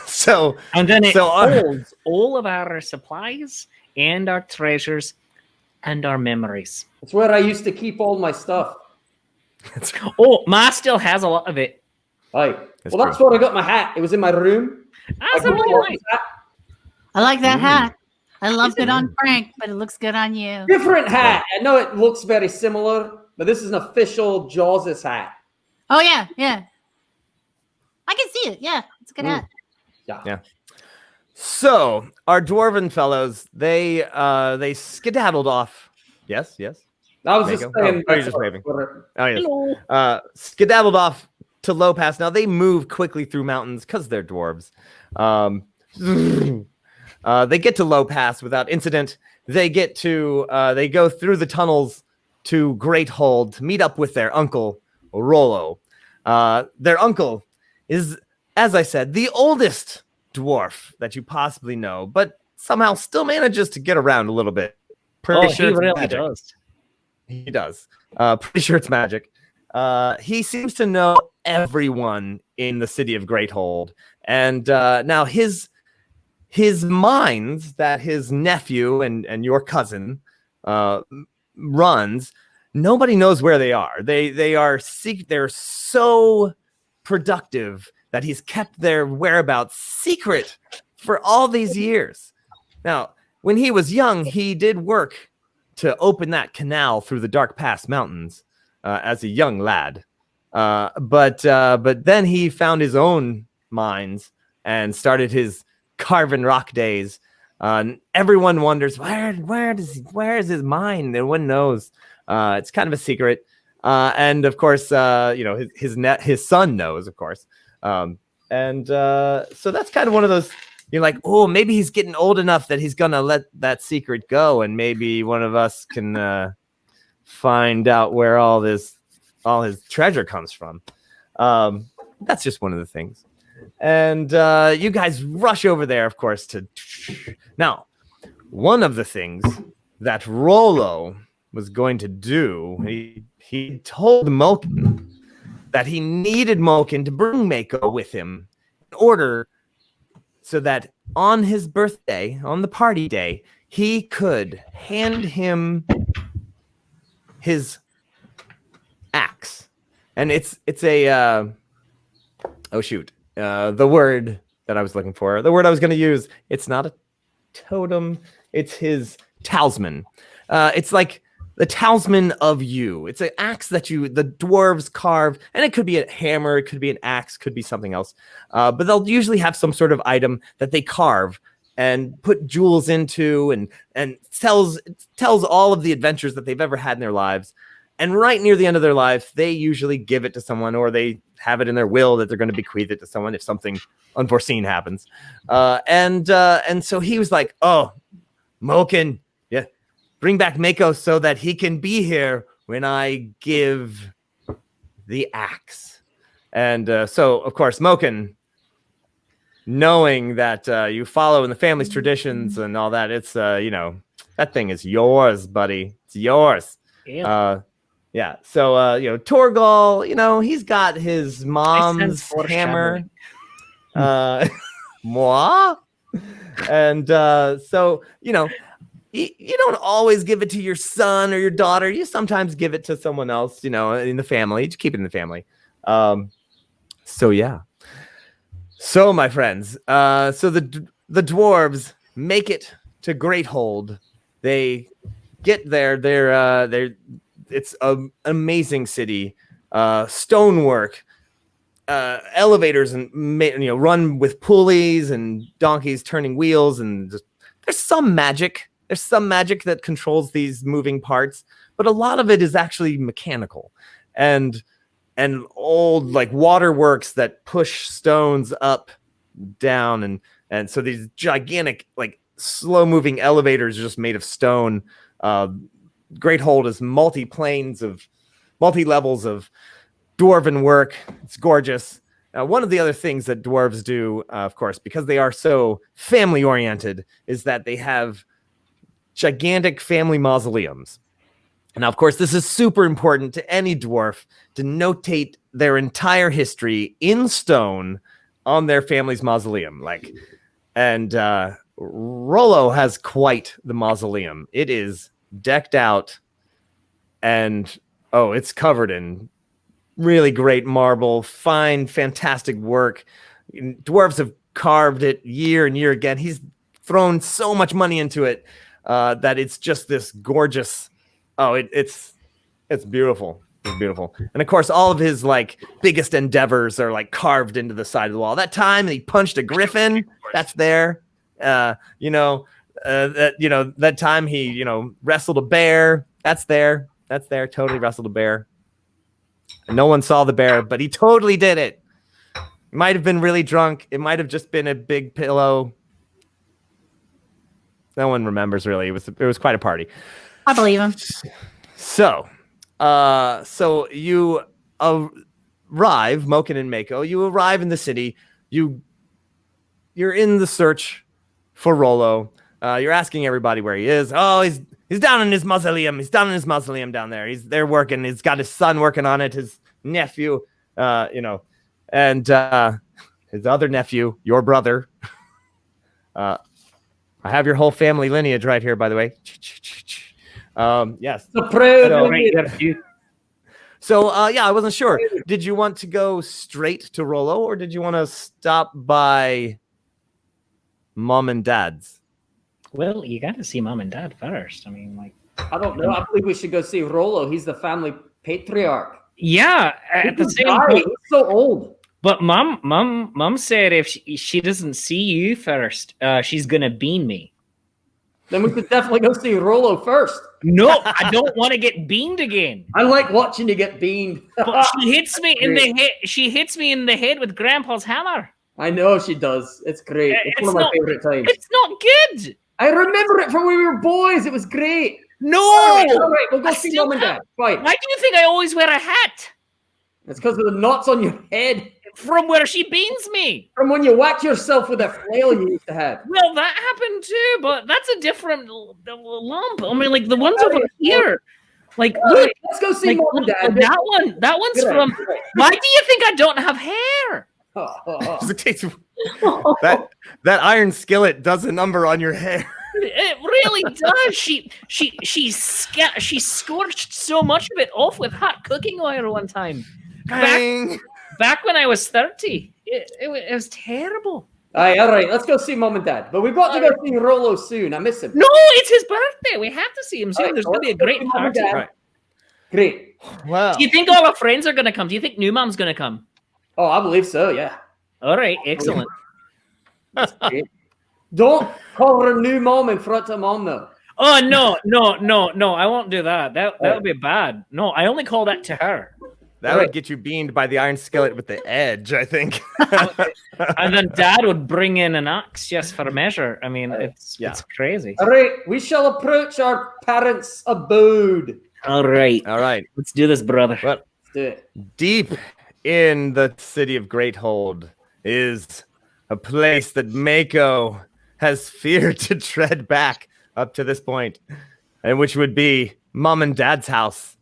So And then it So our- holds all of our supplies and our treasures and our memories. It's where I used to keep all my stuff. Oh, Ma still has a lot of it. Right. That's Well, that's where I got my hat. It was in my room. That's I a got really my nice. hat. I like that hat. I loved it on Frank, but it looks good on you. Different hat. I know it looks very similar, but this is an official Jaws' hat. Oh yeah, yeah. I can see it. Yeah, it's a good hat. Yeah. So our dwarven fellows, they skedaddled off. Yes. I was There just you go. saying. Oh, you're just waving. for- Oh yes. Hello. Skedaddled off to Low Pass. Now they move quickly through mountains because they're dwarves. They get to Low Pass without incident. They get to they go through the tunnels to Greathold to meet up with their uncle Rollo. Their uncle is, as I said, the oldest dwarf that you possibly know, but somehow still manages to get around a little bit. Pretty sure He it's really magic. does. He does. Pretty sure it's magic. He seems to know everyone in the city of Greathold, and now his mines that his nephew and your cousin runs. Nobody knows where they are. They're so productive that he's kept their whereabouts secret for all these years. Now, when he was young, he did work to open that canal through the Dark Pass Mountains as a young lad. But then he found his own mines and started his carven rock days Everyone wonders where is his mine? No one knows. It's kind of a secret. And of course, his son knows, of course. So that's kind of one of those. You're like, oh, maybe he's getting old enough that he's gonna let that secret go, and maybe one of us can find out where all his treasure comes from. That's just one of the things. And you guys rush over there, of course. Now, one of the things that Rollo was going to do, he told Moken that he needed Moken to bring Mako with him in order so that on his birthday, on the party day, he could hand him his axe. And it's a the word that I was looking for, the word I was going to use, it's not a totem, it's his talisman. It's like the talisman of you. It's an axe that the dwarves carve, and it could be a hammer, it could be an axe, could be something else. But they'll usually have some sort of item that they carve and put jewels into, and tells all of the adventures that they've ever had in their lives. And right near the end of their life, they usually give it to someone, or they have it in their will that they're going to bequeath it to someone if something unforeseen happens. And so he was like, "Oh, Moken, yeah, bring back Mako so that he can be here when I give the axe." And so, of course, Moken, knowing that you follow in the family's traditions and all that, it's that thing is yours, buddy. It's yours. Yeah. Yeah. So Torgal, he's got his mom's hammer. Moi. And so you don't always give it to your son or your daughter. You sometimes give it to someone else, in the family. Just keep it in the family. So yeah. So my friends, so the dwarves make it to Greathold. They get there. It's an amazing city. Stonework, elevators, and run with pulleys and donkeys turning wheels, and there's some magic. There's some magic that controls these moving parts, but a lot of it is actually mechanical, and old like waterworks that push stones up, down, and so these gigantic like slow moving elevators are just made of stone. Greathold is multi levels of dwarven work. It's gorgeous. One of the other things that dwarves do, of course, because they are so family oriented, is that they have gigantic family mausoleums. And now, of course, this is super important to any dwarf to notate their entire history in stone on their family's mausoleum. And Rollo has quite the mausoleum. It is decked out, and it's covered in really great marble, fine, fantastic work. Dwarves have carved it year and year again. He's thrown so much money into it that it's just this gorgeous. It's beautiful. It's beautiful. And of course, all of his biggest endeavors are carved into the side of the wall. That time he punched a griffin, that's there. That time he wrestled a bear, that's there. Totally wrestled a bear. And no one saw the bear, but he totally did it. He might have been really drunk. It might have just been a big pillow. No one remembers really. It was quite a party. I believe him. So you arrive, Moken and Mako. You arrive in the city. You're in the search for Rollo. You're asking everybody where he is. Oh, he's down in his mausoleum. He's down in his mausoleum down there. He's there working. He's got his son working on it. His nephew, and his other nephew, your brother. I have your whole family lineage right here, by the way. Yes. So, I wasn't sure. Did you want to go straight to Rollo, or did you want to stop by Mom and Dad's? Well, you got to see Mom and Dad first. I mean, I don't know. I believe we should go see Rollo. He's the family patriarch. Yeah, at the same time, he's so old. But Mom said if she doesn't see you first, she's gonna bean me. Then we could definitely go see Rollo first. No, I don't want to get beamed again. I like watching you get beamed. But she hits me in the head. She hits me in the head with Grandpa's hammer. I know she does. It's great. It's one of my favorite times. It's not good. I remember it from when we were boys. It was great. No. All right. We'll go see Mom and Dad. Fine. Why do you think I always wear a hat? It's because of the knots on your head. From where she beans me. From when you whack yourself with a flail you used to have. Well, that happened too, but that's a different lump. I mean, like the ones over here. Like, look, let's go see like, Mom and Dad. That one's from. Why do you think I don't have hair? that iron skillet does a number on your hair. It really does. She scorched so much of it off with hot cooking oil one time. Back when I was 30, it was terrible. All right. Let's go see Mom and Dad. But we've got to go see Rollo soon. I miss him. No, it's his birthday. We have to see him soon. There's going to be a great party. Right. Great. Wow. Do you think all our friends are going to come? Do you think New Mom's going to come? Oh, I believe so, yeah. All right, excellent. Don't call her New Mom in front of Mom, though. Oh, no. I won't do that. That would be bad. No, I only call that to her. That would get you beamed by the iron skillet with the edge, I think. And then Dad would bring in an axe just for a measure. I mean, it's crazy. All right, we shall approach our parents' abode. All right. Let's do this, brother. Let's do it. Deep in the city of Greathold is a place that Mako has feared to tread back up to this point, and which would be Mom and Dad's house.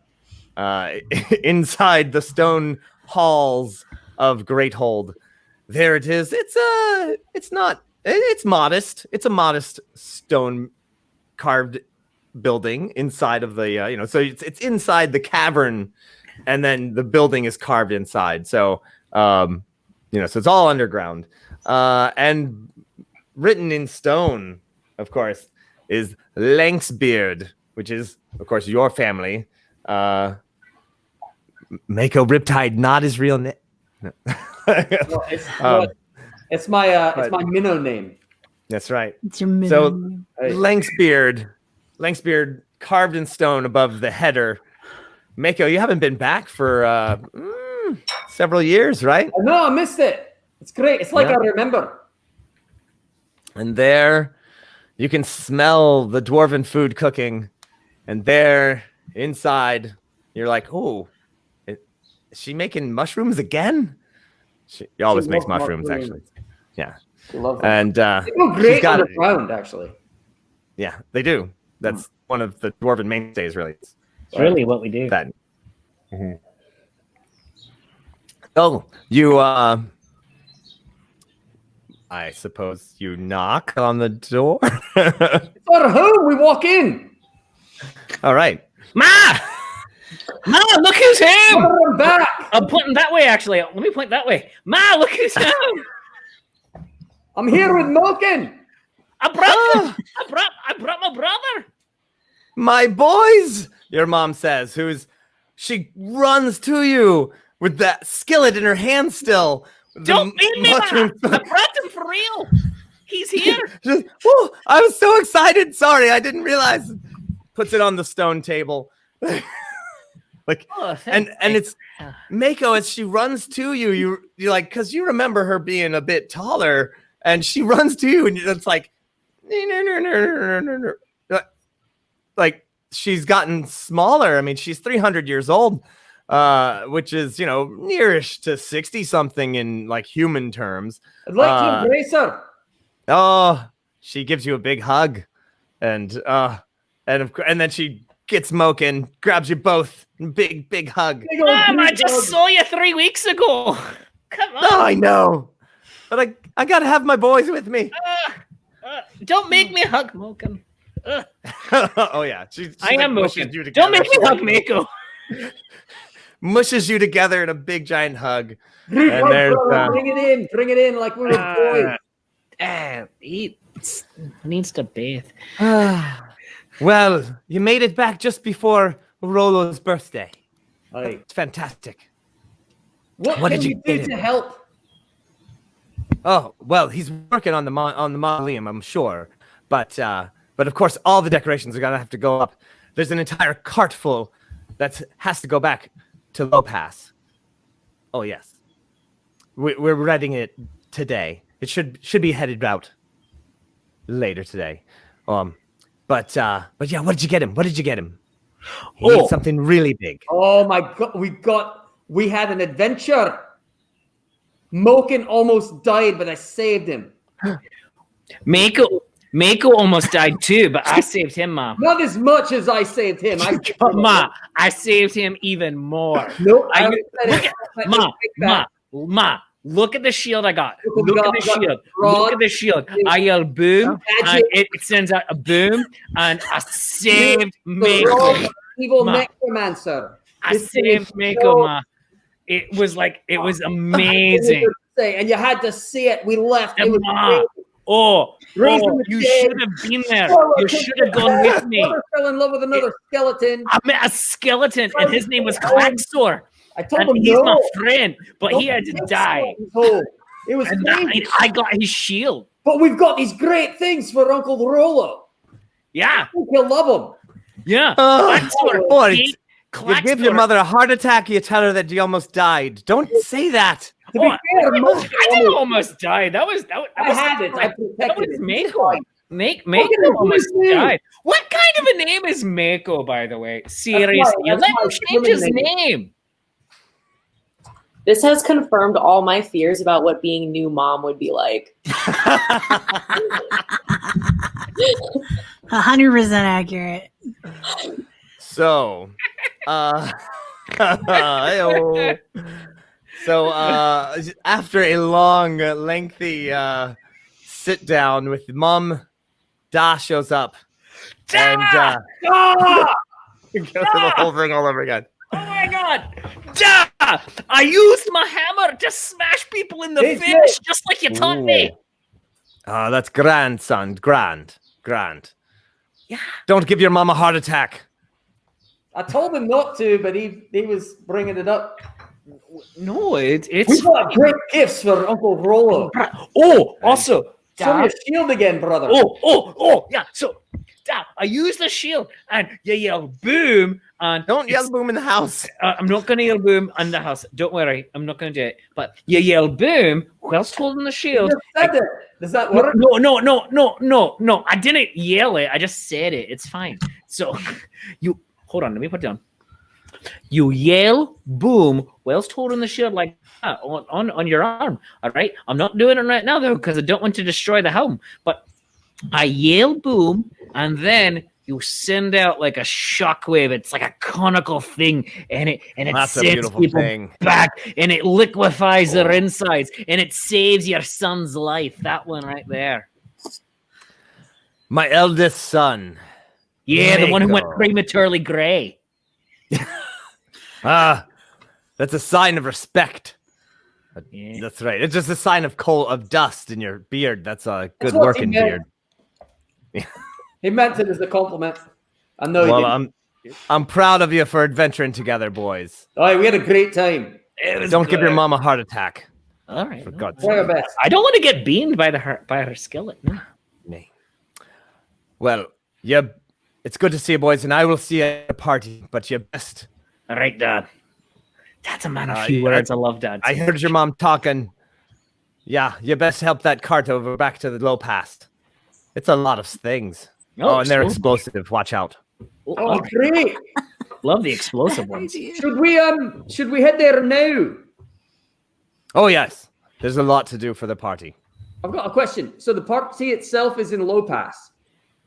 Inside the stone halls of Greathold, there it is. It's modest. It's a modest stone carved building inside of the so it's inside the cavern, and then the building is carved inside. So so it's all underground, and written in stone, of course, is Lanksbeard, which is of course your family. Mako Riptide, not his real name. No. It's my minnow name. That's right. It's your minnow. So Lanksbeard carved in stone above the header. Mako, you haven't been back for several years, right? No, I missed it. It's great. It's like I remember. And there you can smell the dwarven food cooking, and there inside you're like, oh, is she making mushrooms again? She always makes mushrooms, actually. Yeah. Love and they go great underground, actually. Yeah, they do. That's one of the dwarven mainstays, really. It's really what we do. That. Mm-hmm. Oh, you, I suppose you knock on the door? It's our home. We walk in. All right. Ma, look who's home! I'm back. I'm pointing that way, actually. Let me point that way. Ma, look who's home! I'm here with Milken. I brought my brother. My boys, your mom says, she runs to you with that skillet in her hand still. Don't beat me, Ma. I brought him for real. He's here. I was so excited. Sorry, I didn't realize. Puts it on the stone table. And it's Mako as she runs to you. You're like, because you remember her being a bit taller, and she runs to you, and it's like, like she's gotten smaller. I mean, she's 300 years old, which is nearish to 60 something in like human terms. I'd like to embrace her. Oh, she gives you a big hug, and then she gets Moken, grabs you both, big hug. Mom, I just saw you 3 weeks ago. Come on. Oh, I know, but I gotta have my boys with me. Don't make me hug Moken. Oh yeah, she I am Moken. Don't make me hug Mako. Mushes you together in a big giant hug. And there's bring it in like we were boys. He needs to bathe. Well, you made it back just before Rollo's birthday. It's fantastic. What did you do to help? Oh, well, he's working on the mausoleum, I'm sure. But But of course, all the decorations are gonna have to go up. There's an entire cart full that has to go back to Low Pass. Oh yes, we're reading it today. It should be headed out later today. But yeah, what did you get him? He needs something really big. Oh my God, we had an adventure. Moken almost died, but I saved him. Mako almost died too, but I saved him, Ma. Not as much as I saved him. But Ma, I saved him even more. No, Ma, look at the shield I got. Look at the shield. I yell boom, and it sends out a boom, and I saved Mako. Evil necromancer. I saved Mako, Ma. It was amazing. And you had to see it. We left. And Ma, you should have been there. You should have gone with me. I fell in love with another skeleton. I met a skeleton, and his name was Kah'zoo. I told him he's my friend, but he had to die. It was I got his shield. But we've got these great things for Uncle Rollo. Yeah. I think he'll love them. Yeah. Boy, you give your mother a heart attack, you tell her that you almost died. Don't say that. To be fair, I didn't almost die. That was Mako. Mako almost died. What kind of a name is Mako, by the way? Seriously, let him change his name. This has confirmed all my fears about what being new mom would be like. 100% accurate. So, after a long, lengthy sit down with Mom, Da shows up. And go through the whole thing all over again. Oh my God! Da! I used my hammer to smash people in the face, just like you taught me. That's grand, son. Grand. Yeah. Don't give your mom a heart attack. I told him not to, but he was bringing it up. No, it's. We've got great gifts for Uncle Rollo. Also, show me your shield again, brother. Yeah. So, I used the shield, and you yell boom, and don't yell boom in the house. I'm not going to yell boom in the house. Don't worry, I'm not going to do it. But you yell boom whilst holding the shield. Does that work? No. I didn't yell it. I just said it. It's fine. So, you hold on. Let me put it down. You yell boom whilst holding the shield like that on your arm. All right. I'm not doing it right now though because I don't want to destroy the home. But I yell boom, and then you send out like a shockwave. It's like a conical thing, and it sends people back, and it liquefies their insides, and it saves your son's life. That one right there. My eldest son. Yeah, Mako. The one who went prematurely gray. That's a sign of respect. Yeah. That's right. It's just a sign of dust in your beard. That's a good working beard. He meant it as a compliment. I know. Well, I'm proud of you for adventuring together, boys. Oh, we had a great time. Don't give your mom a heart attack. All right. For God's sake. I don't want to get beamed by her skeleton. No. Well, it's good to see you, boys, and I will see you at the party. But you best. All right, Dad. That's a man of few words. I love Dad. I heard your mom talking. Yeah, you best help that cart over back to the Low Pass. It's a lot of things. And they're explosive. Watch out. Oh, great! Love the explosive ones. Should we head there now? Oh yes, there's a lot to do for the party. I've got a question. So the party itself is in Low Pass.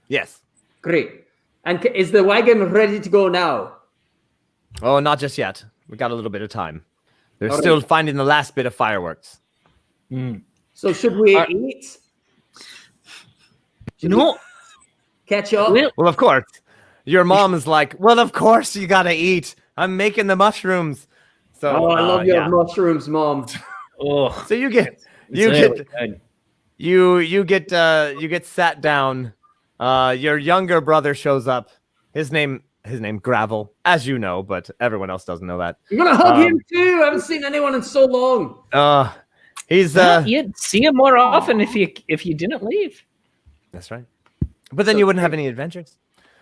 Yes. Great. And is the wagon ready to go now? Oh, not just yet. We got a little bit of time. They're still finding the last bit of fireworks. So should we eat? No. Catch up? Well, of course. Your mom is like, well, of course you gotta eat. I'm making the mushrooms. So I love your mushrooms, Mom. So you get sat down. Your younger brother shows up. His name Gravel, as you know, but everyone else doesn't know that. You're gonna hug him too. I haven't seen anyone in so long. He's you'd see him more often if you didn't leave. That's right. But then you wouldn't have any adventures.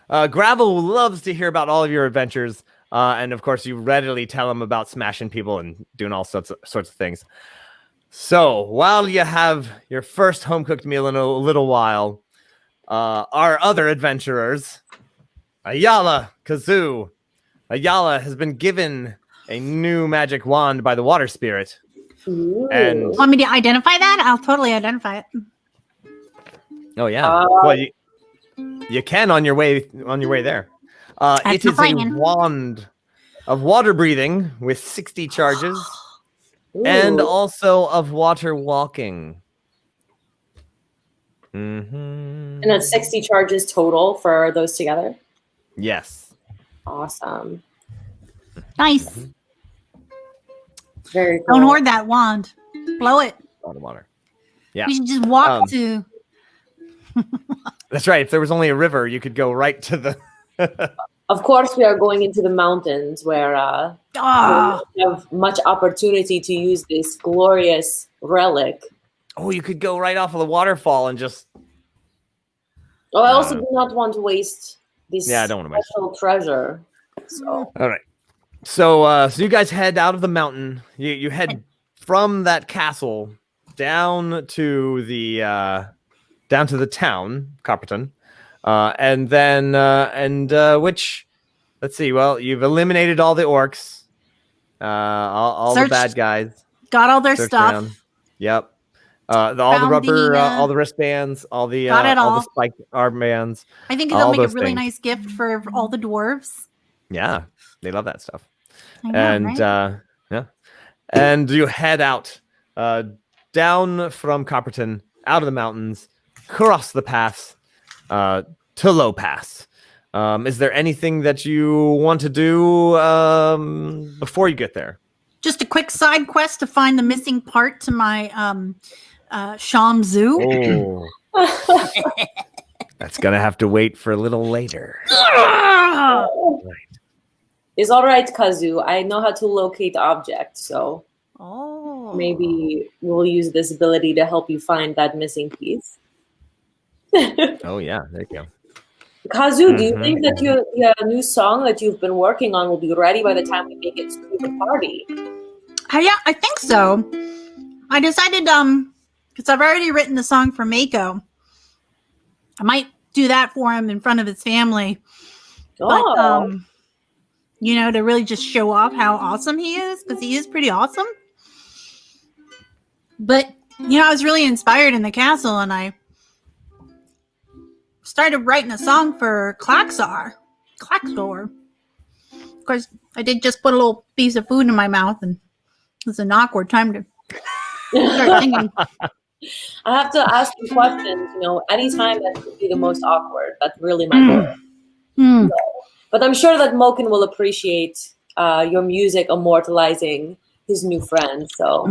Gravel loves to hear about all of your adventures. And of course, you readily tell him about smashing people and doing all sorts of things. So while you have your first home-cooked meal in a little while, our other adventurers, Ayala, Kah'zoo. Ayala has been given a new magic wand by the water spirit. Ooh. And Want me to identify that? I'll totally identify it. oh yeah, well you can on your way there. It is a wand of water breathing with 60 charges, and also of water walking. And that's 60 charges total for those together. Yes. Awesome. Nice. Very cool. Don't hoard that wand. Blow it. A lot of water. Yeah. We should just walk to. That's right. If there was only a river, you could go right to the. Of course, we are going into the mountains where we have much opportunity to use this glorious relic. Oh, you could go right off of the waterfall and just. Oh, I also do not want to waste this I don't want to waste special treasure. So. All right. So you guys head out of the mountain. You head from that castle down to the town, Copperton, and then which, let's see. Well, you've eliminated all the orcs, all the bad guys. Got all their stuff. Around. Yep. All the rubber, all the wristbands, all the spiked armbands. I think it'll make a really nice gift for all the dwarves. Yeah, they love that stuff. I know, right? And you head out down from Copperton, out of the mountains, cross the pass to Low Pass. Is there anything that you want to do before you get there? Just a quick side quest to find the missing part to my Kah'zoo. Oh. That's gonna have to wait for a little later. Right. It's all right, Kah'zoo. I know how to locate objects, so maybe we'll use this ability to help you find that missing piece. Oh yeah, there you go. Kah'zoo, do you think that your new song that you've been working on will be ready by the time we make it to the party? Yeah, I think so. I decided, because I've already written the song for Mako. I might do that for him in front of his family. But, to really just show off how awesome he is, because he is pretty awesome. But, I was really inspired in the castle, and I started writing a song for Klaxor. Of course, I did just put a little piece of food in my mouth, and it was an awkward time to start singing. I have to ask you questions, anytime that could be the most awkward. That's really my goal. But I'm sure that Moken will appreciate your music immortalizing his new friend. So,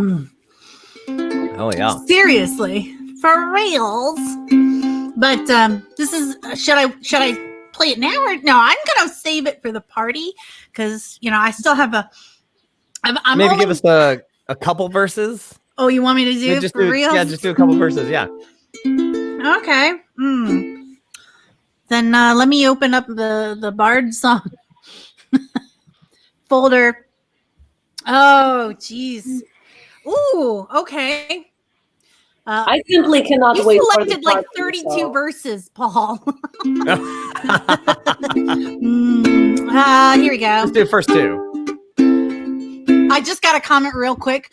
oh yeah, seriously, for reals. But this is should I play it now or no? I'm gonna save it for the party because I still have maybe give us a couple verses. Oh, you want me to do it for real? Yeah, just do a couple verses. Yeah. Okay. Then let me open up the Bard song folder. Oh, jeez. Ooh, okay. I simply cannot wait. You selected like 32 verses, Paul. Here we go. Let's do the first two. I just got a comment real quick.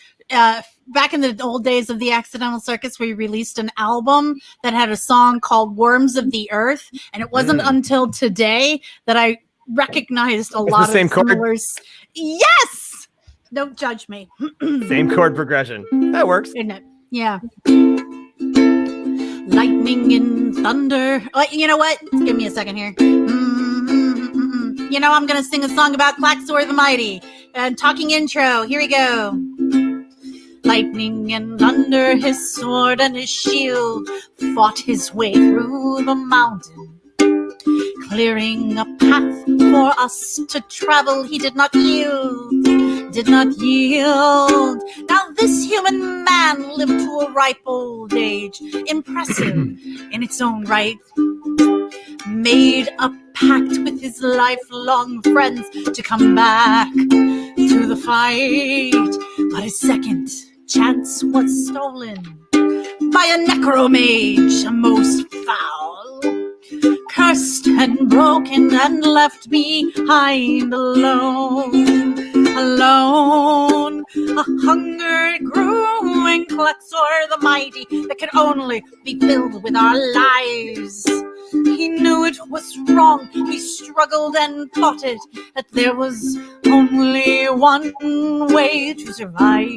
Back in the old days of the Accidental Circus, we released an album that had a song called Worms of the Earth. And it wasn't until today that I recognized a lot of similars. Yes! Don't judge me. Same chord progression. That works. Isn't it? Yeah. Lightning and thunder. You know what? Give me a second here. I'm going to sing a song about Klaxor the Mighty. Talking intro. Here we go. Lightning and thunder, his sword and his shield, fought his way through the mountain, clearing a path for us to travel. He did not yield. did not yield. Now this human man lived to a ripe old age, impressive in its own right. Made a pact with his lifelong friends to come back to the fight. But his second chance was stolen by a necromage, a most foul, cursed and broken, and left behind alone. Alone, a hunger grew in Kah'zoo the mighty that could only be filled with our lives. He knew it was wrong. He struggled and plotted that there was only one way to survive.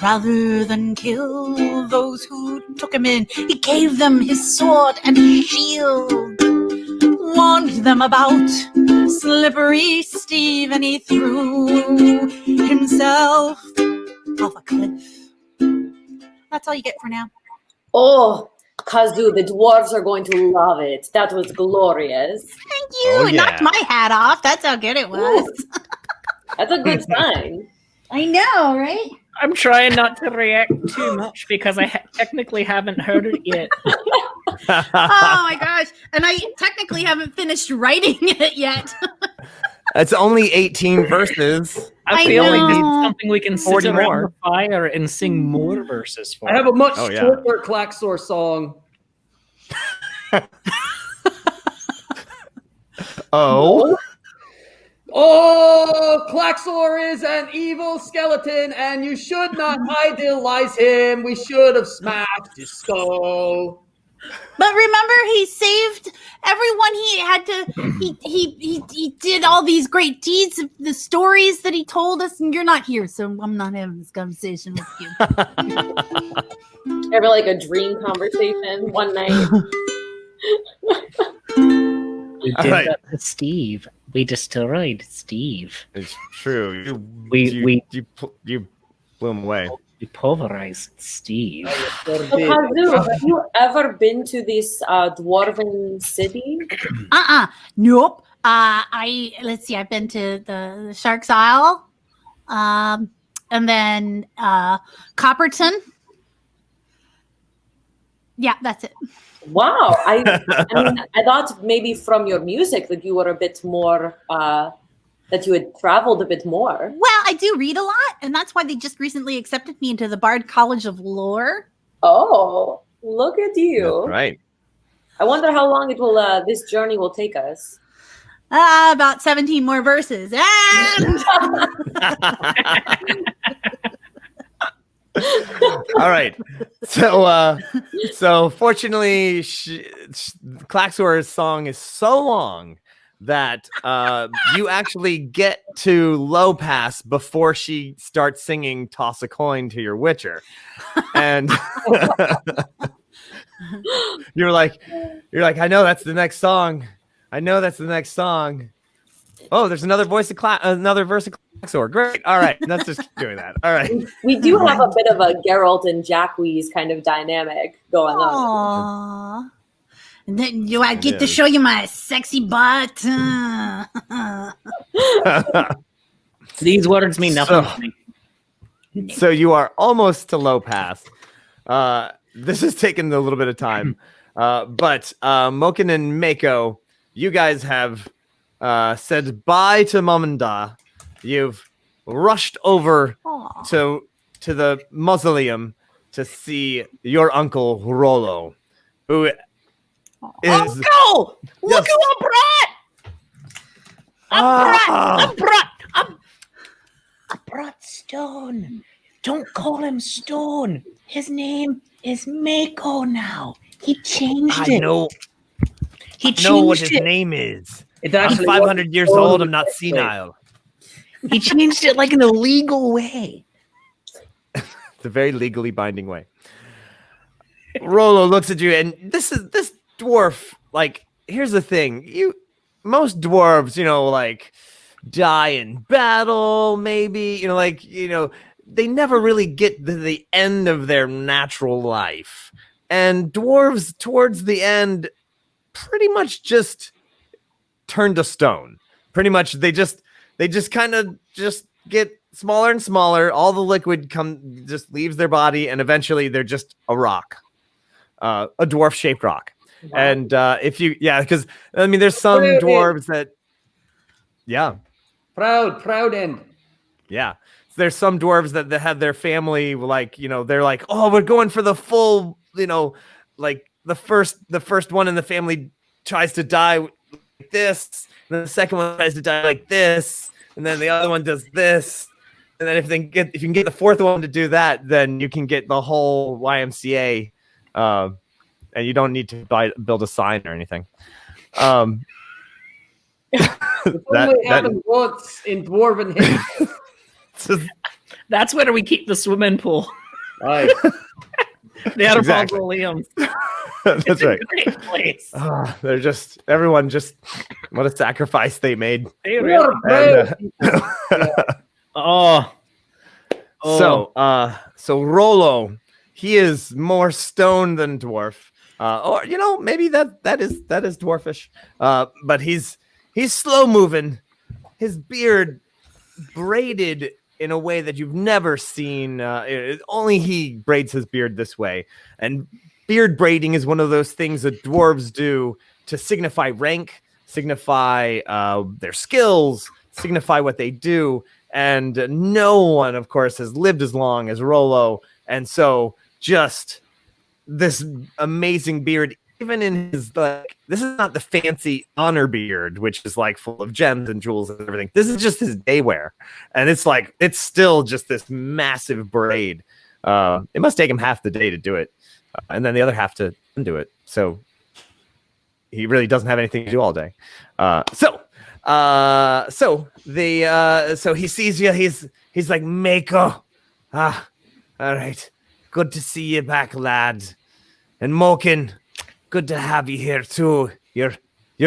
Rather than kill those who took him in, he gave them his sword and shield. Warned them about slippery Steve, and he threw himself off a cliff. That's all you get for now. Oh, Kah'zoo, the dwarves are going to love it. That was glorious. Thank you. It knocked my hat off. That's how good it was. That's a good sign. I know, right? I'm trying not to react too much because I technically haven't heard it yet. Oh my gosh. And I technically haven't finished writing it yet. It's only 18 verses. I feel like this is know. something we can sit 40 around more. the fire and sing more verses for. I have a much Oh, yeah. shorter Kah'zoo song. Oh. Oh, Kah'zoo is an evil skeleton, and you should not idolize him. We should have smashed his skull. But remember, he saved everyone. He had to. He did all these great deeds. The stories that he told us, and you're not here, so I'm not having this conversation with you. Ever like a dream conversation one night? We did that to Steve. We destroyed Steve. It's true. You blew him away. We pulverized Steve. So, Kah'zoo, have you ever been to this dwarven city? Nope. Let's see. I've been to the Shark's Isle, and then Copperton. Yeah, that's it. Wow. I mean, I thought maybe from your music that you were a bit more, that you had traveled a bit more. Well, I do read a lot, and that's why they just recently accepted me into the Bard College of Lore. Oh, look at you. That's right. I wonder how long it will, this journey will take us. About 17 more verses. And All right. So fortunately, Kah'zoo's song is so long that you actually get to low pass before she starts singing "Toss a Coin to Your Witcher," and you're like, I know that's the next song. Oh, there's another verse of Kah'zoo. Great. All right, let's just keep doing that. All right. We do have a bit of a Geralt and Jacques kind of dynamic going on. aww. And then I get to show you my sexy butt. These words mean nothing to me. So you are almost to low pass. This has taken a little bit of time, but Moken and Mako, you guys have said bye to Mom and Da. You've rushed over to the mausoleum to see your Uncle Rollo, who is Uncle! Look who I brought! I brought Stone. Don't call him Stone. His name is Mako now. He changed it. I know. He Know what changed his it. name is. It's I'm actually 500 years old. I'm not senile. He changed it like in a legal way. It's a very legally binding way. Rollo looks at you, and this dwarf. Like, here's the thing: most dwarves, like die in battle. Maybe they never really get to the end of their natural life, and dwarves towards the end pretty much just turn to stone. Pretty much, they just they just kind of just get smaller and smaller. All the liquid just leaves their body, and eventually they're just a rock, a dwarf-shaped rock. Wow. And because I mean, there's some dwarves that, proud end. Yeah, there's some dwarves that have their family, like, they're like, oh, we're going for the full, like the first one in the family tries to die like this, and then the second one tries to die like this, and then the other one does this, and then if you can get the fourth one to do that, then you can get the whole YMCA, and you don't need to build a sign or anything. It only happened once in Dwarven history. That's where we keep the swimming pool. Right. The outer mausoleum. That's right. Great place. They're everyone what a sacrifice they made. They really. So Rollo, he is more stone than dwarf. Or maybe that is dwarfish. But he's slow moving. His beard braided in a way that you've never seen. Only he braids his beard this way. And beard braiding is one of those things that dwarves do to signify rank, signify their skills, signify what they do. And no one, of course, has lived as long as Rollo. And so just this amazing beard, even in his, like, this is not the fancy honor beard, which is like full of gems and jewels and everything. This is just his day wear. And it's still just this massive braid. It must take him half the day to do it. And then the other half to undo it. So he really doesn't have anything to do all day. So he sees you. He's like, Mako. All right. Good to see you back, lad. And Mokin, good to have you here too. Your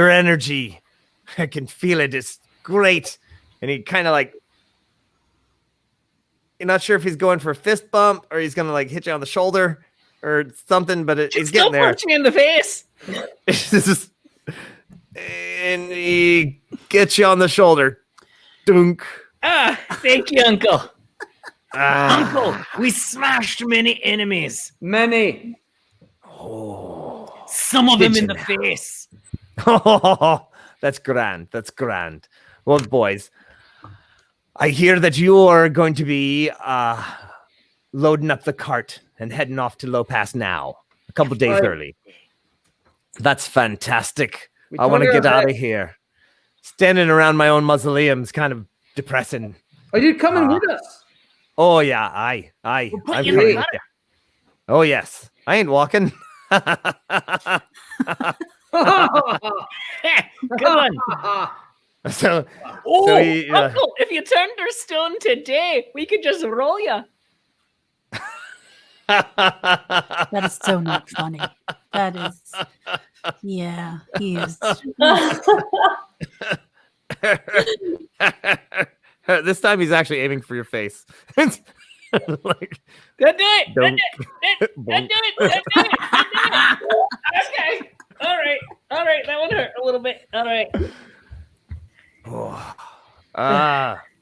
energy, I can feel it. It's great. And he kind of like, you're not sure if he's going for a fist bump or he's gonna like hit you on the shoulder or something, but he's getting there. Punch me in the face. And he gets you on the shoulder. Dunk. Thank you, Uncle. Uncle, we smashed many enemies. Many. Oh, some of them in the face. Oh, that's grand. That's grand. Well, boys, I hear that you are going to be loading up the cart and heading off to Low Pass now, a couple days early. That's fantastic. I want to get out of here. Standing around my own mausoleum is kind of depressing. Are you coming with us? Oh, yeah. Aye. I'm coming with you. Oh, yes. I ain't walking. Come on. So Uncle, if you turned her stone today, we could just roll you. That is so not funny. That is, yeah, he is. This time he's actually aiming for your face. Like, That did it. Okay. All right. That one hurt a little bit. All right.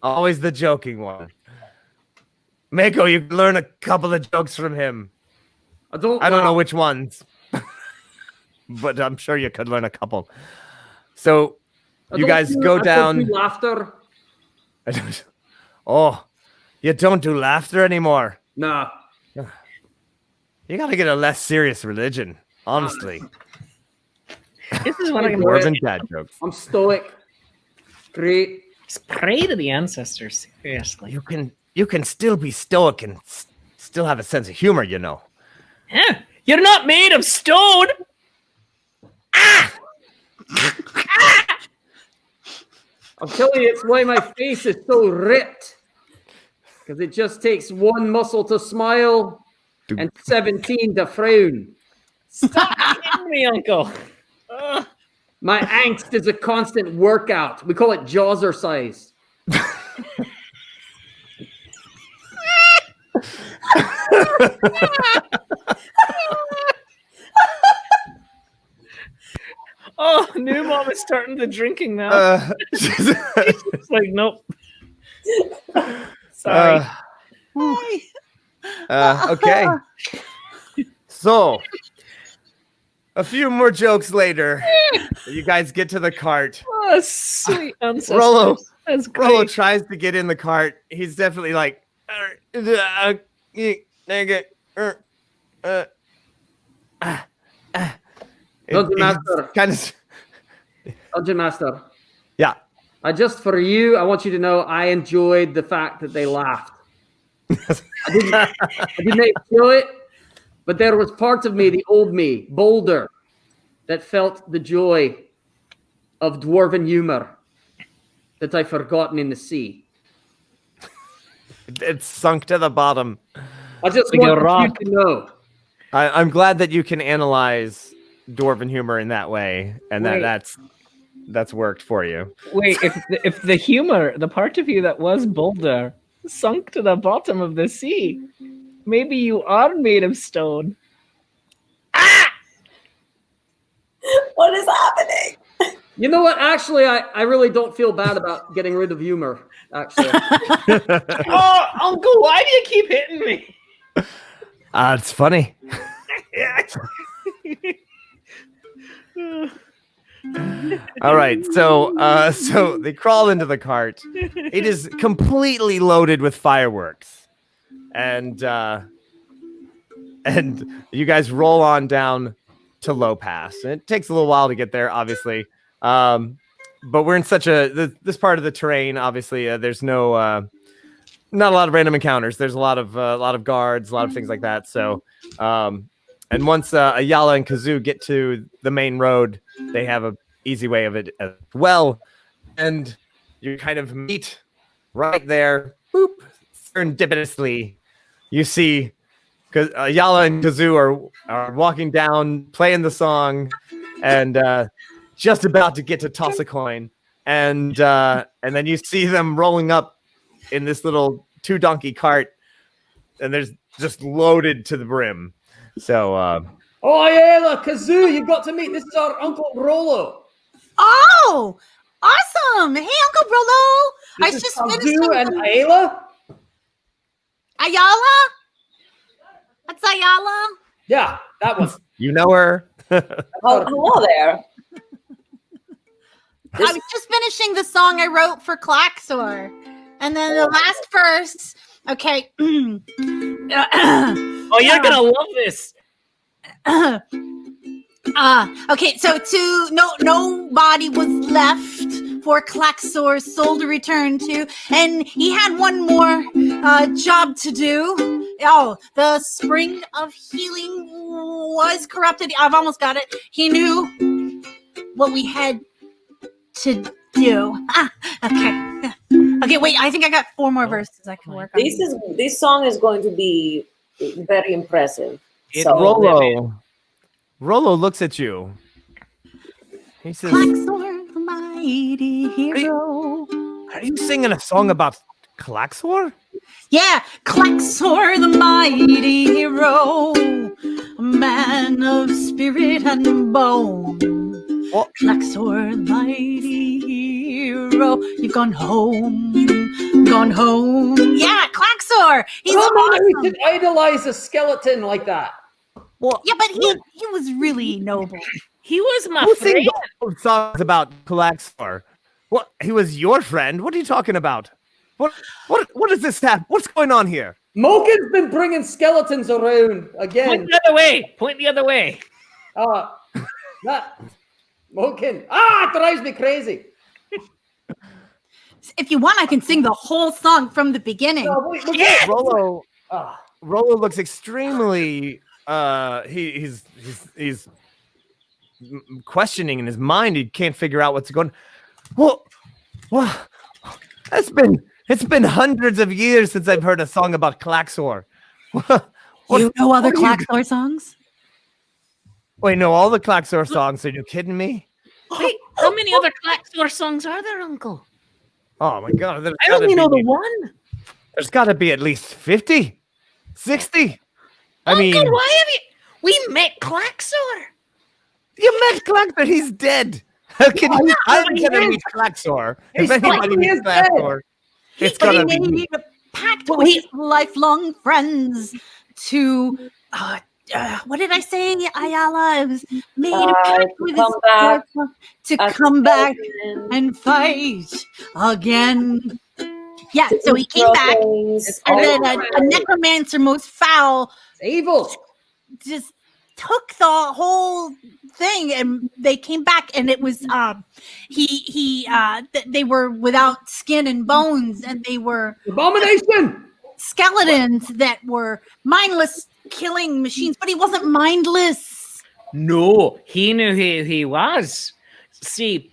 Always the joking one. Mako, you can learn a couple of jokes from him. I don't know which ones, but I'm sure you could learn a couple. So you guys go down. Laughter. Oh, you don't do laughter anymore. Nah. You gotta get a less serious religion, honestly. This is what I'm more than dad jokes. I'm stoic. Great. Just pray to the ancestors. Seriously. You can still be stoic and still have a sense of humor, you know. Yeah. You're not made of stone. I'm telling you, it's why my face is so ripped. Because it just takes one muscle to smile and 17 to frown. Stop hitting me, Uncle. My angst is a constant workout. We call it Jawzercise. Oh, new mom is starting the drinking now. It's like, nope. Sorry. Okay. So, a few more jokes later, you guys get to the cart. Oh, sweet ancestors. Rollo, That's great. Rollo tries to get in the cart. He's definitely like, Dungeon Master. kind of, Dungeon Master. yeah. For you, I want you to know I enjoyed the fact that they laughed. I didn't feel it, but there was parts of me, the old me, bolder, that felt the joy of dwarven humor that I've forgotten in the sea. It's sunk to the bottom. I just Like a want rock. you to know. I'm glad that you can analyze dwarven humor in that way, and Wait. that's worked for you. Wait, if the humor, the part of you that was Boulder, sunk to the bottom of the sea, maybe you are made of stone. What is happening? You know what? Actually, I really don't feel bad about getting rid of humor. Actually, Oh, Uncle, why do you keep hitting me? It's funny. All right, so they crawl into the cart. It is completely loaded with fireworks, and you guys roll on down to Low Pass. And it takes a little while to get there, obviously, but we're in such this part of the terrain. Obviously, there's no not a lot of random encounters. There's a lot of guards, a lot of things like that. So, and once Ayala and Kah'zoo get to the main road, they have a easy way of it as well. And you kind of meet right there. Boop. Serendipitously, you see Ayala and Kah'zoo are walking down, playing the song, and just about to get to toss a coin. And then you see them rolling up in this little 2-donkey cart, and there's just loaded to the brim. So, oh Ayala, Kah'zoo, you've got to meet. This is our Uncle Rollo. Oh, awesome! Hey, Uncle Rollo. This is Kah'zoo and Ayala. Ayala. That's Ayala. Yeah, that one. you know her. Oh, hello there. I was just finishing the song I wrote for Klaxor. And then the last verse. Okay. Oh, you're gonna love this. Okay, so nobody was left for Klaxor's soul to return to, and he had one more job to do. Oh, the spring of healing was corrupted. I've almost got it. He knew what we had to do. Okay. Okay, wait, I think I got 4 more verses I can work on. This song is going to be very impressive. Rollo looks at you. He says, Klaxor, the mighty hero. are you singing a song about Klaxor? Yeah, Klaxor, the mighty hero, a man of spirit and bone. What? Klaxor, the mighty hero, you've gone home. Yeah, Klaxor. He's awesome. We should idolize a skeleton like that. Well, Yeah, but he was really noble. He was my who friend. sings those songs about Klaxor? What? He was your friend? What are you talking about? What does this have? What's going on here? Moken's been bringing skeletons around again. Point the other way. Point the other way. That Moken. It drives me crazy. If you want, I can sing the whole song from the beginning. Yeah. Rollo looks extremely he's questioning in his mind. He can't figure out what's going on. Well, it's been hundreds of years since I've heard a song about Klaxor. You know other Klaxor songs? Wait, no, all the Klaxor songs. Are you kidding me? Wait, how many other Klaxor songs are there, Uncle? Oh my God. I only know the one. There's got to be at least 50, 60. Uncle, why have you... We met Klaxor. You met Klaxor. He's dead. I'm gonna meet Klaxor. If anybody meets Klaxor, it's gonna be me. made a pact with his lifelong friends to what did I say, Ayala? It was made a pact with his lifelong to come back and fight again. Yeah, so he came back, and then a necromancer most foul, evil, just took the whole thing, and they came back, and it was they were without skin and bones, and they were abomination skeletons that were mindless killing machines, but he wasn't mindless. No, he knew who he was. See,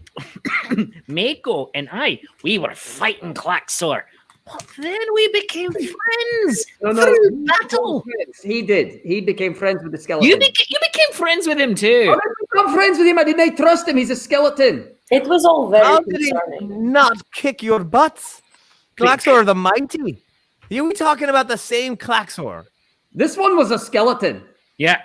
Mako and I, we were fighting Klaxor. But then we became friends through battle. He did. He became friends with the skeleton. You became friends with him too. I didn't become friends with him. I didn't trust him. He's a skeleton. It was all very How did he concerning. not kick your butts? Klaxor the Mighty. You were talking about the same Klaxor. This one was a skeleton. Yeah.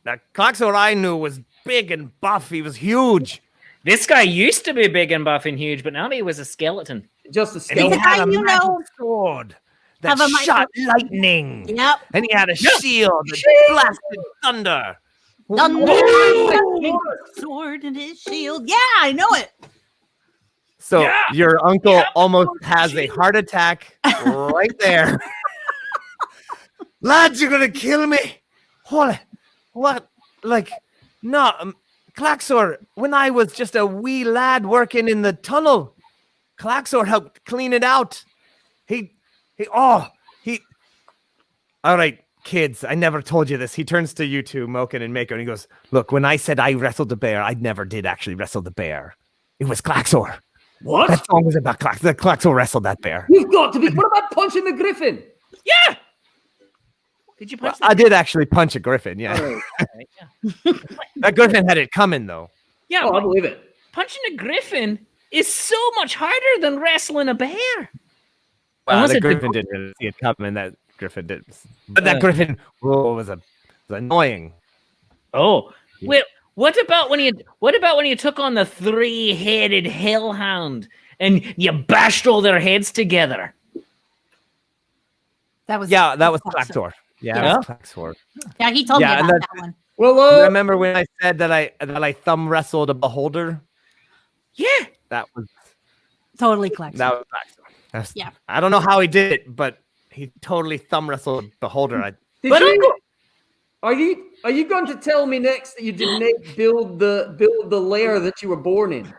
The Klaxor I knew was big and buff. He was huge. This guy used to be big and buff and huge, but now he was a skeleton. Just a And he skeleton. had a you magic know, sword that have a mic- shot lightning. Yep. And he had a shield that blasted thunder. Sword and his shield. Yeah, I know it. So your uncle almost has a heart attack right there. Lads, you're gonna kill me. What? Like, no, Klaxor. When I was just a wee lad working in the tunnel, Klaxor helped clean it out. All right, kids. I never told you this. He turns to you two, Moken and Mako, and he goes, "Look, when I said I wrestled the bear, I never did actually wrestle the bear. It was Klaxor. What? That song was about Klaxor. Klaxor wrestled that bear. You've got to be. What about punching the griffin? Yeah. Did you punch I did actually punch a griffin. Yeah, yeah. that griffin had it coming though. Yeah, Oh, I believe it. punching a griffin is so much harder than wrestling a bear. Well, Unless the it- griffin didn't really see it coming. That griffin did, but that griffin was annoying. Oh, wait. What about when you took on the 3-headed hellhound and you bashed all their heads together? That was Klaxor. Yeah, that was Klaxor. Yeah, he told me Yeah, about and that one. Well, Remember when I said that I thumb wrestled a beholder? Yeah. That was Totally Klaxor. Klaxor. Yeah. I don't know how he did it, but he totally thumb wrestled a beholder. Are you going to tell me next that you didn't build the lair that you were born in?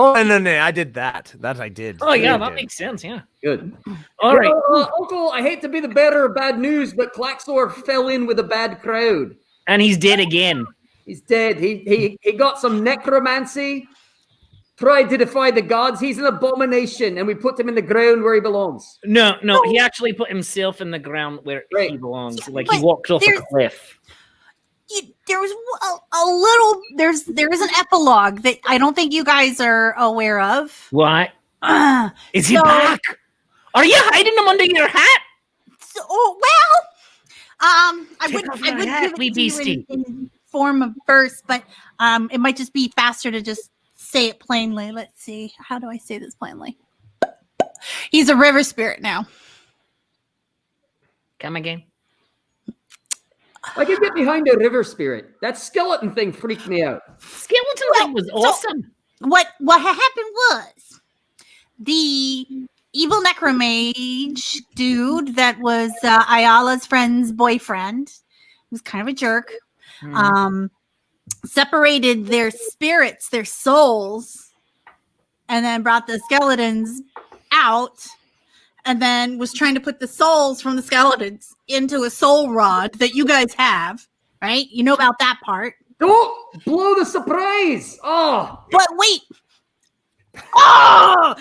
Oh no! I did that. That I did. Oh yeah, I that did. makes sense. Yeah. Good. All right. Uncle, I hate to be the bearer of bad news, but Klaxor fell in with a bad crowd. And he's dead again. He's dead. He got some necromancy, tried to defy the gods. He's an abomination, and we put him in the ground where he belongs. No, he actually put himself in the ground where he belongs. Like he But walked off a cliff. There was a little. There is an epilogue that I don't think you guys are aware of. What? Is he back? Are you hiding him under your hat? I would off your give hat, it wee to you beastie. in form of verse, but it might just be faster to just say it plainly. Let's see. How do I say this plainly? He's a river spirit now. Come again. I can get behind a river spirit. That skeleton thing freaked me out. Skeleton thing was awesome. What happened was the evil necromage dude that was Ayala's friend's boyfriend, was kind of a jerk, separated their spirits, their souls, and then brought the skeletons out, and then was trying to put the souls from the skeletons into a soul rod that you guys have, right? You know about that part. Don't blow the surprise. Oh, But wait. Oh,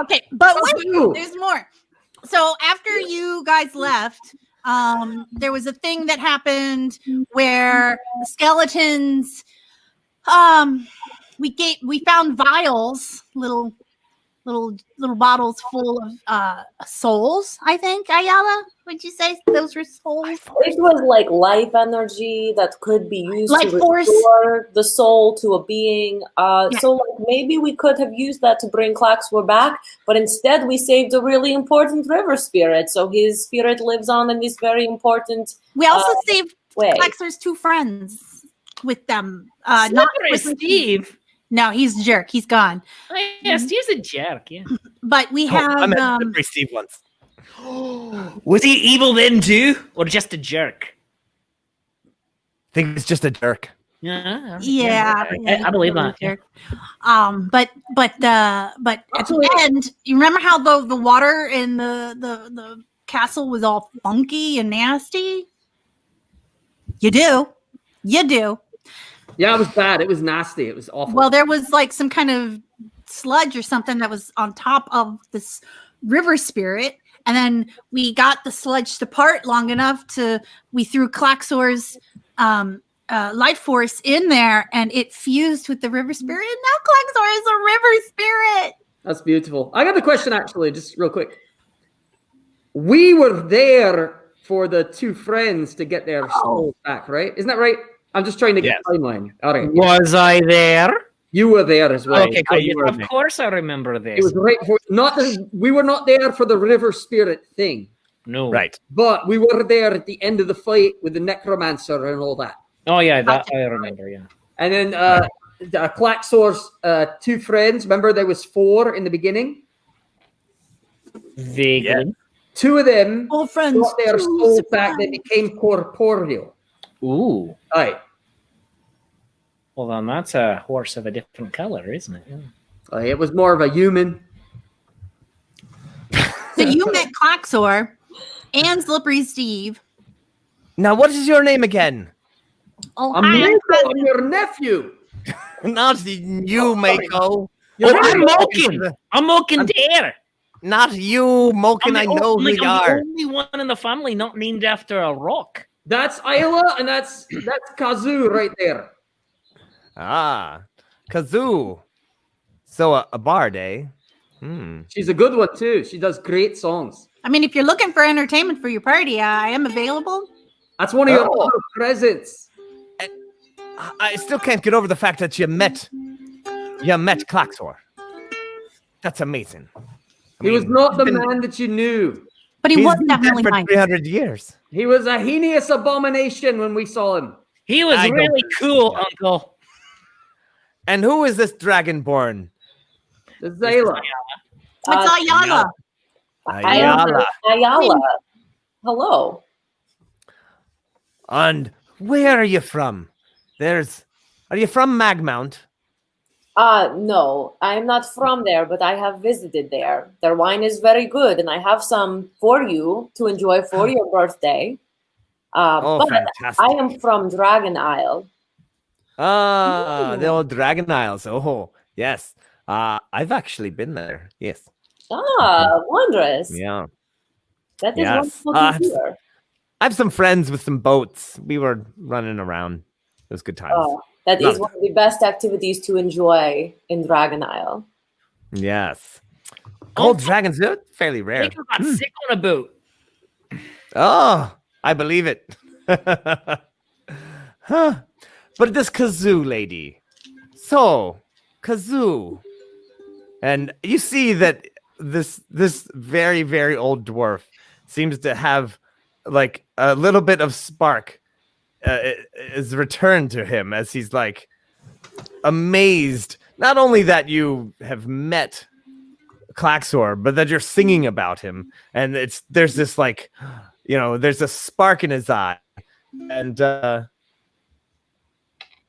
okay. But wait, Kah'zoo. there's more. So after you guys left, there was a thing that happened where the skeletons, we found vials, little little bottles full of souls. I think, Ayala, would you say those were souls? It was like life energy that could be used Life to force. restore the soul to a being. So like maybe we could have used that to bring Klaxor back, but instead we saved a really important river spirit. So his spirit lives on in this very important We also saved way. Klaxor's 2 friends with them. Slippery with Steve. No, he's a jerk. He's gone. Oh, yeah, Steve's a jerk. Yeah. But we have. I met Slippery Steve once. Was he evil then too, or just a jerk? I think it's just a jerk. Yeah. I believe that. Yeah. But at the end, you remember how the water in the castle was all funky and nasty? You do. Yeah, it was bad. It was nasty. It was awful. Well, there was like some kind of sludge or something that was on top of this river spirit. And then we got the sludge to part long enough we threw Klaxor's light force in there and it fused with the river spirit. And now Klaxor is a river spirit. That's beautiful. I got a question actually, just real quick. We were there for the 2 friends to get their souls back, right? Isn't that right? I'm just trying to get the timeline. All right. Was I there? You were there as well. Okay, cool. Yes, of course I remember this. It was right before. We were not there for the river spirit thing. No. Right. But we were there at the end of the fight with the necromancer and all that. Oh yeah, that I remember. Yeah. And then Klaxor's 2 friends. Remember, there was 4 in the beginning. Vaguely. Yeah. 2 of them All friends got their souls back. They became corporeal. Ooh. Right. Well, then that's a horse of a different color, isn't it? Yeah. It was more of a human. So you met Klaxor and Slippery Steve. Now, what is your name again? Oh, I'm hi. Mako, I'm your nephew. Not you, Mako. I'm Mokin. I'm Mokin Dare. Not you, Mokin. I know who you I'm are. the only one in the family not named after a rock. That's Isla, and that's Kah'zoo right there. Ah, Kah'zoo. So a bard, eh? She's a good one too. She does great songs. I mean, if you're looking for entertainment for your party, I am available. That's one of your other presents. I still can't get over the fact that you met Klaxor. That's amazing. He was not the man that you knew. But he He's was been dead definitely for mine. 300 years. He was a heinous abomination when we saw him. He was I don't really think cool, so. Uncle. And who is this dragonborn? The Zayla. It's Ayala. Ayala. Hello. And where are you from? Are you from Magmount? No, I'm not from there, but I have visited there. Their wine is very good, and I have some for you to enjoy for your birthday. But fantastic. I am from Dragon Isle. The old Dragon Isles. Oh, yes. I've actually been there. Yes. Wondrous. Yeah. That is Yes. wonderful to hear. I have some friends with some boats. We were running around. It was good times. That is one of the best activities to enjoy in Dragon Isle. Yes. Gold dragons, they're fairly rare. Like got sick on a boat. Oh, I believe it. Huh. But this Kah'zoo lady. So, Kah'zoo. And you see that this very, very old dwarf seems to have like a little bit of spark is returned to him as he's like amazed. Not only that you have met Klaxor, but that you're singing about him. And there's this like, there's a spark in his eye.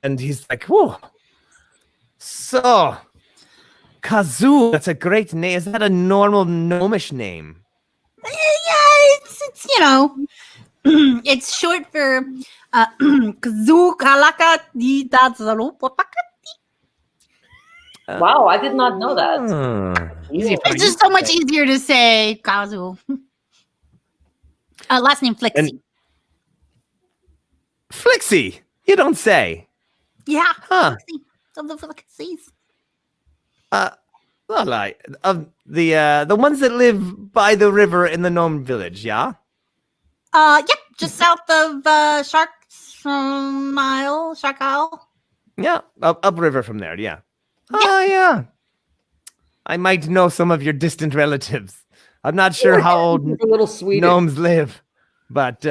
And he's like, whoa. So, Kah'zoo, that's a great name. Is that a normal gnomish name? Yeah, it's it's short for Kah'zoo Kalaka di Dazalopapakati. Wow, I did not know that. Easy for It's you. just so much easier to say Kah'zoo. Last name Flixie. Flixie, you don't say. Yeah, Huh. Flixie. Of the Flixies. Well, the ones that live by the river in the gnome village, yeah? Yep, just south of Shark Isle. Yeah, upriver from there, yeah. Oh, yeah. I might know some of your distant relatives. I'm not sure how old A little Swedish. gnomes live, but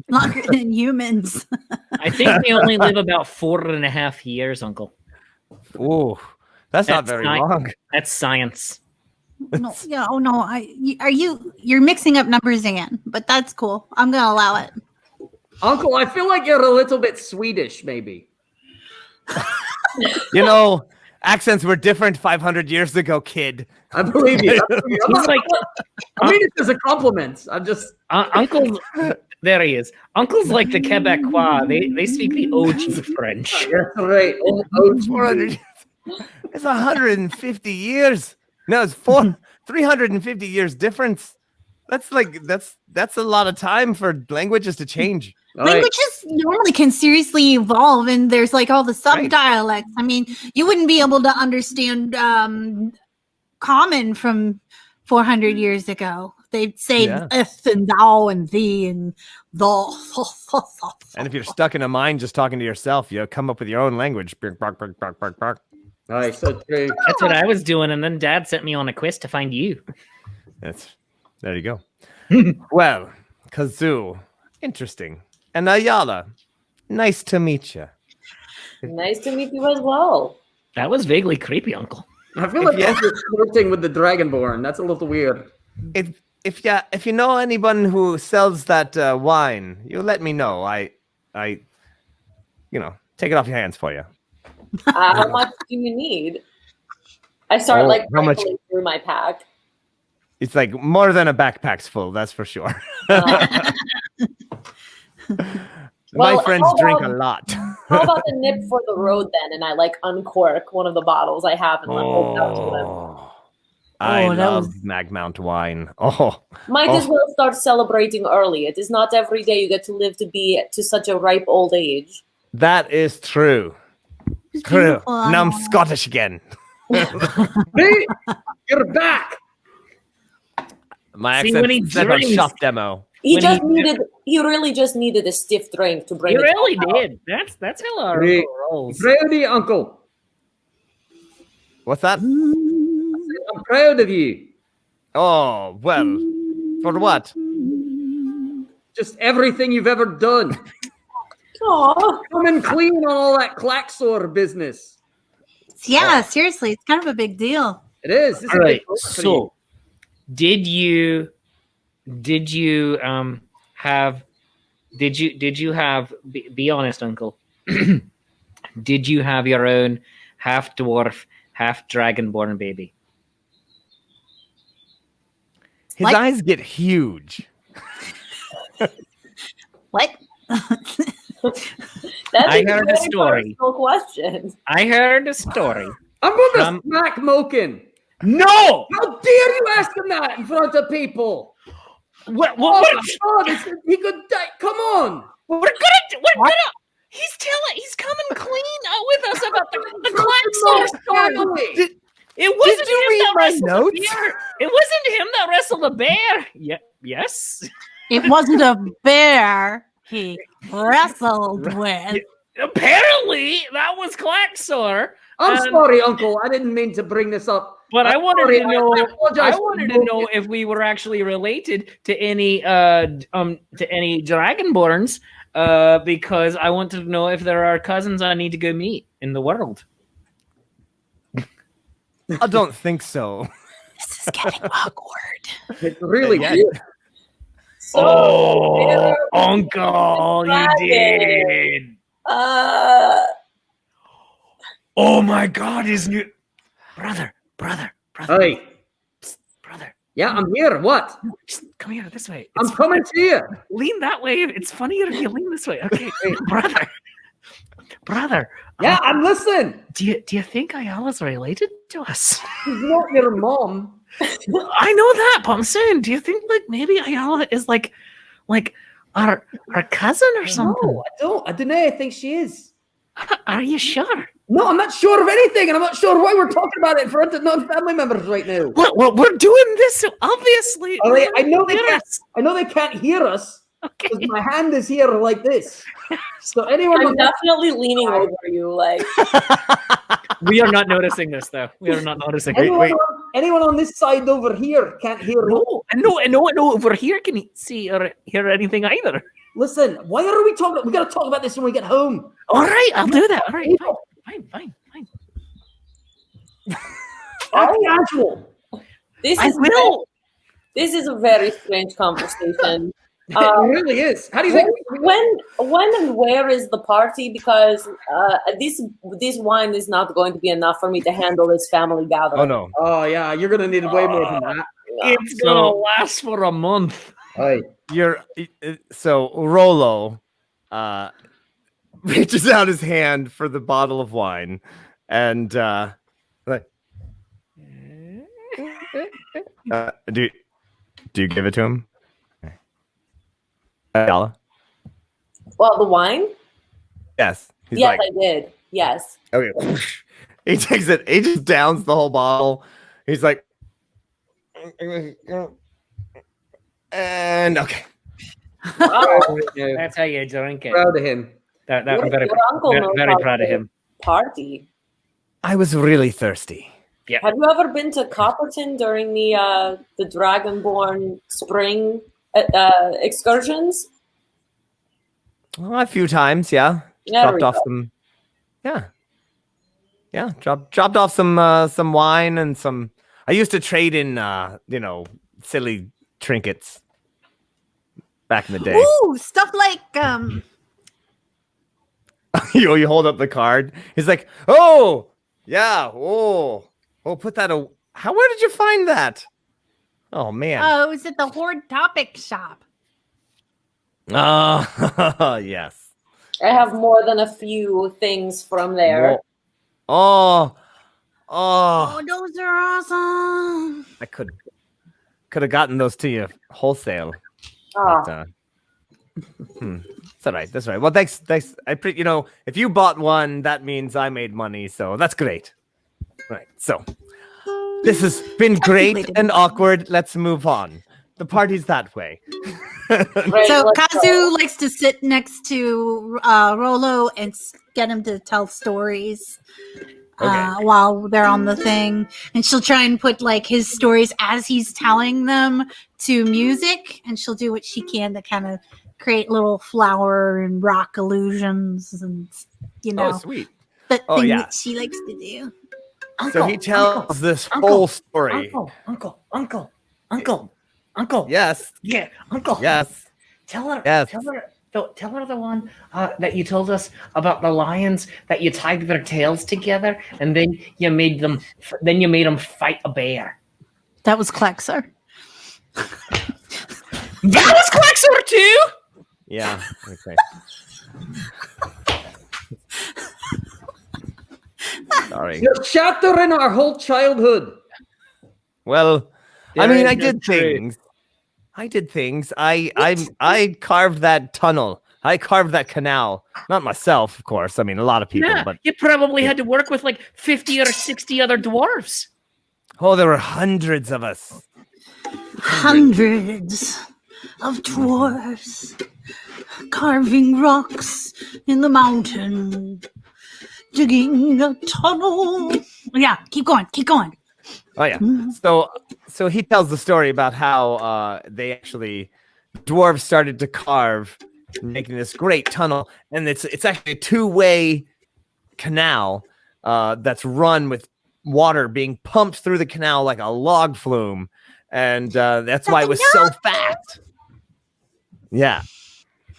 Longer than humans. I think they only live about 4.5 years, Uncle. ooh, that's not very ni- long. That's science. No, yeah, oh no, you're mixing up numbers again, but that's cool. I'm gonna allow it. Uncle, I feel like you're a little bit Swedish, maybe. You know, accents were different 500 years ago, kid. I believe you. He's like, I mean it as a compliment. I'm just Uncle. There he is. Uncle's like the Quebecois. They speak the OG French. that's right. 400 It's 150 years. No, it's 350 years difference. That's a lot of time for languages to change. All right. Languages normally can seriously evolve, and there's like all the subdialects. I mean, you wouldn't be able to understand common from 400 years ago. They'd say "eth" and "thou" and "thee" and "the." And if you're stuck in a mine just talking to yourself, you come up with your own language. Bark, bark, bark, bark, bark, bark. All right, so true. That's what I was doing, and then Dad sent me on a quest to find you. There you go. Well, Kah'zoo, interesting. And Ayala, nice to meet you. Nice to meet you as well. That was vaguely creepy, Uncle. I feel like you're flirting with the Dragonborn. That's a little weird. If you know anyone who sells that wine, you let me know. I take it off your hands for you. How much do you need? I start how much? through my pack. It's like more than a backpack's full, that's for sure. My friends drink a lot. How about the nip for the road then? And I uncork one of the bottles I have and hold it out to them. I love Magmount wine. Might as well start celebrating early. It is not every day you get to live to be to such a ripe old age. That is true. True. Now I'm Scottish again. Hey, you're back. My See, accent when he said on drinks- shop demo. He really just needed a stiff drink to bring He it really out. did. That's how our Great. rolls. Proud of you, Uncle. What's that? I'm proud of you. Oh, well, for what? Just everything you've ever done. Aw. Coming clean on all that Klaxor business. Yeah, seriously, it's kind of a big deal. It is. This All is a right. big deal for So, did you have? Be honest, Uncle. Did you have your own half dwarf, half dragonborn baby? His Like- eyes get huge. What? That's I heard a very story. personal question. I heard a story. I'm going to smack Moken. No. How dare you ask him that in front of people? What? Oh my God, he could die. Come on. We're gonna. He's coming clean out with us about the Klaxor story. Family. It wasn't Did you him read that my wrestled notes? the bear. It wasn't him that wrestled the bear. Yeah. Yes. It wasn't a bear he wrestled with. Apparently, that was Klaxor. I'm sorry, Uncle. I didn't mean to bring this up. But I wanted sorry, to know. I apologize I for wanted to Moken. know if we were actually related to any dragonborns, because I wanted to know if there are cousins I need to go meet in the world. I don't think so. This is getting awkward. It's really Yeah. good. Oh, Uncle, you did. Oh my God, his new brother. Hey, Brother. yeah, I'm here. What? Just come here this way. I'm It's coming to you. lean that way. It's funnier if you lean this way. Okay, brother. Yeah, I'm listening. Do you think Ayala's related to us? She's not your mom. I know that, but I'm saying, do you think maybe Ayala is like our cousin or something? No, I don't. I don't know. I think she is. Are you sure? No, I'm not sure of anything, and I'm not sure why we're talking about it in front of non-family members right now. Well, we're doing this, so obviously. I know they hear can't. us. I know they can't hear us Okay. because my hand is here like this. So anyone, I'm definitely leaning over you, like. We are not noticing this, though. We are not noticing. anyone on this side over here can't hear. No, no, over here can see or hear anything either. Listen, why are we talking? We got to talk about this when we get home. All right, I'll do that. All right, fine. Casual. This is a very strange conversation. It really is. How do you think? When and where is the party? Because this wine is not going to be enough for me to handle this family gathering. Oh no. Oh yeah, you're gonna need way more than that. It's gonna last for a month. Hey. So Rollo reaches out his hand for the bottle of wine, and like, do you give it to him? Yala? Well, the wine? Yes. He's Yes, like, I did. Yes. okay. He takes it. He just downs the whole bottle. He's like, and okay. That's how you drink it. Proud of him. I'm Your uncle knows very how proud to of him. Party. I was really thirsty. Have you ever been to Copperton during the Dragonborn spring excursions? Well, a few times, yeah. Dropped off some. Yeah. Dropped off some wine and some. I used to trade in, silly trinkets back in the day. Ooh, stuff like you hold up the card. He's like, oh yeah, oh, put that. Where did you find that? Oh man. oh, it was at the Horde Topic shop. Oh yes. I have more than a few things from there. Oh, Oh, those are awesome. I could have gotten those to you wholesale. Ah. But, that's all right. Well, thanks. If you bought one, that means I made money, so that's great. Right. So this has been great and awkward. Let's move on. The party's that way. Right, So let's Kah'zoo go. likes to sit next to Rollo and get him to tell stories while they're on the thing. And she'll try and put like his stories as he's telling them to music. And she'll do what she can to kind of create little flower and rock illusions and, Oh, sweet. the Oh, thing yeah. that she likes to do. So he tells this whole story. Uncle. Yes. Yeah, Uncle. Yes. Tell her. Yes. Tell her the one that you told us about the lions that you tied their tails together, and then you made them. Then you made them fight a bear. That was Klexer. That was Klexer too. Yeah. Okay. Sorry. You're shattering our whole childhood. Well, I There mean, is I no did truth. things. I carved that tunnel. I carved that canal. Not myself, of course. I mean, a lot of people, Yeah, but you probably had to work with like 50 or 60 other dwarves. there were hundreds of us. Hundreds of dwarves carving rocks in the mountain, digging a tunnel. Yeah, keep going. Oh yeah. So he tells the story about how dwarves started to carve, making this great tunnel, and it's actually a two-way canal that's run with water being pumped through the canal like a log flume, and that's why it was so fast. Yeah.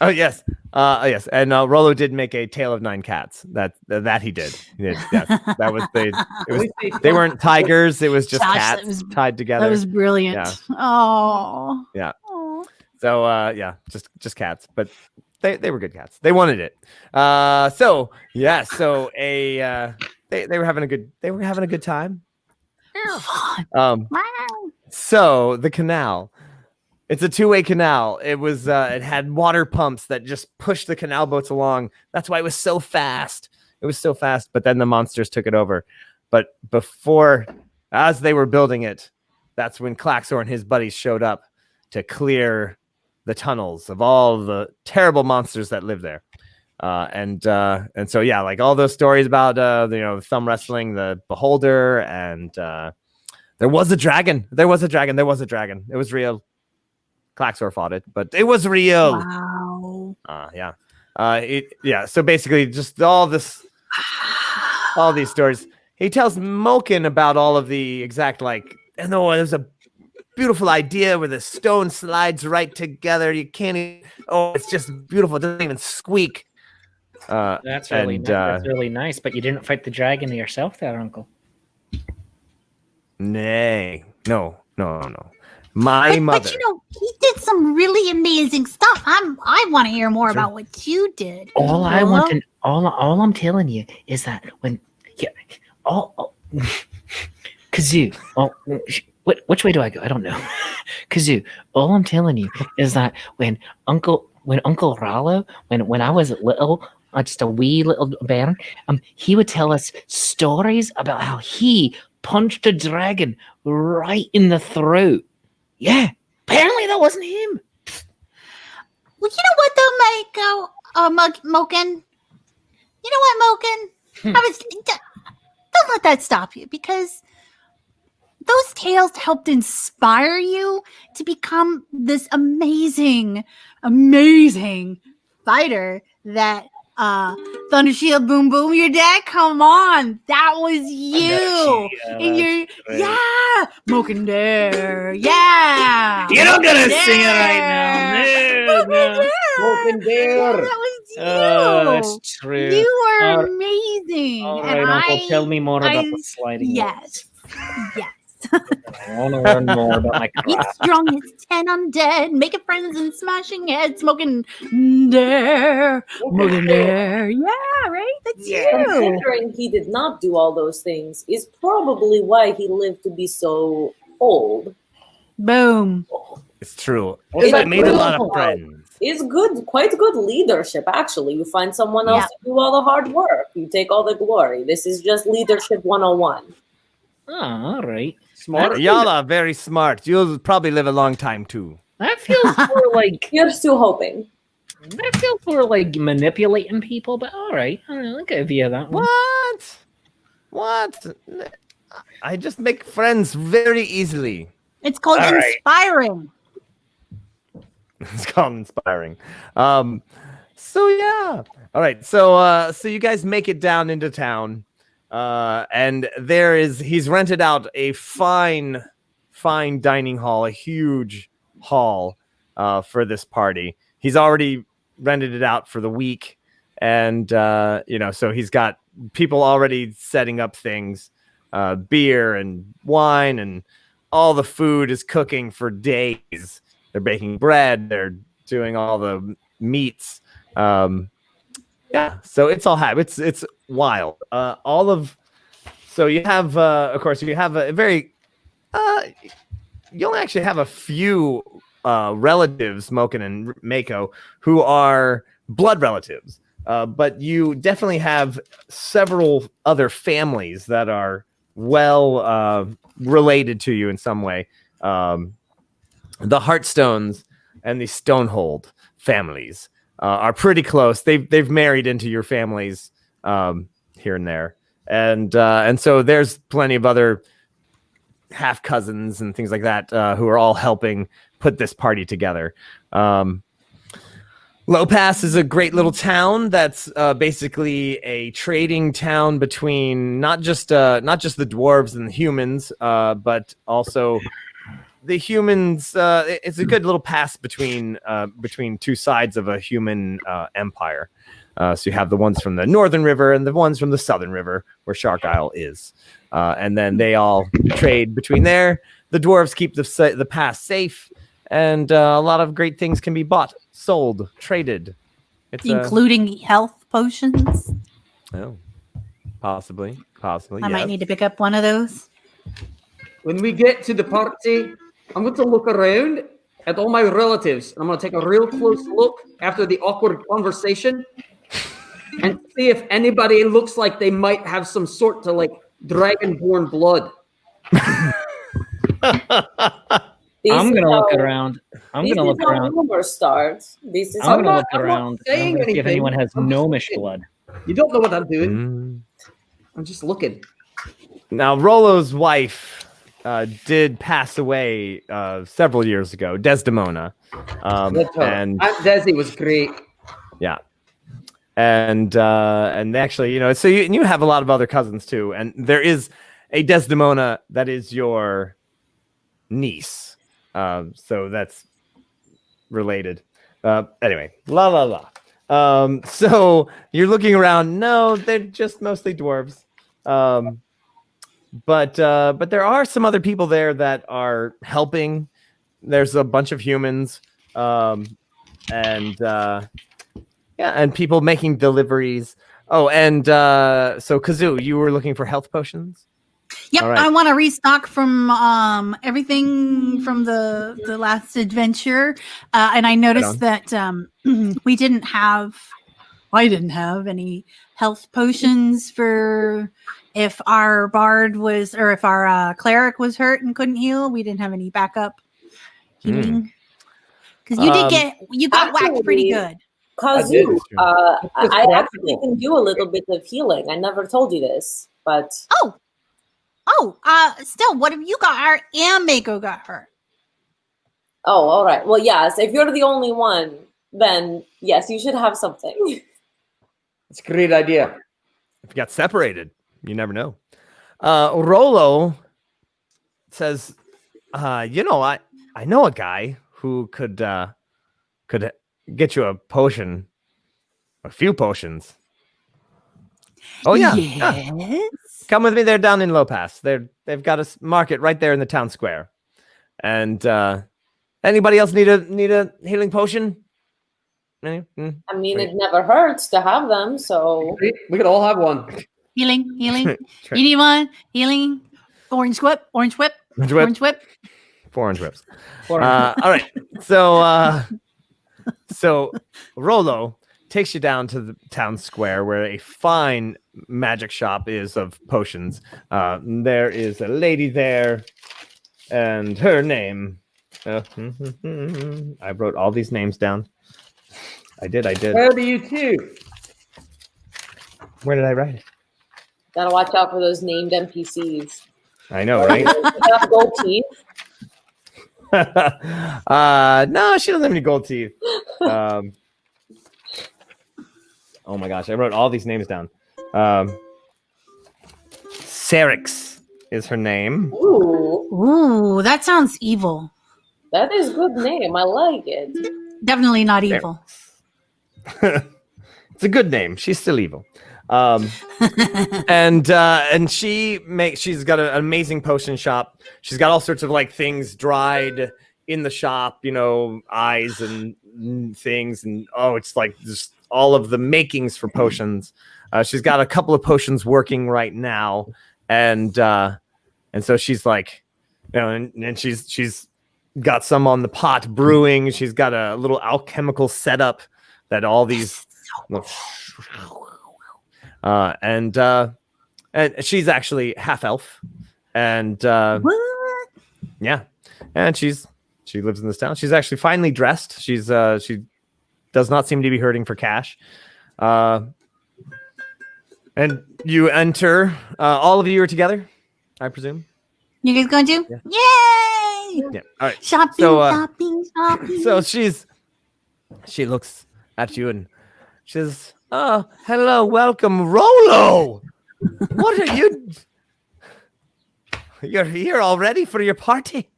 Oh yes. Yes. And Rollo did make a Tale of Nine Cats. That he did. He did. Yes. That was they weren't tigers. It was just Gosh, cats tied together. That was brilliant. Yeah. Oh. Yeah. Oh. So just cats, but they were good cats. They wanted it. So they were having a good time. Wow. So the canal, it's a two-way canal. It was it had water pumps that just pushed the canal boats along. That's why it was so fast. It was so fast, but then the monsters took it over. But as they were building it, that's when Klaxor and his buddies showed up to clear the tunnels of all the terrible monsters that live there. And so, yeah, like all those stories about, thumb wrestling, the beholder, and there was a dragon. It was real. Klaxor fought it, but it was real. Wow. So basically just all these stories. He tells Moken about all of the exact, and there's a beautiful idea where the stone slides right together. You can't even, it's just beautiful. It doesn't even squeak. That's really nice, but you didn't fight the dragon yourself there, Uncle. Nay. No. My mother. But he did some really amazing stuff. I want to hear more about what you did. All I'm telling you is that Kah'zoo. Which way do I go? I don't know. Kah'zoo. All I'm telling you is that when Uncle Rollo, when I was little, just a wee little bairn, he would tell us stories about how he punched a dragon right in the throat. Yeah, apparently that wasn't him. Well, you know what though, Moken? You know what, Moken? Don't let that stop you, because those tales helped inspire you to become this amazing fighter that Thunder Shield Boom Boom, your dad, come on. That was you. Moken Dare. Yeah. You're not gonna sing it right now. No. Moken Dare. That was you. Oh, that's true. You were amazing. All right, Uncle, tell me more about the sliding. Yes. I want to learn more about my craft. It's strong, it's 10 undead, making friends and smashing heads, Moken Dare. Moken Dare. Yeah, right? That's you. Considering he did not do all those things is probably why he lived to be so old. Boom. It's true. He made a lot of friends. It's quite good leadership, actually. You find someone else to do all the hard work. You take all the glory. This is just leadership 101. Oh, all right. Smart. Y'all are very smart. You'll probably live a long time too. That feels more like You're still hoping. That feels more like manipulating people, but all right. I'll give you that one. What? I just make friends very easily. It's called inspiring. It's called inspiring. So yeah. All right. So you guys make it down into town. And he's rented out a fine dining hall, a huge hall, for this party. He's already rented it out for the week. And, so he's got people already setting up things, beer and wine, and all the food is cooking for days. They're baking bread. They're doing all the meats. Yeah, so it's all it's wild. So you have, of course, you have a very, you only actually have a few relatives, Moken and Mako, who are blood relatives. But you definitely have several other families that are well related to you in some way. The Heartstones and the Stonehold families are pretty close. They've married into your families here and there, and so there's plenty of other half cousins and things like that who are all helping put this party together. Low Pass is a great little town that's basically a trading town between not just the dwarves and the humans, but also the humans. It's a good little pass between two sides of a human empire. So you have the ones from the Northern River and the ones from the Southern River, where Shark Isle is, and then they all trade between there. The dwarves keep the pass safe, and a lot of great things can be bought, sold, traded. Including health potions. Oh, possibly. I might need to pick up one of those. When we get to the party, I'm going to look around at all my relatives. I'm going to take a real close look after the awkward conversation. and see if anybody looks like they might have some sort to like dragonborn blood. I'm gonna look around. I'm gonna look around. Rumor starts. This is I'm gonna not- look I'm not around. saying I'm gonna see if anything. anyone has I'm just gnomish looking. blood. You don't know what I'm doing. I'm just looking. Now, Rollo's wife did pass away several years ago, Desdemona. And Aunt Desi was great. yeah. And actually, so you have a lot of other cousins too, and there is a Desdemona that is your niece, so that's related. Anyway, so you're looking around. No, they're just mostly dwarves. But there are some other people there that are helping. There's a bunch of humans, and people making deliveries. Oh, and so Kah'zoo, you were looking for health potions? Yep, All right. I want to restock from everything from the last adventure, and I noticed that we didn't have. I didn't have any health potions for if our bard was, or if our cleric was hurt and couldn't heal. We didn't have any backup healing because you got whacked pretty good. Kah'zoo, I practical. actually can do a little bit of healing. I never told you this, but Still, what have you got hurt and Mako got hurt? oh, all right. Well, yes. If you're the only one, then yes, you should have something. It's a great idea. If you got separated, you never know. Rollo says, I know a guy who could get you a potion, a few potions. Oh yeah. Yes. Come with me. They're down in Lopass. They've got a market right there in the town square. And anybody else need a healing potion? I mean, it never hurts to have them, so We could all have one. Healing. You need one? Healing. Orange whip. Orange whip. 4 orange whips. All right. So Rollo takes you down to the town square where a fine magic shop is of potions. There is a lady there, and her name. I wrote all these names down. I did. Where do you two? Where did I write it? gotta watch out for those named NPCs. I know, right? Have gold teeth. No, she doesn't have any gold teeth. Oh my gosh, I wrote all these names down. Serix is her name. Ooh, that sounds evil. That is a good name. I like it. Definitely not evil. It's a good name. She's still evil. And she's got an amazing potion shop. She's got all sorts of like things dried in the shop, eyes and things, and it's like just all of the makings for potions. She's got a couple of potions working right now, and so she's like, and she's got some on the pot brewing. She's got a little alchemical setup that all these. And she's actually half elf, and What? yeah, and she lives in this town. She's actually finely dressed. She does not seem to be hurting for cash. And you enter. All of you are together, I presume. You guys going to? Yeah. Yay! Yeah. All right. Shopping, So, shopping. So she looks at you and she says, "Oh, hello, welcome, Rollo. What are you? You're here already for your party?"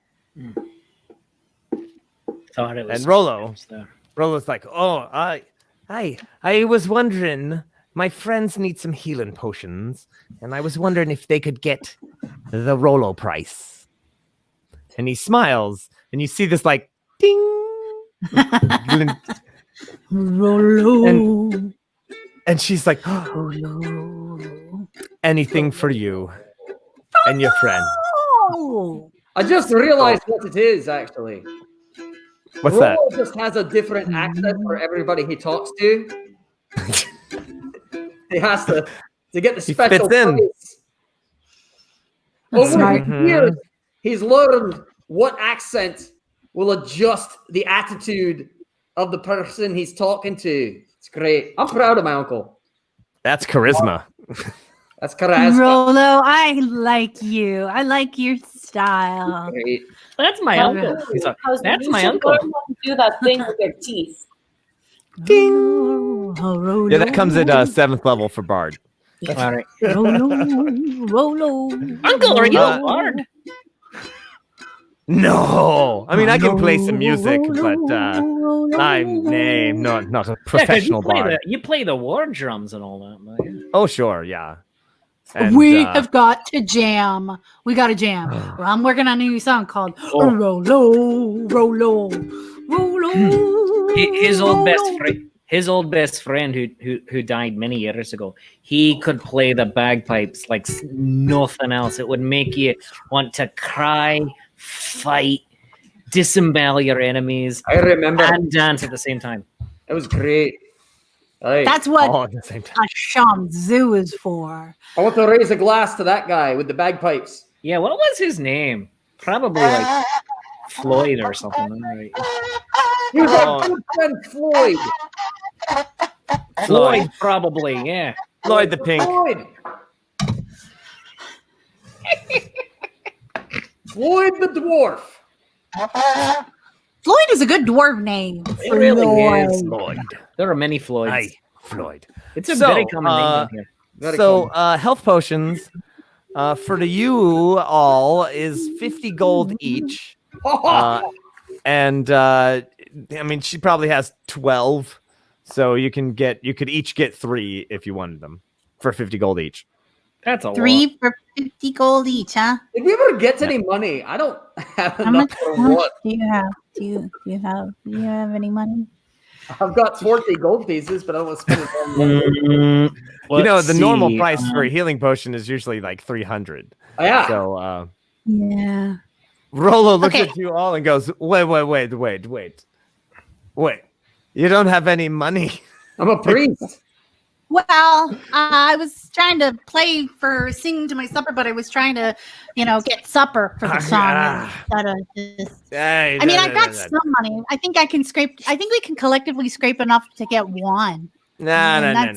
Thought it was. And Rollo's like, "Oh, I was wondering. My friends need some healing potions, and I was wondering if they could get the Rollo price." And he smiles, and you see this like ding. Rollo. And she's like, Rollo. "Anything for you and your friend." Oh. I just realized what it is, actually. What's that? Rollo just has a different accent for everybody he talks to. He has to get the He special fits in. place. That's Over smart. the years, he's learned what accent will adjust the attitude of the person he's talking to. It's great. I'm proud of my uncle. That's charisma. That's charisma. Rollo, I like you. I like your style. Great. That's my uncle. That's my uncle. Learn how to do that thing with your teeth. Ding. Yeah, that comes at 7th level for Bard. All right. Rollo. Uncle, are you a bard? No, I mean I can play some music, but I'm not a professional bard. You play the war drums and all that. But yeah. Oh sure, yeah. And, We have got to jam. We got to jam. Well, I'm working on a new song called Rollo, Rollo, Rollo. His old best friend who died many years ago. He could play the bagpipes like nothing else. It would make you want to cry, fight, disembowel your enemies, I remember. and dance at the same time. It was great. Hey, That's what all at the same time. a Kah'zoo is for. I want to raise a glass to that guy with the bagpipes. Yeah, what was his name? Probably like Floyd or something. Right? He was our good friend Floyd. Floyd, probably, yeah. Floyd the Pink. Floyd. Floyd the dwarf. Floyd is a good dwarf name. It really is. Floyd. There are many Floyds. Hi, Floyd. It's a So, very common name down here. Very So health potions for you all is 50 gold each. And I mean she probably has 12. So you could each get 3 if you wanted them for 50 gold each. That's a lot. 3 for 50 gold each, huh? Did we ever get any money? I don't have How much, enough for what. do you have? Do you have any money? I've got 40 gold pieces, but I don't want to spend it on money. You know, the normal see. price for a healing potion is usually like 300. Oh, yeah. So Yeah. Rollo looks Okay. at you all and goes, wait. You don't have any money. I'm a priest. Well, I was trying to sing to my supper, but I was trying to, get supper for the song. Instead of just, I mean, I've got some money. I think we can collectively scrape enough to get one. No.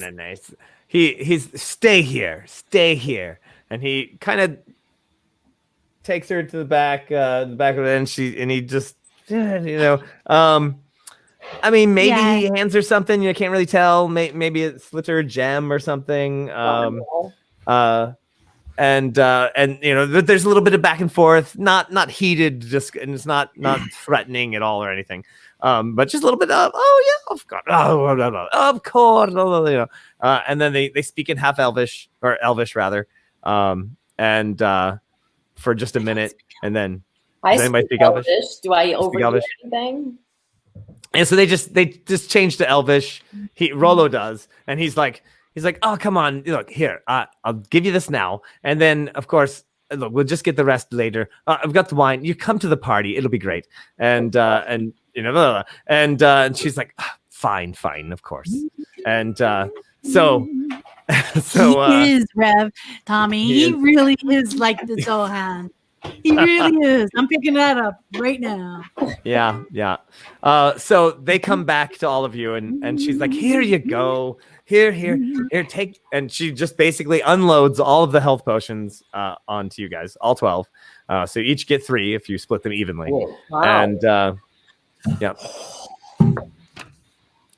He's stay here. And he kind of takes her to the back of it, and he just, I mean, maybe he hands her something. You can't really tell. Maybe it slits her a gem or something. And there's a little bit of back and forth, not heated, and it's not threatening at all or anything. But just a little bit of, of course, and then they speak in half Elvish or Elvish rather, for just a minute, and then I does anybody speak speak Elvish? Do I overhear Elvish? anything? And so they just change to Elvish. Rollo does, and he's like, oh come on, look here, I'll give you this now, and then of course, look, we'll just get the rest later. I've got the wine. You come to the party, it'll be great. And she's like, fine, of course. And so he is, Rev Tommy. He really is like the Zohan. He really is. I'm picking that up right now. Yeah. So they come back to all of you, and she's like, here you go. Here, take. And she just basically unloads all of the health potions onto you guys, all 12. So you each get 3 if you split them evenly. Whoa. Wow.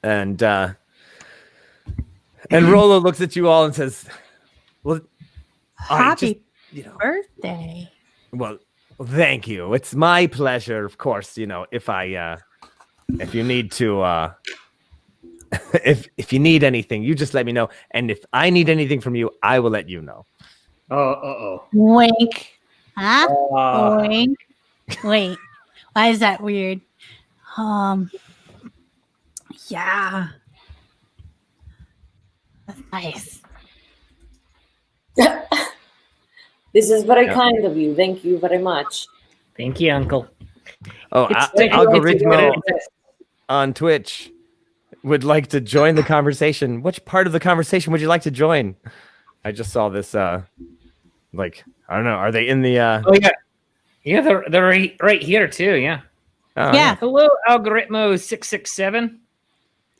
And and Rollo looks at you all and says, well, Happy birthday. Well, thank you. It's my pleasure, of course. If you need to, if you need anything, you just let me know. And if I need anything from you, I will let you know. Wink. Huh? Wink. Wait. Why is that weird? Yeah. That's nice. This is very kind of you. Thank you very much. Thank you, Uncle. Oh, Algoritmo on Twitch would like to join the conversation, which part of the conversation would you like to join? I just saw this. Like, I don't know. Are they in the? Oh yeah, yeah. They're right here too. Yeah. Oh, Yeah. Hello, Algoritmo 667.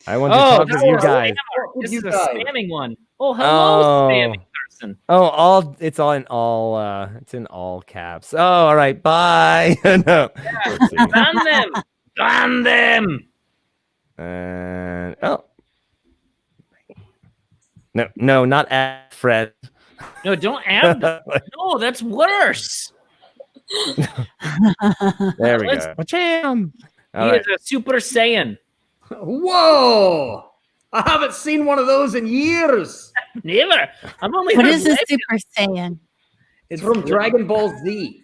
I want to talk with you guys. This You is a guys. spamming one. Oh, hello, Oh. spamming person. Oh, it's in all caps. Oh, all right. Bye. No. Let's see. Ban them. Ban them. And no, not at Fred. No, don't add them. No, that's worse. There we Let's- go. Jam. He All right. is a Super Saiyan. Whoa! I haven't seen one of those in years. Never. I'm only. What heard is a legend. Super Saiyan? It's from Dragon Ball Z.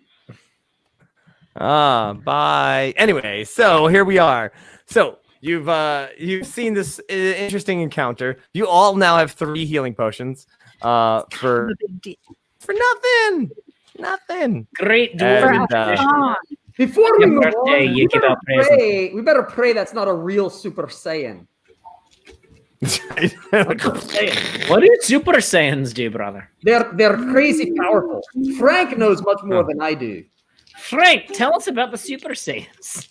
Bye. Anyway, so here we are. So you've seen this interesting encounter. You all now have 3 healing potions. For nothing. Great And, dwarven tradition. Oh, Before we Your move birthday, on, you give out presents. we better pray that's not a real Super Saiyan. What do Super Saiyans do, brother? They're crazy powerful. Frank knows much more than I do. Frank, tell us about the Super Saiyans.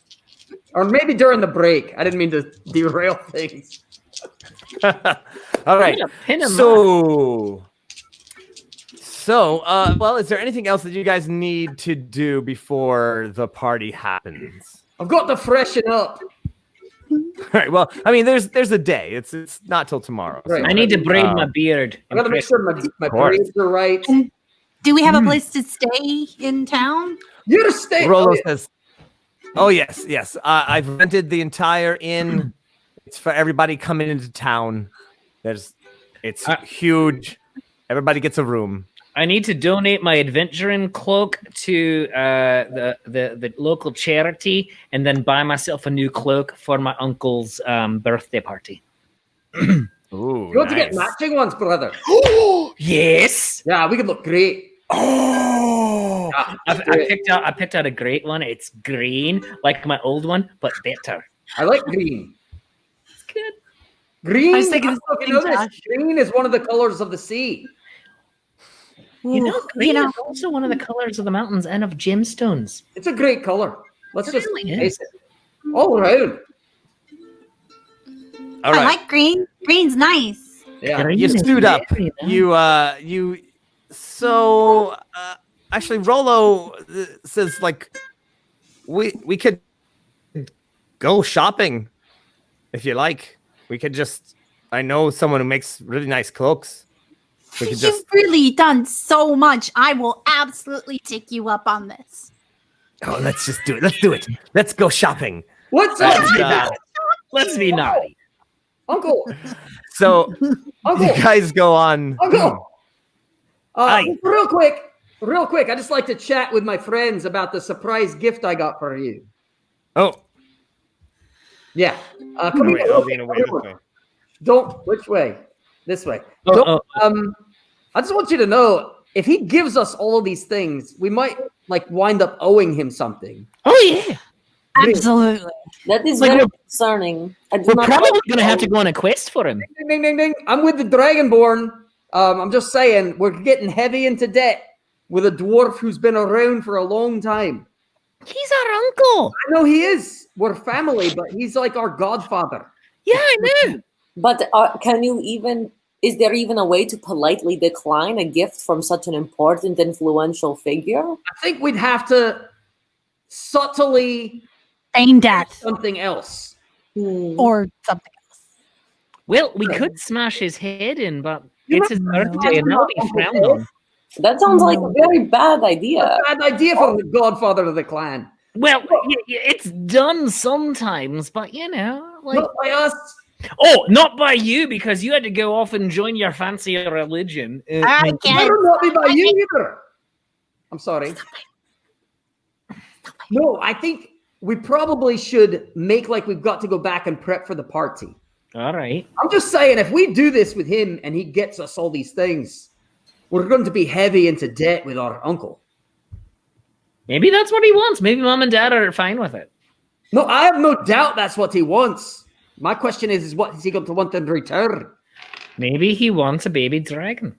Or maybe during the break. I didn't mean to derail things. All right. I'm gonna pin him up. Well, is there anything else that you guys need to do before the party happens? I've got to freshen up. All right. Well, I mean, there's a day. It's not till tomorrow. Right. I need to braid my beard. I got to make sure my course. braids are right. do we have a place to stay in town? You're staying. Rollo says, "Oh yes. I've rented the entire inn. It's for everybody coming into town. It's huge. Everybody gets a room." I need to donate my adventuring cloak to the local charity, and then buy myself a new cloak for my uncle's birthday party. Ooh, You want to get nice. matching ones, brother? Yes. Yeah, we could look great. Oh, I picked out a great one. It's green, like my old one, but better. I like green. It's good. Green. I was thinking the you same know thing, this? Josh. Green is one of the colors of the sea. You know, Ooh, green is also one of the colors of the mountains and of gemstones. It's a great color. Let's It just really face it. All around. all I right. like green. Green's nice. Yeah. You stood up. You. So actually, Rollo says like we could go shopping if you like. We could just. I know someone who makes really nice cloaks. We could You've really done so much. I will absolutely take you up on this. Oh, let's just do it. Let's do it. Let's go shopping. What's up, Let's be naughty. Uncle? So Uncle? you guys go on. Uncle? Hi. Real quick. I just like to chat with my friends about the surprise gift I got for you. Oh, Yeah. Come wait, here. I'll lean away this way. Don't. Which way? This way. Oh, Don't, I just want you to know, if he gives us all of these things, we might like wind up owing him something. Oh yeah. Absolutely. That is Like, very we're- concerning. I do We're not probably like- going to have to go on a quest for him. Ding, ding, ding, ding. I'm with the Dragonborn. I'm just saying, we're getting heavy into debt with a dwarf who's been around for a long time. He's our uncle. I know he is. We're family, but he's like our godfather. Yeah, I know. But can you even? Is there even a way to politely decline a gift from such an important, influential figure? I think we'd have to subtly Feign death something else. or something else. Well, we could smash his head in, but You it's his birthday, and that'll be frowned on. That sounds like a very bad idea. Bad idea for the godfather of the clan. Well, it's done sometimes, but you know, like Not by us. not by you because you had to go off and join your fancy religion. I It can't. better not be by you either. I'm sorry. No, I think we probably should make like we've got to go back and prep for the party. All right. I'm just saying, if we do this with him and he gets us all these things, we're going to be heavy into debt with our uncle. Maybe that's what he wants. Maybe mom and dad are fine with it. No, I have no doubt that's what he wants. My question is what is he going to want in return? Maybe he wants a baby dragon.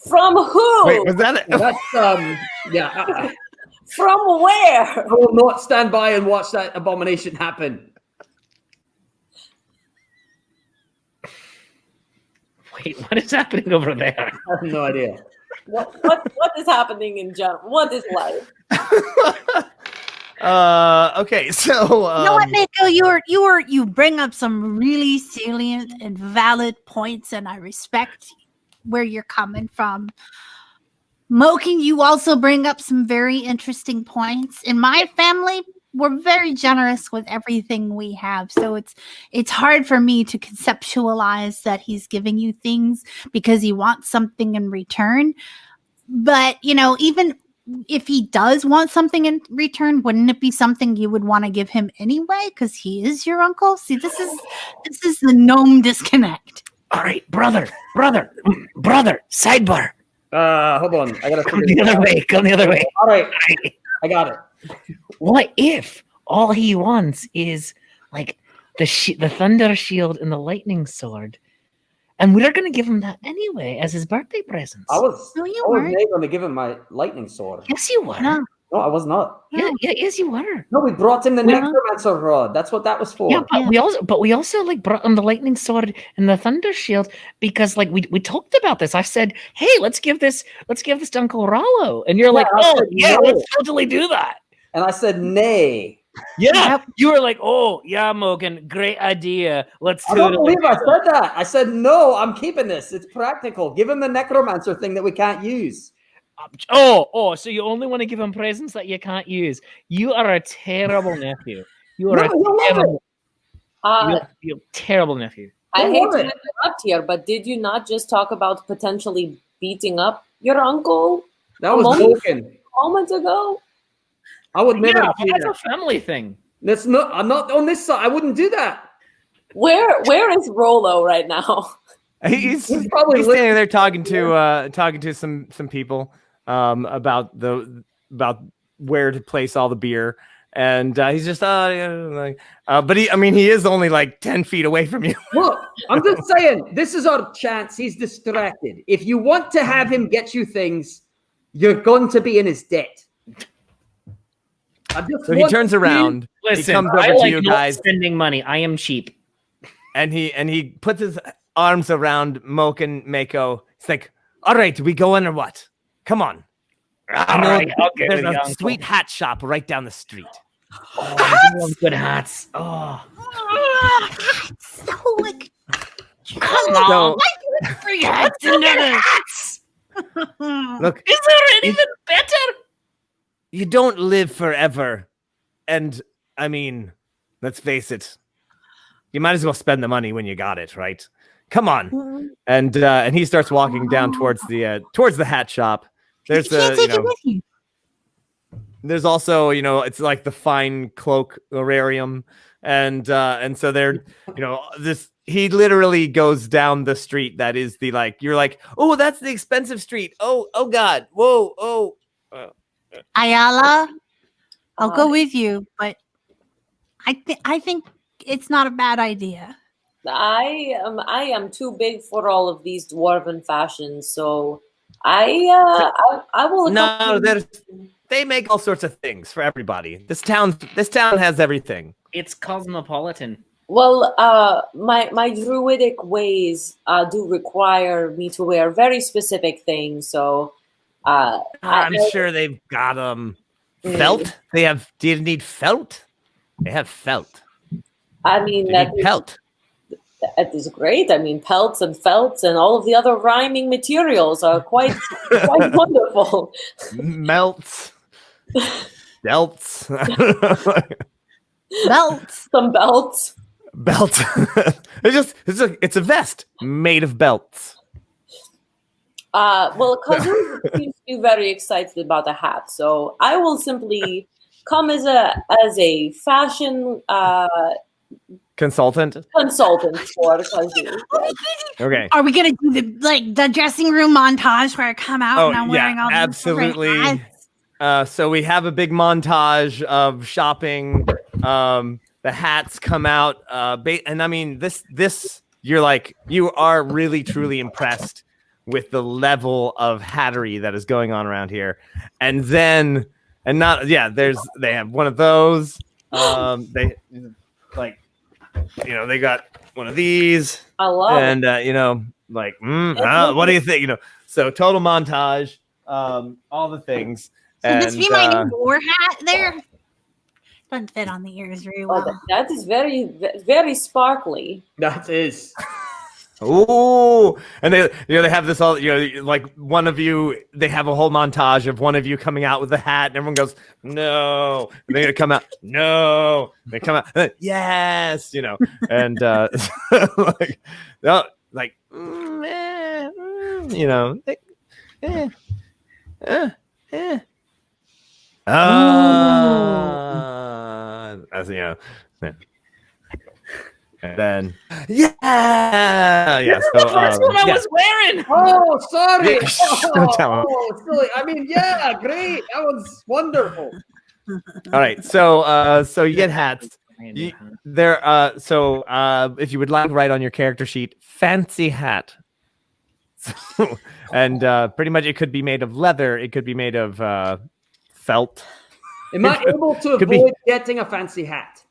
From who? Wait, was that it? That's yeah. From where? I will not stand by and watch that abomination happen. Wait, what is happening over there? I have no idea. What is happening in general? What is life? Okay, so You know what, Nico? You bring up some really salient and valid points, and I respect where you're coming from. Moken, you also bring up some very interesting points. In my family, we're very generous with everything we have, so it's hard for me to conceptualize that he's giving you things because he wants something in return. But even if he does want something in return, wouldn't it be something you would want to give him anyway? Because he is your uncle. See, this is the gnome disconnect. All right, brother, sidebar. Hold on. I gotta Come the other way. Come the other way. All right, I got it. What if all he wants is like the thunder shield and the lightning sword, and we're gonna give him that anyway as his birthday presents? I was No, you I was weren't. going to give him my lightning sword. Yes, you were. No. No, I was not. Yes, you were. No, we brought him the Yeah. necromancer rod. That's what that was for. Yeah, but we also like brought him the lightning sword and the thunder shield because like we talked about this. I said, hey, let's give this to Uncle Rollo, and you're like, I oh said yeah, no. let's totally do that. And I said, nay. Yeah, Yep. you were like, oh yeah, Moken, great idea. Let's I do don't it. believe I said that. I said, no, I'm keeping this. It's practical. Give him the necromancer thing that we can't use. Oh, so you only want to give him presents that you can't use. You are a terrible nephew. You are No, he'll love it. you're a terrible nephew. I Don't hate worry. to interrupt here, but did you not just talk about potentially beating up your uncle That was Moment. broken. moments ago? I would never Yeah, do that's that. a family thing. That's not. I'm not on this side. I wouldn't do that. Where is Rollo right now? He's probably standing there talking to some people about where to place all the beer, and he's just but he is only like 10 feet away from you. Look, I'm just saying, this is our chance. He's distracted. If you want to have him get you things, you're going to be in his debt. So he turns around. Listen, he comes over I to like you not guys, spending money. I am cheap. and he puts his arms around Moke and Mako. He's like, "All right, we go in or what? Come on. I know okay, there's with you, a Uncle. sweet hat shop right down the street." Oh, I love good hats. Oh, So like, come on, free hats into this. Look, is there anything better? you don't live forever, and I mean, let's face it, you might as well spend the money when you got it, right? Come on. And he starts walking down towards the hat shop. There's You can't take it the with you. there's also it's like the fine cloak orarium, and so they're this. He literally goes down the street that is you're like, oh, that's the expensive street. Oh God, whoa, oh. Ayala, I'll go with you, but I think it's not a bad idea. I am too big for all of these dwarven fashions, so I will. No, they make all sorts of things for everybody. This town has everything. It's cosmopolitan. Well, my druidic ways do require me to wear very specific things, so I'm sure they've got felt. They have. Do you need felt? They have felt. I mean, That pelt. that is great. I mean, pelts and felts and all of the other rhyming materials are quite wonderful. Melts. Belts. Belts. Some belts. Belt. It's a vest made of belts. Well, Kah'zoo seems to be very excited about the hat, so I will simply come as a fashion Consultant. consultant for Kah'zoo. Okay. Are we gonna do the dressing room montage where I come out and I'm wearing all these absolutely. different hats? So we have a big montage of shopping. the hats come out, and I mean this you're like, you are really truly impressed with the level of hattery that is going on around here. And then they have one of those. They like, they got one of these. I love it. And what do you think? So total montage, all the things. Could this be my and, new war hat there? Doesn't fit on the ears very well. Oh, that is very, very sparkly. That is. Oh, and they have this all, like one of you, they have a whole montage of one of you coming out with the hat, and everyone goes, no, and they're gonna come out, no, they come out, yes, and like, no, like, as and then yeah. So, that's what I was wearing. Oh, sorry. Don't tell him. Silly. I mean, yeah, great. That was wonderful. All right, so you get hats. If you would like, write on your character sheet, fancy hat. And pretty much it could be made of leather. It could be made of felt. Am I able to avoid getting a fancy hat?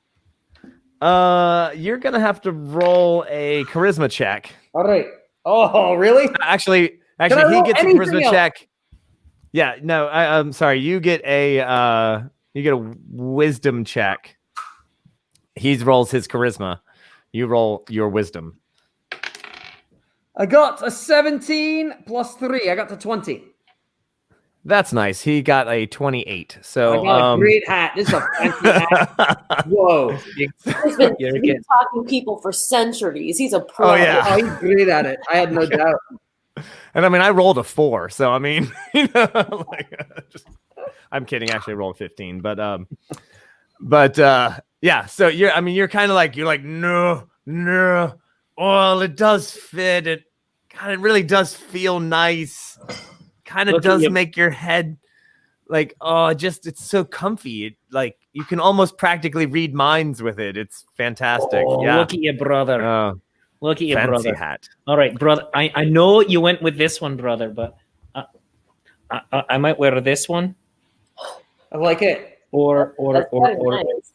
You're gonna have to roll a charisma check. All right. Oh, really? Actually, he gets a charisma check. Yeah, no, I'm sorry. You get a wisdom check. He rolls his charisma. You roll your wisdom. I got a 17 plus 3. I got to 20. That's nice. He got a 28. So I got a great hat. This is a fancy hat. Whoa. He's been talking people for centuries. He's a pro. Oh, yeah. Oh, he's great at it. I had no doubt. And I mean, I rolled a 4. So I mean, I'm kidding. Actually, I rolled 15. But yeah. So you're kind of like, no. Oh, it does fit. It really does feel nice. Kind of does make your head like, it's so comfy. Like you can almost practically read minds with it. It's fantastic. Yeah. Look at your brother. Look at your fancy brother. Hat. All right, brother. I know you went with this one, brother, but I might wear this one. I like it. Or nice.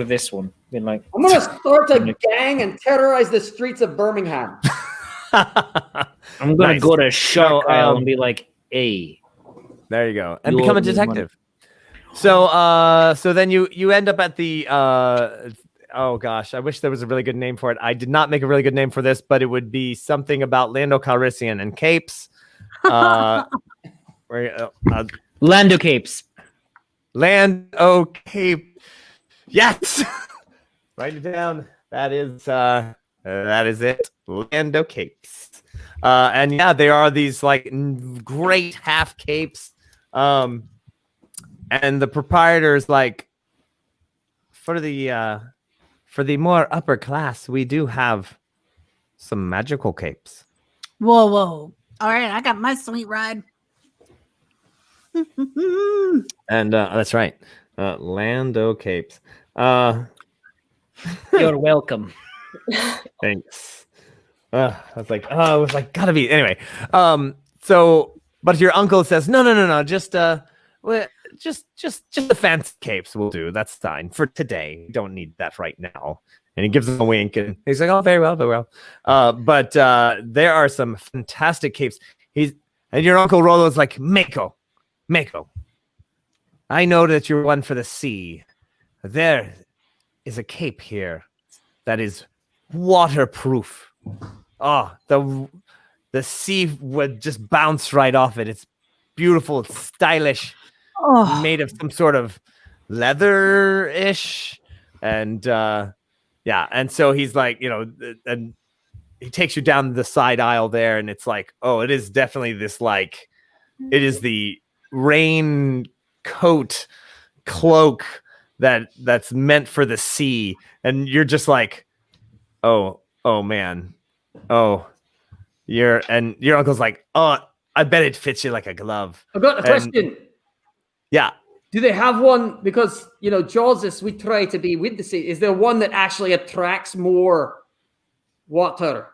this one. I mean, like, I'm gonna start a gang and terrorize the streets of Birmingham. I'm gonna go to Shark Isle and be like, hey. There you go. And become a detective. So then you end up at the oh gosh, I wish there was a really good name for it. I did not make a really good name for this, but it would be something about Lando Calrissian and capes. Lando capes. Lando Cape. Yes. Write it down. That is it. Lando capes. And yeah, there are these like great half capes. And the proprietor's like, for the more upper class, we do have some magical capes. Whoa. All right, I got my sweet ride. And that's right. Lando capes. You're welcome. Thanks. I was like, gotta be anyway. But your uncle says, no, just the fancy capes will do. That's fine for today. We don't need that right now. And he gives him a wink, and he's like, oh, very well. But there are some fantastic capes. And your Uncle Rollo is like, Mako, I know that you're one for the sea. There is a cape here that is waterproof. Oh, the sea would just bounce right off it. It's beautiful, it's stylish, made of some sort of leather-ish. And and so he's like, and he takes you down the side aisle there, and it's like, oh, it is definitely this, like, it is the raincoat cloak that's meant for the sea. And you're just like, oh man. Oh, your uncle's like, oh, I bet it fits you like a glove. I've got a question. Yeah. Do they have one? Because, Jaws, we try to be with the sea. Is there one that actually attracts more water?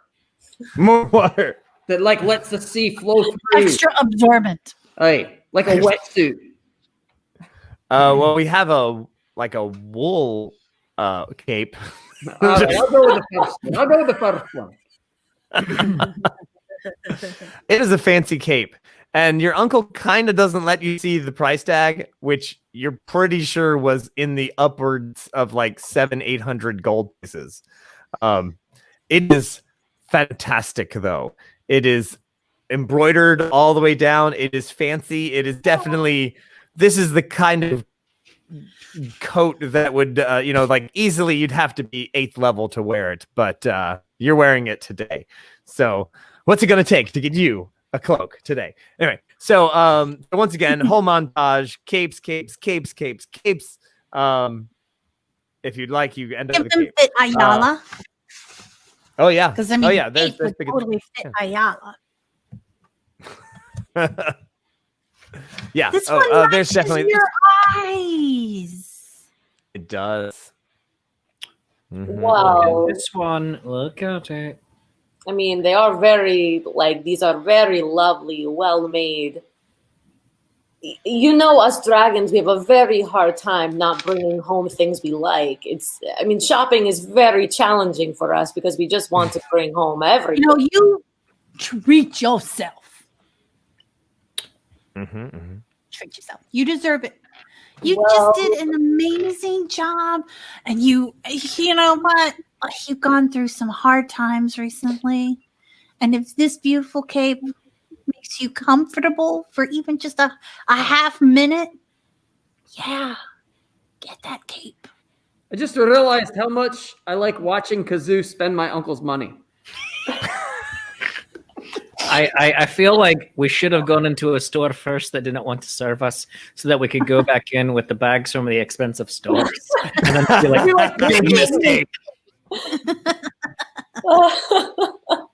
More water. That, lets the sea flow through? Extra absorbent. Right. Like a wetsuit. Well, we have a wool cape. All right, I'll go with the first one. It is a fancy cape. And your uncle kind of doesn't let you see the price tag, which you're pretty sure was in the upwards of 700-800 gold pieces. It is fantastic, though. It is embroidered all the way down. It is fancy. It is definitely, this is the kind of coat that would, easily you'd have to be 8th level to wear it, but you're wearing it today. So what's it going to take to get you a cloak today? Anyway, so once again, whole montage, capes. If you'd like, you end up with a cape. Fit Ayala. Oh yeah. Because there's there's totally fit Ayala. Yeah. This one there's definitely your eyes. It does. Mm-hmm. Wow. This one, look at it. I mean, they are very, these are very lovely, well-made. Us dragons, we have a very hard time not bringing home things we like. Shopping is very challenging for us because we just want to bring home everything. You treat yourself. Treat yourself. You deserve it. You just did an amazing job. And you know what? You've gone through some hard times recently. And if this beautiful cape makes you comfortable for even just a half minute, yeah, get that cape. I just realized how much I like watching Kah'zoo spend my uncle's money. I feel like we should have gone into a store first that didn't want to serve us so that we could go back in with the bags from the expensive stores. And then be like, big mistake. Oh,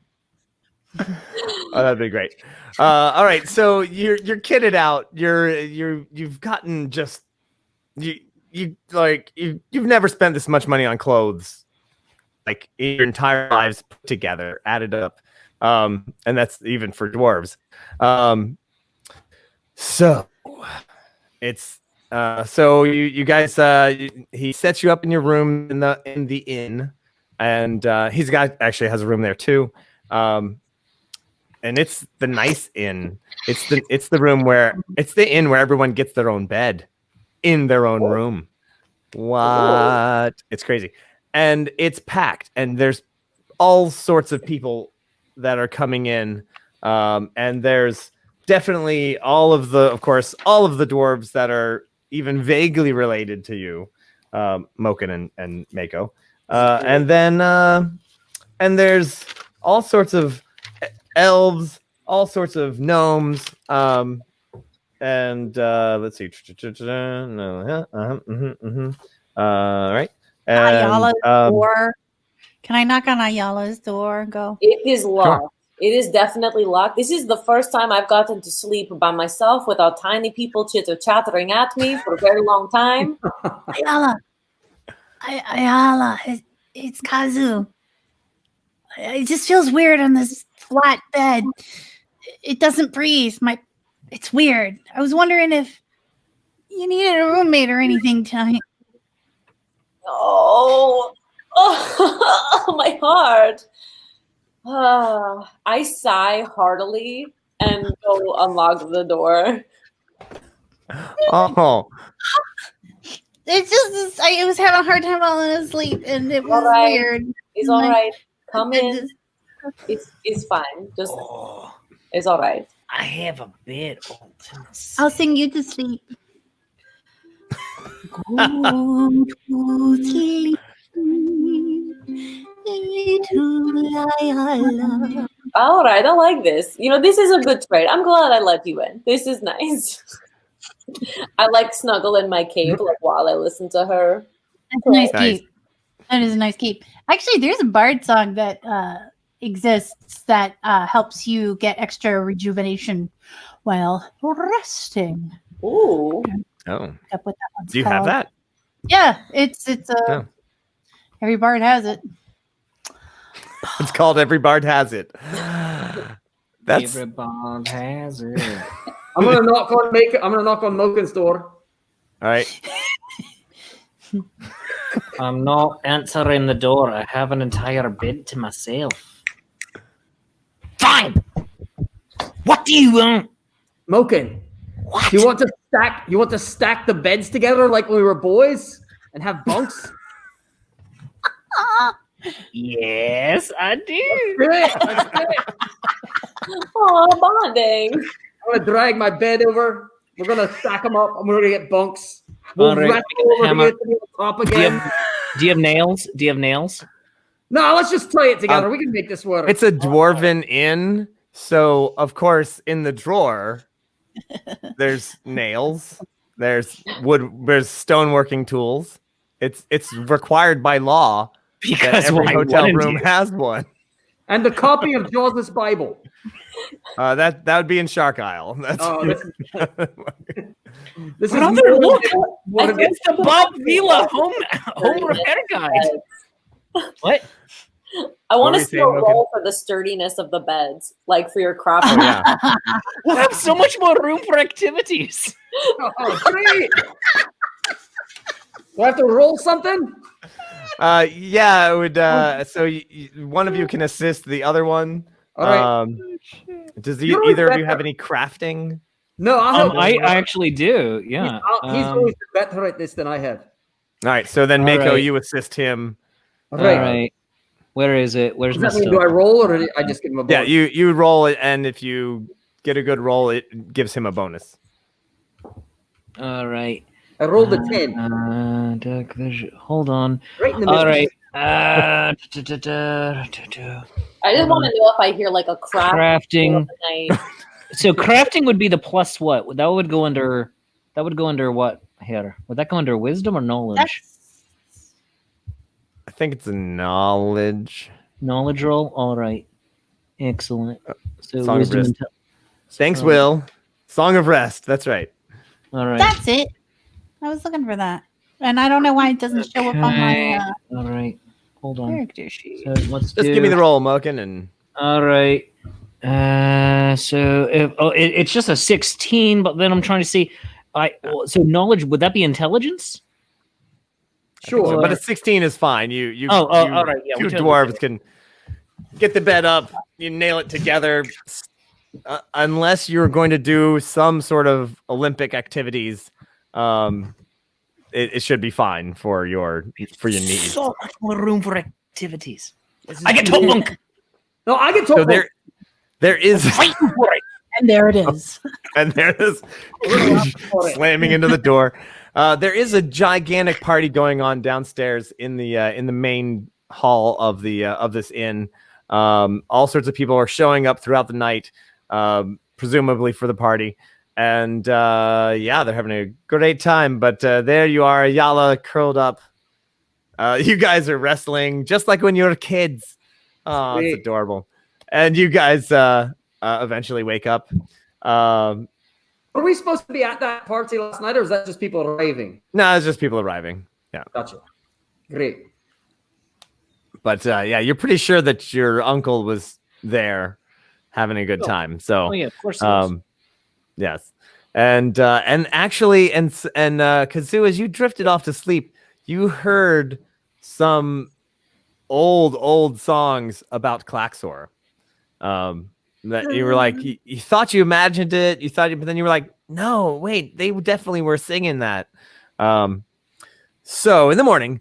that'd be great. All right, so you're kitted out. You've gotten just you've never spent this much money on clothes in your entire lives put together, added up. And that's even for dwarves. So it's so you guys he sets you up in your room in the inn, and actually has a room there too. And it's the nice inn. It's the inn where everyone gets their own bed in their own room. What? It's crazy. And it's packed, and there's all sorts of people that are coming in, and there's definitely all of the dwarves that are even vaguely related to you, Moken and Mako, and then and there's all sorts of elves, all sorts of gnomes, and let's see, all right, and, Ayala's door. Can I knock on Ayala's door and go? It is locked. Sure. It is definitely locked. This is the first time I've gotten to sleep by myself without tiny people chitter-chattering at me for a very long time. Ayala, it's Kah'zoo. It just feels weird on this flat bed. It doesn't breathe. It's weird. I was wondering if you needed a roommate or anything tonight. Oh, my heart. I sigh heartily and go unlock the door. Oh, It's just I was having a hard time falling asleep, and it was weird. It's all right. Come in. It's fine. It's all right. I have a bed. I'll sing you to sleep. Go to sleep, little Ayala. All right, I like this. This is a good trade. I'm glad I let you in. This is nice. I snuggle in my cape while I listen to her. That's a nice keep. That is a nice keep. Actually, there's a bard song that exists that helps you get extra rejuvenation while resting. Ooh. Oh, Up what that one's do you have called. that? Yeah, it's Oh. every bard has it. It's called Every Bard Has It. That's Everybody has it. I'm gonna knock on Moken's door. all right. I'm not answering the door. I have an entire bed to myself. Fine. What do you want? Moken, What? you want to stack the beds together like when we were boys and have bunks? Yes, I do. That's good. Oh, bonding. I'm gonna drag my bed over. We're gonna stack them up. I'm gonna get bunks. We'll All right, wrestle we can over hammer. here to the top Do you, again. have, do you have nails? Do you have nails? No, let's just tie it together. We can make this work. It's a dwarven inn, so of course in the drawer there's nails, there's wood, there's stoneworking tools. It's required by law that Because every why hotel wouldn't room you? has one. And the copy of Jaws' Bible. That would be in Shark Isle. That's Oh, this is Brother, more look! more than- It's the Bob Vila home repair guide. What? I want were to you see a saying, Logan? roll for the sturdiness of the beds, like for your craft. Oh, yeah. We'll have so much more room for activities. Oh, great. Do I have to roll something? Yeah, it would. So one of you can assist the other one. All right. Does You're always either of you better. have any crafting? No, I'll help. I actually do. Yeah. He's always been better at this than I have. All right, so then All Mako, right. you assist him. All All right. right. Where is it? Where's Does my that mean, stuff? do I roll or do I just give him a bonus? Yeah, you roll it, and if you get a good roll, it gives him a bonus. All right. I rolled a 10. Hold on. Right in the middle. All right. I just want to know if I hear like a craft. Crafting. Night. So crafting would be the plus what? That would go under what here? Would that go under wisdom or knowledge? I think it's a knowledge. Knowledge roll? All right. Excellent. So Song of wisdom Rest. and Thanks, Will. Song of Rest. That's right. all right. That's it. I was looking for that, and I don't know why it doesn't show up on my All right. Hold on. character sheet. So let's Just give me the roll, Moken, and All right. So it's just a 16, but then I'm trying to see. So knowledge, would that be intelligence? Sure. but a 16 is fine. You all right. Yeah, two we totally dwarves did. can get the bed up. You nail it together. Unless you're going to do some sort of Olympic activities, it should be fine for your needs. So much more room for activities. I get top bunk. No, I get So told. there is Fighting for it. And there it is. and there is slamming into the door. There is a gigantic party going on downstairs in the main hall of the of this inn. All sorts of people are showing up throughout the night, presumably for the party. And yeah, they're having a great time. But there you are, Yala, curled up. You guys are wrestling just like when you were kids. Oh, it's Sweet. adorable. And you guys eventually wake up. Were we supposed to be at that party last night, or is that just people arriving? No, it's just people arriving. Yeah. Gotcha. Great. But yeah, you're pretty sure that your uncle was there having a good time. So Oh yeah, of course. It is. yes. And actually Kah'zoo, as you drifted off to sleep, you heard some old songs about Klaxor. That you were like, you thought you imagined it, but then you were like, no, wait, they definitely were singing that. So in the morning,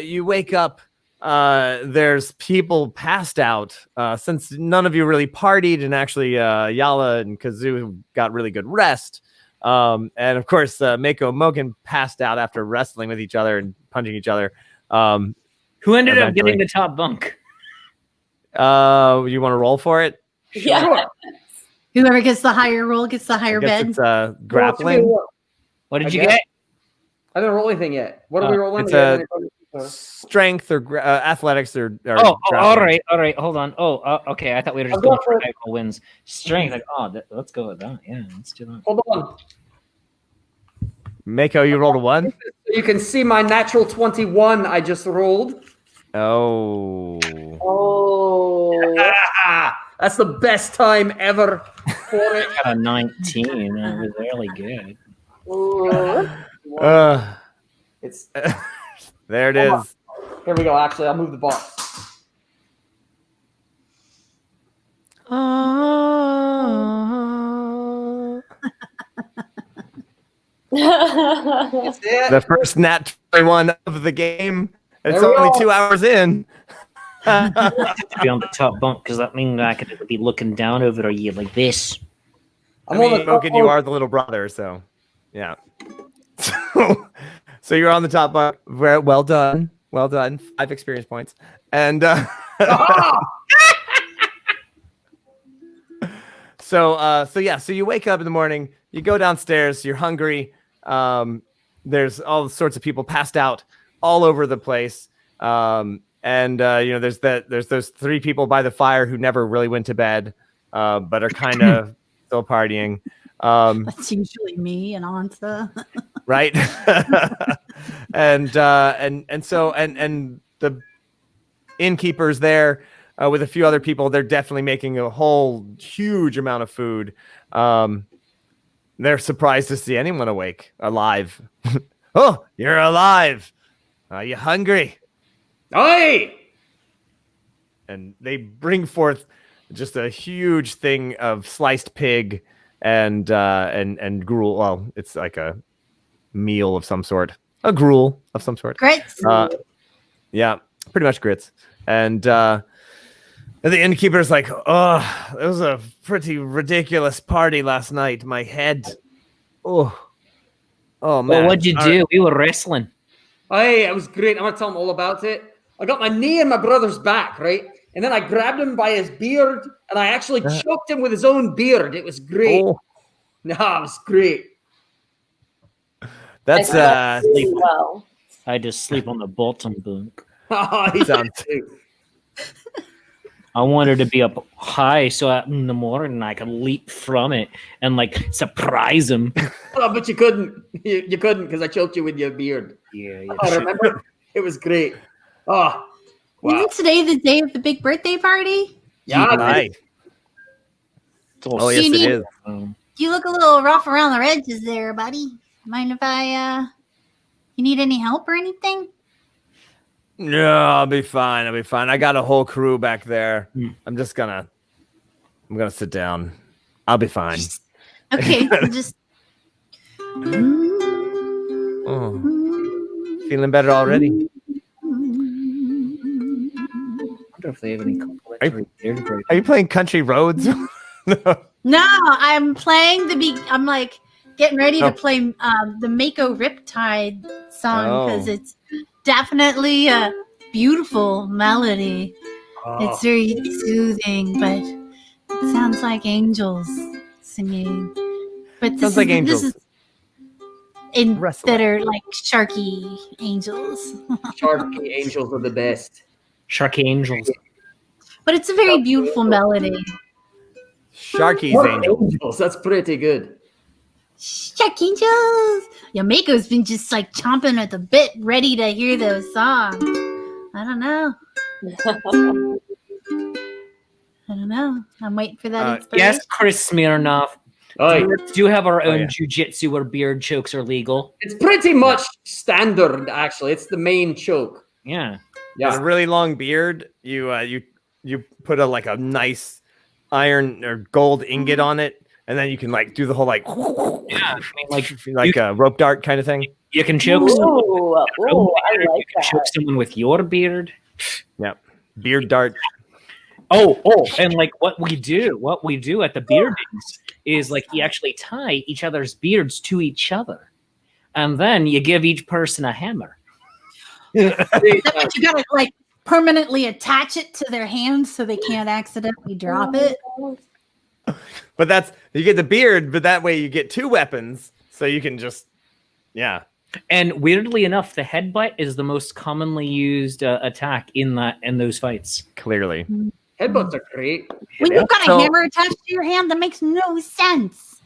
you wake up, there's people passed out, since none of you really partied, and actually Yala and Kah'zoo got really good rest. And of course, Mako and Moken passed out after wrestling with each other and punching each other. Who ended up eventually. getting the top bunk? You want to roll for it? Yeah. Sure. Whoever gets the higher roll gets the I higher guess bed. it's grappling. What did I you guess. get? I didn't roll anything yet. What are we rolling? It's a strength or athletics or Oh, all grappling. right. Hold on. Oh, okay. I thought we were just I'll going go for for it. high wins. Strength. Like, let's go with that. Yeah, let's do that. Hold on. Mako, you rolled a 1? You can see my natural 21 I just rolled. Oh. Oh. That's the best time ever for it. I got a 19. That was really good. Ooh. It's There it is. here we go. Actually, I'll move the box. That's it. The first Nat 21 of the game. It's There we only go. 2 hours in. To be on the top bunk because that means I could be looking down over you like this. I mean, Moken, you are the little brother, so yeah. So you're on the top bunk. Well done. Well done. 5 experience points. And so you wake up in the morning, you go downstairs, you're hungry. There's all sorts of people passed out all over the place. There's those 3 people by the fire who never really went to bed, but are kind of still partying. That's usually me and Ansa. Right. and the innkeeper's there with a few other people. They're definitely making a whole huge amount of food. They're surprised to see anyone alive. Oh, you're alive. Are you hungry? Aye. And they bring forth just a huge thing of sliced pig and gruel. Well, it's like a meal of some sort, a gruel of some sort. Grits. Yeah, pretty much grits. And the innkeeper's like, oh, it was a pretty ridiculous party last night. My head. Oh man. Well, what'd you do? We were wrestling. Aye, it was great. I'm gonna tell him all about it. I got my knee in my brother's back, right? And then I grabbed him by his beard and I actually choked him with his own beard. It was great. Oh, No, it was great. that's Well. I just sleep on the bottom bunk. sounds. I wanted to be up high so in the morning I could leap from it and like surprise him. Oh, but you couldn't. You couldn't because I choked you with your beard. Yeah. I remember. It was great. Oh, wow. Isn't today the day of the big birthday party? Yeah, Nice. Oh yes, You it need- is. You look a little rough around the edges there, buddy. Mind if I, you need any help or anything? No, I'll be fine. I got a whole crew back there. I'm gonna sit down. I'll be fine. Okay, I'll just. Oh, feeling better already. I wonder if they have any complimentary beer break. Are you playing Country Roads? No, I'm playing I'm like getting ready Oh. to play the Mako Riptide song because Oh. it's definitely a beautiful melody. Oh. It's very soothing, but it sounds like angels singing. But Sounds like angels. This is Wrestling. that are like sharky angels. Sharky angels are the best. Sharky Angels. But it's a very beautiful melody. Sharky's angel. That's pretty good. Shark angels. Yeah, Mako's been just like chomping at the bit, ready to hear those songs. I don't know. I'm waiting for that inspiration. Yes, Chris Smirnoff. Aye. We do have our own yeah. jujitsu where beard chokes are legal. It's pretty much standard, actually. It's the main choke. Yeah. With a Yeah. really long beard, you put a nice iron or gold ingot on it, and then you can like do the whole like Yeah. I mean, like a rope dart kind of thing. you can choke someone. Ooh, I You like can choke that. someone with your beard. Yeah, beard dart. Oh, and like what we do at the beardings is like you actually tie each other's beards to each other, and then you give each person a hammer. Is that what you gotta like permanently attach it to their hands so they can't accidentally drop it? But you get the beard, but that way you get 2 weapons, so you can just And weirdly enough, the headbutt is the most commonly used attack in those fights. clearly. Headbutts are great. When you've got a So- hammer attached to your hand, that makes no sense.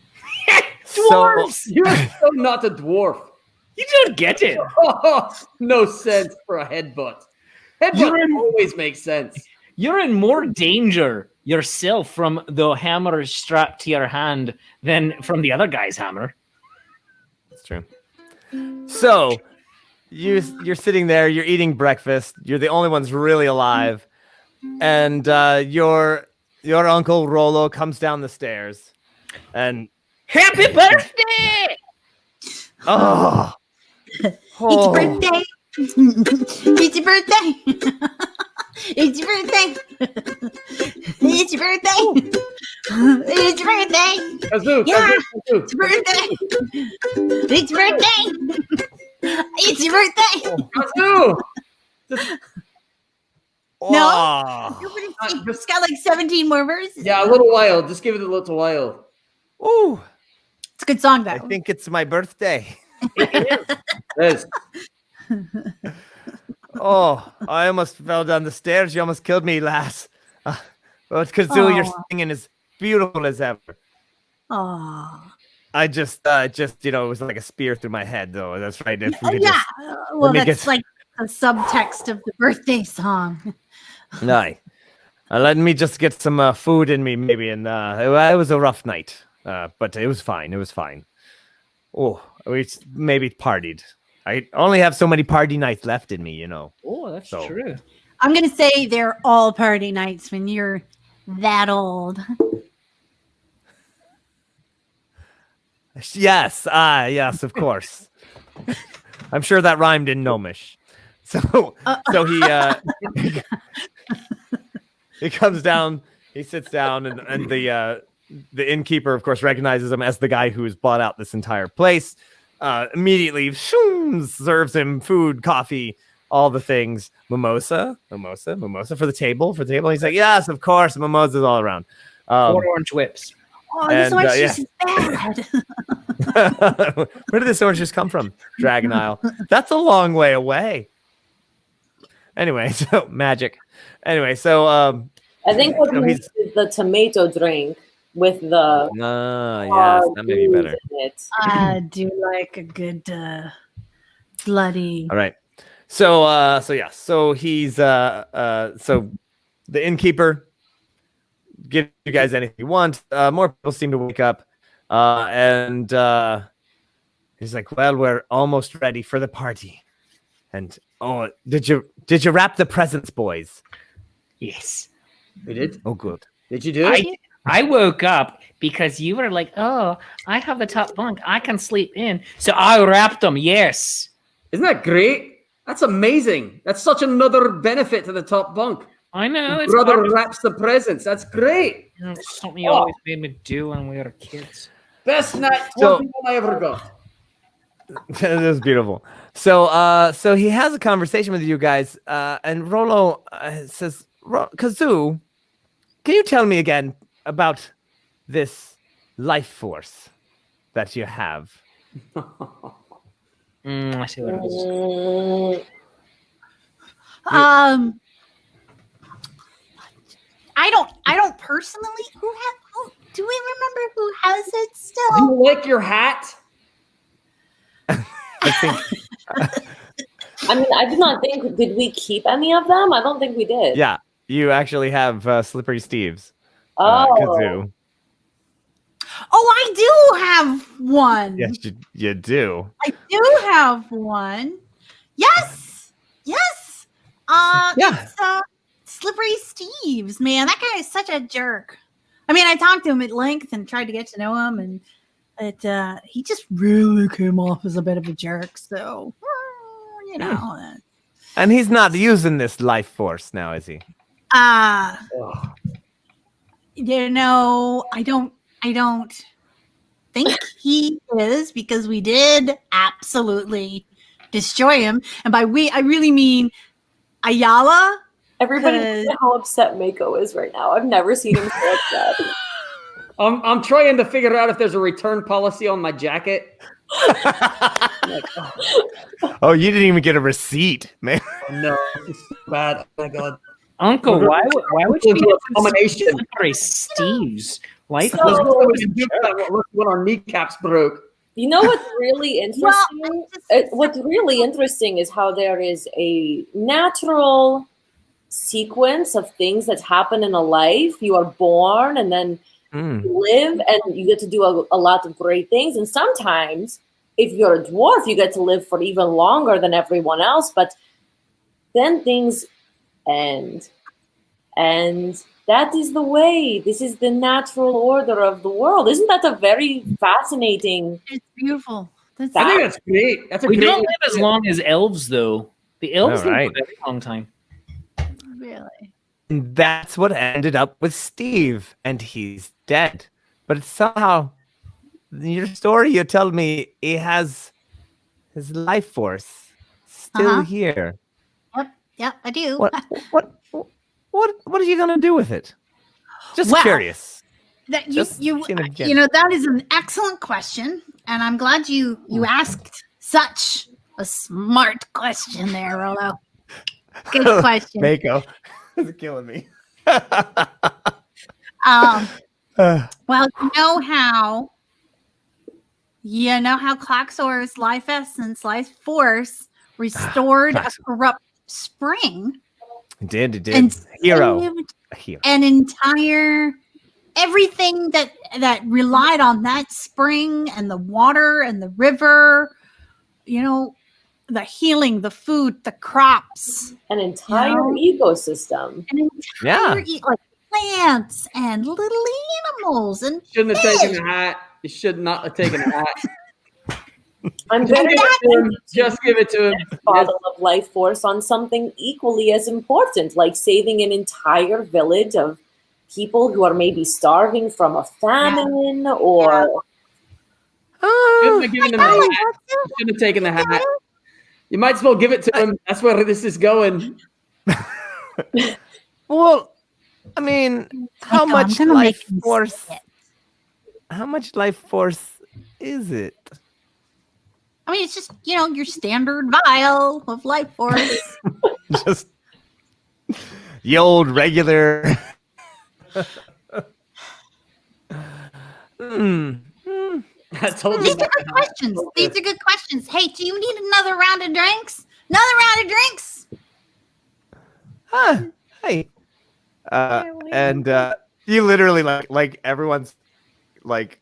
Dwarves! You're so not a dwarf. You don't get it. No sense for a headbutt. Headbutt always makes sense. You're in more danger yourself from the hammer strapped to your hand than from the other guy's hammer. That's true. So you're sitting there, you're eating breakfast, you're the only ones really alive, and your Uncle Rollo comes down the stairs and Happy birthday! oh, It's your birthday. It's your birthday. It's your birthday. It's your birthday. It's your birthday. Kah'zoo, Yeah. Kah'zoo, It's your birthday. It's your birthday. It's your birthday. Kah'zoo! No. oh. It's got like 17 more verses. Yeah, a little while. Just give it a little while. Ooh, It's a good song though. I think it's my birthday. Yes. Oh, I almost fell down the stairs. You almost killed me, lass. But Kah'zoo, your singing is beautiful as ever. Oh. I just, it was like a spear through my head, though. That's right. If we could Yeah. Well, me that's get- like the subtext of the birthday song. Aye. Let me just get some food in me, maybe. And it was a rough night, but it was fine. It was fine. Oh, we maybe partied. I only have so many party nights left in me, Oh, that's So- true. I'm gonna say they're all party nights when you're that old. Yes, yes, of course. I'm sure that rhymed in Gnomish. So he he comes down, he sits down, and the innkeeper, of course, recognizes him as the guy who's bought out this entire place. Immediately serves him food, coffee, all the things. Mimosa for the table. He's like, yes, of course, mimosas all around. 4 orange whips. Oh, this And, orange yeah. juice is bad. Where did this orange juice come from? Dragon Isle. That's a long way away. Anyway, so magic. Anyway, so I think what No, we need is the tomato drink with the yes, that may be booze better. in it. I do like a good bloody. All right. So he's so the innkeeper give you guys anything you want. More people seem to wake up, and he's like, "Well, we're almost ready for the party." And did you wrap the presents, boys? Yes. We did. Oh, good. Did you do it? I woke up because you were like, oh, I have the top bunk. I can sleep in. So I wrapped them. Yes. Isn't that great? That's amazing. That's such another benefit to the top bunk. I know. It's Brother part of- wraps the presents. That's great. it's something you always made me do when we were kids. Best night So- 21 I ever got. That is beautiful. So he has a conversation with you guys, and Rollo says, "Kah'zoo, can you tell me again about this life force that you have?" I see what it is. I don't personally. Do we remember who has it still? You like your hat? I think, I mean, I did not think. Did we keep any of them? I don't think we did. yeah, you actually have Slippery Steve's Oh. Kah'zoo. Oh, I do have one. Yes, you do. I do have one. Yes. Yes. Yeah. It's Slippery Steve's, man. That guy is such a jerk. I mean, I talked to him at length and tried to get to know him, and he just really came off as a bit of a jerk. So, you know. And he's not using this life force now, is he? You know, I don't think he is, because we did absolutely destroy him. And by we, I really mean Ayala. Everybody Cause- knows how upset Mako is right now. I've never seen him so upset. I'm trying to figure out if there's a return policy on my jacket. Oh, you didn't even get a receipt, man. No, it's bad. Oh my god. Uncle, why would you Into get a combination. Slippery Steve's Life So- Let's go and do that when our kneecaps broke. You know what's really interesting? Well, What's really interesting is how there is a natural sequence of things that happen in a life. You are born and then you live and you get to do a lot of great things. And sometimes if you're a dwarf, you get to live for even longer than everyone else. But then things end. And that is the way. This is the natural order of the world. Isn't that a very fascinating? It's beautiful. That's I think that's great. That's a We great. don't live as long as elves, though. The elves live Alright. a very long time. really. And that's what ended up with Steve, and he's dead. But somehow, in your story, you tell me he has his life force still Uh-huh. here. Yep, I do. What are you gonna do with it? Just Well, curious. That Just you seeing it again. you know, that is an excellent question, and I'm glad you asked such a smart question there, Rollo. Good question. Mako is killing me. Well, you know how Klaxor's life essence, life force restored a Klaxor. corrupt spring It did. and Hero. saved A hero. an entire everything that relied on that spring and the water and the river, you know, the healing, the food, the crops, An entire ecosystem. an entire Yeah. like plants and little animals and Shouldn't have taken the hat. You should not have taken the hat. I'm Just very give it to him. Just give it to him. Yes. bottle of life force on something equally as important, like saving an entire village of people who are maybe starving from a famine or Shouldn't have given him the hat. Shouldn't have taken the hat. You might as well give it to him. That's where this is going. Well, I mean, how I'm much gonna make life him force? say it. How much life force is it? I mean, it's just, you know, your standard vial of life force. Just the old regular. I told you. These are good questions. These are good questions. Hey, do you need another round of drinks? Another round of drinks? Hey. And you literally like everyone's like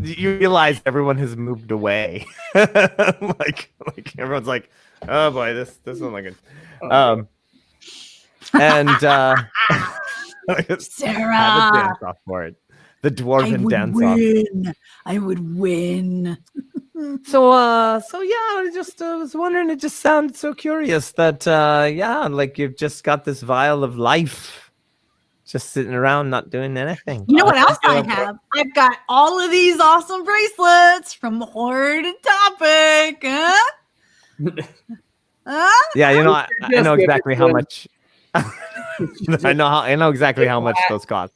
you realize everyone has moved away. like everyone's like, oh boy, this isn't like it. And Sarah, have a dance off for it. The dwarven dance off. I would win. So yeah, I just was wondering. It just sounded so curious that yeah, like you've just got this vial of life, just sitting around not doing anything. You know what else I have? I've got all of these awesome bracelets from Horde and Topic. Huh? Huh? Yeah, you know, I Just know give it exactly to how him. much. I know exactly how much those cost.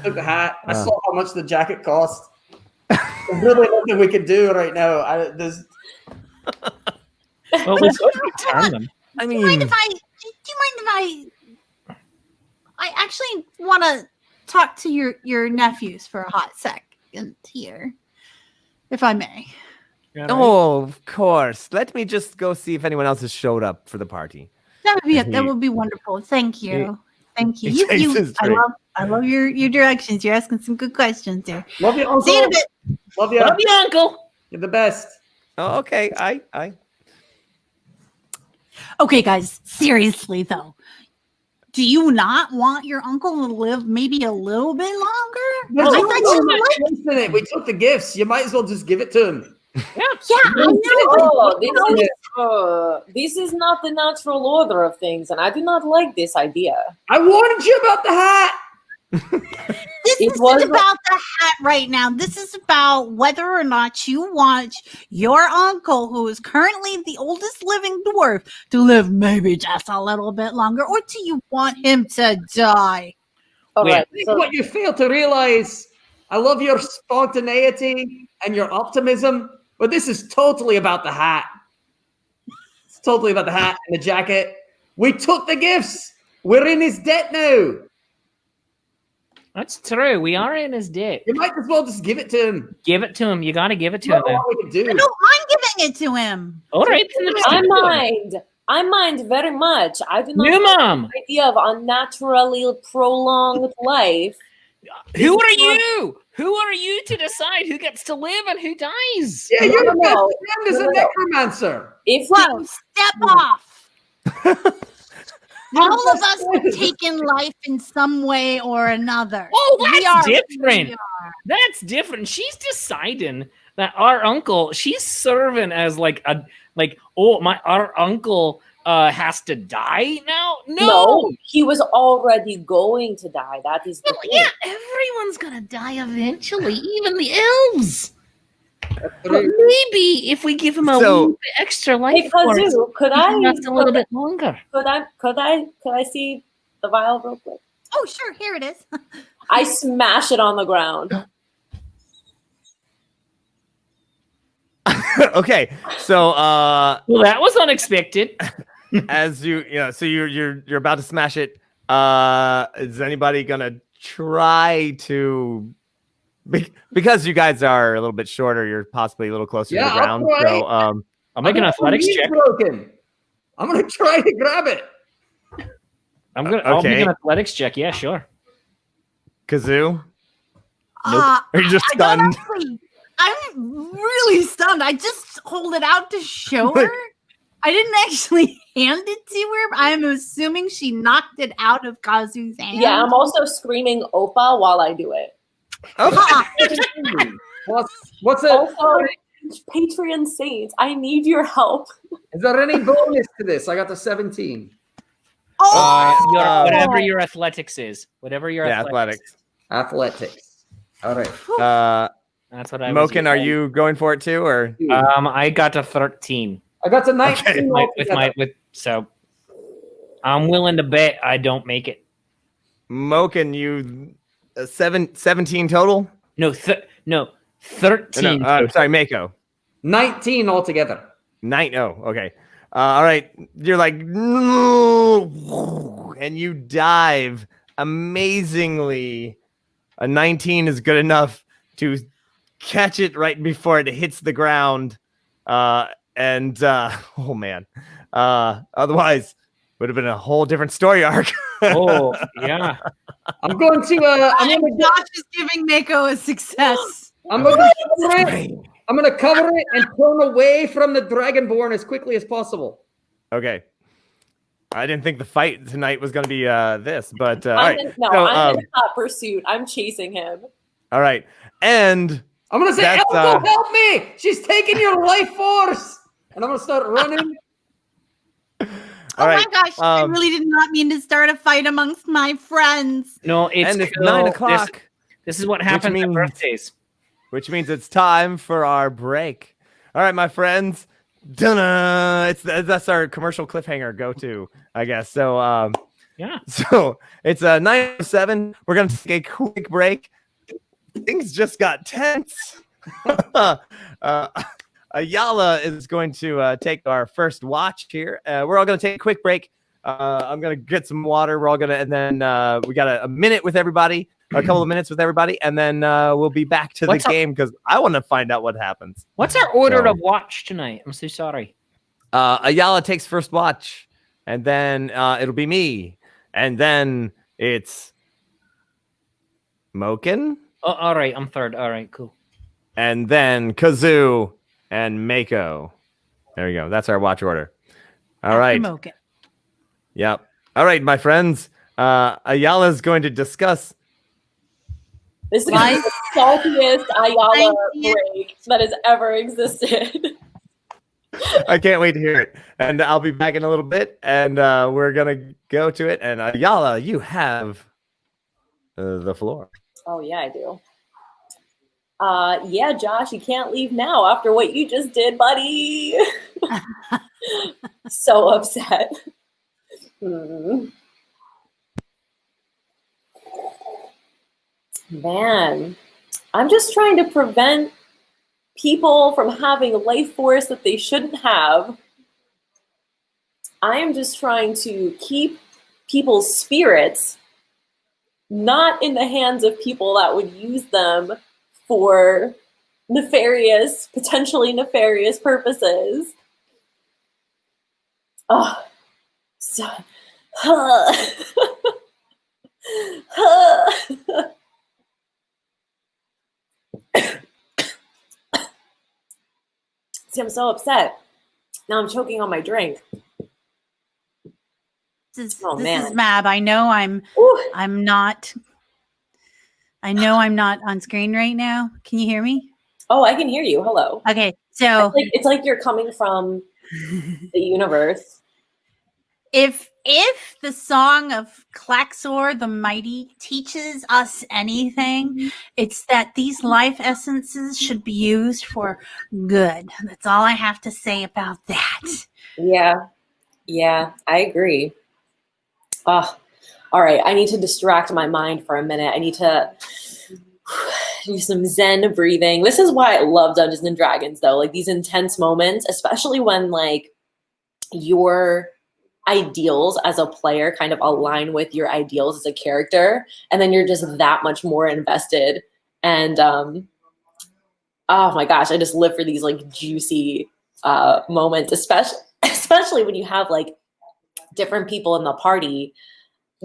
Took the hat. I saw how much the jacket cost. There's really nothing we can do right now. Well, we could return them. I Do you mind mean, if I actually want to talk to your nephews for a hot second here, if I may. oh, of course. Let me just go see if anyone else has showed up for the party. That would be And that he- would be wonderful. Thank you. Thank you. he takes his drink. I love your directions. You're asking some good questions there. Love you, Uncle. See you in a bit. Love you. Love you, Uncle. You're the best. Oh, okay. I Okay, guys, seriously though. Do you not want your uncle to live maybe a little bit longer? There's I no thought you much liked- waste in it. We took the gifts. You might as well just give it to him. Yeah, I know. This is not the natural order of things, and I do not like this idea. I warned you about the hat. This It isn't was- about the hat right now. This is about whether or not you want your uncle, who is currently the oldest living dwarf, to live maybe just a little bit longer, or do you want him to die? All Wait, right. I think So, what you fail to realize, I love your spontaneity and your optimism, but this is totally about the hat. It's totally about the hat and the jacket. We took the gifts. We're in his debt now. That's true. We are in his debt. You might as well just give it to him. Give it to him. You got to give it to That's him. all we can do. I don't mind giving it to him. All right. Then let's give I it to him. mind. I mind very much. I do not New like mom. the idea of unnaturally prolonged life. Who are you? Who are you to decide who gets to live and who dies? Yeah, your best No. friend is a necromancer. If Whoa, you- step off. All of us have taken life in some way or another. Oh, We that's are who different. we are. That's different. She's deciding that our uncle, she's serving as our uncle has to die now. no, he was already going to die. That is the Well, thing. yeah, everyone's gonna die eventually, even the elves. But maybe if we give him a So- little bit extra life Hey, force, Kah'zoo, could he I can last a little bit longer. could I see the vial real quick? Oh, sure, here it is. I smash it on the ground. Okay, so Well, that was unexpected. as so you're about to smash it. Is anybody gonna try to? Because you guys are a little bit shorter, you're possibly a little closer to the Yeah, ground. I'll try. So I'll make an athletics check. Broken. I'm gonna try to grab it. I'll make Okay. an athletics check. Yeah, sure. Kah'zoo, Uh, are you just I don't stunned? actually. I'm really stunned. I just hold it out to show her. I didn't actually hand it to her. I'm assuming she knocked it out of Kah'zoo's hand. Yeah, I'm also screaming Opa while I do it. What's it? Also, Patreon saints, I need your help. Is there any bonus to this? I got the 17. Oh, Whatever your athletics is. Whatever your Yeah, athletics. athletics. Athletics. All right. That's what I was. Moken, are you going for it too, or I got a 13. I got to 19. So I'm willing to bet I don't make it. Moken, you 17 total? No, 13. No, sorry, Mako. 19 altogether. Okay. All right. You're like, "No," and you dive amazingly. A 19 is good enough to catch it right before it hits the ground. Oh man. Otherwise, would have been a whole different story arc. Oh, yeah. I'm going to. Josh is giving Mako a success. I'm going to cover it. I'm going to cover it and turn away from the Dragonborn as quickly as possible. Okay. I didn't think the fight tonight was going to be this, but all I'm right. in So, hot pursuit. I'm chasing him. all right. And I'm going to say, That's, Elko, help me! She's taking your life force! And I'm going to start running. all Oh right. my gosh, I really did not mean to start a fight amongst my friends. No, it's and it's cool. 9 o'clock, This is what happens means- at birthdays. which means it's time for our break. All right, my friends. Dunna! That's our commercial cliffhanger go-to, I guess. So Yeah. So it's 9:07. We're gonna take a quick break. Things just got tense. Ayala is going to take our first watch here. We're all gonna take a quick break. I'm gonna get some water. We're all gonna, and then we got a minute with everybody, a couple of minutes with everybody, and then we'll be back to the game because I want to find out what happens. What's our order So- of watch tonight? I'm so sorry. Ayala takes first watch, and then it'll be me, and then it's Moken, Oh, all right. I'm third. All right, cool. and then Kah'zoo and Mako. There we go. That's our watch order. All right. Moken. Yep. All right, my friends. Ayala is going to discuss. This is gonna be the saltiest Ayala break that has ever existed. I can't wait to hear it. And I'll be back in a little bit, and we're gonna go to it. And Ayala, you have the floor. Oh yeah, I do. Yeah, Josh, you can't leave now after what you just did, buddy. So upset. Man, I'm just trying to prevent people from having a life force that they shouldn't have. I am just trying to keep people's spirits not in the hands of people that would use them for nefarious, potentially nefarious purposes. Oh, so, see, I'm so upset. Now I'm choking on my drink. This Man. is Mab. I know Ooh. I'm not on screen right now. Can you hear me? Oh, I can hear you. Hello. Okay, so it's like you're coming from the universe. If the song of Kah'zoo the Mighty teaches us anything, it's that these life essences should be used for good. That's all I have to say about that. Yeah, I agree. All right, I need to distract my mind for a minute. I need to do some Zen breathing. This is why I love Dungeons and Dragons, though. Like these intense moments, especially when like your ideals as a player kind of align with your ideals as a character, and then you're just that much more invested. And oh my gosh, I just live for these like juicy moments, especially when you have like different people in the party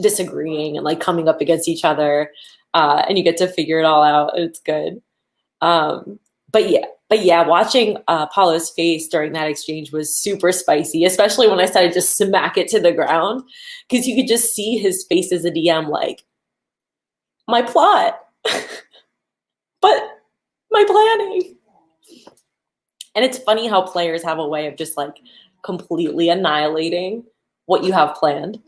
disagreeing and like coming up against each other, and you get to figure it all out. It's good. But yeah, watching Paulo's face during that exchange was super spicy, especially when I started to smack it to the ground, because you could just see his face as a DM, like, my plot, but my planning. And it's funny how players have a way of just like completely annihilating what you have planned.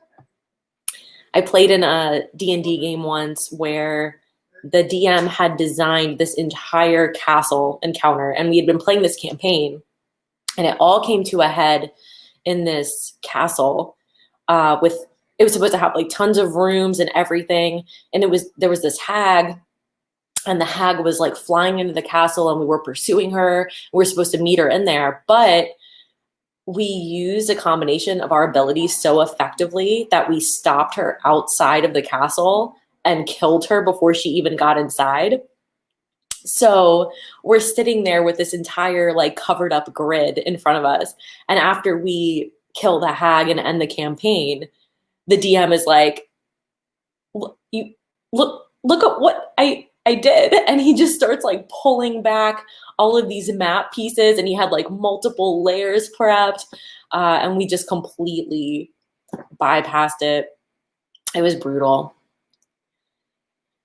I played in a D&D game once where the DM had designed this entire castle encounter, and we had been playing this campaign, and it all came to a head in this castle it was supposed to have like tons of rooms and everything, and there was this hag, and the hag was like flying into the castle, and we were pursuing her. We were supposed to meet her in there, but we used a combination of our abilities so effectively that we stopped her outside of the castle and killed her before she even got inside. So we're sitting there with this entire like covered up grid in front of us. And after we kill the hag and end the campaign, the DM is like, look at what I did. And he just starts like pulling back all of these map pieces, and he had like multiple layers prepped, and we just completely bypassed it. It was brutal.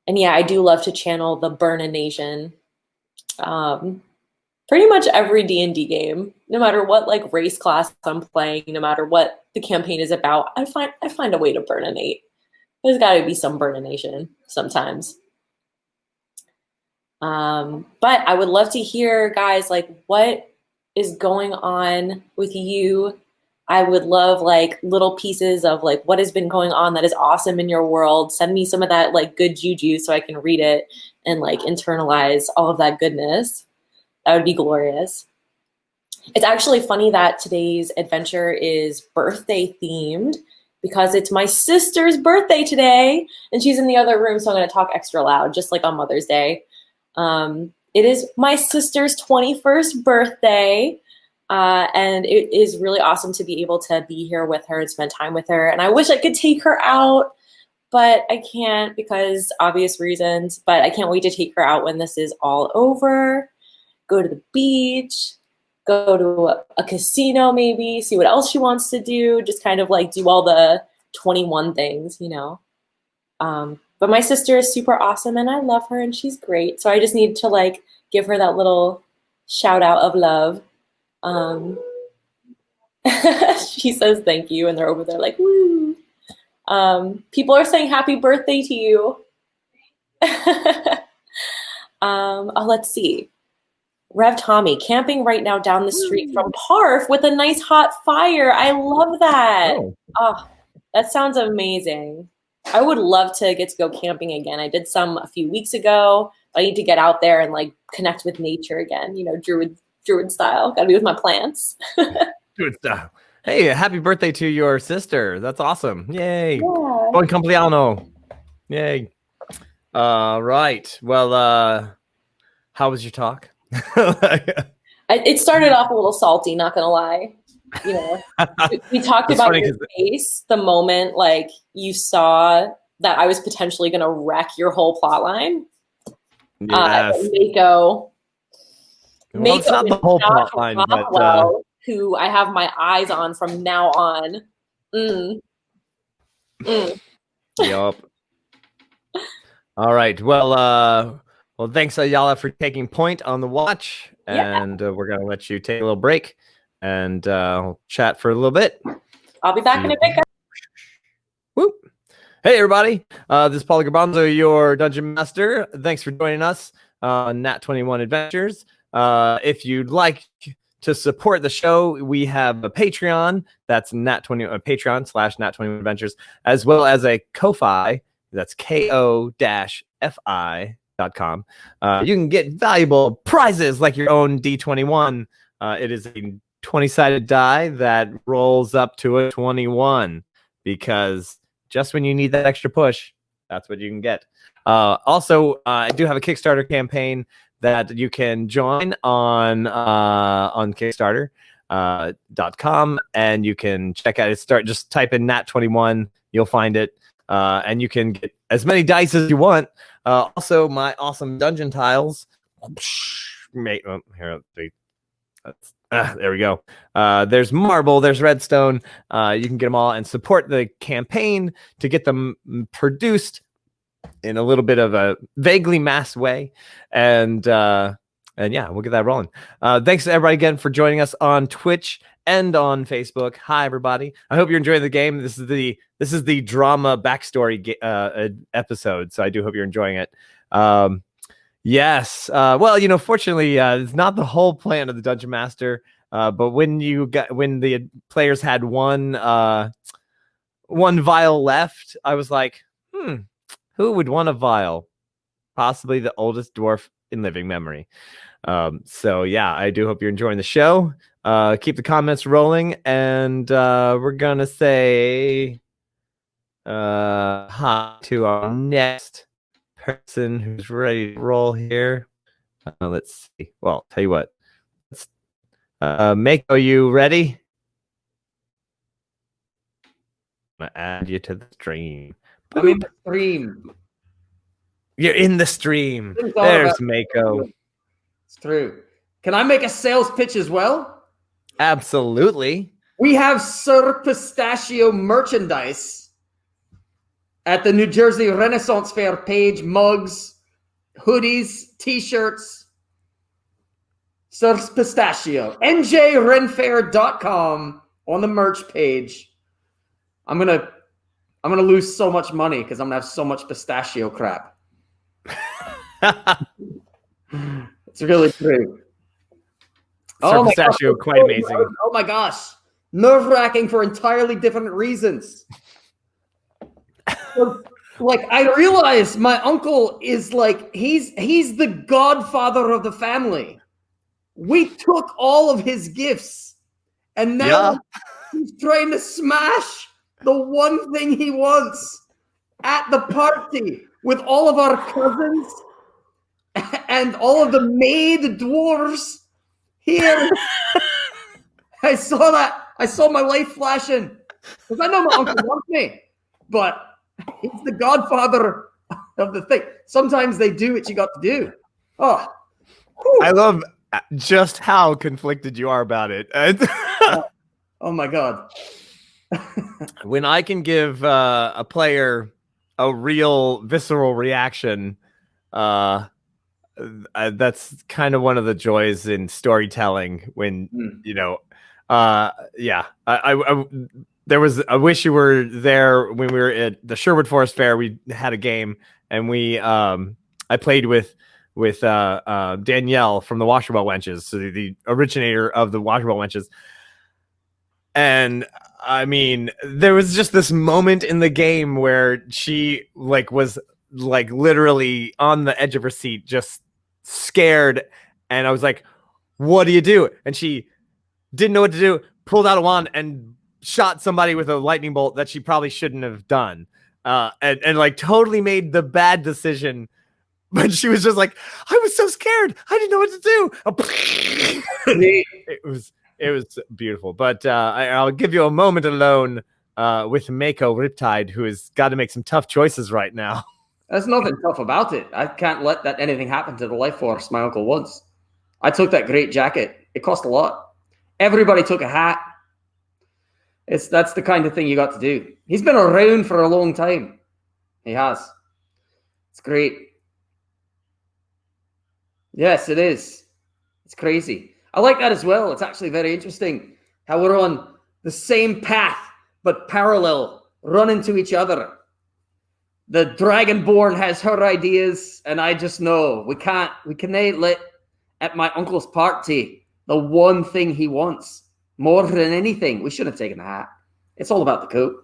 And yeah, I do love to channel the Burnination. Pretty much every D&D game, no matter what like race class I'm playing, no matter what the campaign is about, I find a way to burninate. There's got to be some burnination sometimes. But I would love to hear, guys, like what is going on with you. I would love like little pieces of like what has been going on that is awesome in your world. Send me some of that like good juju so I can read it and like internalize all of that goodness. That would be glorious. It's actually funny that today's adventure is birthday themed because it's my sister's birthday today, and she's in the other room, so I'm going to talk extra loud, just like on Mother's Day. It is my sister's 21st birthday. And it is really awesome to be able to be here with her and spend time with her. And I wish I could take her out, but I can't because obvious reasons. But I can't wait to take her out when this is all over. Go to the beach, go to a casino maybe, see what else she wants to do. Just kind of like do all the 21 things, you know. But my sister is super awesome and I love her and she's great. So I just need to like give her that little shout out of love. She says thank you and they're over there like, woo. People are saying happy birthday to you. Let's see. Rev Tommy, camping right now down the street from Parf with a nice hot fire. I love that. Oh, that sounds amazing. I would love to get to go camping again. I did some a few weeks ago. I need to get out there and like connect with nature again, you know, druid style. Gotta be with my plants. Druid style. Hey, happy birthday to your sister. That's awesome. Yay. Yeah. Buon compleanno. Yay. Right. Well, how was your talk? It started off a little salty, not gonna lie. You know, we talked It's about funny your face the moment like you saw that I was potentially gonna wreck your whole plot line. Yes. Mako. Well, it's not the whole plot line, but who I have my eyes on from now on. Yup. All right. Well, thanks, Ayala, for taking point on the watch, and we're gonna let you take a little break, and we'll chat for a little bit. I'll be back in a bit, guys. Whoop. Hey, everybody. This is Paulie Garbanzo, your Dungeon Master. Thanks for joining us on Nat21 Adventures. If you'd like to support the show, we have a Patreon. That's Patreon/Nat21 Adventures, as well as a Ko-Fi. That's ko-fi.com. You can get valuable prizes like your own D21. It is a 20-sided die that rolls up to a 21 because just when you need that extra push, that's what you can get. Also, I do have a Kickstarter campaign that you can join on Kickstarter.com, and you can check out it. Just type in Nat21, you'll find it. And you can get as many dice as you want. Also, my awesome dungeon tiles. There we go. There's marble, there's redstone. You can get them all and support the campaign to get them produced in a little bit of a vaguely masked way. And yeah, we'll get that rolling. Thanks to everybody again for joining us on Twitch and on Facebook. Hi, everybody. I hope you're enjoying the game. This is the drama backstory episode, so I do hope you're enjoying it. Yes. Well, fortunately, it's not the whole plan of the Dungeon Master. But when the players had one vial left, I was like, who would want a vial? Possibly the oldest dwarf in living memory. So yeah, I do hope you're enjoying the show. Keep the comments rolling, and we're gonna say hi to our next person who's ready to roll here. Let's see. Well, tell you what. Mako, you ready? I'm gonna add you to the stream. I'm in the stream. You're in the stream. There's Mako. It's true. Can I make a sales pitch as well? Absolutely. We have Sir Pistachio merchandise at the New Jersey Renaissance Fair page. Mugs, hoodies, t-shirts. Sir Pistachio. njrenfair.com on the merch page. I'm gonna lose so much money because I'm gonna have so much pistachio crap. It's really true. Sir Pistachio, quite amazing. Oh my gosh. Nerve-wracking for entirely different reasons. Like, I realize my uncle is like, he's the godfather of the family. We took all of his gifts, and now he's trying to smash the one thing he wants at the party with all of our cousins and all of the maid dwarves here. I saw that. I saw my life flashing because I know my uncle wants me, but he's the godfather of the thing. Sometimes they do what you got to do. Oh, whew. I love just how conflicted you are about it. Oh my God. When I can give a player a real visceral reaction, that's kind of one of the joys in storytelling. When I wish you were there when we were at the Sherwood Forest Fair. We had a game, and I played with Danielle from the Washerwell Wenches, so the originator of the Washerwell Wenches. And I mean, there was just this moment in the game where she was literally on the edge of her seat, just scared. And I was like, "What do you do?" And she didn't know what to do, pulled out a wand and shot somebody with a lightning bolt that she probably shouldn't have done. and like totally made the bad decision. But she was just like, I was so scared. I didn't know what to do. It was beautiful. But I'll give you a moment alone with Mako Riptide, who has got to make some tough choices right now. There's nothing tough about it. I can't let that anything happen to the life force my uncle wants. I took that great jacket. It cost a lot. Everybody took a hat. That's the kind of thing you got to do. He's been around for a long time. He has. It's great. Yes, it is. It's crazy. I like that as well. It's actually very interesting how we're on the same path, but parallel, run into each other. The Dragonborn has her ideas, and I just know we can't let at my uncle's party the one thing he wants more than anything. We should have taken the hat. It's all about the coat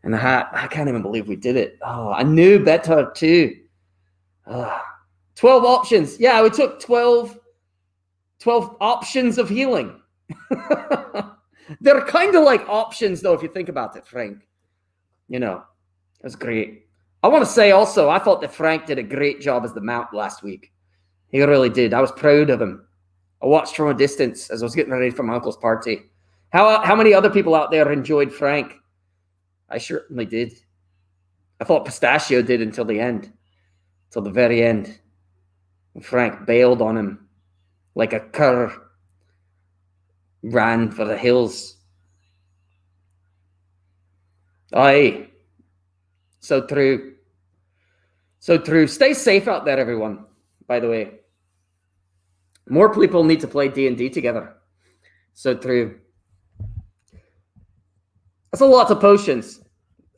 and the hat. I can't even believe we did it. Oh, I knew better too. 12 options. Yeah, we took 12 options of healing. They're kind of like options, though, if you think about it, Frank. You know, it was great. I want to say also, I thought that Frank did a great job as the mount last week. He really did. I was proud of him. I watched from a distance as I was getting ready for my uncle's party. How many other people out there enjoyed Frank? I certainly did. I thought Pistachio did until the end, till the very end. Frank bailed on him like a cur, ran for the hills. Aye. So true. So true. Stay safe out there, everyone, by the way. More people need to play D&D together. So true. That's a lot of potions.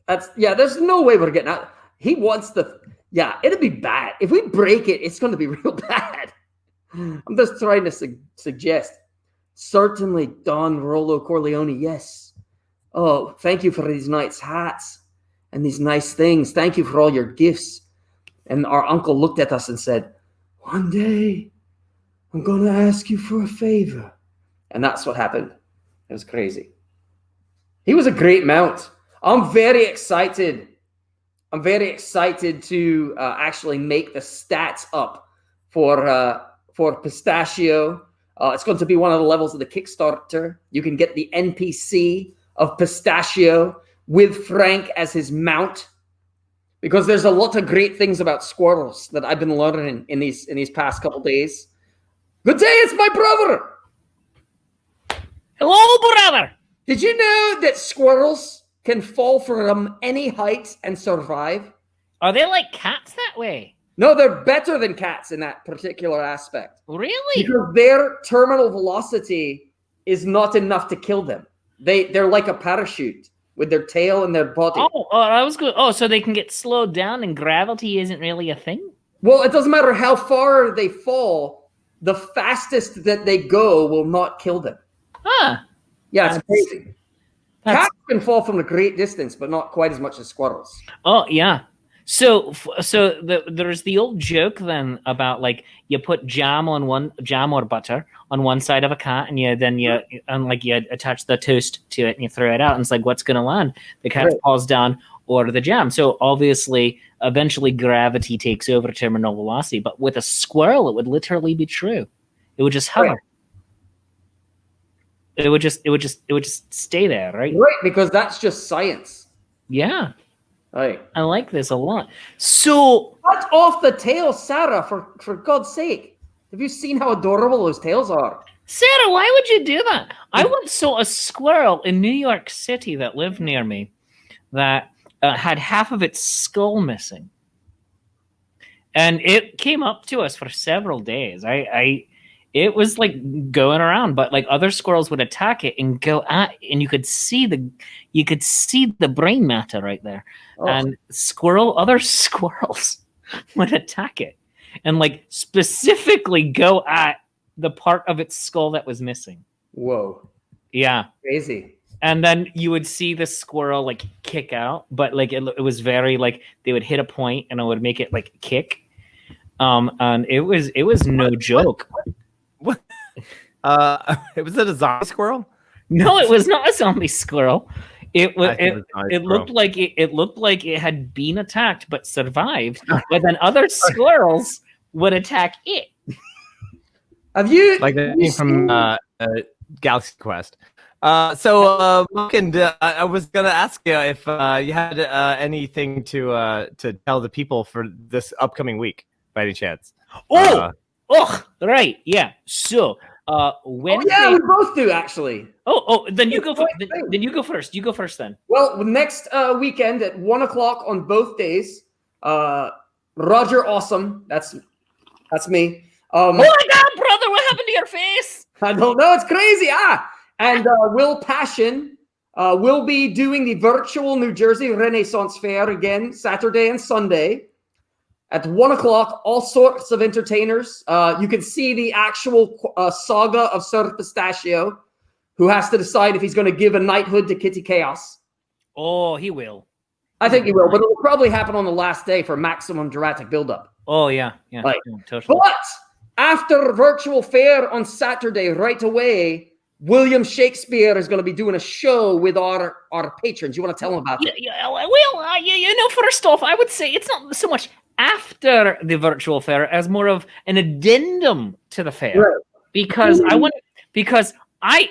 There's no way we're getting out. He wants it'd be bad. If we break it, it's going to be real bad. I'm just trying to suggest. Certainly, Don Rollo Corleone, yes. Oh, thank you for these nice hats and these nice things. Thank you for all your gifts. And our uncle looked at us and said, one day, I'm going to ask you for a favor. And that's what happened. It was crazy. He was a great mount. I'm very excited. I'm very excited to actually make the stats up for Pistachio. It's going to be one of the levels of the Kickstarter. You can get the NPC of Pistachio with Frank as his mount, because there's a lot of great things about squirrels that I've been learning in these past couple days. Good day, it's my brother. Hello, brother. Did you know that squirrels can fall from any height and survive? Are they like cats that way? No, they're better than cats in that particular aspect. Really? Because their terminal velocity is not enough to kill them. They're like a parachute with their tail and their body. I was good. Oh, so they can get slowed down and gravity isn't really a thing? Well, it doesn't matter how far they fall. The fastest that they go will not kill them. Huh. Yeah, it's crazy. Cats can fall from a great distance, but not quite as much as squirrels. Oh, yeah. So there's the old joke then about like you put jam or butter on one side of a cat, and you attach the toast to it and you throw it out, and it's like, what's going to land? The cat falls down or the jam. So obviously, eventually gravity takes over terminal velocity. But with a squirrel, it would literally be true. It would just hover. It would just stay there, right? Right, because that's just science. Yeah. Right. I like this a lot. So cut off the tail, Sarah, for God's sake. Have you seen how adorable those tails are? Sarah, why would you do that? I once saw a squirrel in New York City that lived near me that had half of its skull missing. And it came up to us for several days. It was like going around, but like other squirrels would attack it and go at, and you could see the brain matter right there. Oh. And other squirrels would attack it and like specifically go at the part of its skull that was missing. Whoa. Yeah. Crazy. And then you would see the squirrel like kick out, but like it was very like they would hit a point and it would make it like kick. And it was no joke. What? Was it a zombie squirrel? No, it was not a zombie squirrel. It I think it's nice, it bro. looked like it looked like it had been attacked but survived, but then other squirrels would attack it. Have you Like the have you thing from seen- Galaxy Quest. Mark, and I was gonna ask you if you had anything to tell the people for this upcoming week, by any chance. Right, yeah. So, Wednesday. yeah, we both do actually. Then you go. Then you go first. You go first, then. Well, next weekend at 1 o'clock on both days, Roger Awesome. That's me. Oh my God, brother! What happened to your face? I don't know. It's crazy. And Will Passion will be doing the virtual New Jersey Renaissance Fair again, Saturday and Sunday at 1 o'clock. All sorts of entertainers. You can see the actual saga of Sir Pistachio, who has to decide if he's going to give a knighthood to Kitty Chaos. Oh, he will. I think he will, but it will probably happen on the last day for maximum dramatic buildup. Oh, yeah. Like, Totally. But after virtual fair on Saturday, right away, William Shakespeare is going to be doing a show with our patrons. You want to tell them about it? Well, first off, I would say it's not so much after the virtual fair as more of an addendum to the fair. Right. Because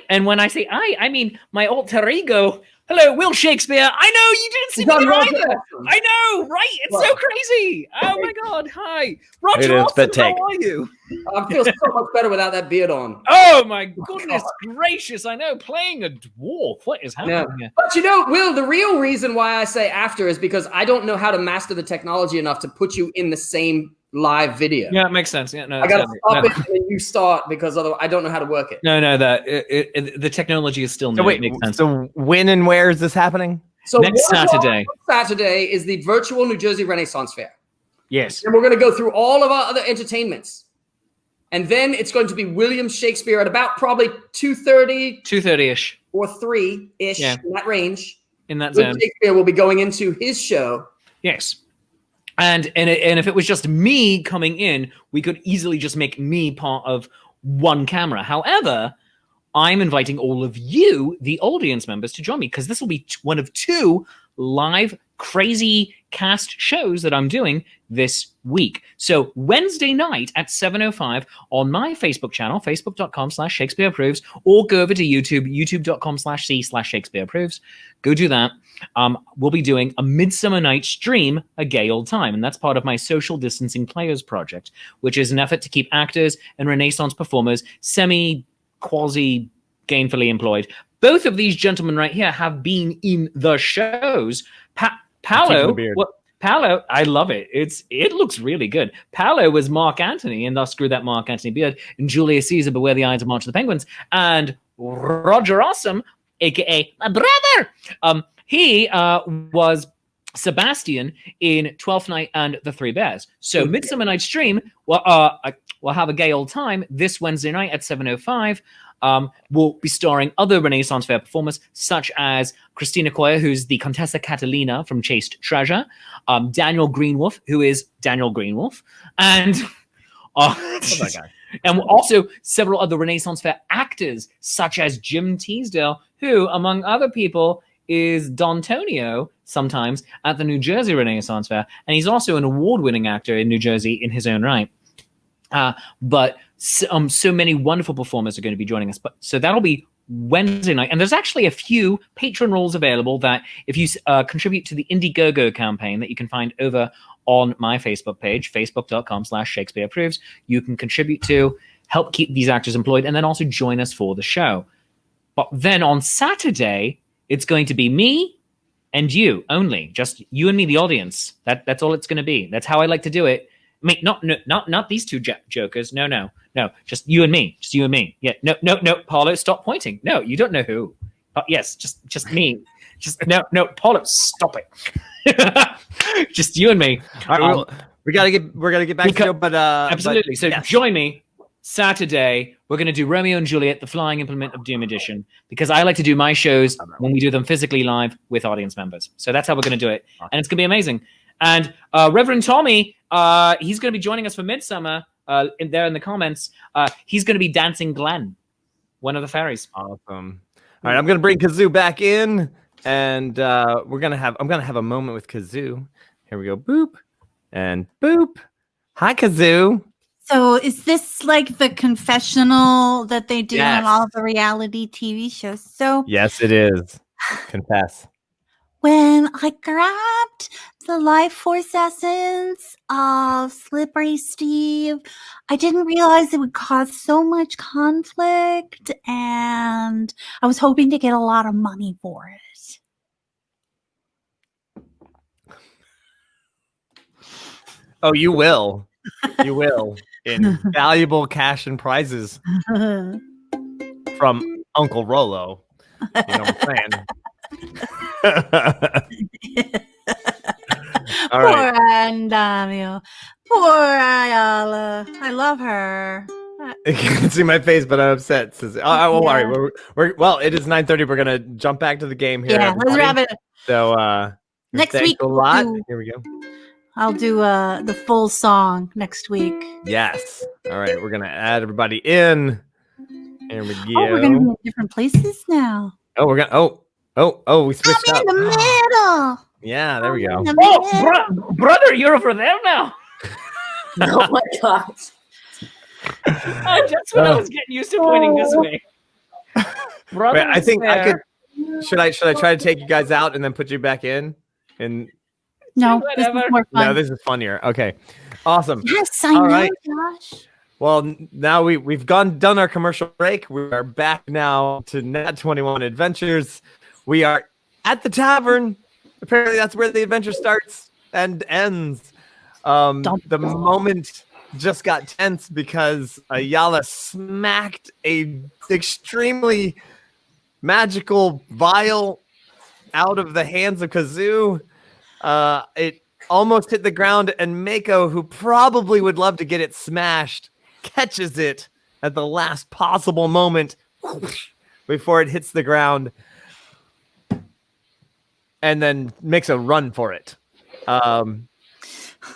and when I say I mean my alter ego. Hello, Will Shakespeare. I know you didn't see me either. I know, right? It's so crazy. Oh my God. Hi. Roger Austin, how are you? I feel so much better without that beard on. Oh my goodness gracious. I know, playing a dwarf. What is happening here? But Will, the real reason why I say after is because I don't know how to master the technology enough to put you in the same live video. Yeah, it makes sense. Yeah, no, I gotta stop it and then you start because otherwise I don't know how to work it. No, the technology is still new. So wait, it makes sense. so when and where is this happening? So next Saturday. Saturday is the virtual New Jersey Renaissance Fair. Yes. And we're going to go through all of our other entertainments. And then it's going to be William Shakespeare at about probably 2:30-ish or 3-ish, in that range. In that William zone. Shakespeare will be going into his show. Yes. And if it was just me coming in, we could easily just make me part of one camera. However, I'm inviting all of you, the audience members, to join me because this will be one of 2 live crazy cast shows that I'm doing this week. So Wednesday night at 7:05 on my Facebook channel, facebook.com/Shakespeare Approves, or go over to YouTube, youtube.com/C/Shakespeare Approves. Go do that. We'll be doing a Midsummer Night Stream, A Gay Old Time, and that's part of my Social Distancing Players project, which is an effort to keep actors and Renaissance performers quasi gainfully employed. Both of these gentlemen right here have been in the shows. Paolo, I love it. It looks really good. Paolo was Mark Antony, and thus grew that Mark Antony beard. And Julius Caesar, Beware the Eyes of March of the Penguins. And Roger Awesome, aka my brother, he was Sebastian in Twelfth Night and the Three Bears. So Midsummer Night's Dream, we'll have a gay old time this Wednesday night at 7:05. We'll be starring other Renaissance Fair performers, such as Christina Coyer, who's the Contessa Catalina from Chaste Treasure, Daniel Greenwolf, who is Daniel Greenwolf, and that guy. And also several other Renaissance Fair actors, such as Jim Teasdale, who, among other people, is D'Antonio sometimes at the New Jersey Renaissance Fair, and he's also an award-winning actor in New Jersey in his own right. But so many wonderful performers are going to be joining us. So that'll be Wednesday night. And there's actually a few patron roles available that if you contribute to the Indiegogo campaign that you can find over on my Facebook page, facebook.com/Shakespeare Approves, you can contribute to help keep these actors employed and then also join us for the show. But then on Saturday, it's going to be me and you only, just you and me, the audience. That's all it's going to be. That's how I like to do it. I mean, not these two jokers. No. Just you and me. Just you and me. Yeah. No. Paulo, stop pointing. No, you don't know who. Yes, just me. Just no. Paulo, stop it. Just you and me. All right, we're gonna get back to you, but absolutely. But, so yes. Join me Saturday. We're going to do Romeo and Juliet, the Flying Implement of Doom edition, because I like to do my shows when we do them physically live with audience members. So that's how we're going to do it, and it's going to be amazing. And Reverend Tommy, he's going to be joining us for Midsummer. In the comments, he's going to be dancing Glenn, one of the fairies. Awesome. All right, I'm going to bring Kah'zoo back in and I'm gonna have a moment with Kah'zoo. Here we go. Boop and boop. Hi, Kah'zoo. So is this like the confessional that they do on Yes. all the reality TV shows? So Yes, it is. Confess. when I grabbed the life force essence of Slippery Steve, I didn't realize it would cause so much conflict, and I was hoping to get a lot of money for it. Oh, you will. You will. In valuable cash and prizes from Uncle Rollo. You know what I'm saying? All right. Poor Andamio. Poor Ayala. I love her. You can't see my face, but I'm upset. All right. Well, it is 9:30. We're gonna jump back to the game here. Yeah, let's wrap it. So Next thanks week a we'll lot. do- Here we go. I'll do the full song next week. Yes. All right. We're gonna add everybody in. Here we go. Oh, we're gonna be in different places now. Oh, we're gonna. We switched I'm up. in the middle. Yeah, there we go. I'm in the Oh, middle. brother, you're over there now. Oh my gosh. That's when I was getting used to pointing this way. Brother, Wait, I think I there. could. Should I try to take you guys out and then put you back in? And No, this is Whatever. more fun. no, this is funnier. Okay, awesome. Yes, I All know, right. Josh. Well, now we've done our commercial break. We are back now to Nat21 Adventures. We are at the tavern. Apparently, that's where the adventure starts and ends. The moment just got tense because Ayala smacked a extremely magical vial out of the hands of Kah'zoo. It almost hit the ground, and Mako, who probably would love to get it smashed, catches it at the last possible moment before it hits the ground, and then makes a run for it.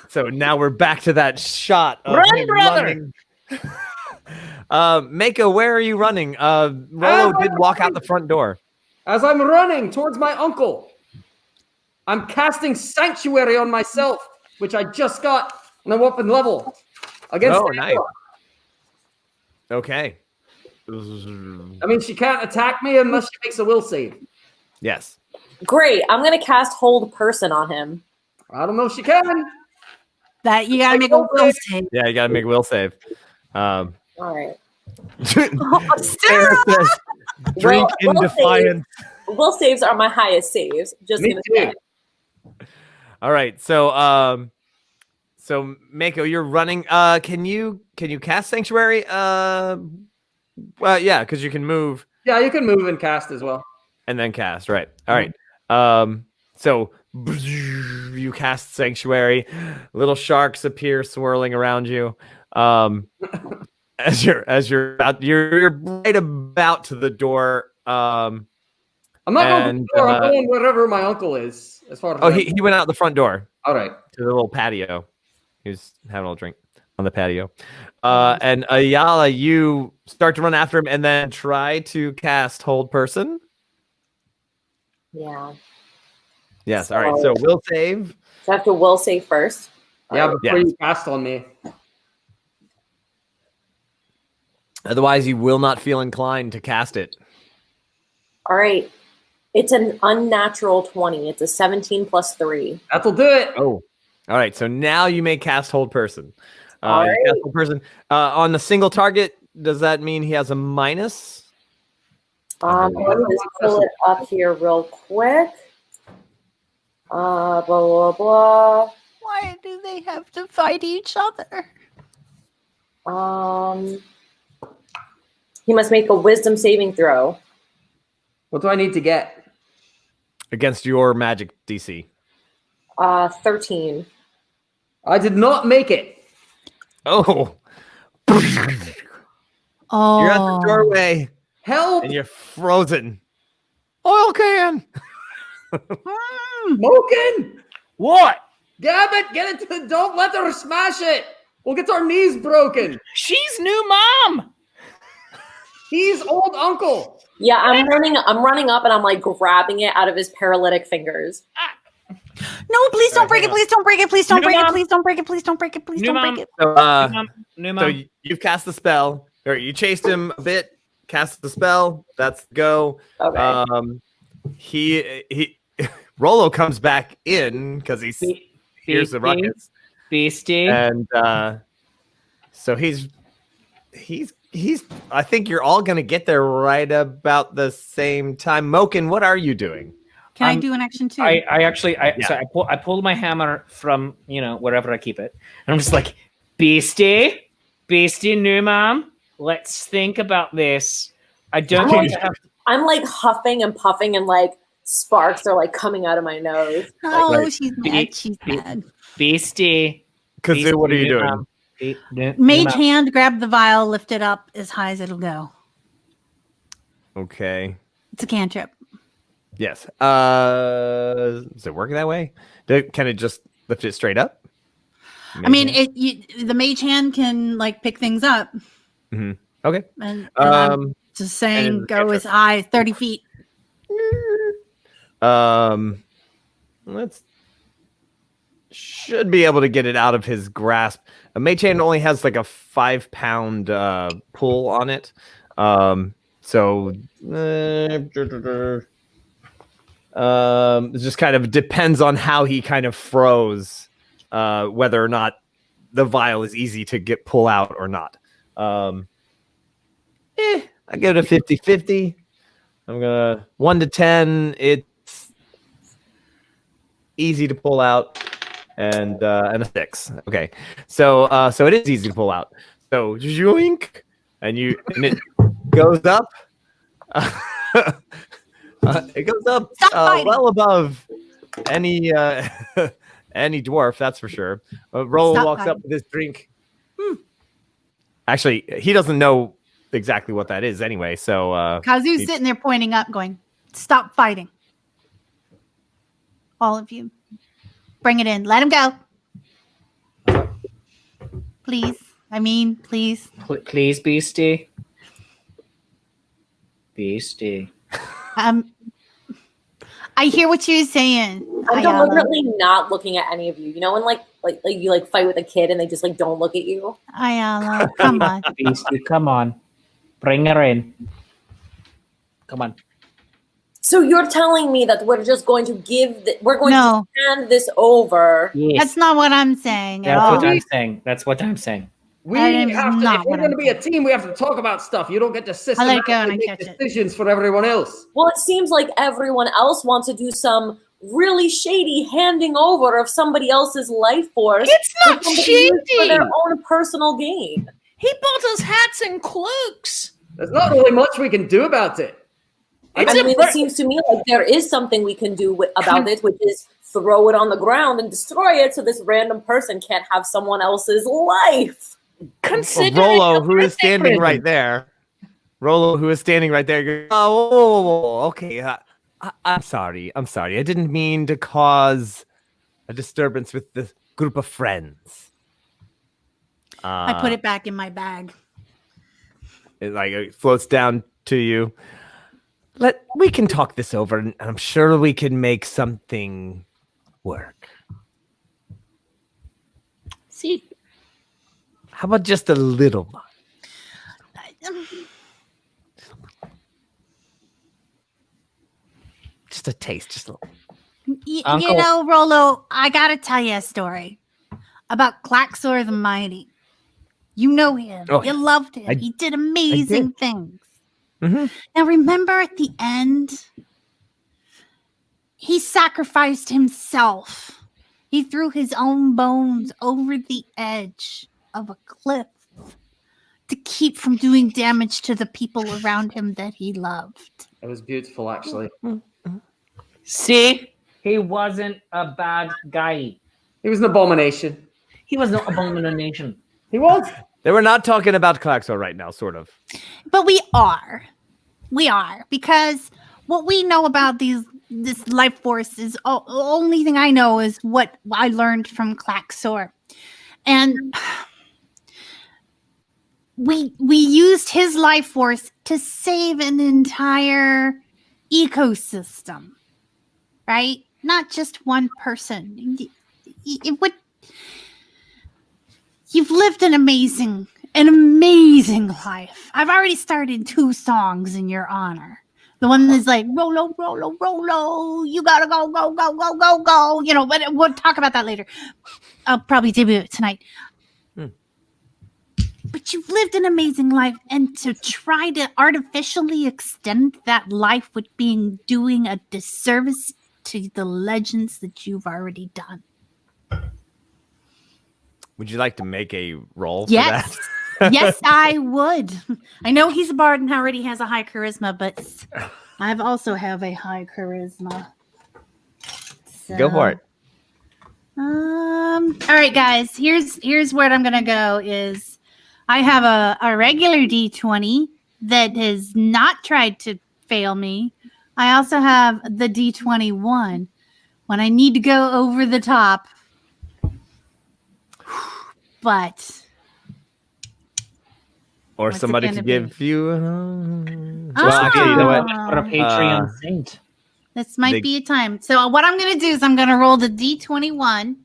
So now we're back to that shot of Run, him brother! running. Mako, where are you running? Rollo did walk out the front door. As I'm running towards my uncle, I'm casting Sanctuary on myself, which I just got on a weapon level. Against Oh, the nice. door. Okay. I mean, she can't attack me unless she makes a will save. Yes. Great. I'm going to cast Hold Person on him. I don't know if she can. That you gotta make a will save. Yeah, you gotta make a will save. All right. Sarah says, drink in will defiance. Will saves are my highest saves. Just Me going to too. say. All right, so Mako, you're running. Can you cast Sanctuary? Well, yeah, because you can move Yeah, you can move and cast as well. and then cast. Right. All right. So you cast Sanctuary. Little sharks appear swirling around you. As you're right about to the door. I'm not going to the door. I'm going wherever my uncle is. As far as He went out the front door. all right. To the little patio. He was having a little drink on the patio. And Ayala, you start to run after him and then try to cast Hold Person. Yeah. Yes. All right. So will save. So I have to will save first. Yeah, before Yeah. you cast on me. Otherwise, you will not feel inclined to cast it. All right. It's an unnatural 20. It's a 17 plus 3. That'll do it. Oh. All right. So now you may cast Hold Person. All You right. cast Hold Person on a single target. Does that mean he has a minus? Let me just pull it up here real quick. Blah, blah, blah. Why do they have to fight each other? He must make a wisdom saving throw. What do I need to get? Against your magic DC. 13. I did not make it. Oh. Oh, You're at the doorway Help! and you're frozen. Oil can. Smoking! What? Gabbit, get it to the. Don't let her smash it. We'll get our knees broken. She's new mom. He's old uncle. Yeah, I'm running up and I'm like grabbing it out of his paralytic fingers. No, please don't break it. Please don't break it. Please don't New break it. mom. Please don't break it. Please don't break it. Please New don't mom. break it. So, New so mom. you've cast the spell, or you chased him a bit, cast the spell. That's go. Okay. He Rollo comes back in because he hears the ruckus, Beastie. and so he's. I think you're all gonna get there right about the same time. Moken, what are you doing? Can I do an action too? I pulled my hammer from wherever I keep it, and I'm just like, Beastie, new mom. Let's think about this. I don't think I'm like huffing and puffing, and like sparks are like coming out of my nose. Oh, she's mad. She's mad. Beastie. Kah'zoo, what are you doing? Mage hand, grab the vial, lift it up as high as it'll go. Okay. It's a cantrip. Yes. Does it work that way? Can it just lift it straight up? I mean, the mage hand can like pick things up. Mm-hmm. Okay. And I'm just saying, go as high as 30 feet. Should be able to get it out of his grasp. A mage hand only has like a 5-pound pull on it. So it just kind of depends on how he kind of froze, whether or not the vial is easy to pull out or not. I give it a 50-50. I'm gonna 1 to 10. It's easy to pull out. And a 6. Okay, so it is easy to pull out. So yoink, and it goes up. It goes up well above any dwarf, that's for sure. Rollo walks up with his drink. Actually, he doesn't know exactly what that is anyway. So Kah'zoo's sitting there pointing up, going, "Stop fighting, all of you." Bring it in. Let him go. Please. Please. Please, Beastie. Beastie. I hear what you're saying. I'm deliberately not looking at any of you. You know when like you like fight with a kid and they just like don't look at you? Ayala, come on. Beastie, come on. Bring her in. Come on. So you're telling me that we're just going to to hand this over? Yes. That's not what I'm saying. That's what I'm saying. We have to, if we're going to be a team, we have to talk about stuff. You don't get to systematically make decisions for everyone else. Well, it seems like everyone else wants to do some really shady handing over of somebody else's life force. It's not shady for their own personal gain. He bought us hats and cloaks. There's not really much we can do about it. It seems to me like there is something we can do about it, which is throw it on the ground and destroy it so this random person can't have someone else's life. Rollo, who is standing right there. Rollo, who is standing right there. Goes, okay. I'm sorry. I didn't mean to cause a disturbance with the group of friends. I put it back in my bag. It floats down to you. We can talk this over, and I'm sure we can make something work. See, how about just a little one? Just a taste, just a little. You know, Rollo, I gotta tell you a story about Kah'zoo the Mighty. You know him. You loved him. He did amazing things. Mm-hmm. Now, remember at the end, he sacrificed himself. He threw his own bones over the edge of a cliff to keep from doing damage to the people around him that he loved. It was beautiful, actually. See? He wasn't a bad guy. He was an abomination. He was no abomination. He was. They were not talking about Kah'zoo right now, sort of. But we are. We are. Because what we know about this life force is the only thing I know is what I learned from Kah'zoo. And we used his life force to save an entire ecosystem, right? Not just one person. You've lived an amazing life. I've already started 2 songs in your honor. The one that's like, Rollo, Rollo, Rollo, you gotta go, go, go, go, go, go. You know, but we'll talk about that later. I'll probably debut it tonight. But you've lived an amazing life, and to try to artificially extend that life would be doing a disservice to the legends that you've already done. Would you like to make a roll for Yes. that? Yes, I would. I know he's a bard and already has a high charisma, but I've also have a high charisma. So, Go for it. All right, guys. Here's where I'm gonna go. Is I have a regular D20 that has not tried to fail me. I also have the D21 when I need to go over the top. But Or what's it somebody gonna could be? give you. Well, actually, you know what? For a Patreon saint. This might be a time. So what I'm going to do is I'm going to roll the D21.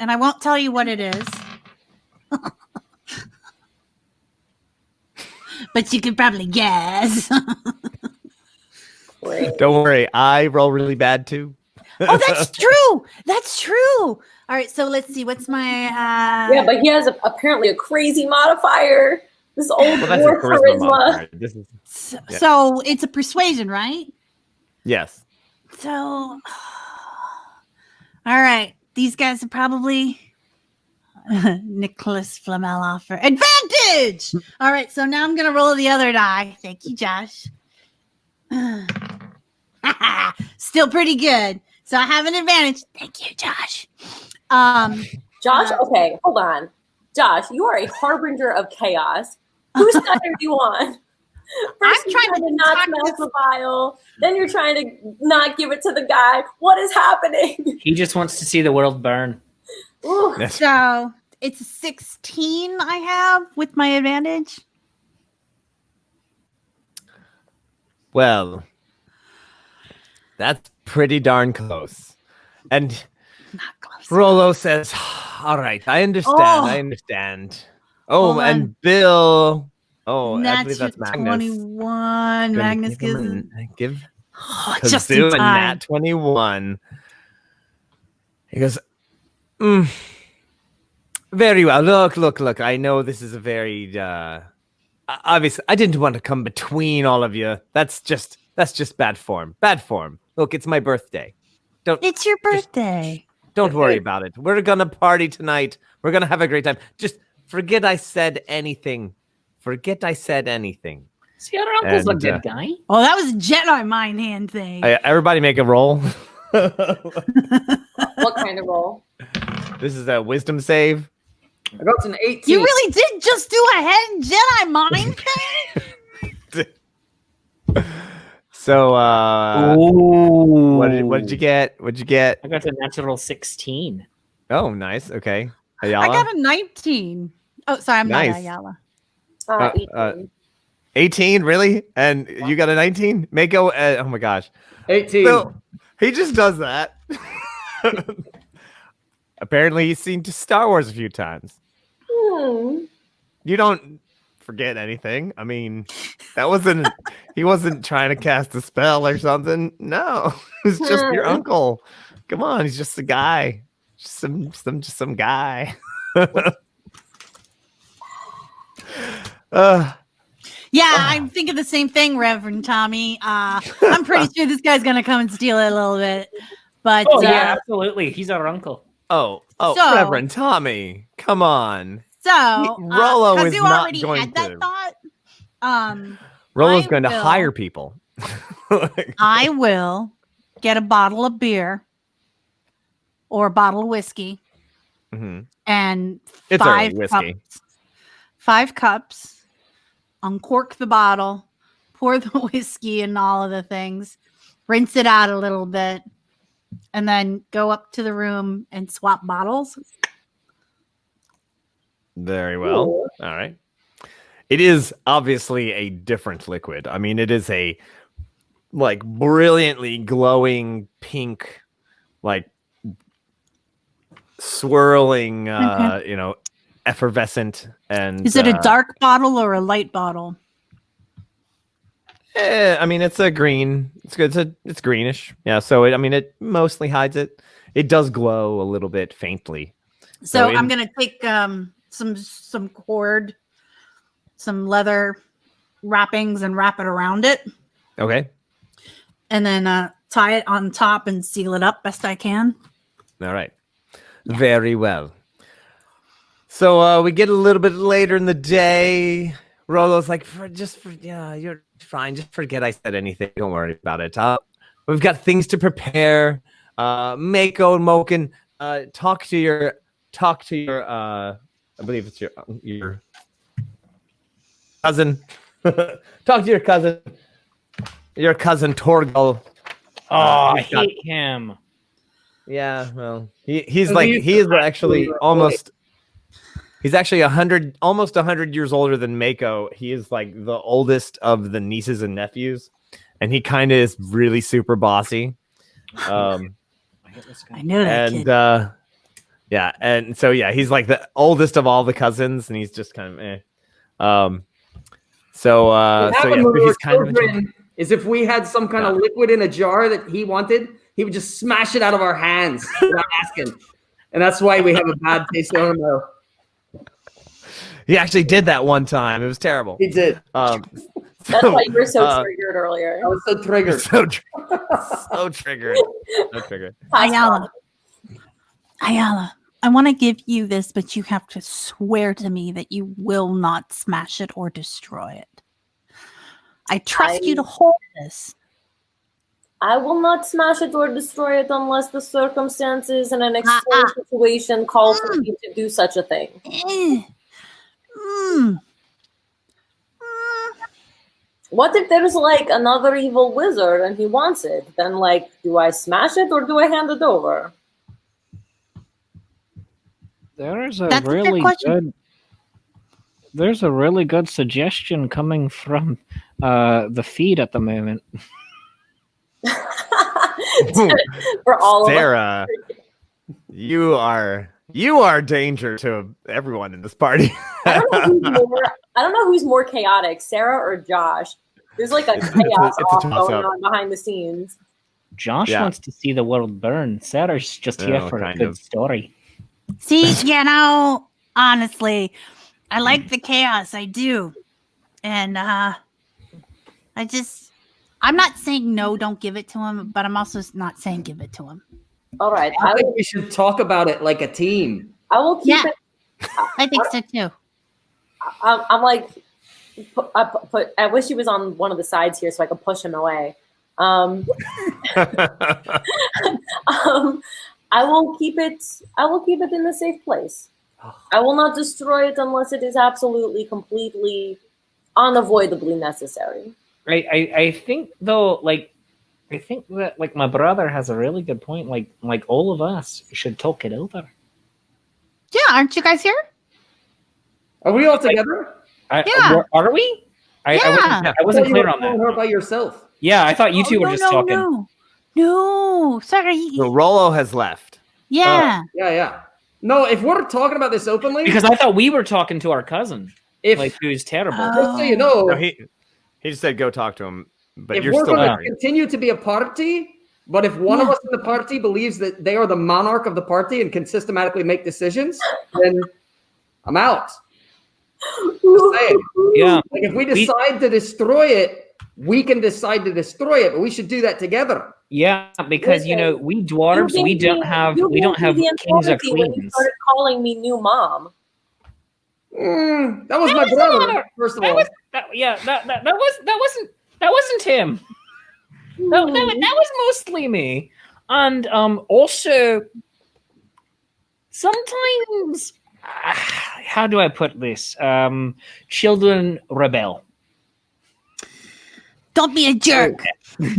And I won't tell you what it is. But you can probably guess. Don't worry, I roll really bad too. Oh, that's true. That's true. All right, so let's see. What's my... Yeah, but he has apparently a crazy modifier. This old Well, that's a dwarf charisma charisma. modifier. This is So it's a persuasion, right? yes. So... All right. These guys are probably... Nicholas Flamel offer. Advantage! All right, so now I'm going to roll the other die. Thank you, Josh. Still pretty good. So I have an advantage. Thank you, Josh. Josh, okay, hold on. Josh, you are a harbinger of chaos. Whose side are you on? First I'm you're trying to not talk smash this- the vial. Then you're trying to not give it to the guy. What is happening? He just wants to see the world burn. Ooh. So it's a 16 I have with my advantage. Well, that's pretty darn close. And Not close. Rollo says, "All right, I understand. Oh. I understand." Oh, Hold on. and Bill. Oh, I That's believe your that's Magnus. 21. Gonna Magnus give gives him give just in Kah'zoo a time. Nat 21. He goes, very well. Look. I know this is a very obvious. I didn't want to come between all of you. That's just bad form. Bad form. Look, it's my birthday. It's your birthday. Don't worry about it. We're gonna party tonight. We're gonna have a great time. Just forget I said anything. See, our uncle's And, a good guy. Oh, that was a Jedi mind hand thing. Everybody make a roll. What kind of roll? This is a wisdom save. I got an 18. You really did just do a head Jedi mind thing? So Ooh. what did you get? What'd you get? I got a natural 16. Oh, nice. Okay. I Ayala? got a 19. Oh, sorry, I'm Nice. not Ayala. 18. 18, really? And you got a 19? Mako, oh my gosh. 18. So he just does that. Apparently he's seen Star Wars a few times. You don't forget anything. I mean, he wasn't trying to cast a spell or something. No, it's just your uncle. Come on, he's just a guy. Just some guy. Yeah, I'm thinking the same thing, Reverend Tommy. I'm pretty sure this guy's gonna come and steal it a little bit. But Oh, yeah, absolutely. He's our uncle. Oh, So- Reverend Tommy, come on. so Rollo is Kah'zoo not already going had that to. thought. Rollo's I going to will- hire people. I will get a bottle of beer or a bottle of whiskey Mhm. and It's five early whiskey. cups. 5 cups. Uncork the bottle, pour the whiskey and all of the things, rinse it out a little bit, and then go up to the room and swap bottles. Very well. Ooh. All right. It is obviously a different liquid. I mean, it is a like brilliantly glowing pink, like swirling, effervescent. And Is it a dark bottle or a light bottle? I mean, it's a green. It's good. It's greenish. Yeah. So it mostly hides it. It does glow a little bit faintly. So I'm gonna take some cord, some leather wrappings, and wrap it around it. Okay. And then tie it on top and seal it up best I can. All right. Yeah. Very well. So we get a little bit later in the day. Rollo's like, you're fine. Just forget I said anything. Don't worry about it. We've got things to prepare. Mako and Moken, talk to your I believe it's your cousin. Talk to your cousin Torgal. Oh, I hate him. Yeah, well, he's actually almost. He's actually almost 100 years older than Mako. He is like the oldest of the nieces and nephews, and he kind of is really super bossy. I know that and kid. Yeah, and so he's like the oldest of all the cousins, and he's just kind of he's kind of is if we had some kind of liquid in a jar that he wanted, he would just smash it out of our hands without asking, and that's why we have a bad taste in our mouth. He actually did that one time. It was terrible. He did. That's why you were so triggered earlier. I was so triggered. So triggered. So triggered. Ayala, I want to give you this, but you have to swear to me that you will not smash it or destroy it. I trust you to hold this. I will not smash it or destroy it unless the circumstances in an extreme situation call for me to do such a thing. What if there's like another evil wizard and he wants it? Then like, do I smash it or do I hand it over? There's a really good suggestion coming from the feed at the moment. For all Sarah, of us. you are danger to everyone in this party. I don't know who's more chaotic, Sarah or Josh. There's like a chaos off going on behind the scenes. Josh wants to see the world burn. Sarah's just here for a good story. See, honestly, I like the chaos. I do. And I'm not saying no, don't give it to him, but I'm also not saying give it to him. All right. I think we should talk about it like a team. I will keep it. I think so too. I'm like, I wish he was on one of the sides here so I could push him away. I will keep it in the safe place. I will not destroy it unless it is absolutely, completely, unavoidably necessary. I think though, I think that my brother has a really good point. Like all of us should talk it over. Yeah, aren't you guys here? Are we all together? Are we? I wasn't clear on that. Her by yourself. Yeah, I thought you two were just talking. No, sorry. So Rollo has left. Yeah. Yeah. No, if we're talking about this openly, because I thought we were talking to our cousin, who's terrible. Just so you know, no, he just said go talk to him. But if we're going to continue to be a party, but if one of us in the party believes that they are the monarch of the party and can systematically make decisions, then I'm out. Just saying. Yeah. Like if we decide to destroy it, we can decide to destroy it, but we should do that together. Yeah, because we dwarves, we don't have kings or queens. You started calling me new mom. That was my brother. First of all, that wasn't him. That was mostly me. And also, sometimes, how do I put this? Children rebel. Don't be a jerk.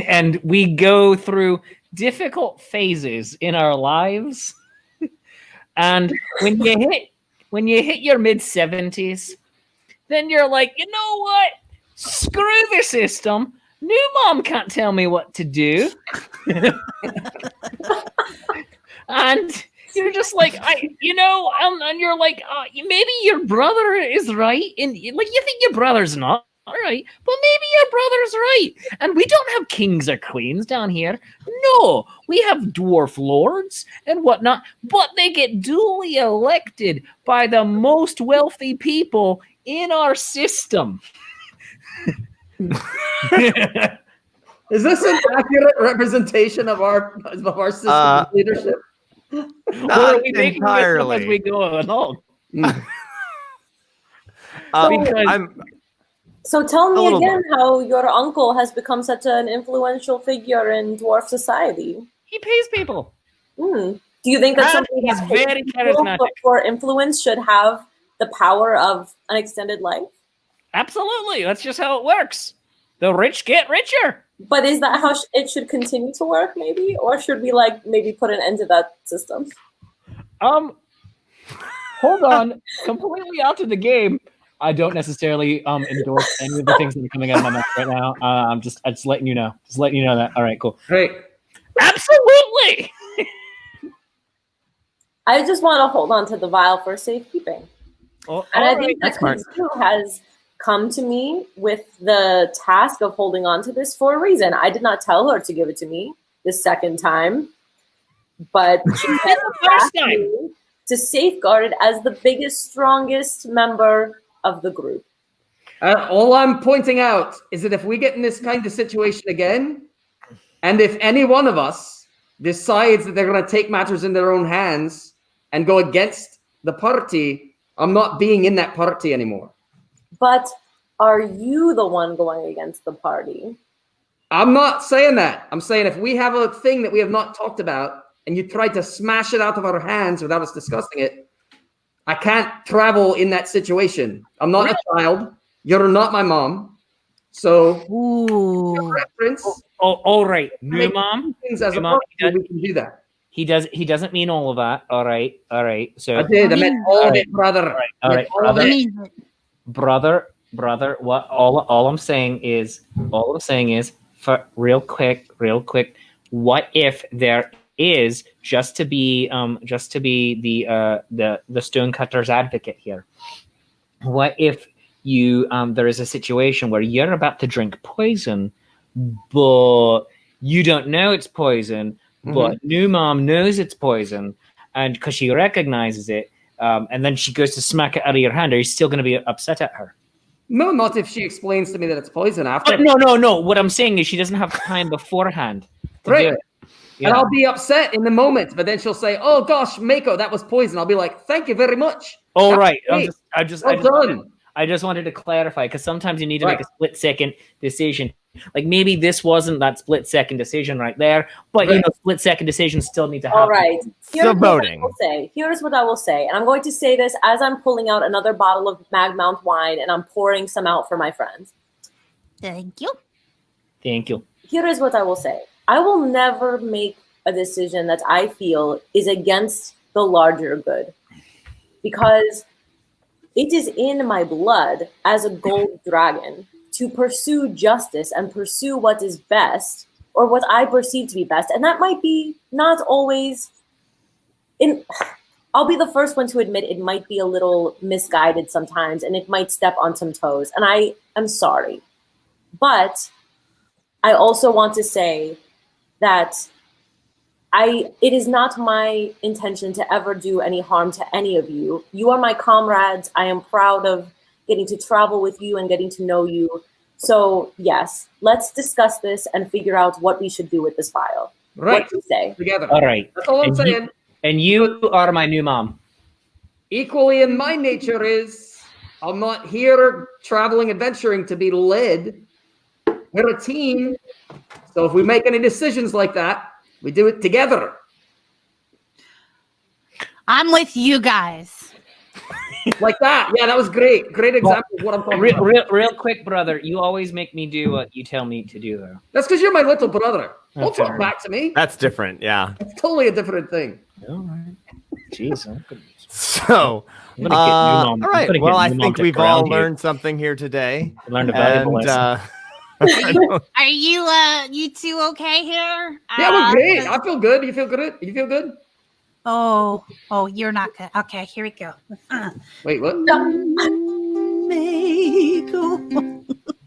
And we go through difficult phases in our lives. And when you hit when you hit your mid-70s, then you're like, you know what? Screw the system. New mom can't tell me what to do. And you're just like, and you're like, maybe your brother is right. And like, you think your brother's not right, but maybe your brother's right. And we don't have kings or queens down here. No, we have dwarf lords and whatnot, but they get duly elected by the most wealthy people in our system. Is this an accurate representation of our system of leadership? Not we making entirely. this up as we go along? So tell me little again how your uncle has become such an influential figure in dwarf society. He pays people. Do you think that something he's that very charismatic for influence should have the power of an extended life? Absolutely. That's just how it works. The rich get richer. But is that how it should continue to work, maybe? Or should we maybe put an end to that system? Hold on. Completely out of the game. I don't necessarily endorse any of the things that are coming out of my mouth right now. I'm just letting you know. Just letting you know that. All right, cool. Great. Absolutely. I just want to hold on to the vial for safekeeping. Well, and I think that Kah'zoo has come to me with the task of holding on to this for a reason. I did not tell her to give it to me the second time, but she has asked me to safeguard it as the biggest, strongest member of the group. All I'm pointing out is that if we get in this kind of situation again, and if any one of us decides that they're going to take matters in their own hands and go against the party, I'm not being in that party anymore. But are you the one going against the party? I'm not saying that. I'm saying if we have a thing that we have not talked about and you try to smash it out of our hands without us discussing it, I can't travel in that situation. I'm not a child. You're not my mom. So, reference. All right. New mom. Things as a party, we can do that. He doesn't mean all of that. All right. So I did. I meant all of it, brother. All right. Brother. What all I'm saying is for real quick. What if there is just to be the stonecutter's advocate here? What if you there is a situation where you're about to drink poison, but you don't know it's poison, but new mom knows it's poison, and because she recognizes it, and then she goes to smack it out of your hand, are you still going to be upset at her? No, not if she explains to me that it's poison after. But no. What I'm saying is she doesn't have time beforehand to do it. Yeah. And I'll be upset in the moment, but then she'll say, "Oh gosh, Mako, that was poison." I'll be like, "Thank you very much." All right. I just wanted to clarify, because sometimes you need to make a split-second decision. Like maybe this wasn't that split-second decision right there, but split-second decisions still need to happen. All right. Still voting. Here's what I will say, and I'm going to say this as I'm pulling out another bottle of Magmount wine and I'm pouring some out for my friends. Thank you. Here is what I will say. I will never make a decision that I feel is against the larger good, because it is in my blood as a gold dragon to pursue justice and pursue what is best, or what I perceive to be best. And that might be not always I'll be the first one to admit it might be a little misguided sometimes, and it might step on some toes. And I am sorry. But I also want to say that it is not my intention to ever do any harm to any of you. You are my comrades. I am proud of getting to travel with you and getting to know you. So yes, let's discuss this and figure out what we should do with this file. Right. What do you say? Together. All right. That's all I'm saying. And you are my new mom. Equally in my nature is I'm not here traveling, adventuring to be led. We're a team. So if we make any decisions like that, we do it together. I'm with you guys. Like that. Yeah, that was great. Great example of what I'm talking about. Real quick, brother. You always make me do what you tell me to do, though. That's because you're my little brother. Don't Okay. talk back to me. That's different. Yeah. It's totally a different thing. All right. Jeez. So, I'm gonna get all Numom- I'm right. gonna get Well, I Numom think to we've all ground you. learned something here today. Learned a valuable lesson. Are you two okay here? Yeah, we're great. I feel good. You feel good? You feel good? Oh, you're not good. Okay, here we go. Wait, what? Mako.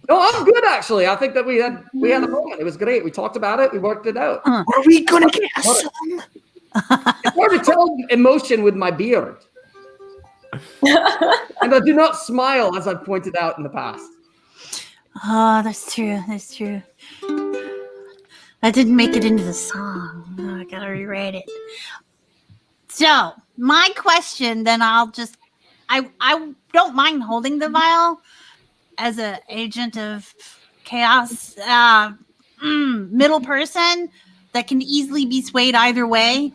No, I'm good actually. I think that we had a moment. It was great. We talked about it. We worked it out. Are we gonna get a song? It's hard to tell emotion with my beard, and I do not smile, as I've pointed out in the past. Oh, that's true. That's true. I didn't make it into the song. Oh, I gotta rewrite it. So, my question, then I don't mind holding the vial as an agent of chaos, middle person that can easily be swayed either way.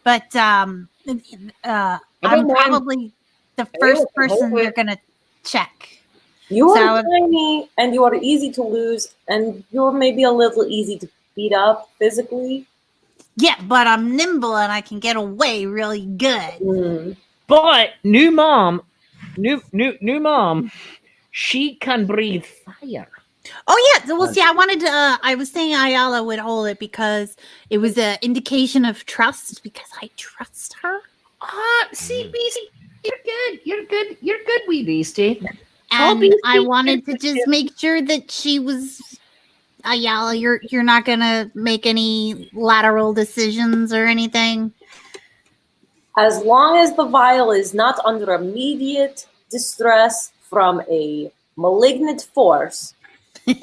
But I'm probably the first person they're gonna check. You are tiny and you are easy to lose, and you're maybe a little easy to beat up physically. Yeah, but I'm nimble and I can get away really good. But new mom, she can breathe fire. Oh yeah, well see, I was saying Ayala would hold it because it was an indication of trust because I trust her. See, Beastie, you're good, wee Beastie. And I wanted to just make sure that she was Ayala. You're not gonna make any lateral decisions or anything. As long as the vial is not under immediate distress from a malignant force,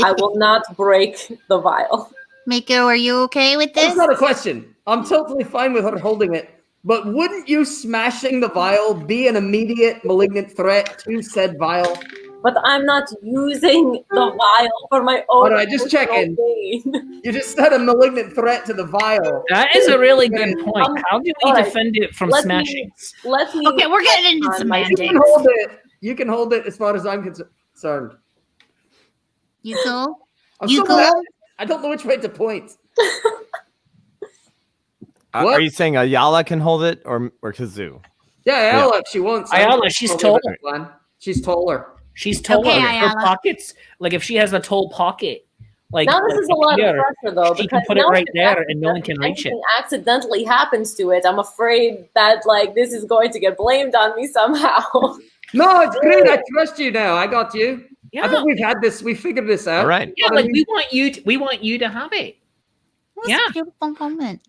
I will not break the vial. Mako, are you okay with this? That's not a question. I'm totally fine with her holding it. But wouldn't you smashing the vial be an immediate malignant threat to said vial? But I'm not using the vial for my own. All right, just checking. You just said a malignant threat to the vial. That is a really good point. How do we defend it from smashing? Okay, we're getting into semantics. You can hold it. You can hold it as far as I'm concerned. You cool? I don't know which way to point. Are you saying Ayala can hold it or Kah'zoo? Yeah, Ayala, if she wants. Ayala, she's taller. She's taller. She's taller. Okay, her pockets, like if she has a tall pocket, like now this is a lot of pressure though, she can put it right there and no one can reach it. Accidentally happens to it, I'm afraid that like this is going to get blamed on me somehow. No, it's great. I trust you now. I got you. Yeah. I think we've had this. We figured this out. All right. Yeah, like we want you to have it. It was a beautiful moment.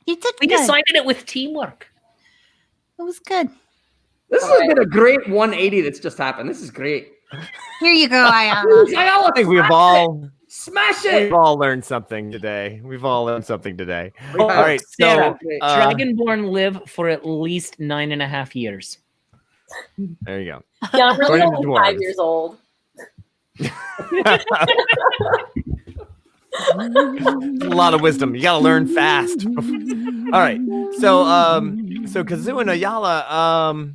You did We good. decided it with teamwork. It was good. This has been a great 180 that's just happened. This is great. Here you go, Ayala. Ayala, I think we've all smash it. We've all learned something today. All Oh, right, Sarah, so Dragonborn live for at least 9.5 years. there you go. Yeah, I'm really According to only 5 dwarves. years old. A lot of wisdom. You gotta learn fast. All right. So Kah'zoo and Ayala,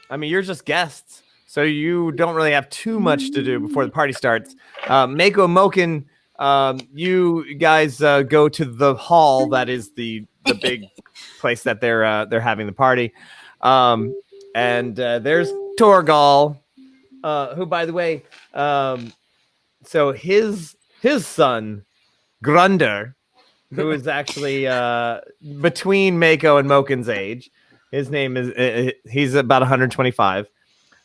I mean, you're just guests, so you don't really have too much to do before the party starts. Mako and Moken, you guys go to the hall that is the big place that they're having the party. And there's Torgal, who, by the way, so his son, Grunder, who is actually between Mako and Moken's age. His name is he's about 125,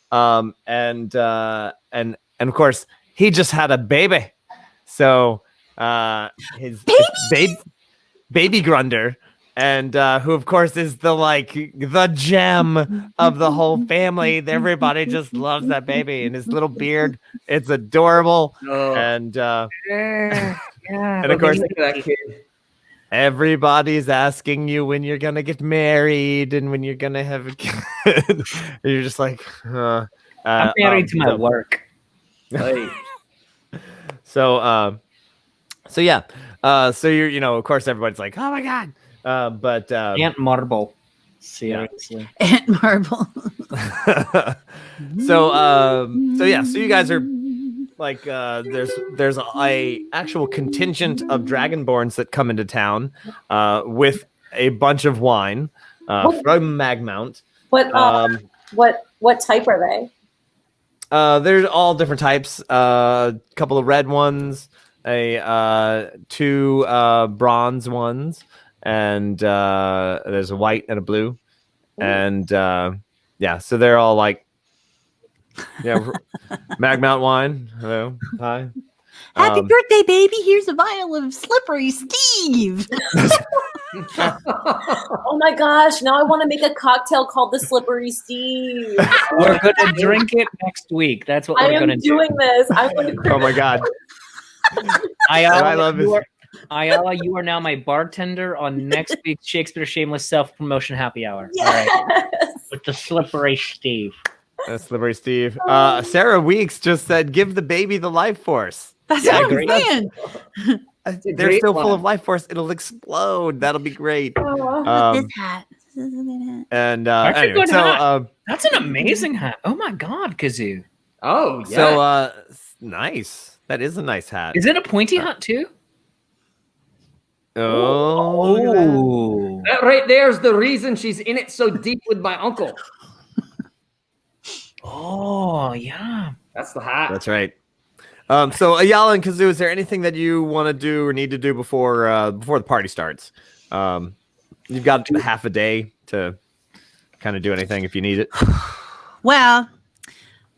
and of course he just had a baby. So his baby Grunder, and who of course is the gem of the whole family. Everybody just loves that baby and his little beard. It's adorable, and of course that kid. everybody's asking you when you're gonna get married and when you're gonna have a kid. You're just like, I'm married to my work. Hey. So yeah. So you're, of course everybody's like, oh my god. But Aunt Marble. Seriously. Aunt Marble. So yeah. So you guys are like, there's a actual contingent of Dragonborns that come into town with a bunch of wine. from Magmount. What type are they? There's all different types. A couple of red ones, two bronze ones, and there's a white and a blue. And yeah, so they're all like, yeah, Magmount wine. Hello, hi. Happy birthday, baby! Here's a vial of Slippery Steve. Oh my gosh! Now I want to make a cocktail called the Slippery Steve. We're gonna drink it next week. That's what we're gonna do. doing this. I'm going to. Oh my god! Ayala, I love this. Ayala, you are now my bartender on next week's Shakespeare Shameless Self Promotion Happy Hour. Yes. All right. With the Slippery Steve. That's Slippery Steve. Sarah Weeks just said, "Give the baby the life force." That's Yeah, what I'm saying. They're still full of life force. It'll explode. That'll be great. This hat. This is a good hat. And That's a anyway, good so hat. That's an amazing hat. Oh my god, Kah'zoo. Oh, yeah. so nice. That is a nice hat. Is it a pointy hat too? Oh, look at that. Oh. That right there is the reason she's in it so deep with my uncle. Oh, yeah. That's the hat. That's right. So Ayala and Kah'zoo, is there anything that you want to do or need to do before the party starts? You've got half a day to kind of do anything if you need it. Well,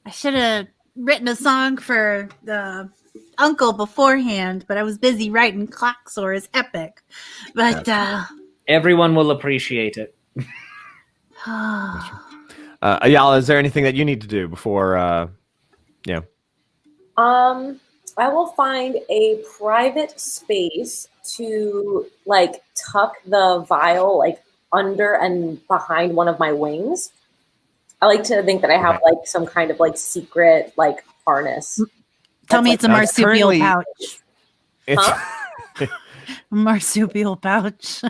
I should have written a song for the uncle beforehand, but I was busy writing Klaxor's epic. But Everyone will appreciate it. Ayala, is there anything that you need to do before? I will find a private space to like tuck the vial like under and behind one of my wings. I like to think that I have like some kind of like secret like harness. tell me it's a marsupial currently- pouch. It's Marsupial pouch.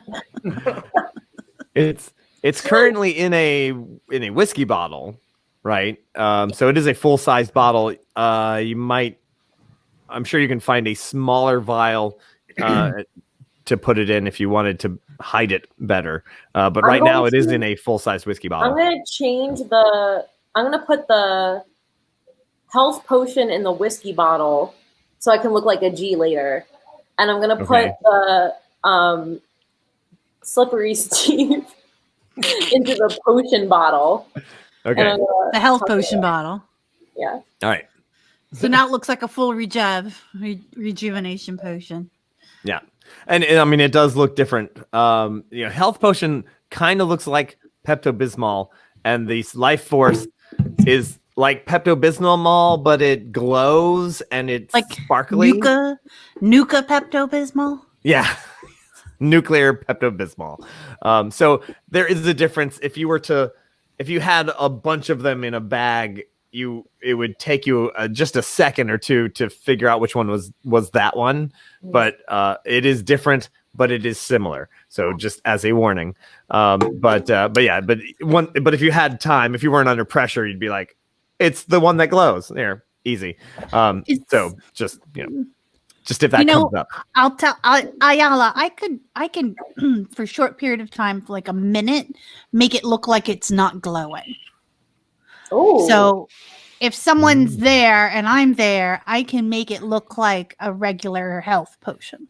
it's currently in a whiskey bottle, right? So it is a full size bottle. I'm sure you can find a smaller vial to put it in if you wanted to hide it better. But right now it is in a full size whiskey bottle. I'm gonna put the health potion in the whiskey bottle so I can look like a G later. And I'm gonna put the Slippery Steve into the potion bottle. Okay. The health potion bottle. Yeah. All right. So now it looks like a full rejuvenation potion. Yeah. And I mean, it does look different. Health potion kind of looks like Pepto-Bismol, and the life force is like Pepto-Bismol, but it glows and it's Like sparkly. Nuka Pepto-Bismol. Yeah. Nuclear Pepto-Bismol. So there is a difference. If you had a bunch of them in a bag, it would take you just a second or two to figure out which one was that one. But it is different, but it is similar. So just as a warning. But if you had time, if you weren't under pressure, you'd be like, it's the one that glows. There, easy. So just if that comes up. I'll tell Ayala, I can for a short period of time, for like a minute, make it look like it's not glowing. Oh. So if someone's there and I'm there, I can make it look like a regular health potion.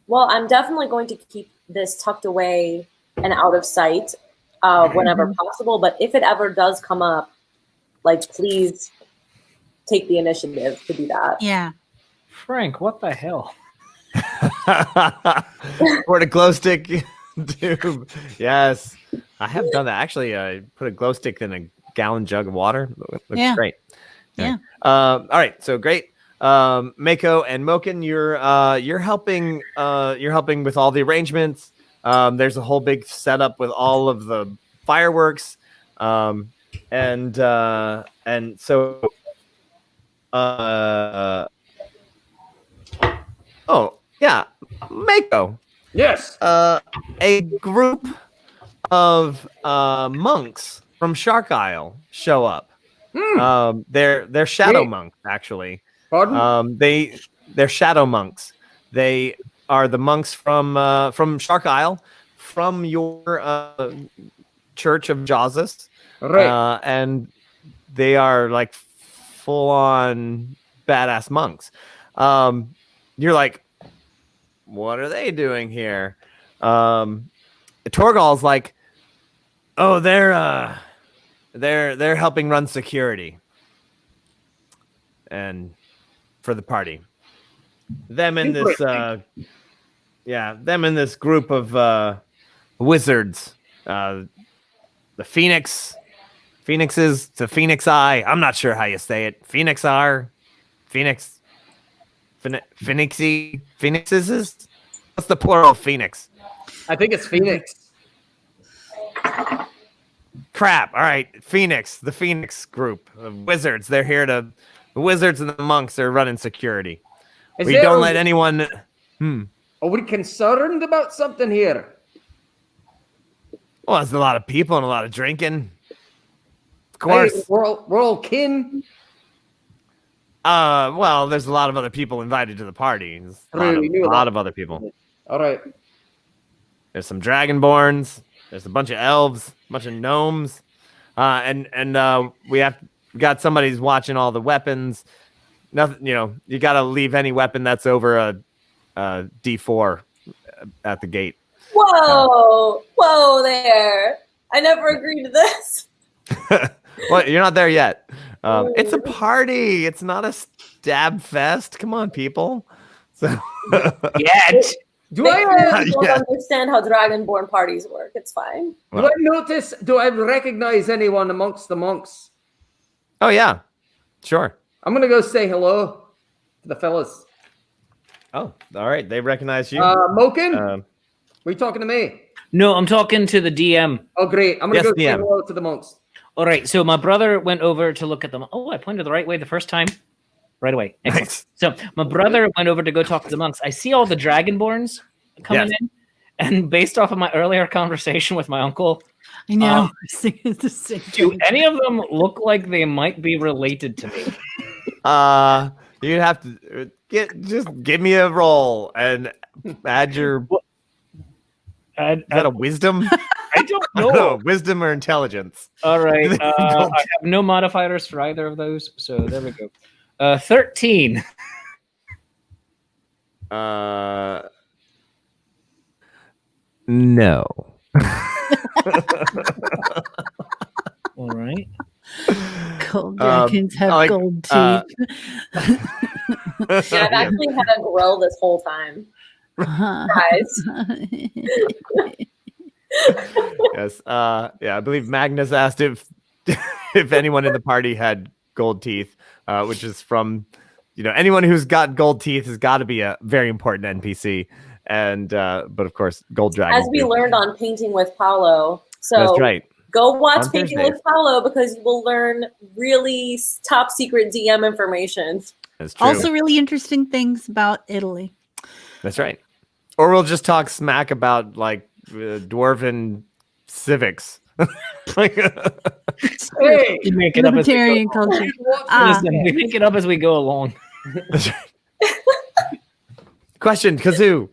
Well, I'm definitely going to keep this tucked away and out of sight whenever possible. But if it ever does come up, like, please take the initiative to do that. Yeah. Frank, what the hell? Or the glow stick tube. Yes. I have done that. Actually, I put a glow stick in a gallon jug of water. Looks great. Yeah. All right. So great. Mako and Moken, you're helping with all the arrangements. There's a whole big setup with all of the fireworks. And so Mako. Yes. A group of monks from Shark Isle show up. They're shadow monks, actually. Pardon? They're shadow monks. They are the monks from Shark Isle, from your Church of Jossus. Right. And they are like full on badass monks. You're like, what are they doing here? Torgal's like, oh, they're helping run security and for the party. Them in this group of wizards. The Phoenixes, the Phoenix Eye. I'm not sure how you say it. Phoenix R, Phoenix, Phoenixes. What's the plural of Phoenix? I think it's Phoenix. Crap. All right, Phoenix, the Phoenix group of wizards. They're here to. The wizards and the monks are running security. We don't let anyone. Are we concerned about something here? Well, there's a lot of people and a lot of drinking. Of course. Hey, we're all kin. Well, there's a lot of other people invited to the party. There's a lot of other people. All right. There's some dragonborns. There's a bunch of elves, a bunch of gnomes, and we got somebody who's watching all the weapons. Nothing, you got to leave any weapon that's over a D4 at the gate. Whoa there. I never agreed to this. Well, you're not there yet. It's a party. It's not a stab fest. Come on, people. So Yet. Do I don't understand how Dragonborn parties work? It's fine. Well, Do I recognize anyone amongst the monks? Oh, yeah. Sure. I'm going to go say hello to the fellas. Oh, all right. They recognize you. Moken? Are you talking to me? No, I'm talking to the DM. Oh, great. I'm going to go say DM. hello to the monks. All right, so my brother went over to look at them. Oh, I pointed the right way the first time. Right away. Nice. So my brother went over to go talk to the monks. I see all the Dragonborns coming in. And based off of my earlier conversation with my uncle, I know. It's the same do thing. any of them look like they might be related to me? You'd have to just give me a roll and add your. Is that a wisdom? I don't know. Wisdom or intelligence. All right. I have no modifiers for either of those, so there we go. 13. No. All right. Gold dragons have gold teeth. Yeah, I've actually had a grill this whole time. Guys. Yes. I believe Magnus asked if anyone in the party had gold teeth, which is from, anyone who's got gold teeth has got to be a very important NPC. And but of course, gold dragons. As we learned on Painting with Paulo. So that's right. Go watch On Painting Thursdays. with Paulo because you will learn really top secret DM information. That's true. Also, really interesting things about Italy. That's right. Or we'll just talk smack about dwarven civics. Hey, We make it up as we go. Libertarian culture. Listen, we make it up as we go along. That's right. Question, Kah'zoo.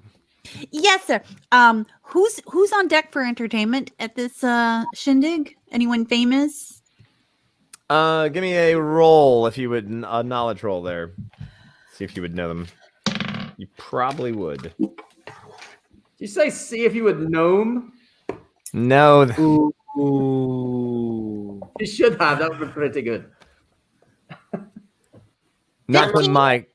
Yes, sir. Who's on deck for entertainment at this shindig? Anyone famous? Give me a roll if you would, a knowledge roll there. See if you would know them. You probably would. Did you say see if you would gnome? No. Ooh. You should have. That would be pretty good. Not from my.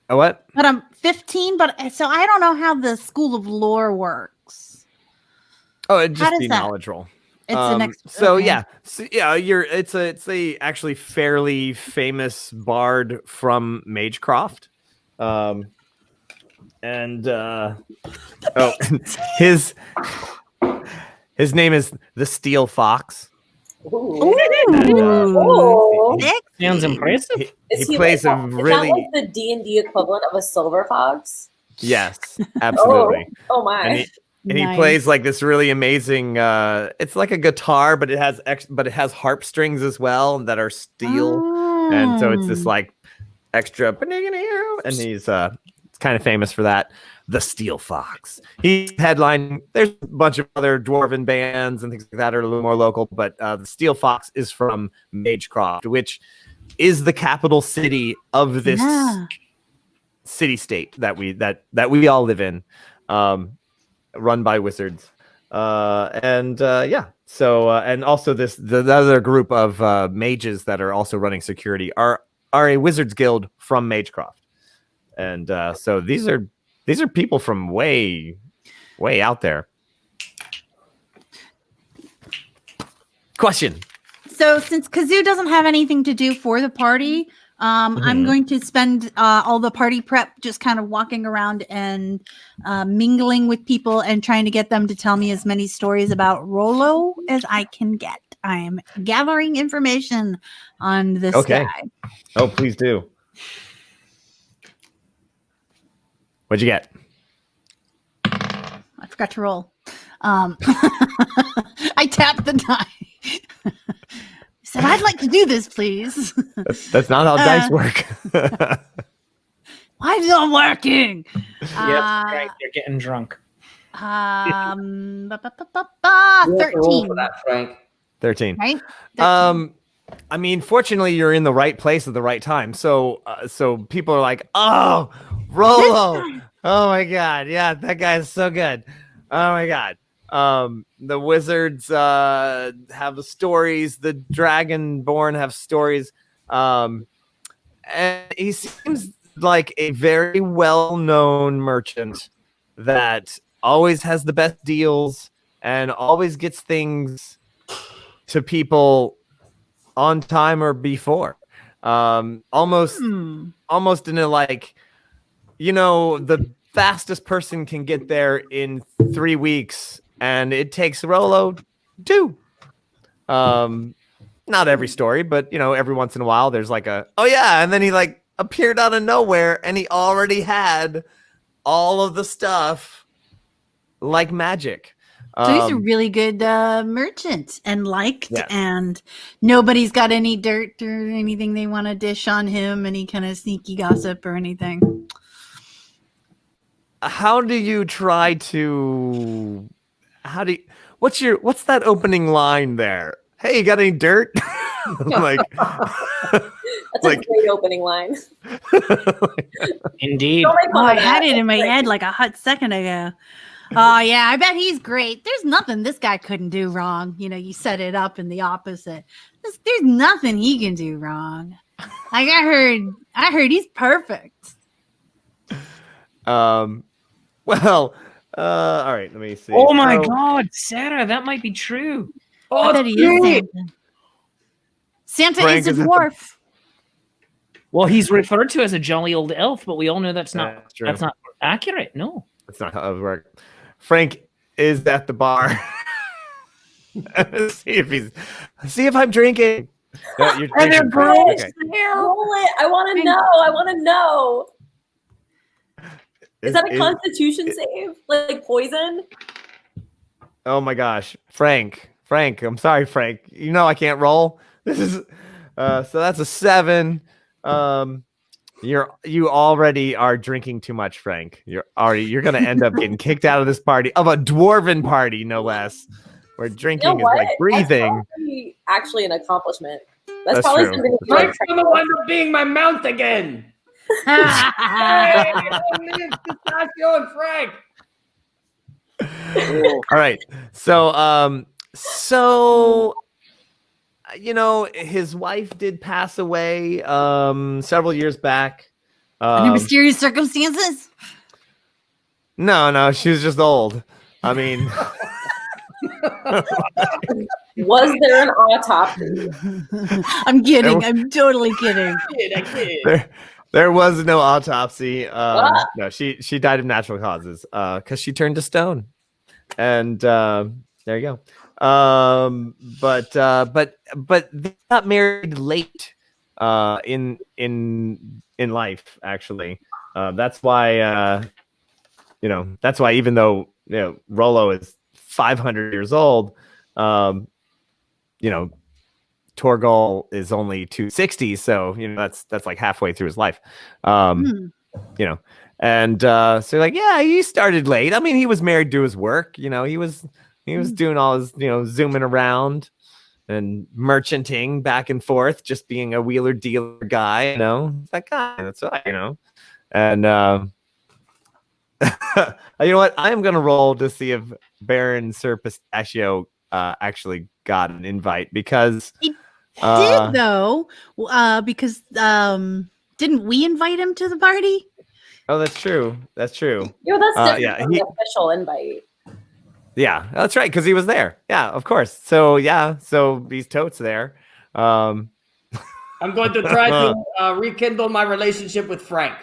Oh, what? But I'm 15, so I don't know how the School of Lore works. Oh, it'd How just does be that- knowledge roll. It's an extra. So okay. yeah, it's a actually fairly famous bard from Magecroft, and his name is the Steel Fox. Ooh. Ooh. Sounds impressive. He plays a really Is that like the D&D equivalent of a silver fox? yes, absolutely. Oh my. And he Nice. plays like this really amazing. It's like a guitar, but it has harp strings as well that are steel, and so it's this like extra. And he's kind of famous for that. the Steel Fox. He's headlining. There's a bunch of other dwarven bands and things like that are a little more local, but the Steel Fox is from Magecroft, which is the capital city of this city state that we all live in, run by wizards. So and also the other group of mages that are also running security are a wizards guild from Magecroft. And so these are people from way out there. Question. So since Kah'zoo doesn't have anything to do for the party, I'm going to spend all the party prep just kind of walking around and mingling with people and trying to get them to tell me as many stories about Rollo as I can get. I am gathering information on this guy. Oh, please do. What'd you get? I forgot to roll. I tapped the die. Said, I'd like to do this, please. That's not how dice work. Why is it not working? Yes, right. You're getting drunk. 13. For that, Frank. 13. Right? 13. I mean, fortunately, you're in the right place at the right time. So people are like, "Oh, Rollo! Oh my God, yeah, that guy is so good. Oh my God." The wizards have the stories. The Dragonborn have stories. And he seems like a very well-known merchant that always has the best deals and always gets things to people on time or before. Almost in a like, the fastest person can get there in 3 weeks, and it takes Rollo 2. Not every story, but every once in a while there's like and then he like appeared out of nowhere and he already had all of the stuff like magic. So he's a really good merchant and liked, and nobody's got any dirt or anything they want to dish on him, any kind of sneaky gossip or anything. How do you try to? What's that opening line there? Hey, you got any dirt? Like, that's a great opening line. Indeed. I had it in my head like a hot second ago. Oh, yeah, I bet he's great. There's nothing this guy couldn't do wrong. You set it up in the opposite. There's nothing he can do wrong. Like I heard he's perfect. Well, all right, let me see. Oh my God, Sarah, that might be true. I bet he is Santa. Santa is a dwarf. Well, he's referred to as a jolly old elf, but we all know that's not accurate. No. That's not how it works. Frank is at the bar. see if I'm drinking. No, you're drinking. Okay. I want to know. Is that a Constitution save? Like poison? Oh my gosh, Frank. I'm sorry, Frank. I can't roll. This is so that's a 7. You already are drinking too much, Frank. You're going to end up getting kicked out of this party, of a dwarven party, no less. Where drinking is like breathing. That's actually an accomplishment. That's probably true. something. Frank's going to wind up being my mount again. Hey, pistachio and Frank. All right. So his wife did pass away several years back. Under mysterious circumstances? No, she was just old. I mean, was there an autopsy? I'm kidding. I'm totally kidding. I kid. There was no autopsy. No, she died of natural causes because she turned to stone. And there you go. But they got married late in life, actually. That's why even though Rollo is 500 years old, Torgal is only 260, so that's like halfway through his life. And And so like, yeah, he started late. I mean, he was married to his work. You know, he was doing all his, zooming around and merchanting back and forth, just being a wheeler dealer guy. You know, it's that guy. That's what And you know what? I am gonna roll to see if Baron Sir Pistachio actually got an invite because He did though, because didn't we invite him to the party? Oh, that's true. That's true. Yo, that's different yeah, from the official invite. Yeah, that's right, because he was there. Yeah, of course. So yeah, so he's totes there. I'm going to try to rekindle my relationship with Frank.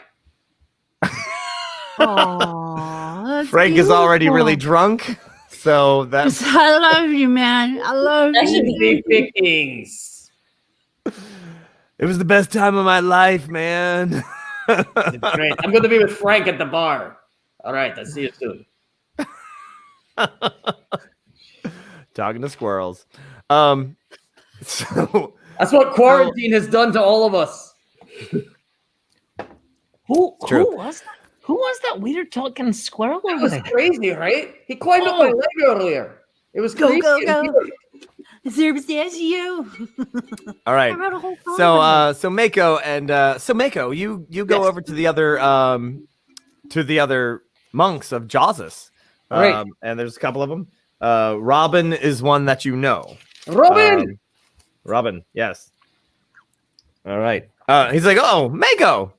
Oh, Frank is already really drunk, so that's. I love you, man. I love That should you. Big pickings. It was the best time of my life, man. It's great. I'm going to be with Frank at the bar. All right, I'll see you soon. Talking to squirrels. So that's what quarantine has done to all of us. Who was that? Who was that weird talking squirrel That over was there? crazy, right? He climbed up my leg earlier. It was crazy. Go. Pistachio. all right. I wrote a whole song. So Mako and Mako, you go over to the other monks of Jawsus. Right. And there's a couple of them. Robin is one that you know. Robin, yes. All right. He's like, oh, Mako,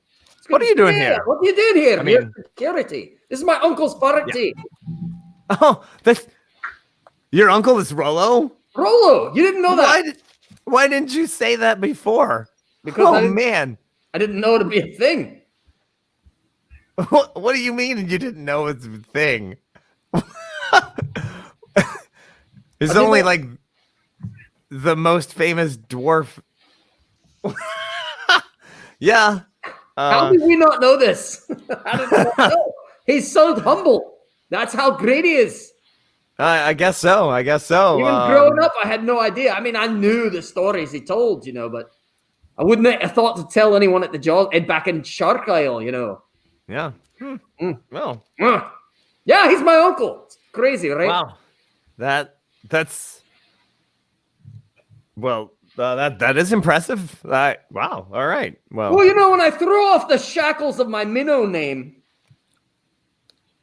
what are you doing here? What are you doing here? I mean, security. This is my uncle's party. Yeah. Oh, that's your uncle is Rollo? Rollo, you didn't know that. Why didn't you say that before? Because man, I didn't know it'd be a thing. What do you mean you didn't know it's a thing? It's only like the most famous dwarf. Yeah. How did we not know this? How did we not know? He's so humble. That's how great he is. I guess so. Even growing up, I had no idea. I mean, I knew the stories he told, but I wouldn't have thought to tell anyone at the Jaws back in Shark Isle, Yeah. Well. Yeah, he's my uncle. It's crazy, right? Wow. That's well. That is impressive. Wow. All right. Well, when I threw off the shackles of my minnow name,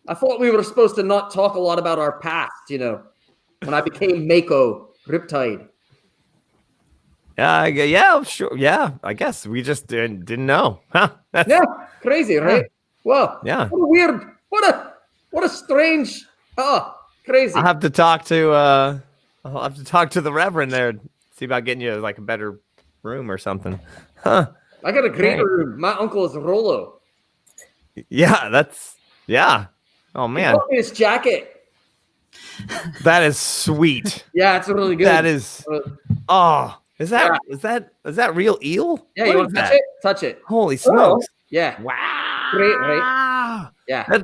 I thought we were supposed to not talk a lot about our past, when I became Mako Riptide. Yeah, sure. Yeah, I guess we just didn't know. Huh? Yeah, crazy, right? Well, yeah. What a weird, what a strange, crazy. I'll have to talk to the Reverend there. See about getting you like a better room or something. Huh. I got a great room. My uncle is Rollo. Yeah. Oh man. He bought me his jacket. That is sweet. Yeah, it's really good. That is is that real eel? Yeah, what you want to touch it? Touch it. Holy smokes. Yeah. Wow. Great, right? Yeah.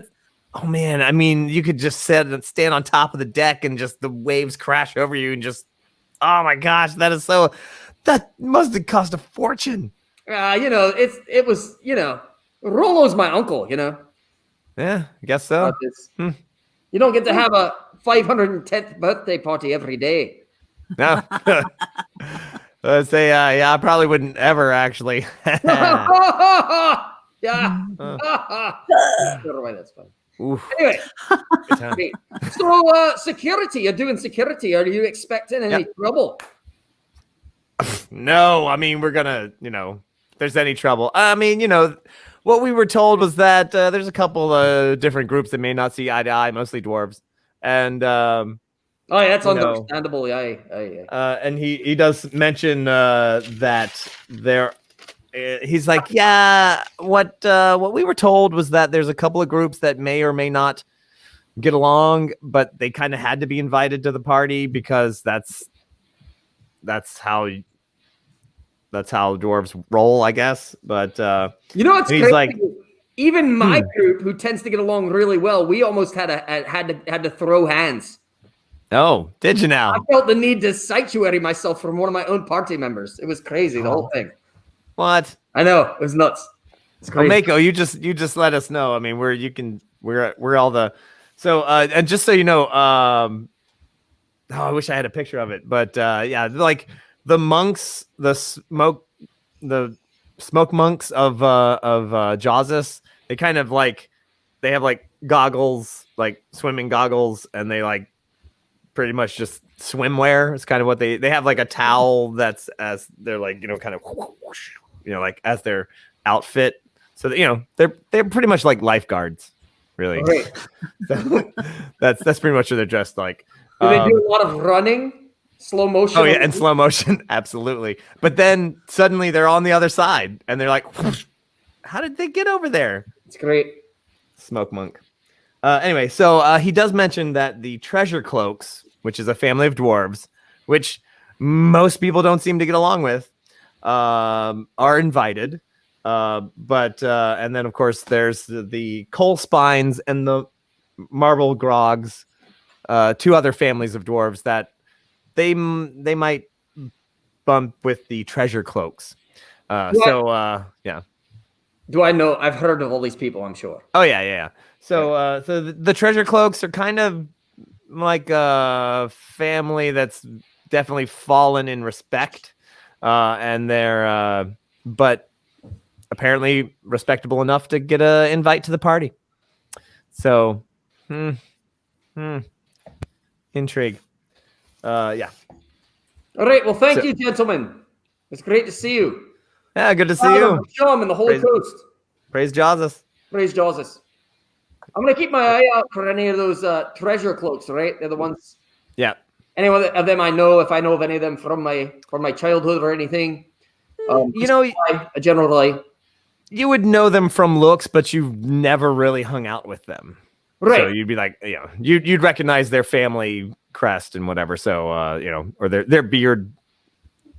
Oh man, I mean, you could just stand on top of the deck and just the waves crash over you and just, oh my gosh, that must have cost a fortune. It was, Rollo's my uncle, Yeah, I guess so. You don't get to have a 510th birthday party every day. No. Let's say, I probably wouldn't ever actually. Yeah. I don't know why that's fun. Oof. Anyway, so security, you're doing security. Are you expecting any trouble? No, I mean, we're gonna, if there's any trouble. I mean, what we were told was that there's a couple different groups that may not see eye to eye, mostly dwarves. And that's understandable. Yeah. And he does mention that there. He's like, what we were told was that there's a couple of groups that may or may not get along, but they kind of had to be invited to the party because that's how dwarves roll, I guess. But it's he's crazy. like, even my group, who tends to get along really well, we almost had to throw hands. Oh, did you now? I felt the need to sanctuary myself from one of my own party members. It was crazy, the whole thing. What? I know, it was nuts. It's great. Mako, you just let us know. I mean, we're all the so and just so you know, I wish I had a picture of it, but yeah, like the monks, the smoke monks of Jawzus, they kind of like they have like goggles, like swimming goggles, and they like pretty much just swimwear. It's kind of what they have, like a towel that's as they're like, kind of like as their outfit. So that, they're pretty much like lifeguards, really. Great. So that's pretty much what they're dressed like. Do they do a lot of running, slow motion? Oh yeah, and slow motion, absolutely. But then suddenly they're on the other side, and they're like, "How did they get over there?" It's great. Smoke monk. Anyway, so he does mention that the treasure cloaks, which is a family of dwarves, which most people don't seem to get along with, are invited. But and then of course there's the coal spines and the marble grogs, two other families of dwarves that they might bump with the treasure cloaks. Yeah. Do I know? I've heard of all these people, I'm sure. Oh yeah. So so the treasure cloaks are kind of like a family that's definitely fallen in respect, and they're but apparently respectable enough to get an invite to the party. So, intrigue. Yeah. All right. Well, thank you, gentlemen. It's great to see you. Yeah, good to see you. Show them in the Holy Coast. Praise Jawzus. Praise Jawzus. I'm gonna keep my eye out for any of those treasure cloaks. Right? They're the ones. Yeah. Any of them I know. If I know of any of them from my childhood or anything, a general like. You would know them from looks, but you've never really hung out with them. Right. So you'd be like, you'd recognize their family crest and whatever. So, or their beard.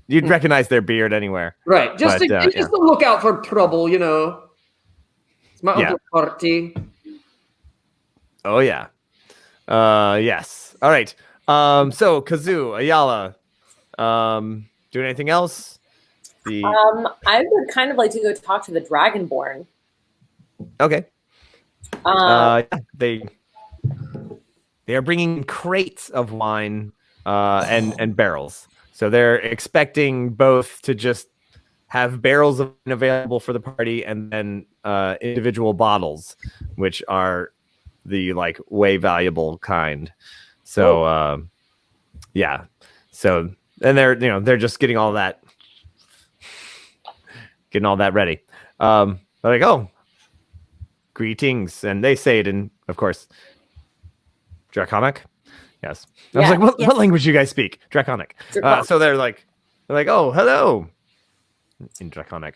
You'd recognize their beard anywhere. Right. Just to look out for trouble, It's my uncle's party. Oh, yeah. Yes. All right. So, Kah'zoo, Ayala, doing anything else? I would kind of like to go talk to the Dragonborn. Okay. They are bringing crates of wine and barrels, so they're expecting both to just have barrels of wine available for the party, and then individual bottles, which are the like way valuable kind. So yeah. So and they're just getting all that. Getting all that ready. They're like, oh, greetings. And they say it in, of course, Draconic. Yes. I was like, what language do you guys speak? Draconic. So they're like, oh, hello. In Draconic.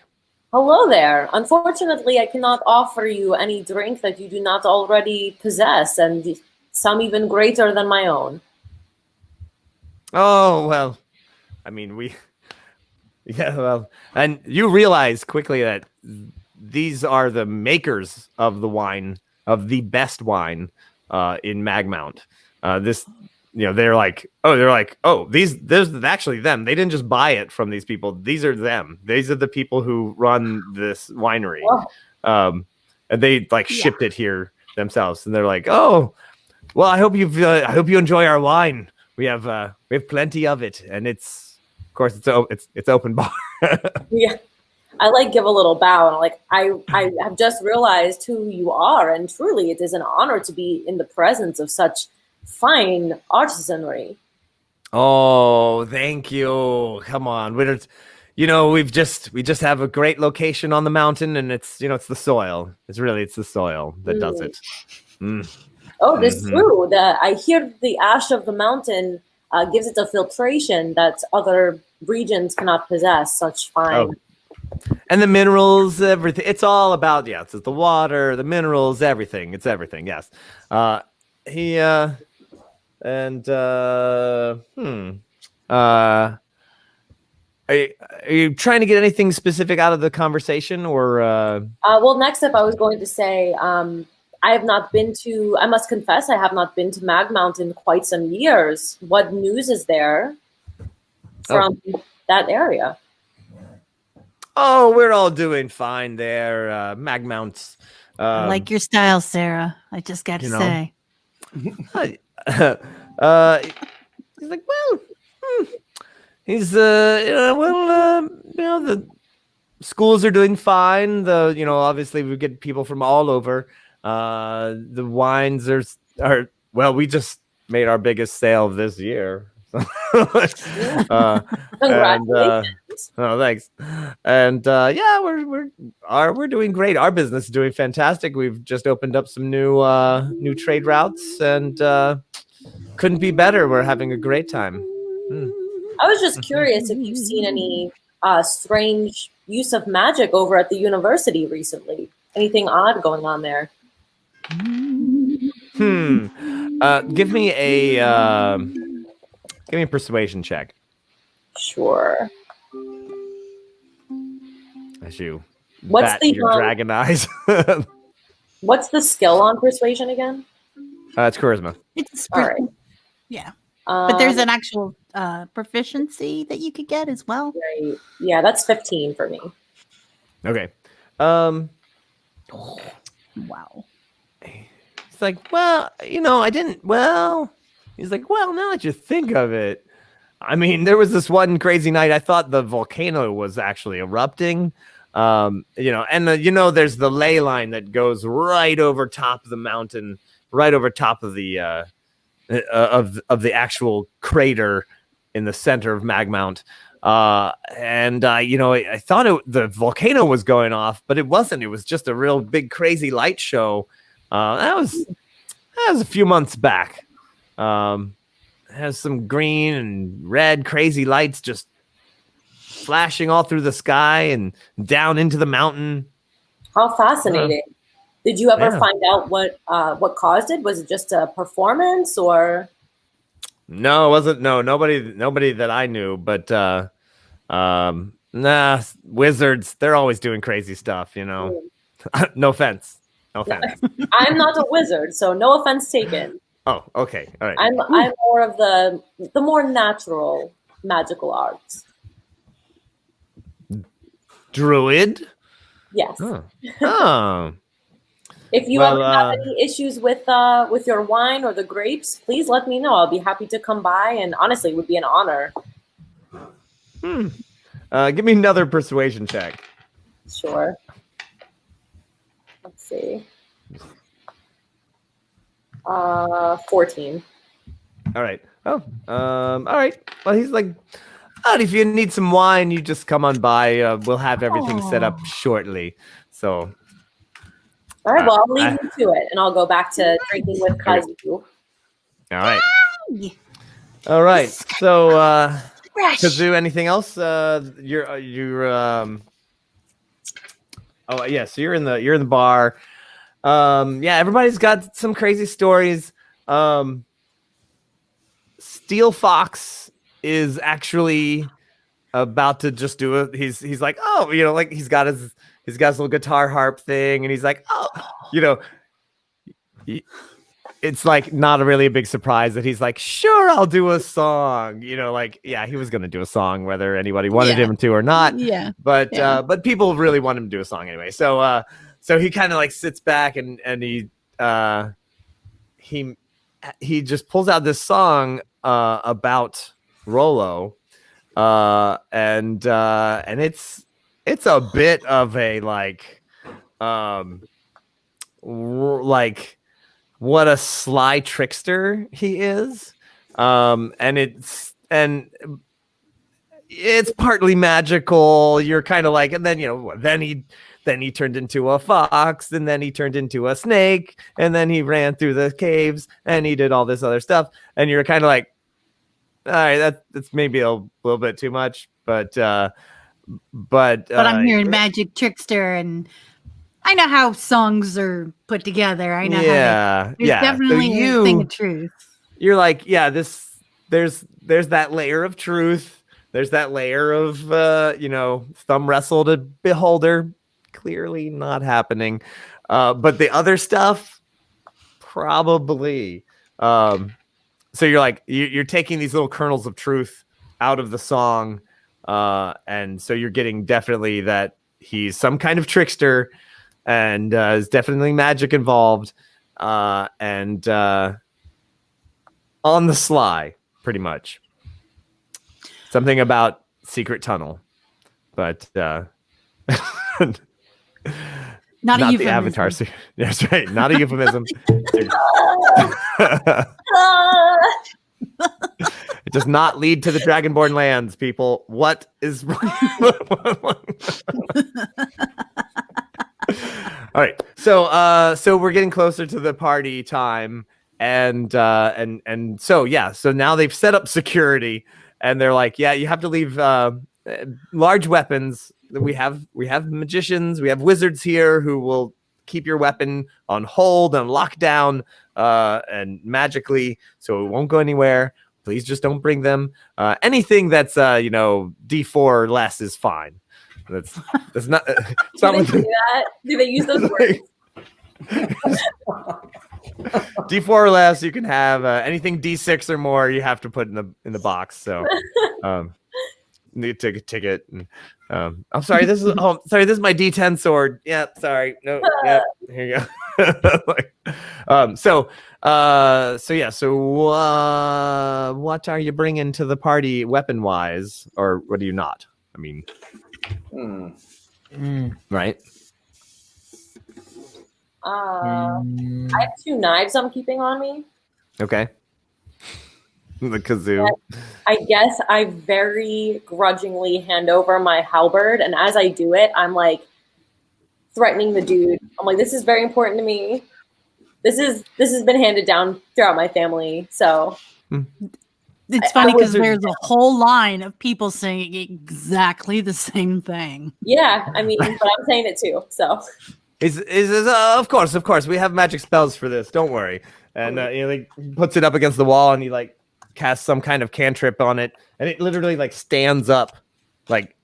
Hello there. Unfortunately, I cannot offer you any drink that you do not already possess, and some even greater than my own. Oh, well, I mean, yeah, well, and you realize quickly that these are the makers of the wine, of the best wine in Magmount. They're like, there's actually them. They didn't just buy it from these people. These are them. These are the people who run this winery. And they shipped it here themselves. And they're like, oh, well, I hope you enjoy our wine. We have plenty of it, and of course it's open bar. Yeah. I give a little bow and I have just realized who you are, and truly it is an honor to be in the presence of such fine artisanry. Oh, thank you. Come on. We just have a great location on the mountain, and it's the soil. It's the soil that does it. Oh, this is true. I hear the ash of the mountain gives it a filtration that other regions cannot possess. Such fine. Oh. And the minerals, everything. It's all about, it's the water, the minerals, everything. It's everything, yes. Are you trying to get anything specific out of the conversation, or? Well, next up, I was going to say, I must confess, I have not been to Magmount in quite some years. What news is there from that area? Oh, we're all doing fine there, Magmounts. I like your style, Sarah. I just got to you know. say. He's like, well, he's the schools are doing fine. Obviously we get people from all over. The wines are well, we just made our biggest sale of this year. Congratulations. Thanks. And yeah, we're doing great. Our business is doing fantastic. We've just opened up some new trade routes, and couldn't be better. We're having a great time. I was just curious if you've seen any strange use of magic over at the university recently. Anything odd going on there? Give me a persuasion check. Sure. As you What's bat your dragon eyes. What's the skill on persuasion again? It's charisma. It's All right. Yeah. But there's an actual proficiency that you could get as well. Right. Yeah, that's 15 for me. Okay. Wow. It's like, well, I didn't. Well, he's like, well, now that you think of it, I mean, there was this one crazy night. I thought the volcano was actually erupting. And there's the ley line that goes right over top of the mountain, right over top of the of the actual crater in the center of Magmount. I thought the volcano was going off, but it wasn't. It was just a real big, crazy light show. That was a few months back. Has some green and red crazy lights just flashing all through the sky and down into the mountain. How fascinating. Did you ever find out what caused it? Was it just a performance or? No, it wasn't. No, nobody that I knew, but nah, wizards, they're always doing crazy stuff, No offense. No offense. I'm not a wizard, so no offense taken. Oh, okay. All right. I'm more of the more natural magical arts. Druid? Yes. Oh. If you ever have any issues with your wine or the grapes, please let me know. I'll be happy to come by, and honestly, it would be an honor. Give me another persuasion check. Sure. Let's see. 14. All right. Oh, all right. Well, he's like, if you need some wine, you just come on by. We'll have everything set up shortly. So. All right. Well, I'll leave you to it, and I'll go back to drinking with Kah'zoo. All right. All right. So, Kah'zoo, anything else? You're. Oh yeah. So you're in the bar. Yeah. Everybody's got some crazy stories. Steel Fox is actually about to just do it. He's like, oh, like he's got his little guitar harp thing, and he's like, oh, it's like not really a big surprise that he's like, sure, I'll do a song. Like, yeah, he was gonna do a song whether anybody wanted him to or not. Yeah. But people really want him to do a song anyway. So he kind of like sits back and he just pulls out this song about Rollo, and it's a bit of a like what a sly trickster he is, and it's partly magical. You're kind of like, and then he turned into a fox, and then he turned into a snake, and then he ran through the caves, and he did all this other stuff. And you're kind of like, all right, that's maybe a little bit too much, but I'm hearing magic trickster, and I know how songs are put together. I know how there's definitely a thing of truth. You're like, yeah, there's that layer of truth. There's that layer of thumb wrestle to beholder. Clearly not happening, but the other stuff probably. So you're like you're taking these little kernels of truth out of the song, and so you're getting definitely that he's some kind of trickster, and is definitely magic involved, and on the sly, pretty much. Something about secret tunnel, but Not not a the Avatar. euphemism. That's right, not a euphemism. It does not lead to the Dragonborn lands, people. What is all right? So we're getting closer to the party time, and so yeah. So now they've set up security, and they're like, yeah, you have to leave large weapons. We have magicians, we have wizards here who will keep your weapon on hold and lockdown, and magically, so it won't go anywhere. Please just don't bring them. Anything that's D4 or less is fine. That's not. It's not Do they do that? Do they use those words? D4 or less, you can have anything D6 or more. You have to put in the box. So, need to take a ticket. And, I'm sorry. This is This is my D10 sword. Yeah, sorry. No. Yeah. Here you go. So what are you bringing to the party, weapon wise, or what are you not? I mean, right. I have 2 knives I'm keeping on me. Okay. The Kah'zoo. I guess I very grudgingly hand over my halberd, and as I do it, I'm like threatening the dude. I'm like, this is very important to me. This has been handed down throughout my family, so It's funny because there's a whole line of people saying exactly the same thing. yeah, I mean, but I'm saying it too, so. Of course, we have magic spells for this. Don't worry. And he puts it up against the wall, and he casts some kind of cantrip on it, and it literally stands up, like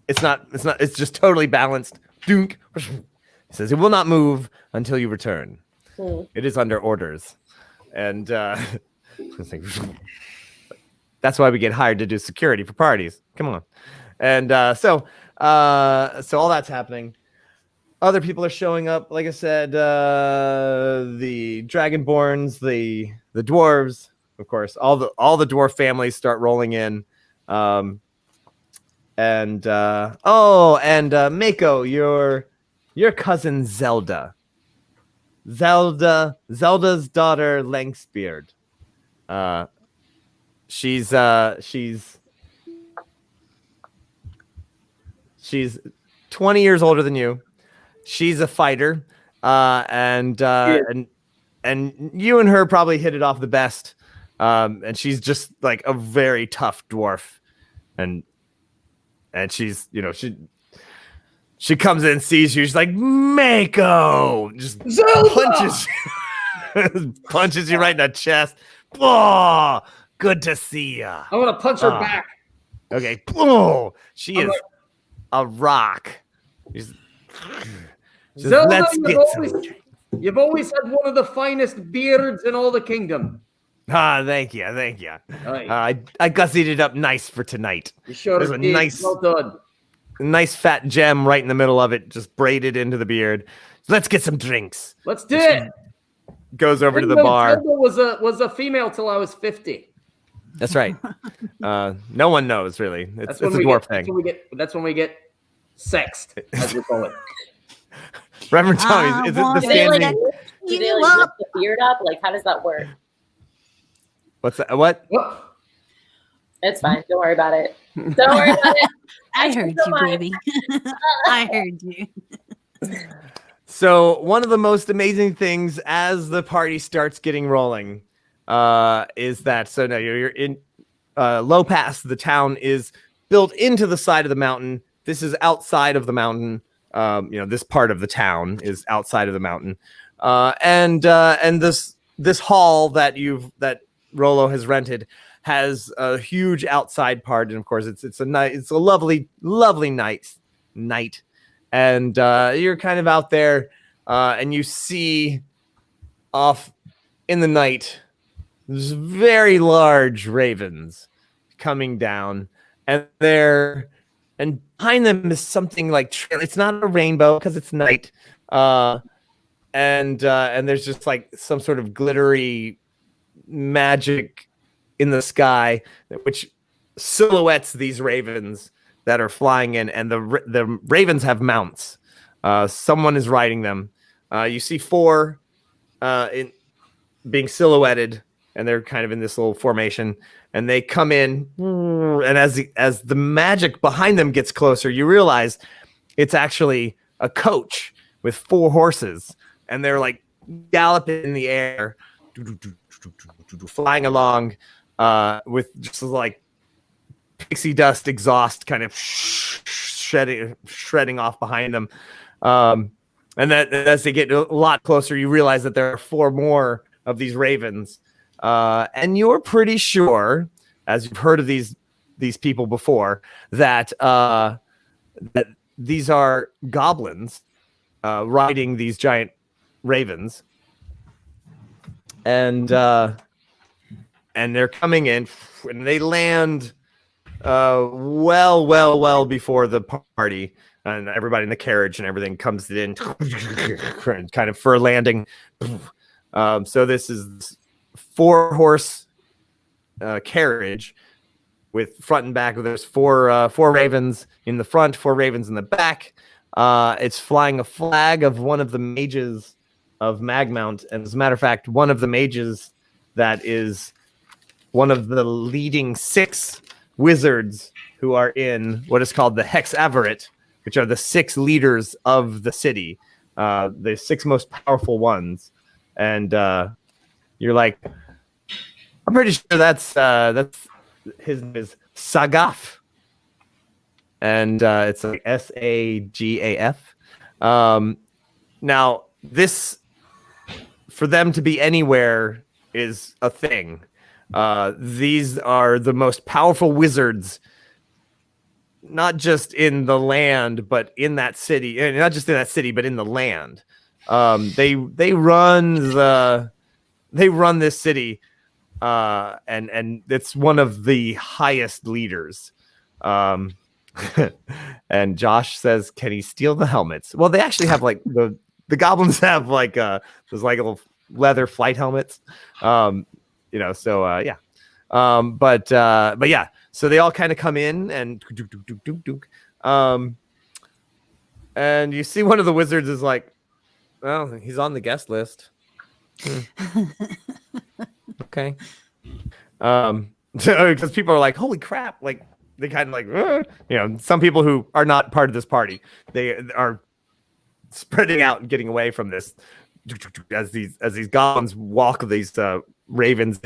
it's just totally balanced. Dunk. It says it will not move until you return. It is under orders, and that's why we get hired to do security for parties. Come on, and so all that's happening. Other people are showing up. Like I said, the Dragonborns, the dwarves, of course, all the dwarf families start rolling in. And Mako, your cousin Zelda's daughter Lengthsbeard. She's 20 years older than you. She's a fighter, and you and her probably hit it off the best. And she's just like a very tough dwarf, and she's she comes in and sees you. She's like, Mako, just punches you right in the chest. Oh, good to see ya. I want to punch her back. Okay, oh, she is a rock. Zelda, you've always had one of the finest beards in all the kingdom. Thank you. I gussied it up nice for tonight. You sure There's a did. nice, Well done. nice fat gem right in the middle of it, just braided into the beard. Let's get some drinks. Let's do it. Goes over to the bar. Zelda was a female till I was 50. That's right. No one knows really. It's a dwarf thing. That's when we get sexed, as we call it. Reverend Tommy, is it the standing? Do they lift the beard up? Like, how does that work? What's that? What? It's fine. Don't worry about it. Don't worry about it. I heard you, baby. I heard you. So one of the most amazing things as the party starts getting rolling is that now you're in Low Pass. The town is built into the side of the mountain. This is outside of the mountain. This part of the town is outside of the mountain, and this hall that Rollo has rented has a huge outside part, and of course it's a lovely night, and you're kind of out there, and you see off in the night these very large ravens coming down, and behind them is something like it's not a rainbow because it's night, and there's just like some sort of glittery magic in the sky, which silhouettes these ravens that are flying in, and the ravens have mounts. Someone is riding them. You see 4 being silhouetted, and they're kind of in this little formation, and they come in, and as the magic behind them gets closer, you realize it's actually a coach with 4 horses, and they're like galloping in the air, flying along with just like pixie dust exhaust kind of shredding off behind them. And that as they get a lot closer, you realize that there are 4 more of these ravens. And you're pretty sure, as you've heard of these people before, that that these are goblins riding these giant ravens. And they're coming in, and they land well before the party, and everybody in the carriage and everything comes in kind of for a landing. So this is 4-horse carriage with front and back. There's 4 ravens in the front, 4 ravens in the back. It's flying a flag of one of the mages of Magmount, and as a matter of fact, one of the mages that is one of the leading 6 wizards who are in what is called the Hexaverate, which are the 6 leaders of the city, the 6 most powerful ones. And you're like, I'm pretty sure that's his name is Sagaf, and it's like Sagaf. Now this, for them to be anywhere, is a thing. These are the most powerful wizards, not just in the land, but in that city, and not just in that city, but in the land. They run this city, and it's one of the highest leaders. And Josh says, "Can he steal the helmets?" Well, they actually have like the goblins have like those like little leather flight helmets. So yeah. But yeah, so they all kind of come in and and you see one of the wizards is like, well, he's on the guest list. Okay. Because people are like, holy crap, like they kind of like, some people who are not part of this party, they are spreading out and getting away from this as these goblins walk these ravens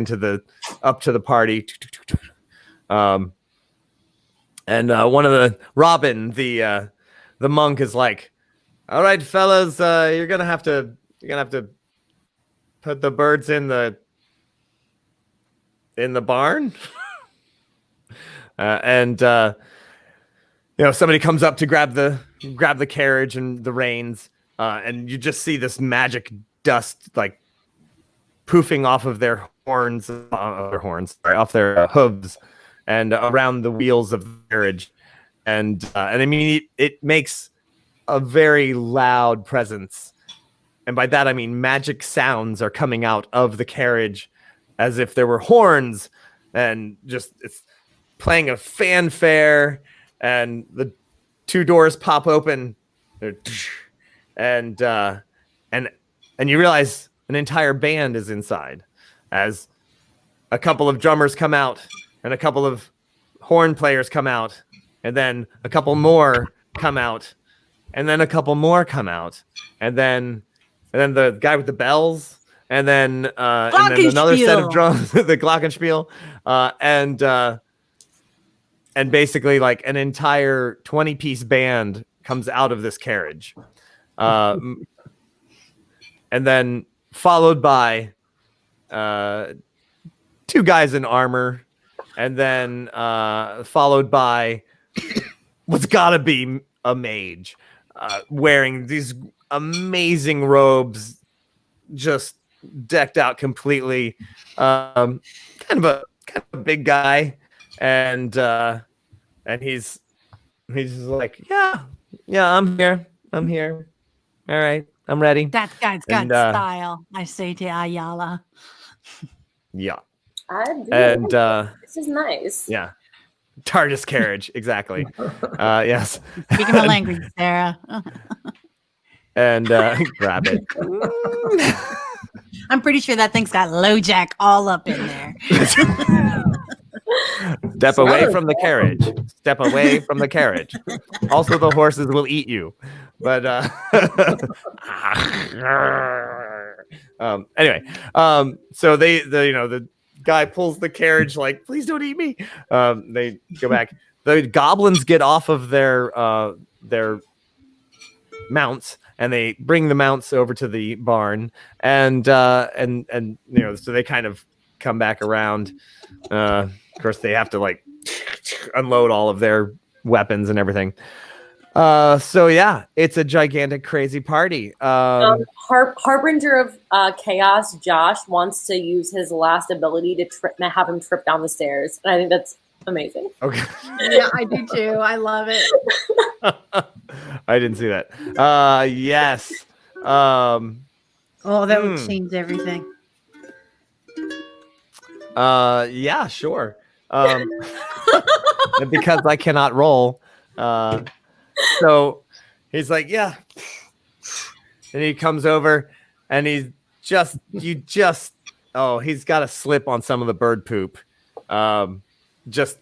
up to the party. And one of the Robin, the monk, is like, all right, fellas, you're gonna have to put the birds in the barn. And somebody comes up to grab the carriage and the reins, and you just see this magic dust like poofing off of their off their hooves and around the wheels of the carriage, and I mean it makes a very loud presence, and by that I mean magic sounds are coming out of the carriage as if there were horns, and just it's playing a fanfare, and the 2 doors pop open, and you realize an entire band is inside, as a couple of drummers come out, and a couple of horn players come out, and then a couple more come out, and then a couple more come out, and then the guy with the bells, and then another set of drums, the glockenspiel, and basically like an entire 20-piece band comes out of this carriage, and then followed by 2 guys in armor, and then followed by what's gotta be a mage wearing these amazing robes, just decked out completely. Kind of a big guy, and he's just like, yeah, I'm here. All right, I'm ready. That guy's got style. I say to Ayala. Yeah, and this is nice. Yeah, TARDIS carriage, exactly. Yes. Speaking my language, Sarah. And grab it. I'm pretty sure that thing's got LoJack all up in there. Step away from the carriage. Step away from the carriage. Also, the horses will eat you. But anyway, so the guy pulls the carriage like, please don't eat me. They go back. The goblins get off of their mounts, and they bring the mounts over to the barn, and so they kind of come back around. Of course, they have to like unload all of their weapons and everything. So yeah, it's a gigantic, crazy party. Harbinger of Chaos, Josh wants to use his last ability to have him trip down the stairs, and I think that's amazing. Okay. Yeah, I do too. I love it. I didn't see that. Yes. Oh, that would change everything. Yeah, sure. Because I cannot roll. So he's like, yeah. And he comes over and he's got a slip on some of the bird poop. Just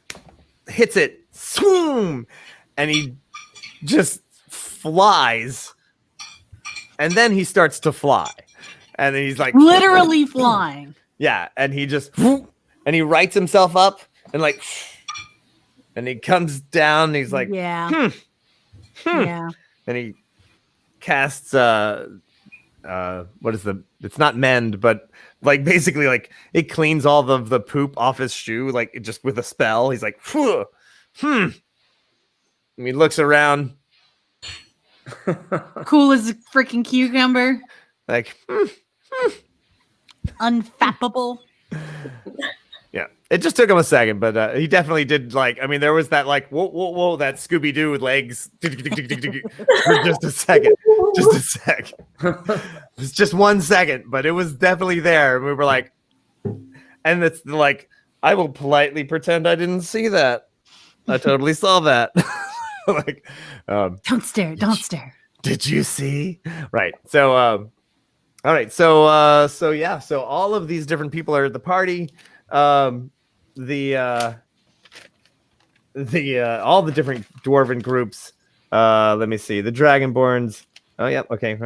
hits it, swoom, and he just flies. And then he starts to fly. And then he's like literally flying. Yeah, and he just and he writes himself up and like, and he comes down and he's like, yeah. And he casts what is it's not mend, but like basically like it cleans all of the poop off his shoe, like just with a spell. He's like, and he looks around. Cool as a freaking cucumber. Like unfappable. Yeah, it just took him a second, but he definitely did. Like, I mean, there was that like whoa, that Scooby Doo with legs for just a second, just a sec. It's just 1 second, but it was definitely there. And we were like, and it's like, I will politely pretend I didn't see that. I totally saw that. Like, don't stare. Did you see? Right. So, all right. So yeah. So all of these different people are at the party. All the different dwarven groups. Let me see. The Dragonborns. Oh, yeah. Okay.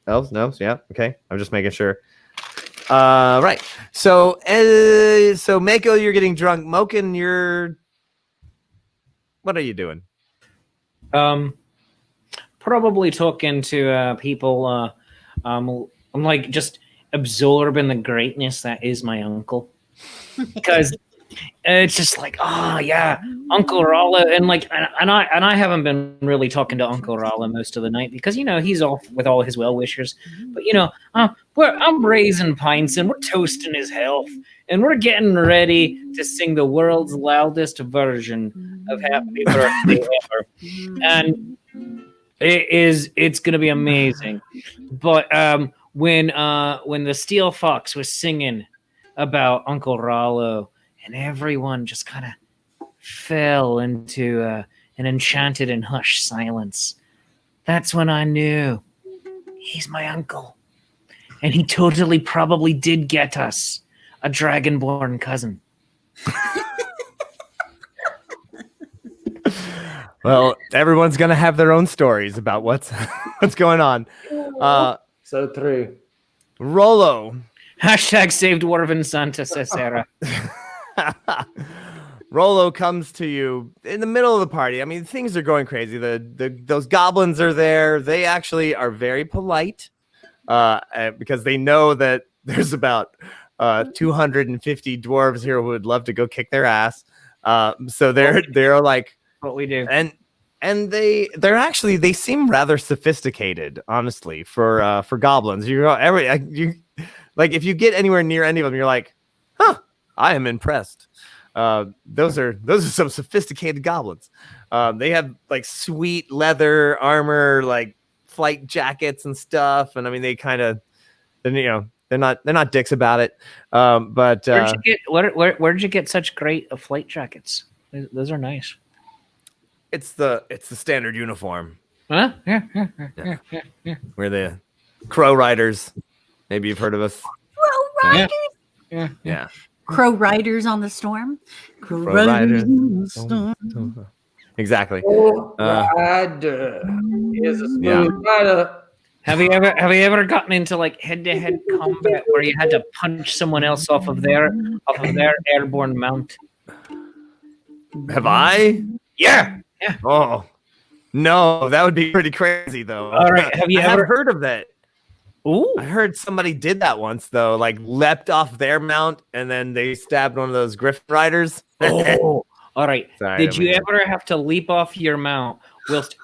Elves. No. Yeah. Okay. I'm just making sure. Right. So Mako, you're getting drunk. Moken, what are you doing? Probably talking to people. I'm like just absorbing the greatness that is my uncle, because it's just like, oh yeah, Uncle Rollo, and I haven't been really talking to Uncle Rollo most of the night because he's off with all his well wishers, but I'm raising pints and we're toasting his health and we're getting ready to sing the world's loudest version of Happy Birthday Ever, and it's gonna be amazing. But when the Steel Fox was singing about Uncle Rollo, and everyone just kind of fell into an enchanted and hushed silence, that's when I knew he's my uncle, and he totally probably did get us a dragonborn cousin. Well, everyone's gonna have their own stories about what's going on. So true. Rollo. Hashtag save Dwarven Santa, says Sarah. Rollo comes to you in the middle of the party. I mean, things are going crazy. Those goblins are there. They actually are very polite because they know that there's about 250 dwarves here who would love to go kick their ass. So they're like what we do, and they seem rather sophisticated, honestly, for goblins. Like if you get anywhere near any of them, you're like, huh, I am impressed. Those are some sophisticated goblins. They have like sweet leather armor, like flight jackets and stuff. And I mean, they kind of, they're not dicks about it. But where'd you get such great flight jackets? Those are nice. it's the standard uniform. Huh? Yeah. We're the Crow Riders. Maybe you've heard of us. Crow Riders. Yeah. Crow Riders on the storm. Crow Riders. on the storm. Exactly. Rider is a smooth rider. Have you ever gotten into like head-to-head combat where you had to punch someone else off of their airborne mount? Have I? Yeah. Oh, no, that would be pretty crazy, though. All right. Have you ever heard of that? Ooh. I heard somebody did that once, though. Like leapt off their mount and then they stabbed one of those Griffin riders. Oh, all right. Sorry, Did you ever have to leap off your mount whilst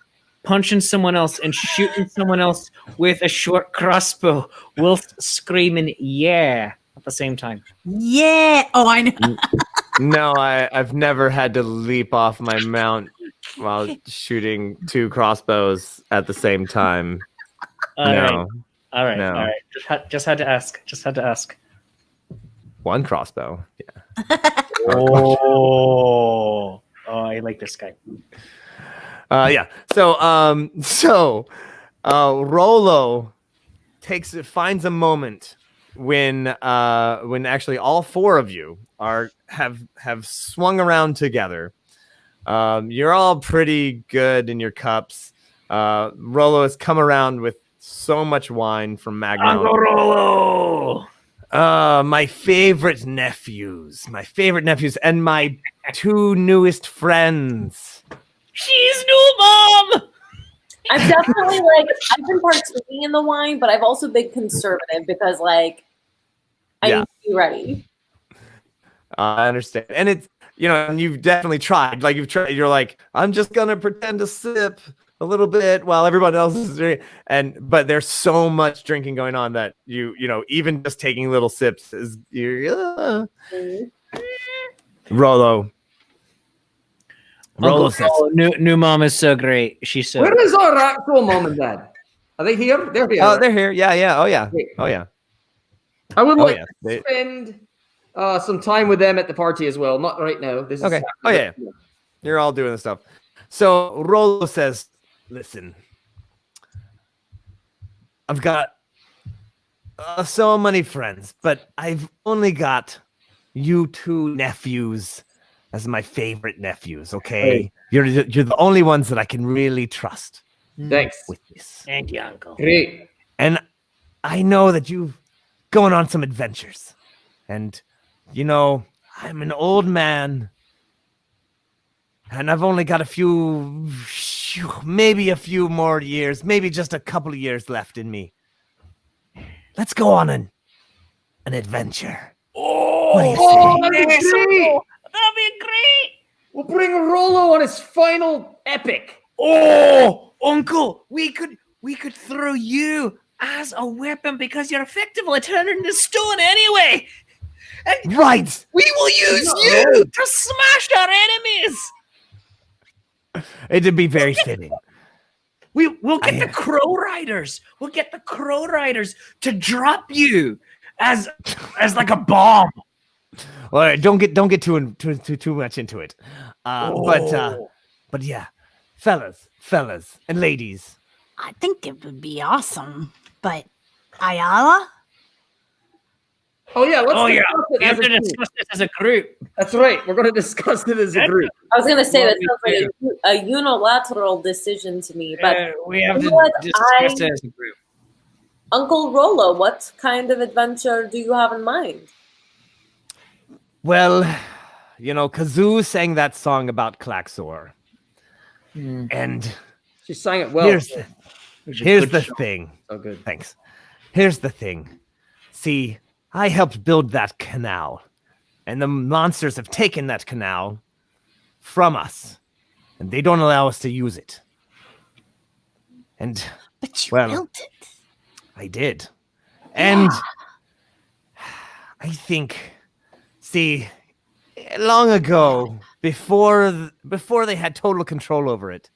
punching someone else and shooting someone else with a short crossbow whilst screaming "yeah" at the same time? Yeah. Oh, I know. No, I've never had to leap off my mount while shooting two crossbows at the same time. All right. No. All right. Just had to ask. One crossbow. Yeah. Oh, I like this guy. Yeah. So Rollo finds a moment when actually all four of you have swung around together. You're all pretty good in your cups. Rollo has come around with so much wine from Magnum. Uncle Rollo. My favorite nephews, and my two newest friends. She's new, Mom. I've definitely been partaking in the wine, but I've also been conservative because I need to be ready. I understand, and it's and you've definitely tried. Like you're like, I'm just gonna pretend to sip a little bit while everybody else is drinking, but there's so much drinking going on that even just taking little sips is Rollo. Rollo says, new mom is so great. She's so. Where is our actual mom and dad? Are they here? They're here. Oh, they're here. Yeah. Oh, yeah. Oh, yeah. I would like to spend some time with them at the party as well. Not right now. This okay. Is oh, yeah. You're all doing the stuff. So Rollo says, listen, I've got so many friends, but I've only got you two nephews as my favorite nephews, okay? You're the only ones that I can really trust. Thanks. With this. Thank you, Uncle. Great. And I know that you've gone on some adventures. And, I'm an old man. And I've only got maybe a few more years, maybe just a couple of years left in me. Let's go on an adventure. What do you say? That'd be great. We'll bring Rollo on his final epic. Oh, Uncle, we could throw you as a weapon because you're effectively turning into stone anyway. Right. We will use you to smash our enemies. It'd be very fitting. We'll get the Crow Riders. We'll get the Crow Riders to drop you as like a bomb. All right, don't get too much into it. But yeah, fellas, and ladies. I think it would be awesome, but Ayala? Oh yeah, we have to discuss this as a group. That's right. We're going to discuss it as a group. I was going to say that sounds like a unilateral decision to me, but we have to discuss it as a group. Uncle Rollo, what kind of adventure do you have in mind? Well, Kah'zoo sang that song about Kah'zoo, and she sang it well. Here's the thing. Oh, good. Thanks. Here's the thing. See, I helped build that canal, and the monsters have taken that canal from us, and they don't allow us to use it. But you built it. I did. And I think See, long ago, before they had total control over it,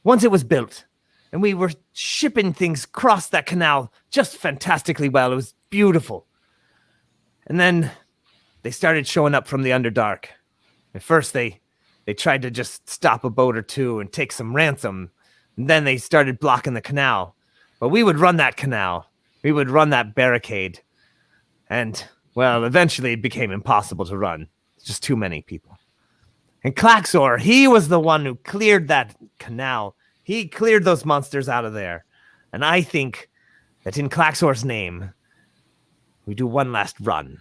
once it was built, and we were shipping things across that canal just fantastically well. It was beautiful. And then they started showing up from the Underdark. At first, they tried to just stop a boat or two and take some ransom. And then they started blocking the canal. But we would run that canal. We would run that barricade. And, well, eventually it became impossible to run. Just too many people. And Kah'zoo, he was the one who cleared that canal. He cleared those monsters out of there. And I think that in Kah'zoo's name, we do one last run.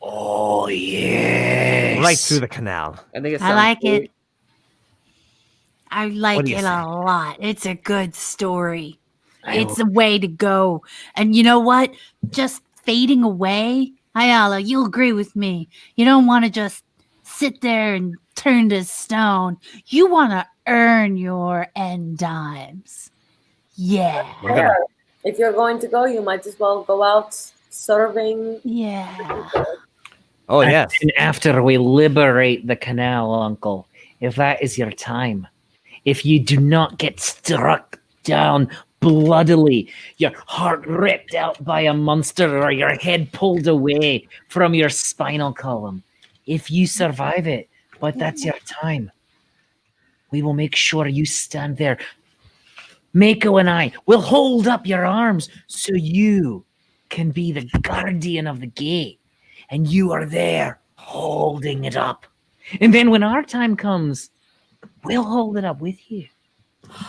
Oh, yes. Right through the canal. I think I like great. it. I What like do you it say? a lot. It's a good story. It's a way to go. And you know what? Just fading away. Ayala, you'll agree with me. You don't want to just sit there and turn to stone. You want to earn your end dimes. Yeah. Yeah. If you're going to go, you might as well go out serving. Yeah. Oh, yes. And after we liberate the canal, Uncle, if that is your time, if you do not get struck down bloodily, your heart ripped out by a monster or your head pulled away from your spinal column, if you survive it, but that's your time, we will make sure you stand there. Mako and I will hold up your arms so you can be the guardian of the gate. And you are there holding it up. And then when our time comes, we'll hold it up with you.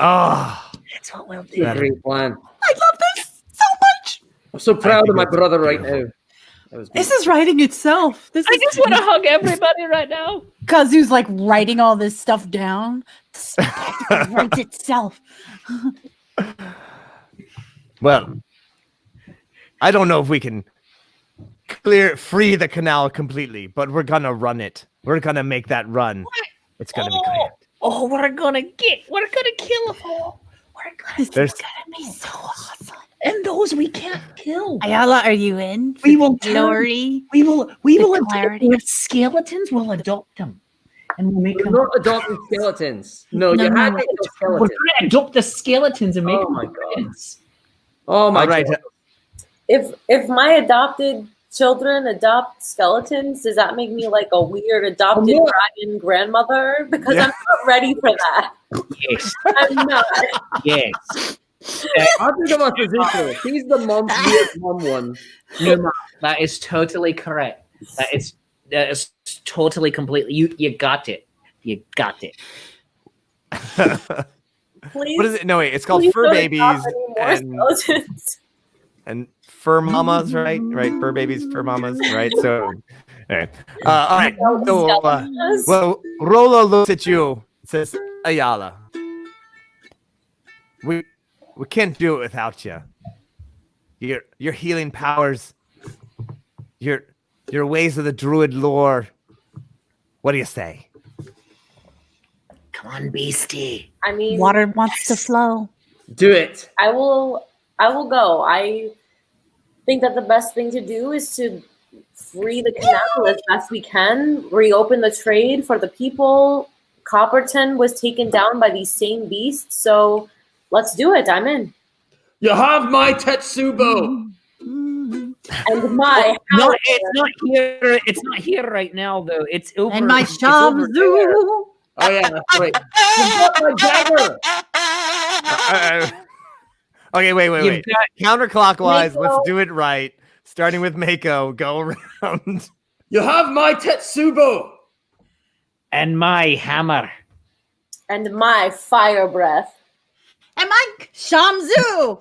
Oh, That's what we'll It's a do. great plan. I love this so much. I'm so proud think of my it's brother right now. beautiful. That was This beautiful. is writing itself. This I is just want to hug everybody right now. Kah'zoo's like writing all this stuff down. It writes itself. well, I don't know if we can free the canal completely, but we're gonna run it. We're gonna make that run. It's gonna be great. Oh, we're gonna kill them all. This There's- is gonna be so awesome. And those we can't kill. Ayala, are you in? for We the will turn- glory. We will The adopt clarity. the skeletons. We'll adopt them, and we'll make We're them. not adopting skeletons. No, No, you no. had to kill We're skeletons. going to adopt the skeletons and make Oh them my God. friends. Oh my All right. God. If my adopted children adopt skeletons, does that make me like a weird adopted I'm not- dragon grandmother? Because Yeah. I'm not ready for that. Yes, I'm not. yes. I think of us as equal. He's the weird mom one. No, Mark, that is totally correct. That is totally completely. You got it. You got it. Please. What is it? No, wait. It's called please fur don't babies adopt any more and skeletons. fur mamas, right? Right. Fur babies, fur mamas, right? So, all right. All right. So, Skeletons. well, Rollo looks at you, says, Ayala, we can't do it without you. Your healing powers, your ways of the druid lore. What do you say? Come on, beastie. I mean, Water wants to flow. Do it. I will go. I think that the best thing to do is to free the canal as best we can, reopen the trade for the people. Copperton was taken down by these same beasts, so let's do it. I'm in. You have my Tetsubo. And my No, it's not here. It's not here right now, though. It's over. And my it's over there. Kah'zoo. Oh yeah, that's right. You got my dagger. Okay, wait. You've got- Counterclockwise. Mako. Let's do it right. Starting with Mako. Go around. You have my Tetsubo. and my hammer. and my fire breath. And my Shamzu.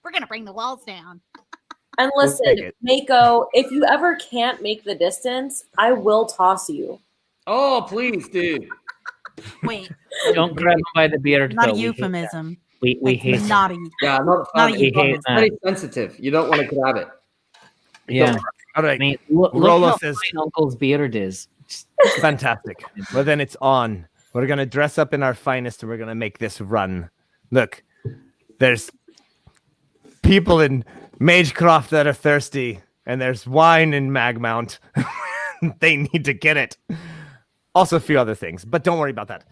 We're gonna bring the walls down. And We'll listen, take it. Mako, if you ever can't make the distance, I will toss you. Oh, please, dude. Wait, Don't grab him by the beard. not though. a euphemism. We That's hate that. naughty. Yeah, not a Not fan. a We hate It's that. very sensitive. You don't want to grab it. Yeah. All I right. mean, look Rollo how says- fine Uncle's beard is. Fantastic. Well, then it's on. We're gonna dress up in our finest and we're gonna make this run. Look, there's people in Magecroft that are thirsty, and there's wine in Magmount. They need to get it. Also a few other things, but don't worry about that.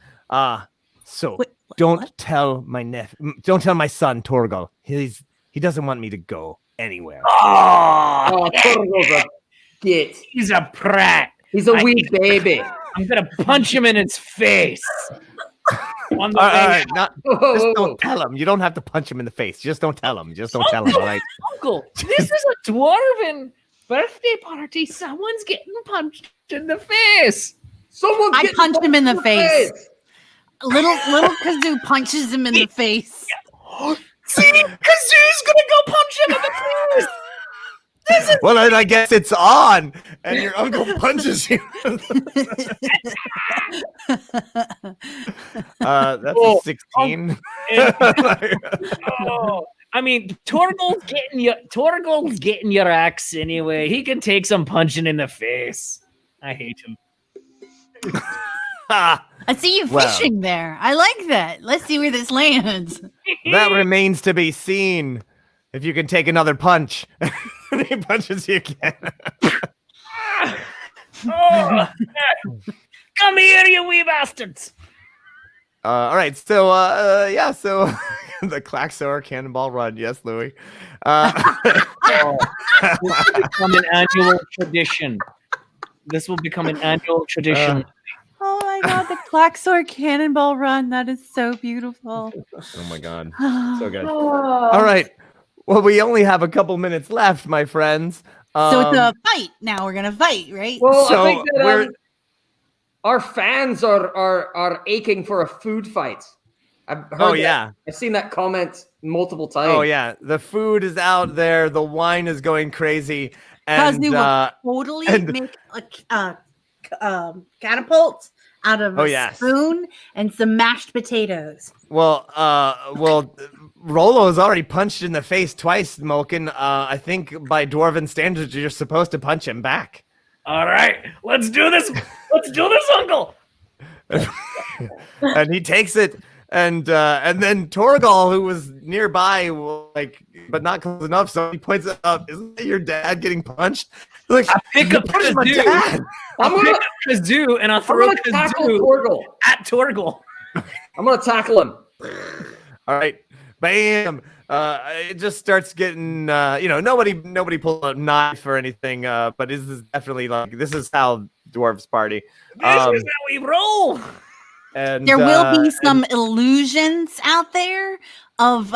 So Wait, don't what? tell my don't tell my son Torgal. He doesn't want me to go anywhere. Oh, Torgo's a git. He's a prat. He's a wee baby. I'm gonna punch him in his face. On the All way right, out. just don't tell him. You don't have to punch him in the face. Just don't tell him. Just don't tell him. All right. Uncle, this is a dwarven birthday party. Someone's getting punched in the face. Someone's I getting punched him in the punched face. Little Kah'zoo punches him in the face. See, Kah'zoo's gonna go punch him in the face. Well, then I guess it's on, and your uncle punches you. That's a 16. Oh, I mean, Torgal's getting your axe anyway. He can take some punching in the face. I hate him. I see you Well. fishing there. I like that. Let's see where this lands. That remains to be seen. If you can take another punch. And he punches you again. Oh, come here, you wee bastards. All right, so so the Klaxor Cannonball Run, yes, Louis. This will become an annual tradition. This will become an annual tradition. Oh my god, the Klaxor Cannonball Run. That is so beautiful. Oh my god, so good. All right, well, we only have a couple minutes left, my friends. So it's a fight. Now we're gonna fight, right? Well, So I think that we're- our fans are aching for a food fight. I've heard Oh that. yeah. I've seen that comment multiple times. Oh yeah, the food is out there. The wine is going crazy, and Kah'zoo will totally and- make a catapult out of Oh, a yes. spoon and some mashed potatoes. well, Rollo is already punched in the face twice, Moken. I think by dwarven standards, you're supposed to punch him back. All right, let's do this. Let's do this, Uncle. And he takes it, and then Torgal, who was nearby, but not close enough, so he points it up. Isn't that your dad getting punched? Like, I pick up "What is my Kah'zoo. dad?" I'm I'll pick gonna, up Kah'zoo and I'll I'm throw gonna tackle Kah'zoo Torgal. at Torgal. I'm gonna tackle him. All right, bam. It just starts getting, nobody pulled a knife or anything, but this is definitely this is how dwarves party. This is how we roll. And There will be some illusions out there of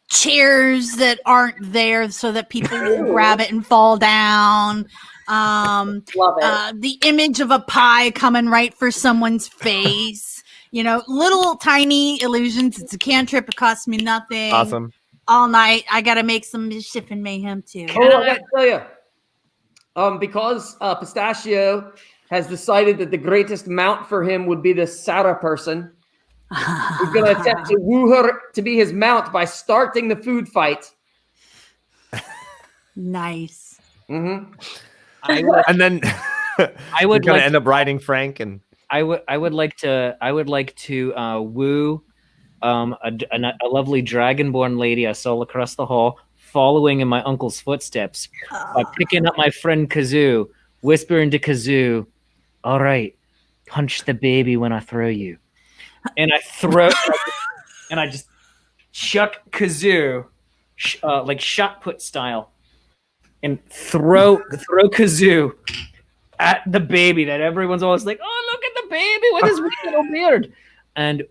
chairs that aren't there so that people will grab it and fall down. Love it. The image of a pie coming right for someone's face. Little tiny illusions. It's a cantrip. It costs me nothing. awesome. All night. I got to make some mischief and mayhem too. Oh, I gotta tell you, because Pistachio has decided that the greatest mount for him would be the Sarah person. He's going to attempt to woo her to be his mount by starting the food fight. Nice. Mm-hmm. And then I would going like to end up riding Frank, and I would like to woo a lovely dragonborn lady I saw across the hall, following in my uncle's footsteps by picking up my friend Kah'zoo, whispering to Kah'zoo, "All right, punch the baby when I throw you," and I throw, and I just chuck Kah'zoo, like shot put style, and throw Kah'zoo at the baby that everyone's always like, "Oh, look at the baby with his wee little beard," and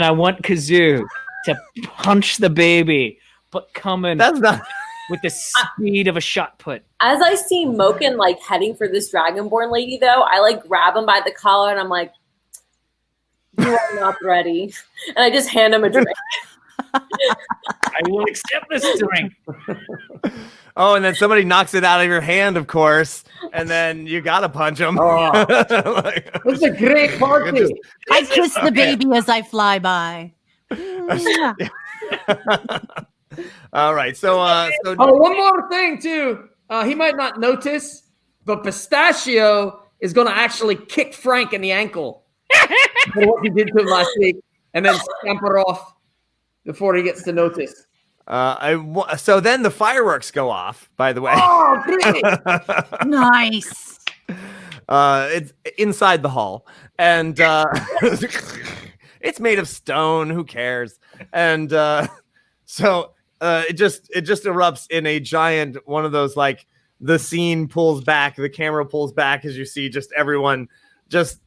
I want Kah'zoo to punch the baby, but coming that's not. with the speed of a shot put. As I see Moken heading for this Dragonborn lady, though, I grab him by the collar and I'm like, "You are not ready," and I just hand him a drink. I will accept this drink. Oh, and then somebody knocks it out of your hand, of course, and then you gotta punch him. Oh. This is a great party. I kiss the baby as I fly by. All right, so Oh, one more thing too. He might not notice, but Pistachio is going to actually kick Frank in the ankle. for what he did to him last week, and then scamper off before he gets to notice. So then the fireworks go off, by the way. Oh, great! Nice. It's inside the hall, and it's made of stone. Who cares? And so it just erupts in a giant one of those, like, the scene pulls back, the camera pulls back as you see just everyone just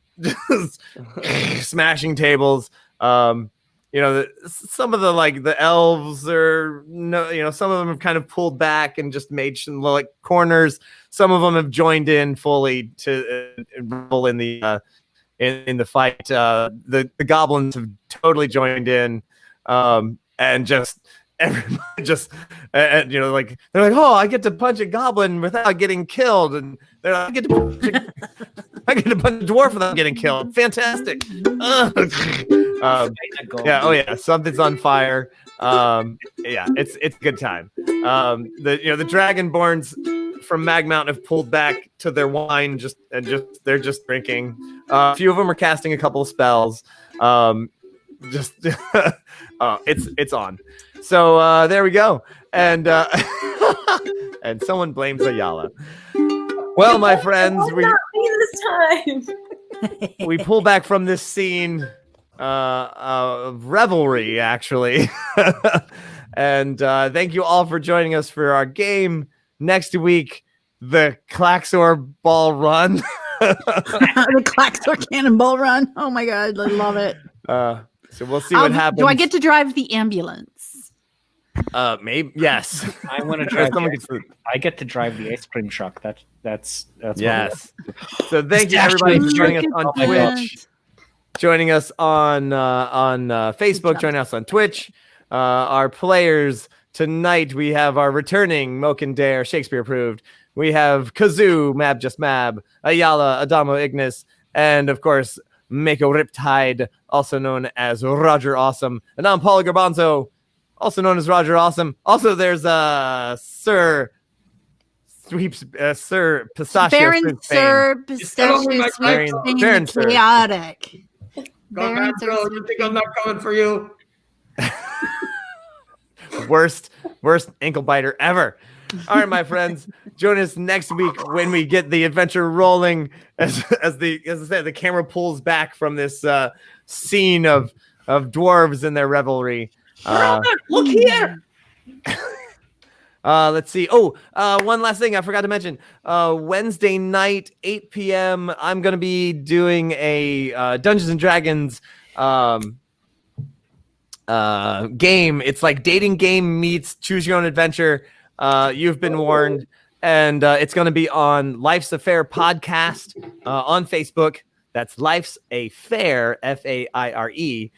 smashing tables. Some of the elves are some of them have kind of pulled back and just made some like corners. Some of them have joined in fully to revel in the fight. The goblins have totally joined in, and just everybody they're like, oh, I get to punch a goblin without getting killed, and they're like, I get to punch a dwarf without getting killed. Fantastic. Yeah, something's on fire. It's a good time. The Dragonborns from Mag Mountain have pulled back to their wine, they're just drinking. A few of them are casting a couple of spells. It's on. So there we go. And and someone blames Ayala. Well, my friends, we pull back from this scene of revelry, actually. And thank you all for joining us for our game. Next week, the Klaxor Ball Run. The Klaxor Cannonball Run. Oh my God, I love it. So we'll see what happens. Do I get to drive the ambulance? Maybe, yes. I want to drive. I get to drive the ice cream truck. That's yes. So thank you everybody for joining us on Twitch, joining us on Facebook, joining us on Twitch. Our players tonight, we have our returning Moke and Dare, Shakespeare approved. We have Kah'zoo, Mab Just Mab, Ayala, Adamo Ignis, and of course Mako Riptide, also known as Roger Awesome, and I'm Paul Garbanzo, also known as Roger Awesome. Also, there's Sir Pistachio, Baron Sir Pistachio Sweet Baron Chaotic. Baron Sir, you think I'm not coming for you? Worst ankle biter ever. All right, my friends, join us next week when we get the adventure rolling. As I said, the camera pulls back from this scene of dwarves and their revelry. Look here. Let's see. Oh, one last thing I forgot to mention. Wednesday night, 8 p.m. I'm gonna be doing a Dungeons and Dragons game. It's like dating game meets choose your own adventure. You've been warned, and it's going to be on Life's a Fair podcast on Facebook. That's Life's a Fair, Faire,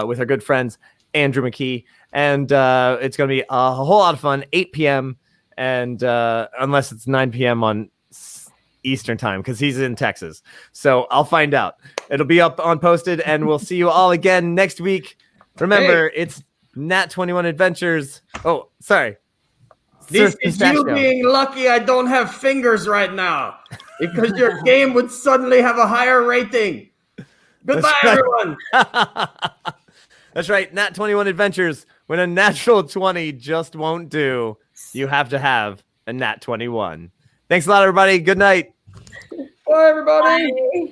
with our good friends Andrew McKee, and it's going to be a whole lot of fun. 8 p.m. and unless it's 9 p.m. on Eastern time, because he's in Texas, so I'll find out. It'll be up on posted, and we'll see you all again next week. Remember, it's Nat21 Adventures. Oh, sorry. This is you being lucky I don't have fingers right now, because your game would suddenly have a higher rating. Goodbye, everyone. That's right. Nat21 Adventures. When a natural 20 just won't do, you have to have a Nat21. Thanks a lot, everybody. Good night. Bye, everybody. Bye.